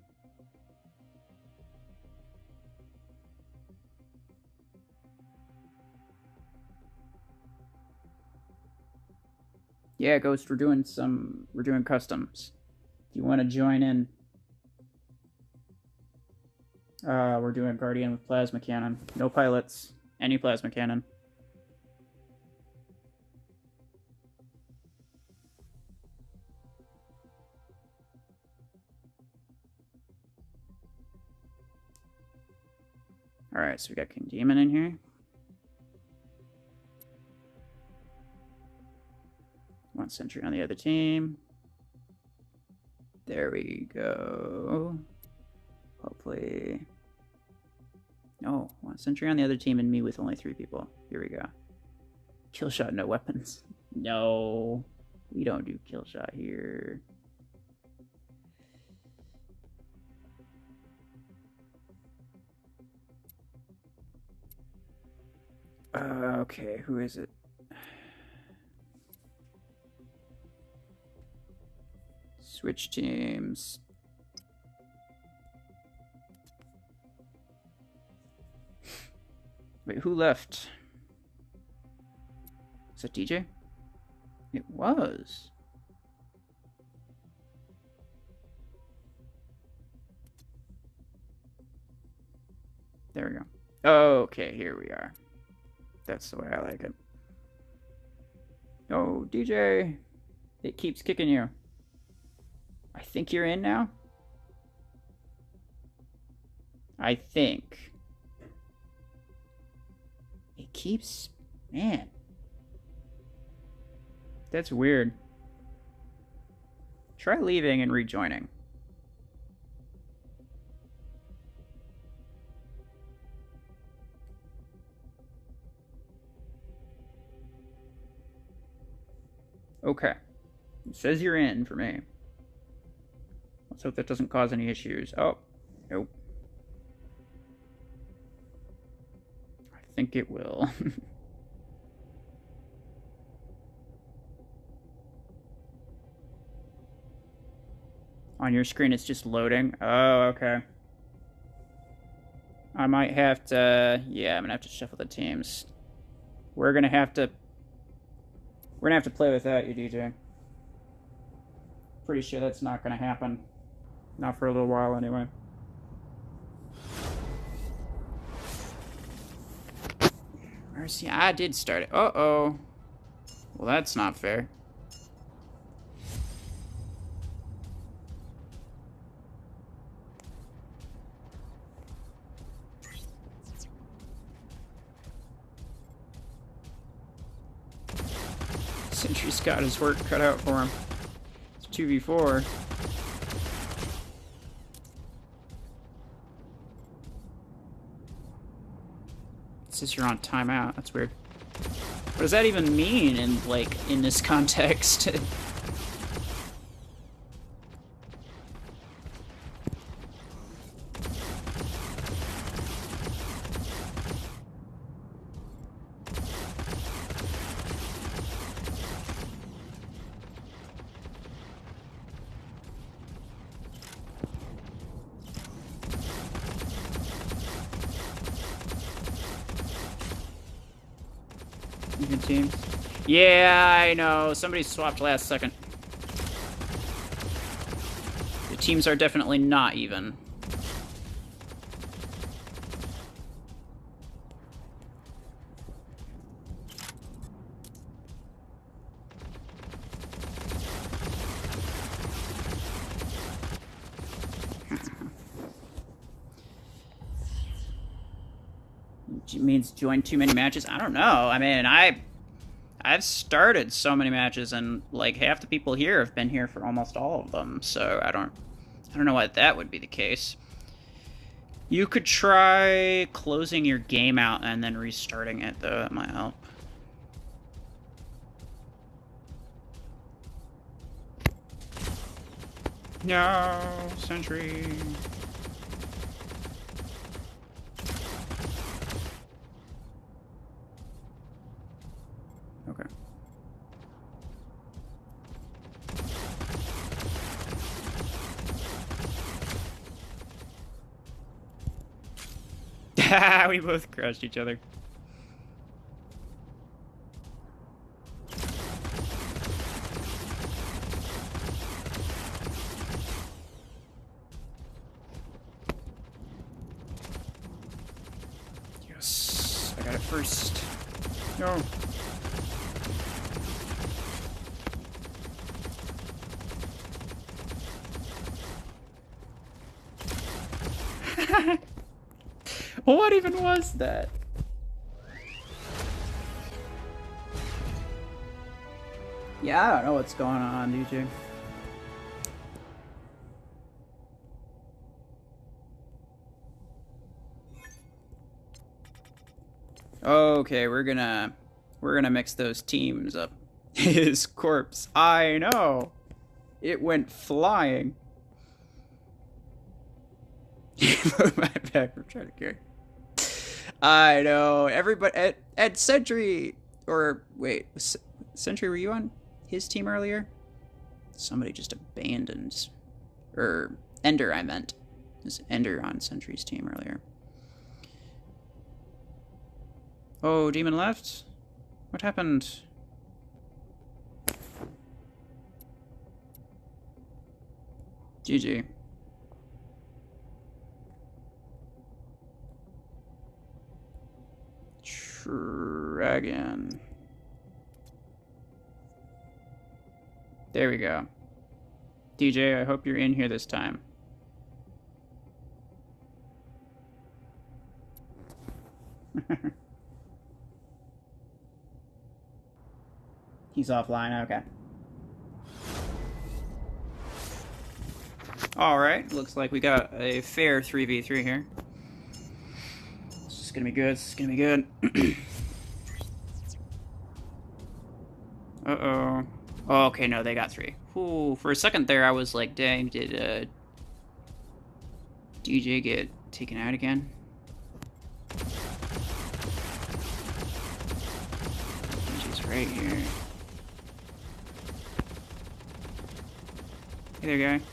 Yeah, Ghost, we're doing customs. If you want to join in, we're doing Guardian with plasma cannon. No pilots, any plasma cannon. Alright, so we got King Demon in here. One sentry on the other team. There we go. Hopefully... No, one sentry on the other team and me with only 3 people. Here we go. Kill shot, no weapons. No, we don't do kill shot here. Okay, who is it? Switch teams. Wait, who left? Is that DJ? It was. There we go. Okay, here we are. That's the way I like it. Oh, DJ! It keeps kicking you. I think you're in now? I think. It keeps... Man. That's weird. Try leaving and rejoining. Okay. It says you're in for me. Let's hope that doesn't cause any issues. Oh, nope. I think it will. On your screen, it's just loading. Oh, okay. I might have to... Yeah, I'm gonna have to shuffle the teams. We're gonna have to play without you, DJ. Pretty sure that's not gonna happen. Not for a little while, anyway. Mercy, I did start it. Uh-oh. Well, that's not fair. Sentry's got his work cut out for him. It's 2v4. It says you're on timeout. That's weird. What does that even mean in this context? Even teams. Yeah, I know. Somebody swapped last second. The teams are definitely not even. It means join too many matches. I don't know. I mean, I've started so many matches, and like half the people here have been here for almost all of them. So I don't know why that would be the case. You could try closing your game out and then restarting it, though. That might help. No, Sentry. Okay. We both crushed each other. Yes, I got it first. No. What even was that? Yeah, I don't know what's going on, DJ. Okay, we're gonna mix those teams up. His corpse. I know. It went flying. My back. I'm trying to carry. I know. Everybody at Sentry, or wait, Sentry, were you on his team earlier? Somebody just abandoned, or Ender, I meant. There's Ender on Sentry's team earlier. Oh, Demon left? What happened? GG. Dragon. There we go. DJ, I hope you're in here this time. He's offline, okay. Alright, looks like we got a fair 3v3 here. This is gonna be good, this is gonna be good. Uh-oh. Oh, okay, no, they got 3. Ooh, for a second there, I was like, dang, did DJ get taken out again? DJ's right here. Hey there, guy.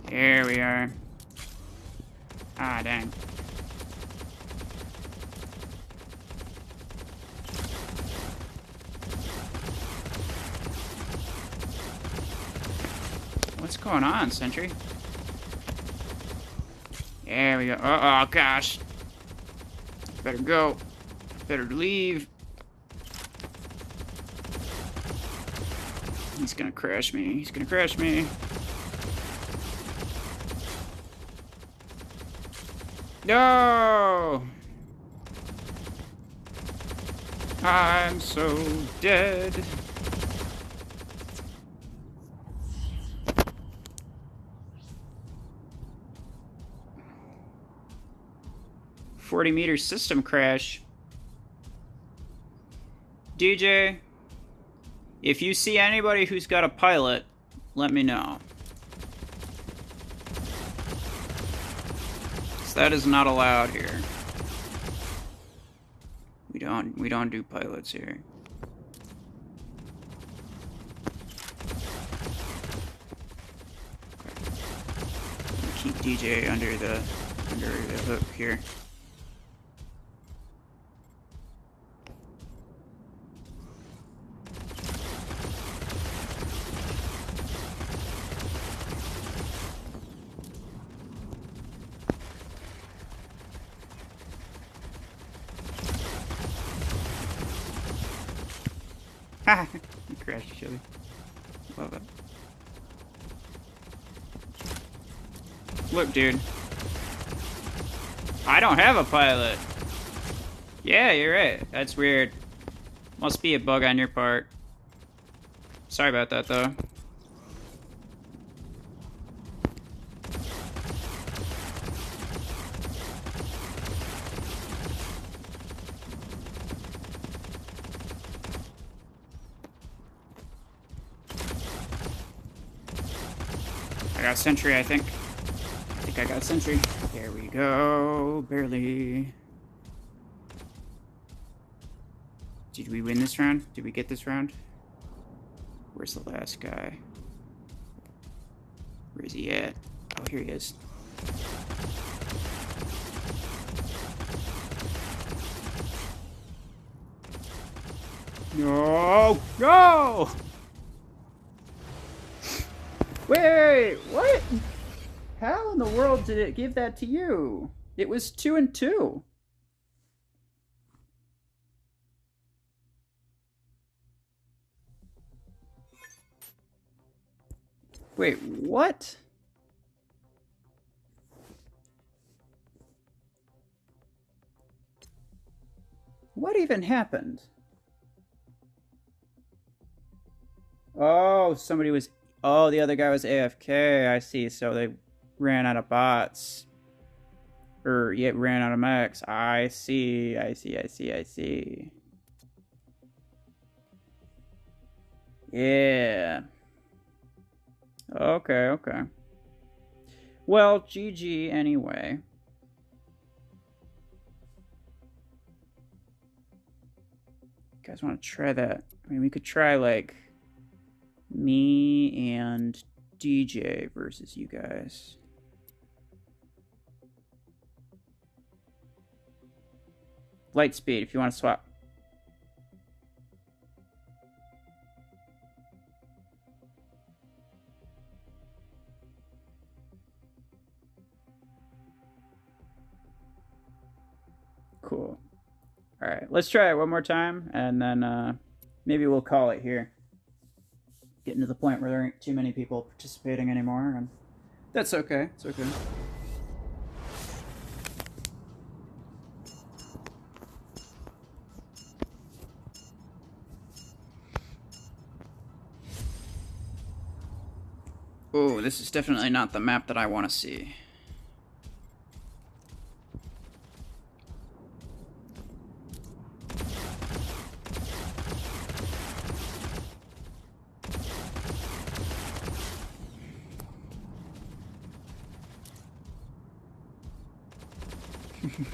Here we are. Ah, dang. What's going on, Sentry? There we go. Oh, gosh. Better go. Better leave. He's gonna crash me. He's gonna crash me. No! I'm so dead. .40-meter system crash. DJ, if you see anybody who's got a pilot, let me know. That is not allowed here. We don't do pilots here. Okay. Keep DJ under the hook here. Ha! We crashed each other. Love it. Look, dude. I don't have a pilot. Yeah, you're right. That's weird. Must be a bug on your part. Sorry about that, though. I got sentry, I think. I think I got sentry. There we go. Barely. Did we win this round? Did we get this round? Where's the last guy? Where is he at? Oh, here he is. No! No! Wait, what? How in the world did it give that to you? It was 2 and 2. Wait, what? What even happened? Oh, somebody was... Oh, the other guy was AFK, I see. So they ran out of bots. Or, yeah, ran out of mechs. I see. Yeah. Okay. Well, GG anyway. You guys want to try that? I mean, we could try, like... me and DJ versus you guys. Light speed, if you want to swap. Cool. All right, let's try it one more time, and then maybe we'll call it here. Getting to the point where there aren't too many people participating anymore, and That's okay. It's okay. Oh, this is definitely not the map that I want to see.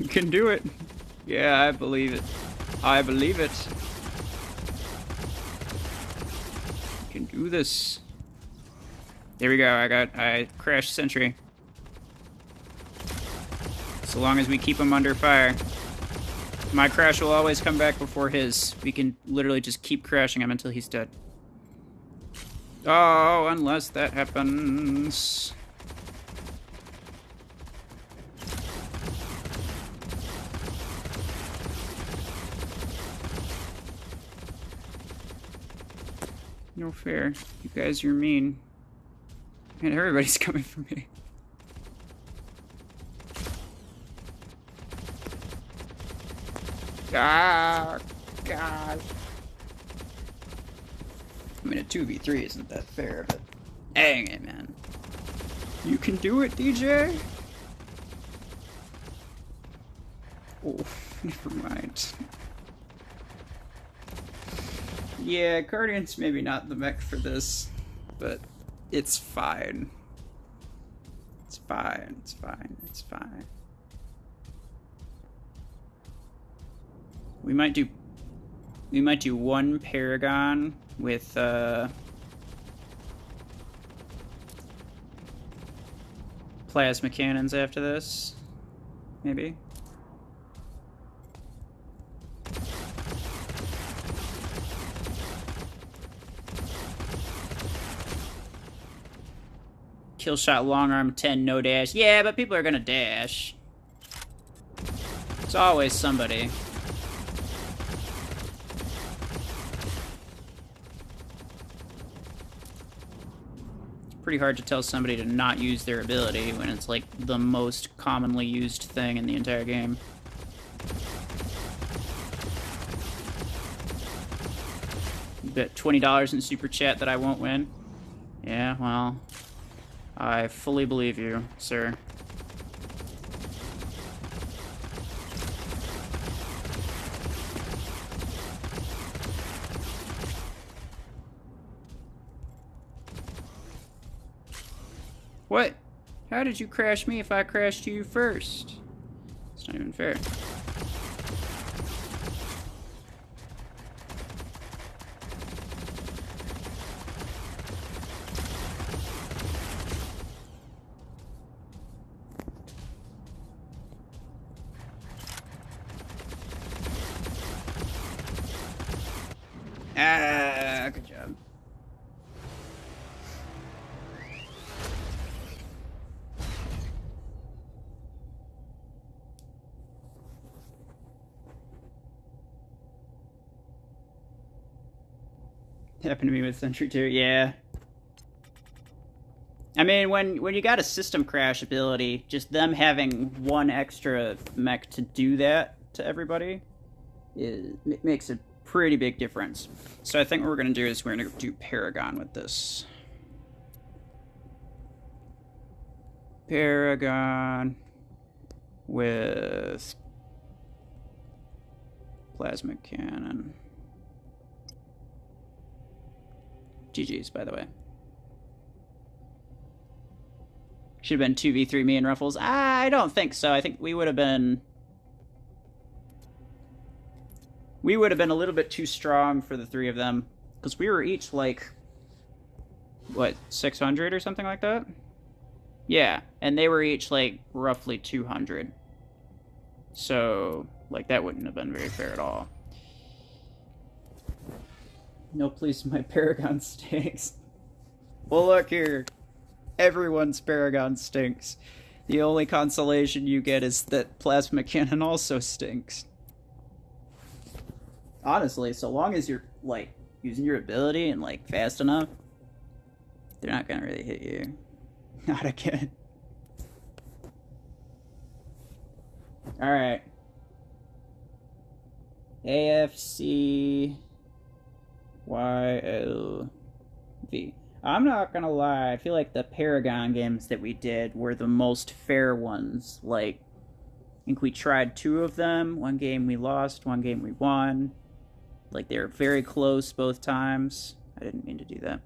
You can do it. Yeah, I believe it. I believe it. You can do this. There we go. I crashed sentry. So long as we keep him under fire. My crash will always come back before his. We can literally just keep crashing him until he's dead. Oh, unless that happens. No fair. You guys are mean. Man, everybody's coming for me. Ah, God. I mean, a 2v3 isn't that fair, but dang it, man. You can do it, DJ. Oh, never mind. Yeah, Guardian's maybe not the mech for this, but it's fine. It's fine, it's fine, it's fine. We might do one Paragon with plasma cannons after this, maybe. Kill shot, long arm, 10, no dash. Yeah, but people are gonna dash. It's always somebody. It's pretty hard to tell somebody to not use their ability when it's like the most commonly used thing in the entire game. You bet $20 in super chat that I won't win. Yeah, well, I fully believe you, sir. What? How did you crash me if I crashed you first? It's not even fair. Ah, good job. Happened to me with Sentry too, yeah. I mean, when you got a system crash ability, just them having one extra mech to do that to everybody makes a pretty big difference. So I think what we're going to do is we're going to do Paragon with this. Paragon with plasma cannon. GG's, by the way. Should have been 2v3 me and Ruffles. I don't think so. I think we would have been a little bit too strong for the three of them. Because we were each like, what, 600 or something like that? Yeah, and they were each like roughly 200. So, like, that wouldn't have been very fair at all. No, please, my Paragon stinks. Well, look here. Everyone's Paragon stinks. The only consolation you get is that Plasma Cannon also stinks. Honestly, so long as you're, like, using your ability and, like, fast enough, they're not gonna really hit you. Not again. Alright. AFC YLV. I'm not gonna lie, I feel like the Paragon games that we did were the most fair ones. Like, I think we tried 2 of them. One game we lost, one game we won. Like, they were very close both times. I didn't mean to do that.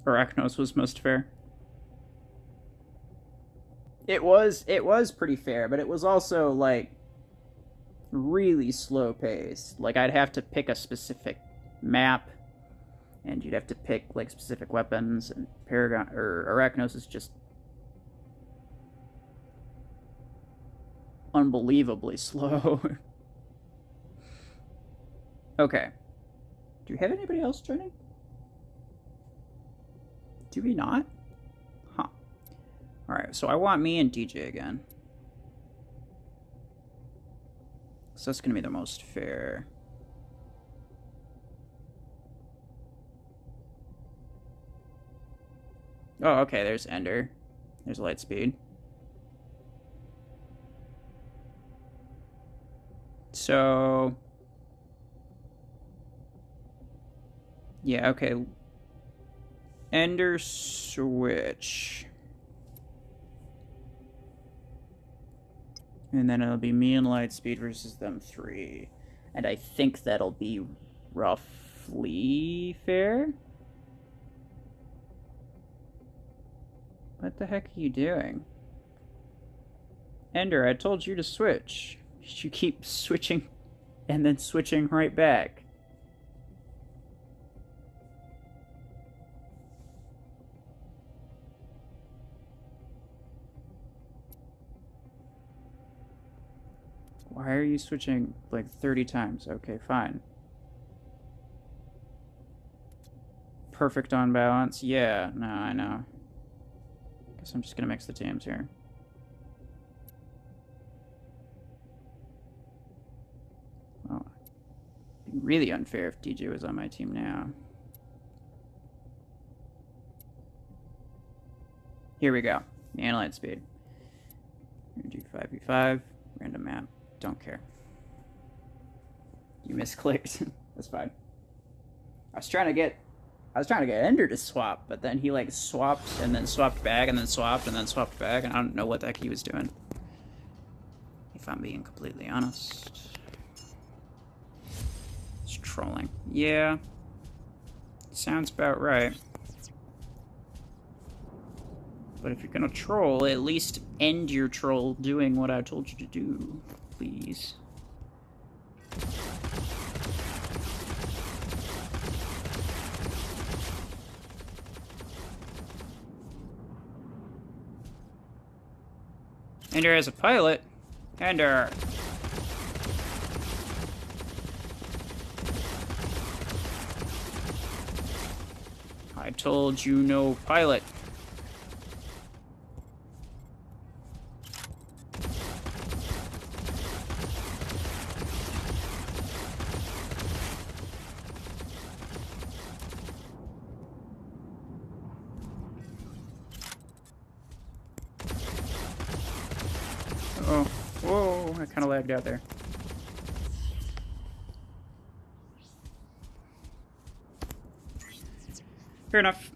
Arachnos was most fair. It was pretty fair, but it was also, like, really slow paced. Like, I'd have to pick a specific map, and you'd have to pick, like, specific weapons, and Paragon, or Arachnos is just unbelievably slow. Okay. Do we have anybody else joining? Do we not? Huh. Alright, so I want me and DJ again. So that's going to be the most fair. Oh, okay, there's Ender. There's Lightspeed. So... yeah, okay. Ender switch. And then it'll be me and Lightspeed versus them 3. And I think that'll be roughly fair. What the heck are you doing? Ender, I told you to switch. You keep switching and then switching right back. Why are you switching like 30 times? Okay, fine. Perfect on balance? Yeah, no, I know. Guess I'm just gonna mix the teams here. Well, it'd be really unfair if DJ was on my team now. Here we go. And Lightspeed. We're gonna do 5v5, random map. Don't care. You misclicked. That's fine. I was trying to get Ender to swap, but then he like swapped and then swapped back and then swapped and then swapped back, and I don't know what the heck he was doing. If I'm being completely honest. It's trolling. Yeah. Sounds about right. But if you're gonna troll, at least end your troll doing what I told you to do. Please. Ender as a pilot. Ender. I told you no pilot. Oh, whoa, I kind of lagged out there. Fair enough.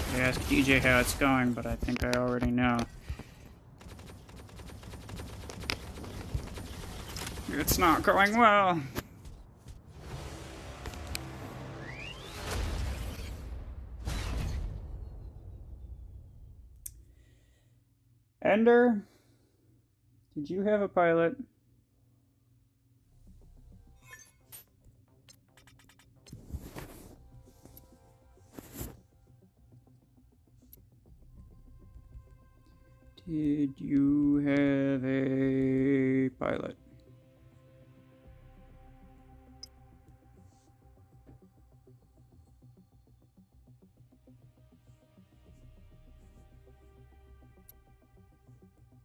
I ask DJ how it's going, but I think I already know. It's not going well. Ender, did you have a pilot? Did you have a pilot?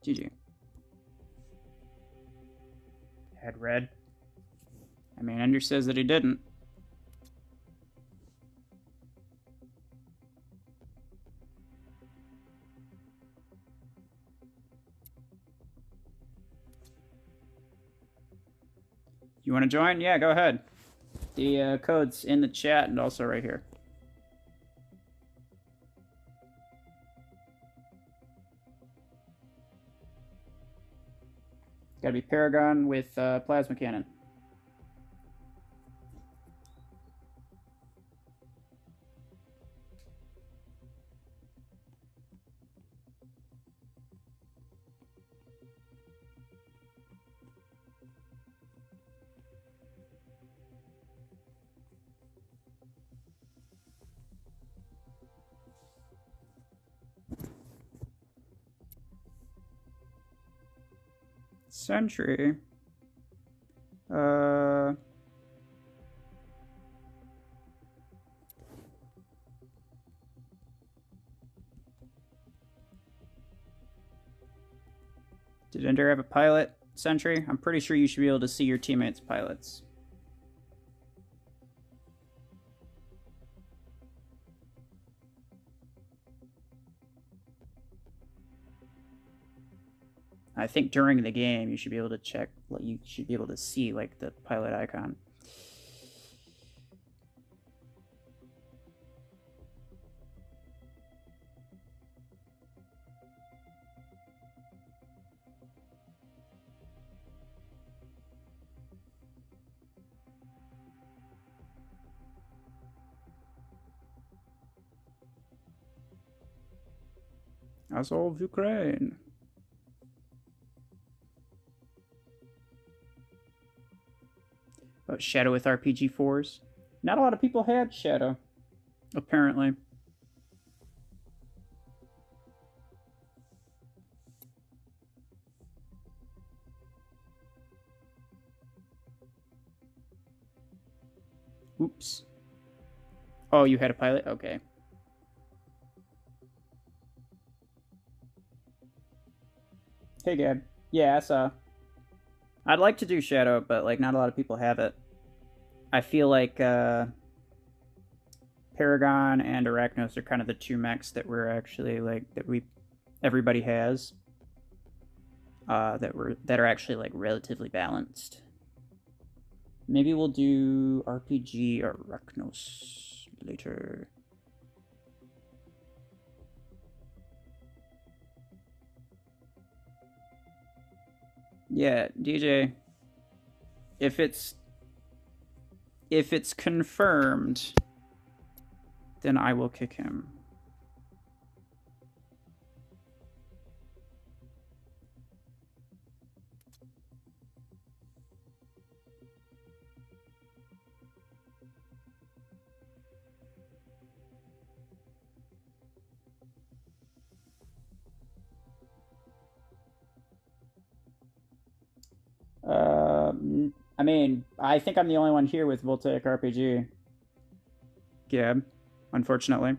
GG. Had red. I mean, Ender says that he didn't. You want to join? Yeah, go ahead. The code's in the chat and also right here. Gotta be Paragon with Plasma Cannon. Sentry. Did Ender have a pilot, Sentry? I'm pretty sure you should be able to see your teammates' pilots. I think during the game you should be able to check, you should be able to see like the pilot icon. Azov Ukraine. About Shadow with RPG 4s. Not a lot of people had Shadow, apparently. Oops. Oh, you had a pilot? Okay. Hey, Gab. Yeah, I saw. I'd like to do Shadow, but, like, not a lot of people have it. I feel like, Paragon and Arachnos are kind of the two mechs that we're actually, like, everybody has. That are actually, like, relatively balanced. Maybe we'll do RPG Arachnos later. Yeah, DJ. If it's confirmed, then I will kick him. I mean, I think I'm the only one here with VOLTAIC RPG. Gab, unfortunately.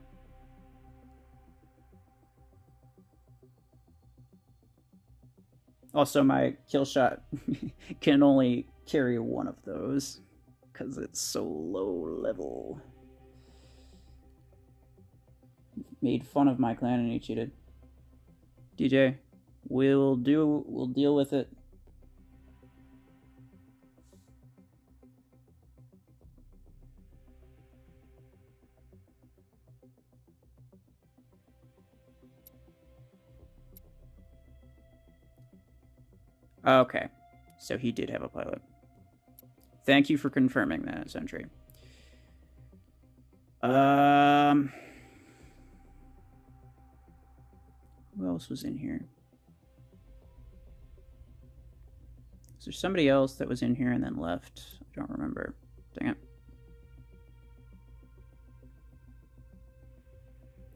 Also, my kill shot can only carry one of those because it's so low level. Made fun of my clan and he cheated. DJ, we'll deal with it. Okay, So he did have a pilot. Thank you for confirming that, Sentry. Who else was in here? Is there somebody else that was in here and then left? I don't remember. Dang it.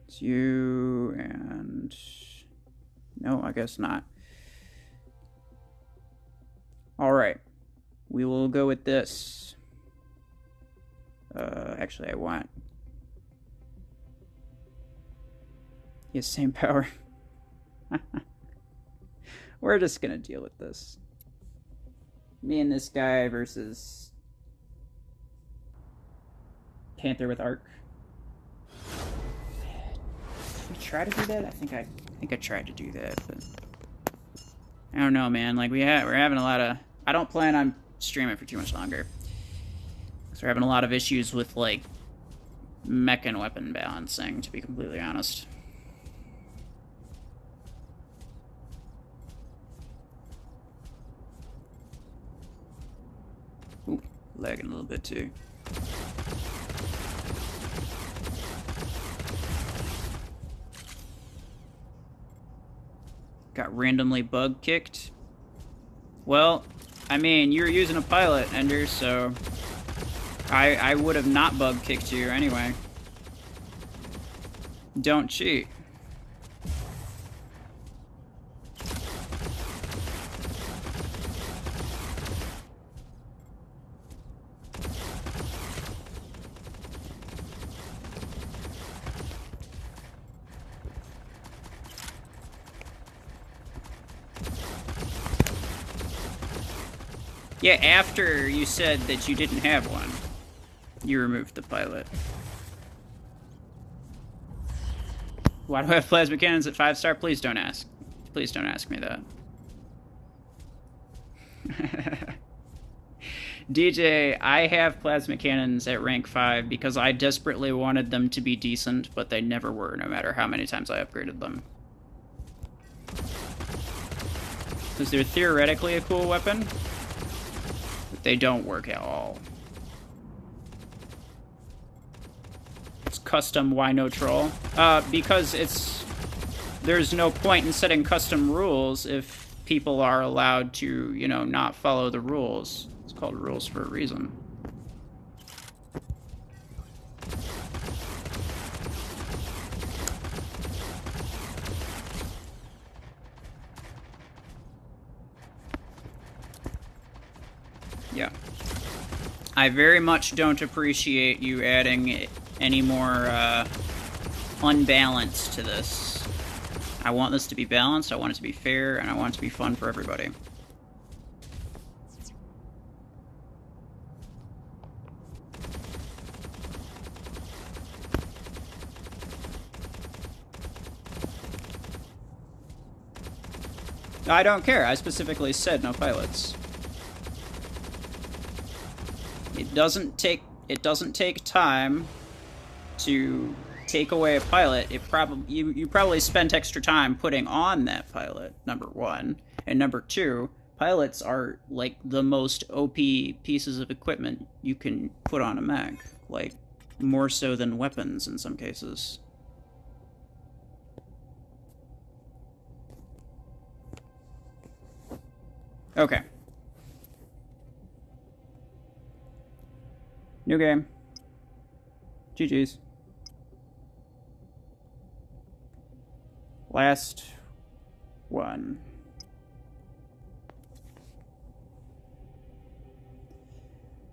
It's you and... No, I guess not. Alright. We will go with this. Actually, I want... He has same power. We're just gonna deal with this. Me and this guy versus... Panther with Arc. Did we try to do that? I think I tried to do that, but... I don't know, man. Like, we're having a lot of... I don't plan on streaming for too much longer. So we're having a lot of issues with, like, mech and weapon balancing, to be completely honest. Ooh, lagging a little bit, too. Got randomly bug kicked. Well, I mean, you were using a pilot, Ender, so I would have not bug kicked you anyway. Don't cheat. Yeah, after you said that you didn't have one, you removed the pilot. Why do I have plasma cannons at 5-star? Please don't ask. Please don't ask me that. DJ, I have plasma cannons at rank 5 because I desperately wanted them to be decent, but they never were, no matter how many times I upgraded them. Because they're theoretically a cool weapon, but they don't work at all. It's custom, why no troll? Because there's no point in setting custom rules if people are allowed to, you know, not follow the rules. It's called rules for a reason. Yeah. I very much don't appreciate you adding any more unbalance to this. I want this to be balanced, I want it to be fair, and I want it to be fun for everybody. I don't care, I specifically said no pilots. It doesn't take time to take away a pilot. You probably spent extra time putting on that pilot, number one. And number two, pilots are like the most OP pieces of equipment you can put on a mech. Like, more so than weapons in some cases. Okay. New game. GG's. Last one.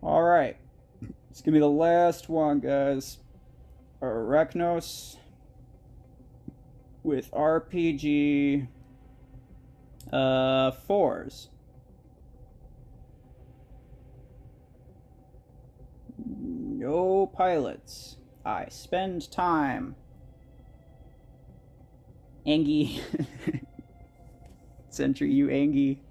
Alright. It's gonna be the last one, guys. Arachnos with RPG 4s. No pilots. I spend time. Angie. Sentry, you Angie.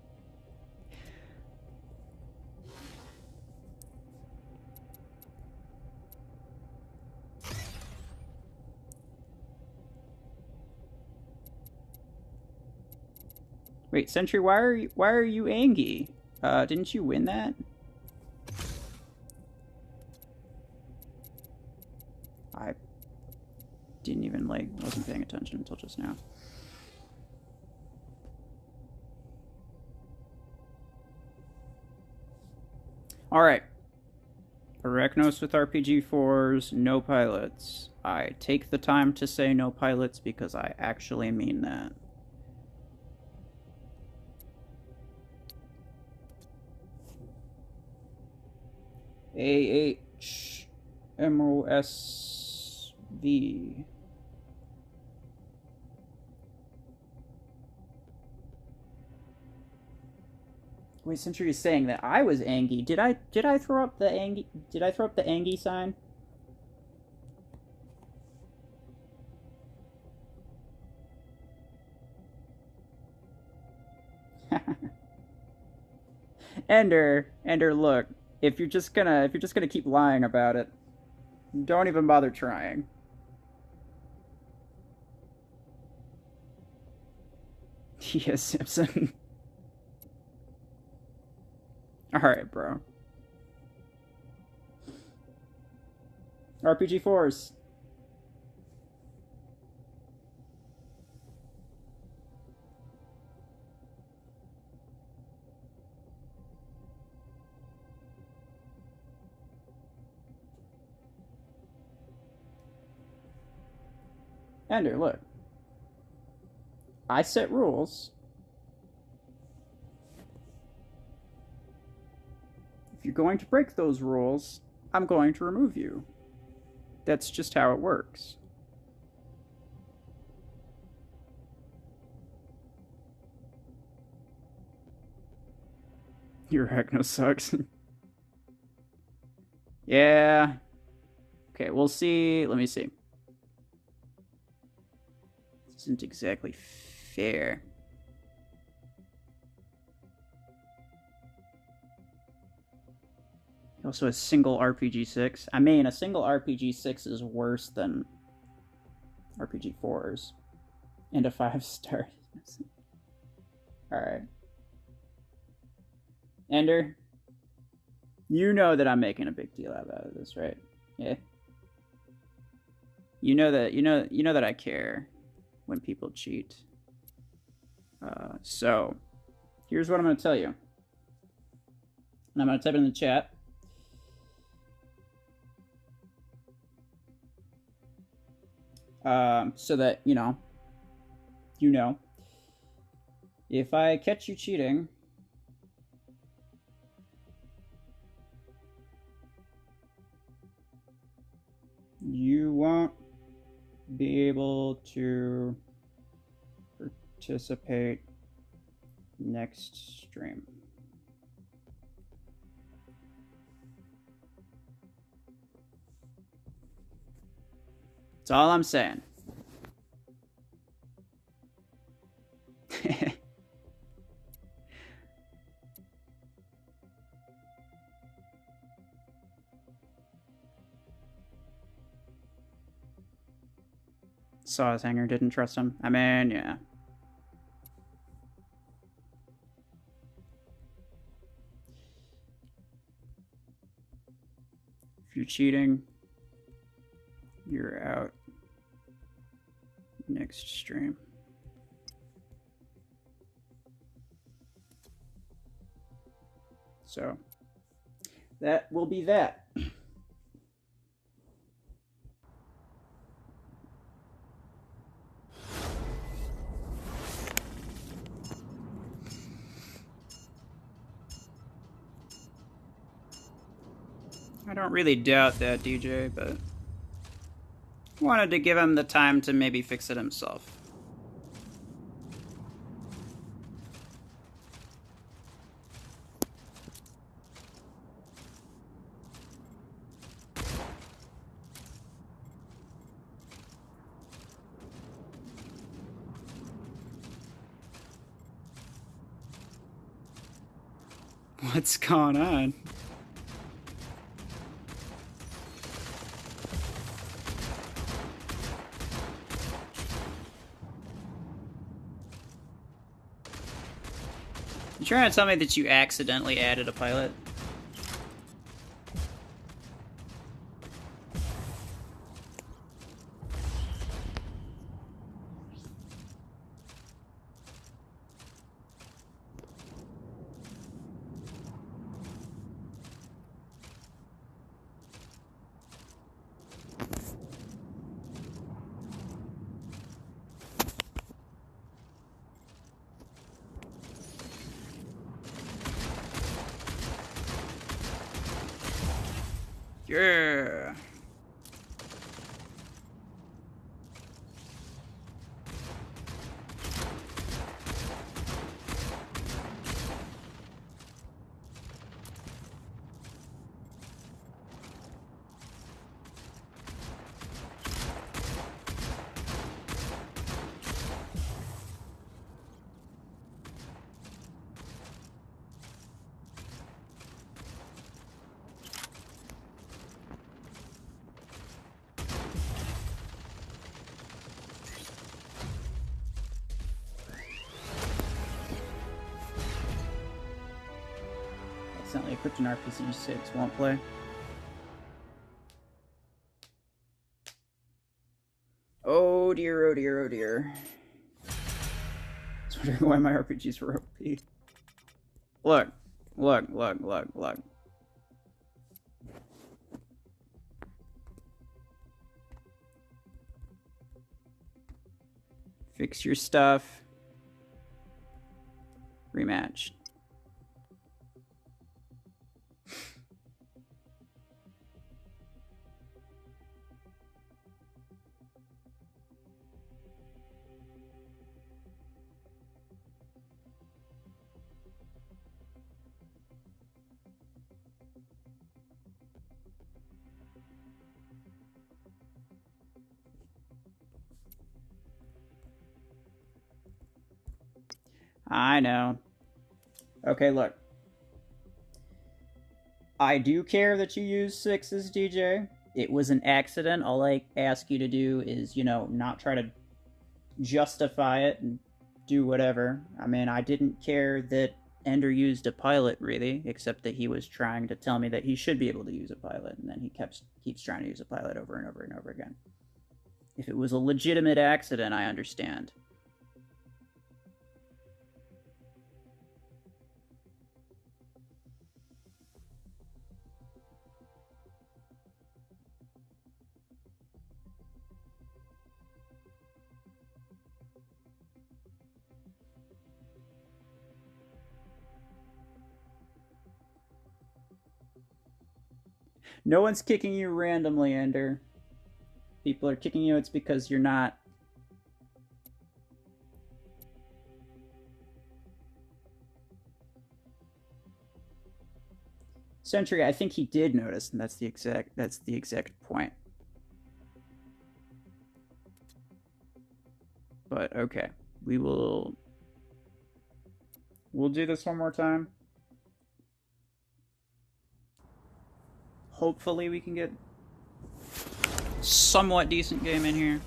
Wait, Sentry, why are you Angie? Didn't you win that? I didn't even, like, wasn't paying attention until just now. Alright. Arachnos with RPG4s, no pilots. I take the time to say no pilots because I actually mean that. AHMOSV. Wait, since you're saying that I was Angie, did I throw up the Angie? Did I throw up the Angie sign? Ender, look. If you're just gonna keep lying about it, don't even bother trying. Yes, Simpson. Alright, bro. RPG4s. Ender, look. I set rules. If you're going to break those rules, I'm going to remove you. That's just how it works. Your Heckno sucks. Yeah. Okay, we'll see. Let me see. This isn't exactly fair. Also a single RPG6. I mean, a single RPG6 is worse than RPG4s. And a 5-star. Alright. Ender, you know that I'm making a big deal out of this, right? Yeah. You know that I care when people cheat. So here's what I'm going to tell you. And I'm going to type it in the chat. So that, you know, if I catch you cheating, you won't be able to participate next stream. That's all I'm saying. Saw his hanger, didn't trust him. I mean, yeah. If you're cheating, you're out next stream. So that will be that. I don't really doubt that, DJ, but wanted to give him the time to maybe fix it himself. What's going on? You trying to tell me that you accidentally added a pilot? Yeah. Accidentally equipped an RPG 6, won't play. Oh dear, oh dear, oh dear. I was wondering why my RPGs were OP. Look. Fix your stuff. Rematch. I know. Okay, look. I do care that you use 6s, DJ. It was an accident. All I ask you to do is, you know, not try to justify it and do whatever. I mean, I didn't care that Ender used a pilot, really, except that he was trying to tell me that he should be able to use a pilot, and then he keeps trying to use a pilot over and over and over again. If it was a legitimate accident, I understand. No one's kicking you randomly, Ender. People are kicking you, it's because you're not. Sentry, I think he did notice, and that's the exact point. But okay. We'll do this one more time. Hopefully we can get somewhat decent game in here.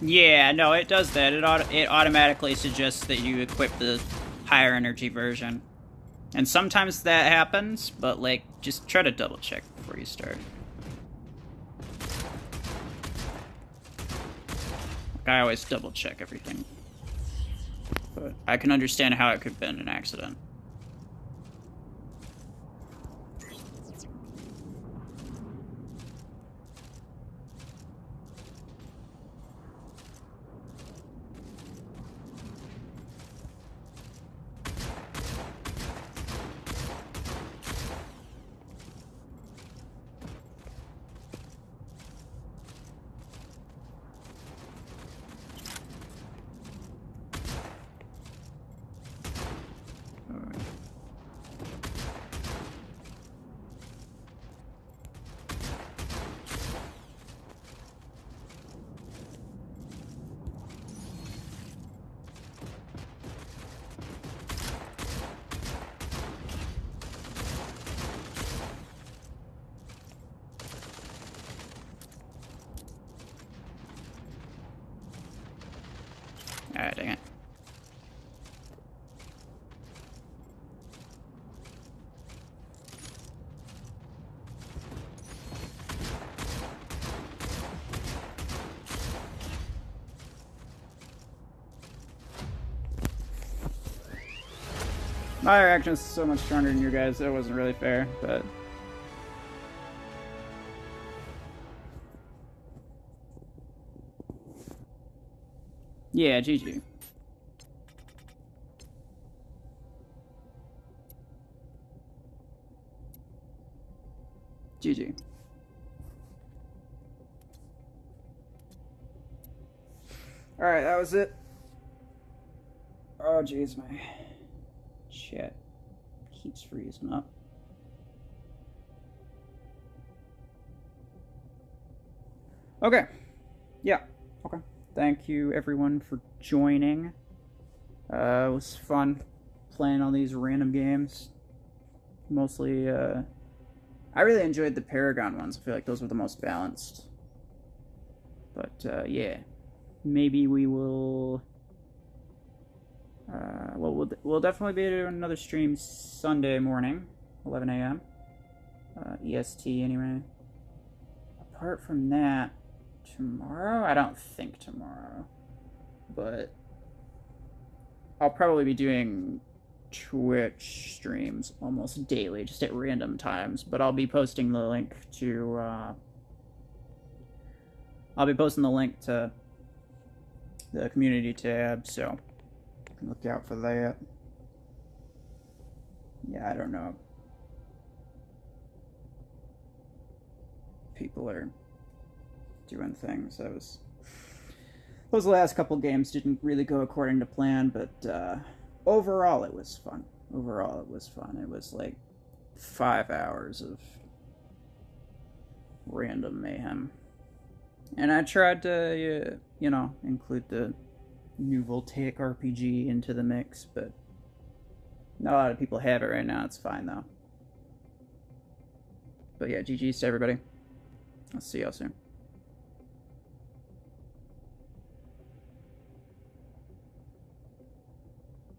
Yeah, no, it does that. It automatically suggests that you equip the higher energy version. And sometimes that happens, but, like, just try to double check before you start. Like, I always double check everything. But I can understand how it could have been an accident. Ah, dang it. My reaction is so much stronger than your guys, so it wasn't really fair, but... Yeah, GG. GG. Alright, that was it. Oh, jeez, my chat keeps freezing up. Okay. Yeah. Okay. Thank you, everyone, for joining. It was fun playing all these random games. Mostly, I really enjoyed the Paragon ones. I feel like those were the most balanced. But, yeah. Maybe we will... well, we'll definitely be doing another stream Sunday morning, 11 a.m. EST, anyway. Apart from that, tomorrow? I don't think tomorrow. But I'll probably be doing Twitch streams almost daily, just at random times. But I'll be posting the link to... I'll be posting the link to the community tab, so look out for that. Yeah, I don't know. People are doing things. Those last couple games didn't really go according to plan, but overall it was fun. Overall it was fun. It was like 5 hours of random mayhem. And I tried to, you know, include the new VOLTAIC RPG into the mix, but not a lot of people have it right now. It's fine, though. But yeah, GG's to everybody. I'll see y'all soon.